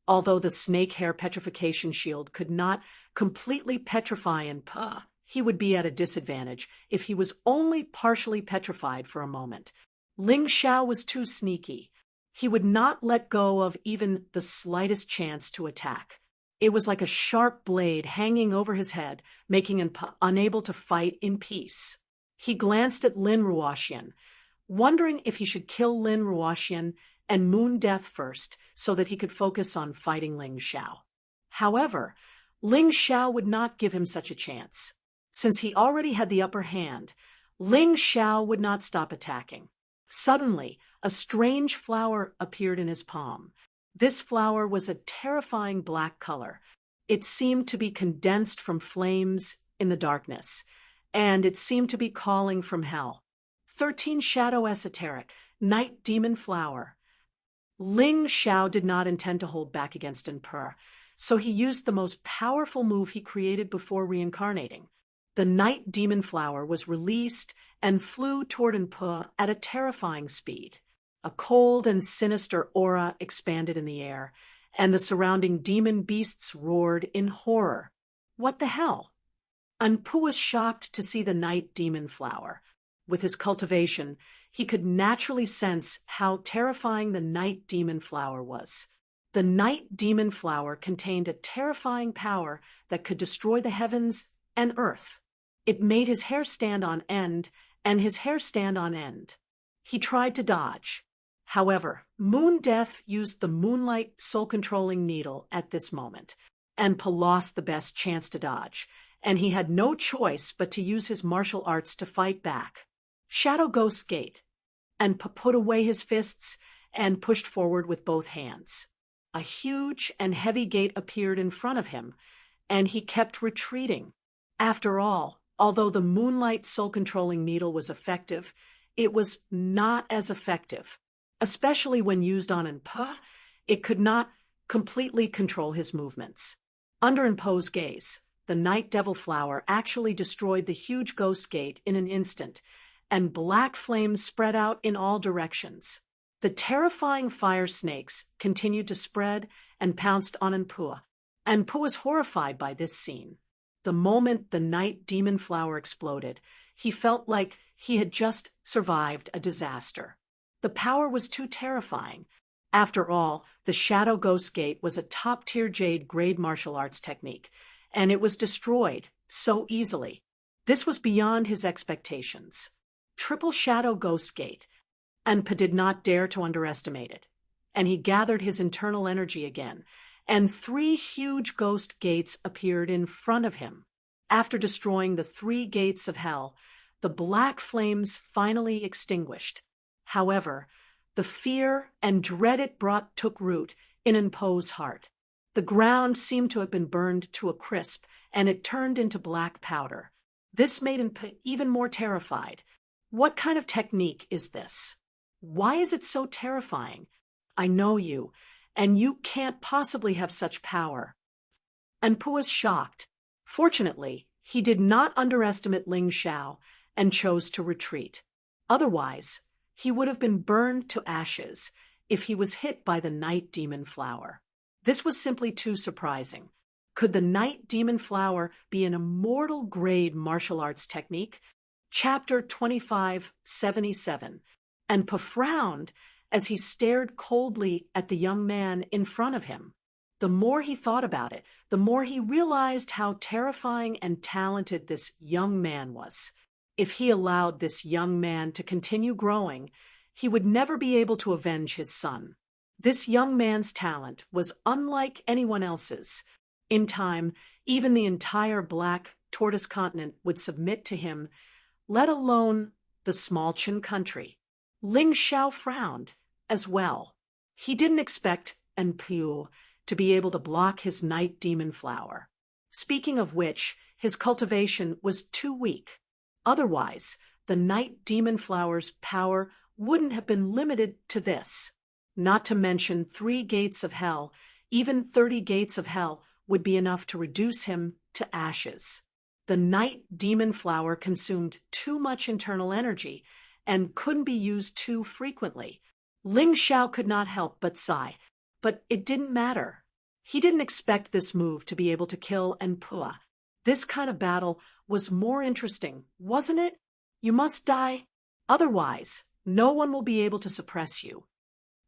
Although the snake hair petrification shield could not completely petrify Enpa, he would be at a disadvantage if he was only partially petrified for a moment. Ling Xiao was too sneaky. He would not let go of even the slightest chance to attack. It was like a sharp blade hanging over his head, making him unable to fight in peace. He glanced at Lin Ruoxian, wondering if he should kill Lin Ruoxian and Moon Death first so that he could focus on fighting Ling Xiao. However, Ling Xiao would not give him such a chance. Since he already had the upper hand, Ling Xiao would not stop attacking. Suddenly, a strange flower appeared in his palm. This flower was a terrifying black color. It seemed to be condensed from flames in the darkness, and it seemed to be calling from hell. 13 Shadow Esoteric, Night Demon Flower. Ling Xiao did not intend to hold back against Enpur, so he used the most powerful move he created before reincarnating. The Night Demon Flower was released and flew toward Enpur at a terrifying speed. A cold and sinister aura expanded in the air, and the surrounding demon beasts roared in horror. What the hell? Enpur was shocked to see the Night Demon Flower. With his cultivation, he could naturally sense how terrifying the Night Demon Flower was. The Night Demon Flower contained a terrifying power that could destroy the heavens and earth. It made his hair stand on end, and his hair stand on end. He tried to dodge. However, Moon Death used the Moonlight soul-controlling needle at this moment, and Pa lost the best chance to dodge, and he had no choice but to use his martial arts to fight back. Shadow Ghost Gate. And Pa put away his fists and pushed forward with both hands. A huge and heavy gate appeared in front of him, and he kept retreating. After all, although the Moonlight soul-controlling needle was effective, it was not as effective. Especially when used on Enpur, it could not completely control his movements. Under Enpur's gaze, the Night Devil Flower actually destroyed the huge ghost gate in an instant, and black flames spread out in all directions. The terrifying fire snakes continued to spread and pounced on Enpur. Enpur was horrified by this scene. The moment the Night Demon Flower exploded, he felt like he had just survived a disaster. The power was too terrifying. After all, the Shadow Ghost Gate was a top-tier Jade grade martial arts technique, and it was destroyed so easily. This was beyond his expectations. Triple Shadow Ghost Gate, and Pa did not dare to underestimate it. And he gathered his internal energy again, and 3 huge ghost gates appeared in front of him. After destroying the 3 gates of hell, the black flames finally extinguished. However, the fear and dread it brought took root in Enpur's heart. The ground seemed to have been burned to a crisp, and it turned into black powder. This made Enpur even more terrified. What kind of technique is this? Why is it so terrifying? I know you, and you can't possibly have such power. Enpur was shocked. Fortunately, he did not underestimate Ling Xiao and chose to retreat. Otherwise, he would have been burned to ashes if he was hit by the Night Demon Flower. This was simply too surprising. Could the Night Demon Flower be an immortal grade martial arts technique? Chapter 2577. And Pa frowned as he stared coldly at the young man in front of him. The more he thought about it, the more he realized how terrifying and talented this young man was. If he allowed this young man to continue growing, he would never be able to avenge his son. This young man's talent was unlike anyone else's. In time, even the entire Black Tortoise continent would submit to him, let alone the small Qin country. Ling Xiao frowned as well. He didn't expect Enpur to be able to block his Night Demon Flower. Speaking of which, his cultivation was too weak. Otherwise, the Night Demon Flower's power wouldn't have been limited to this. Not to mention 3 gates of hell, even 30 gates of hell would be enough to reduce him to ashes. The Night Demon Flower consumed too much internal energy and couldn't be used too frequently. Ling Xiao could not help but sigh, but it didn't matter. He didn't expect this move to be able to kill Enpur. This kind of battle was more interesting, wasn't it? You must die. Otherwise, no one will be able to suppress you.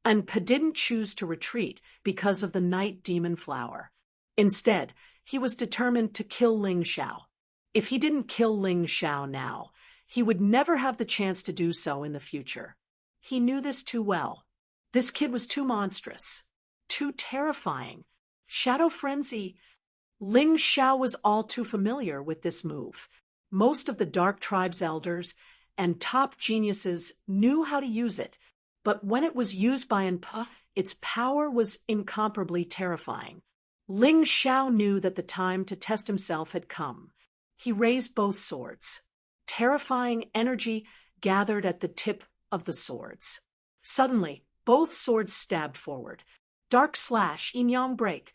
And Pa didn't choose to retreat because of the Night Demon Flower. Instead, he was determined to kill Ling Xiao. If he didn't kill Ling Xiao now, He would never have the chance to do so in the future. He knew this too well. This kid was too monstrous, too terrifying. Shadow frenzy. Ling Xiao was all too familiar with this move. Most of the Dark Tribe's elders and top geniuses knew how to use it, but when it was used by Enpa, its power was incomparably terrifying. Ling Xiao knew that the time to test himself had come. He raised both swords. Terrifying energy gathered at the tip of the swords. Suddenly, both swords stabbed forward. Dark slash, yin-yang break.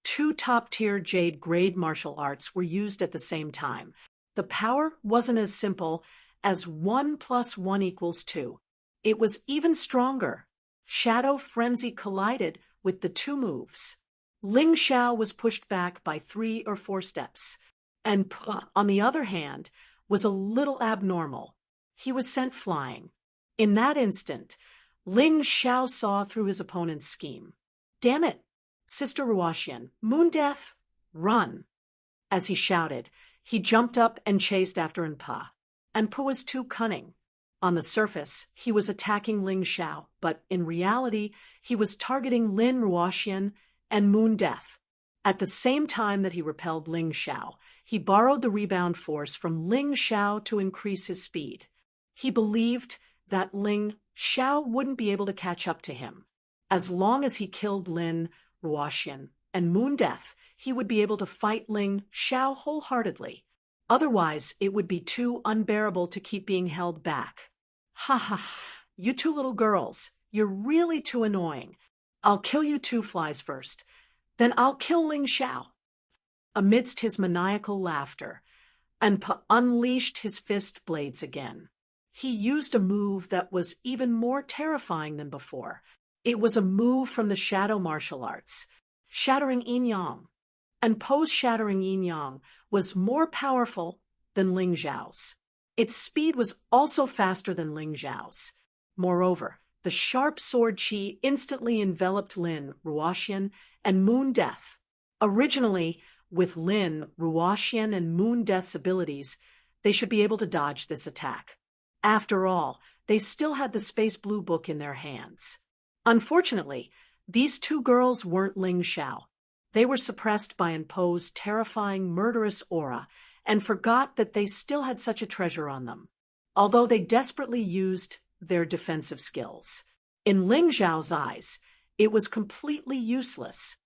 Two top-tier jade grade martial arts were used at the same time. The power wasn't as simple as 1 + 1 = 2. It was even stronger. Shadow frenzy collided with the two moves. Ling Xiao was pushed back by 3 or 4 steps, and on the other hand, was a little abnormal. He was sent flying. In that instant, Ling Xiao saw through his opponent's scheme. Damn it! Sister Ruoxian, Moon Death, run! As he shouted, he jumped up and chased after Enpa. Enpa was too cunning. On the surface, he was attacking Ling Xiao, but in reality, he was targeting Lin Ruoxian and Moon Death. At the same time that he repelled Ling Xiao, he borrowed the rebound force from Ling Xiao to increase his speed. He believed that Ling Xiao wouldn't be able to catch up to him. As long as he killed Lin Ruoxian and Moon Death, he would be able to fight Ling Xiao wholeheartedly. Otherwise, it would be too unbearable to keep being held back. Ha ha, you two little girls, you're really too annoying. I'll kill you two flies first, then I'll kill Ling Xiao. Amidst his maniacal laughter, Enpa unleashed his fist blades again. He used a move that was even more terrifying than before. It was a move from the shadow martial arts, Shattering Yin-Yang. Enpa's Shattering Yin-Yang was more powerful than Ling Xiao's. Its speed was also faster than Ling Xiao's. Moreover, the sharp sword chi instantly enveloped Lin Ruoxian and Moon Death. Originally, with Lin Ruoxian and Moon Death's abilities, they should be able to dodge this attack. After all, they still had the Space Blue Book in their hands. Unfortunately, these two girls weren't Ling Xiao. They were suppressed by Enpa's terrifying, murderous aura and forgot that they still had such a treasure on them, although they desperately used their defensive skills. In Ling Xiao's eyes, it was completely useless.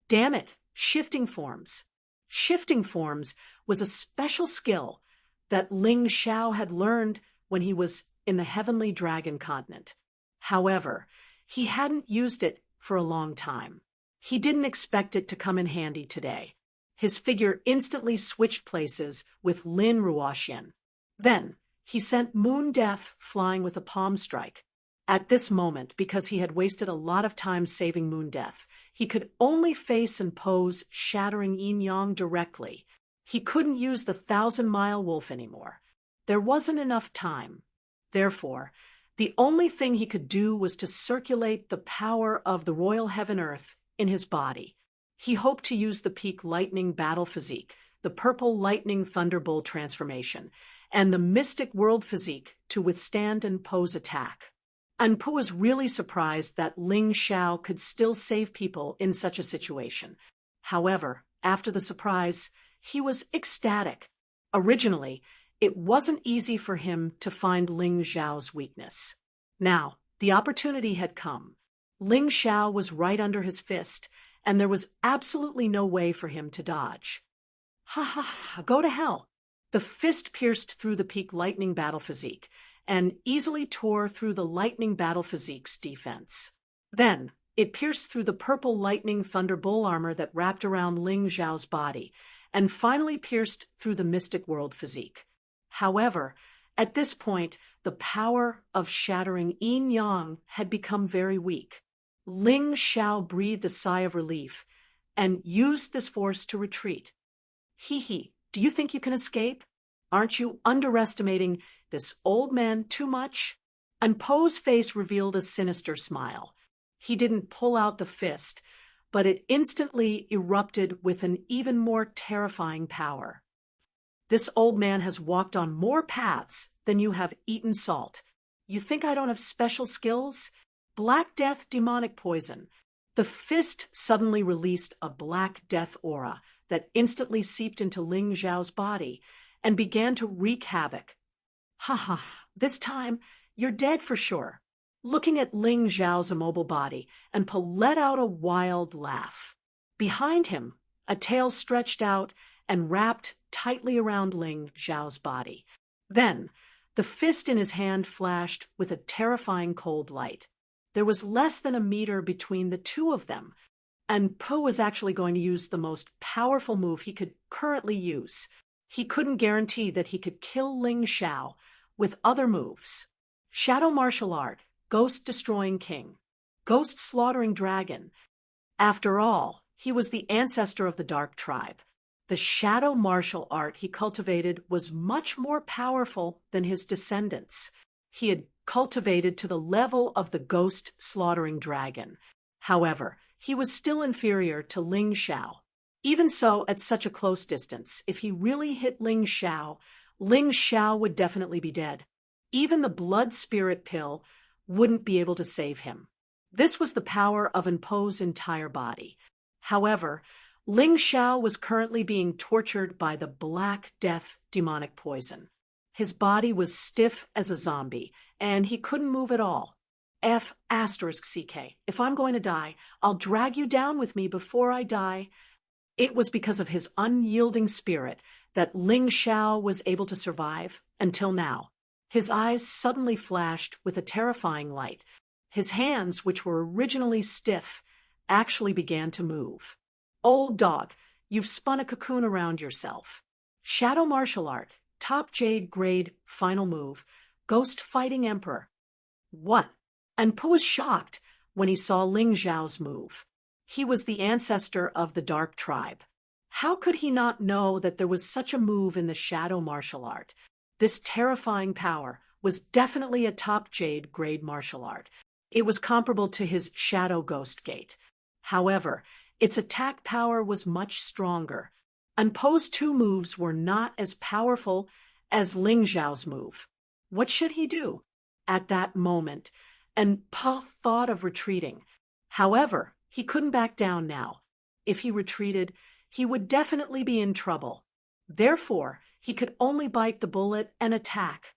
Damn it, shifting forms. Shifting forms was a special skill that Ling Xiao had learned when he was in the Heavenly Dragon continent. However, he hadn't used it for a long time. He didn't expect it to come in handy today. His figure instantly switched places with Lin Ruoxian. Then, he sent Moon Death flying with a palm strike. At this moment, because he had wasted a lot of time saving Moon Death, he could only face and pose Shattering Yin-Yang directly. He couldn't use the 1,000-mile wolf anymore. There wasn't enough time. Therefore, the only thing he could do was to circulate the power of the Royal Heaven-Earth in his body. He hoped to use the Peak Lightning Battle Physique, the Purple Lightning Thunderbolt transformation, and the Mystic World Physique to withstand Enpa's attack. Enpa was really surprised that Ling Xiao could still save people in such a situation. However, after the surprise, he was ecstatic. Originally, it wasn't easy for him to find Ling Xiao's weakness. Now, the opportunity had come. Ling Xiao was right under his fist, and there was absolutely no way for him to dodge. Ha ha ha, go to hell! The fist pierced through the Peak Lightning Battle Physique, and easily tore through the Lightning Battle Physique's defense. Then, it pierced through the Purple Lightning Thunderbolt armor that wrapped around Ling Xiao's body, and finally pierced through the Mystic World Physique. However, at this point, the power of Shattering Yin-Yang had become very weak. Ling Xiao breathed a sigh of relief and used this force to retreat. Hee, do you think you can escape? Aren't you underestimating this old man too much? And Poe's face revealed a sinister smile. He didn't pull out the fist, but it instantly erupted with an even more terrifying power. This old man has walked on more paths than then you have eaten salt. You think I don't have special skills? Black Death demonic poison. The fist suddenly released a Black Death aura that instantly seeped into Ling Xiao's body and began to wreak havoc. Ha ha, this time you're dead for sure. Looking at Ling Xiao's immobile body, and Po let out a wild laugh. Behind him, a tail stretched out and wrapped tightly around Ling Xiao's body. Then, the fist in his hand flashed with a terrifying cold light. There was less than a meter between the two of them, and Po was actually going to use the most powerful move he could currently use. He couldn't guarantee that he could kill Ling Xiao with other moves. Shadow Martial Art, Ghost Destroying King, Ghost Slaughtering Dragon. After all, he was the ancestor of the Dark Tribe. The shadow martial art he cultivated was much more powerful than his descendants. He had cultivated to the level of the Ghost Slaughtering Dragon. However, he was still inferior to Ling Xiao. Even so, at such a close distance, if he really hit Ling Xiao would definitely be dead. Even the blood spirit pill wouldn't be able to save him. This was the power of Po's entire body. However, Ling Xiao was currently being tortured by the Black Death demonic poison. His body was stiff as a zombie, and he couldn't move at all. F***CK. If I'm going to die, I'll drag you down with me before I die. It was because of his unyielding spirit that Ling Xiao was able to survive until now. His eyes suddenly flashed with a terrifying light. His hands, which were originally stiff, actually began to move. Old dog, you've spun a cocoon around yourself. Shadow Martial Art, Top Jade Grade, Final Move, Ghost Fighting Emperor. What? And Po was shocked when he saw Ling Xiao's move. He was the ancestor of the Dark Tribe. How could he not know that there was such a move in the Shadow Martial Art? This terrifying power was definitely a Top Jade Grade martial art. It was comparable to his Shadow Ghost Gate. However, its attack power was much stronger, and Po's two moves were not as powerful as Ling Xiao's move. What should he do? At that moment, and Po thought of retreating. However, he couldn't back down now. If he retreated, he would definitely be in trouble. Therefore, he could only bite the bullet and attack.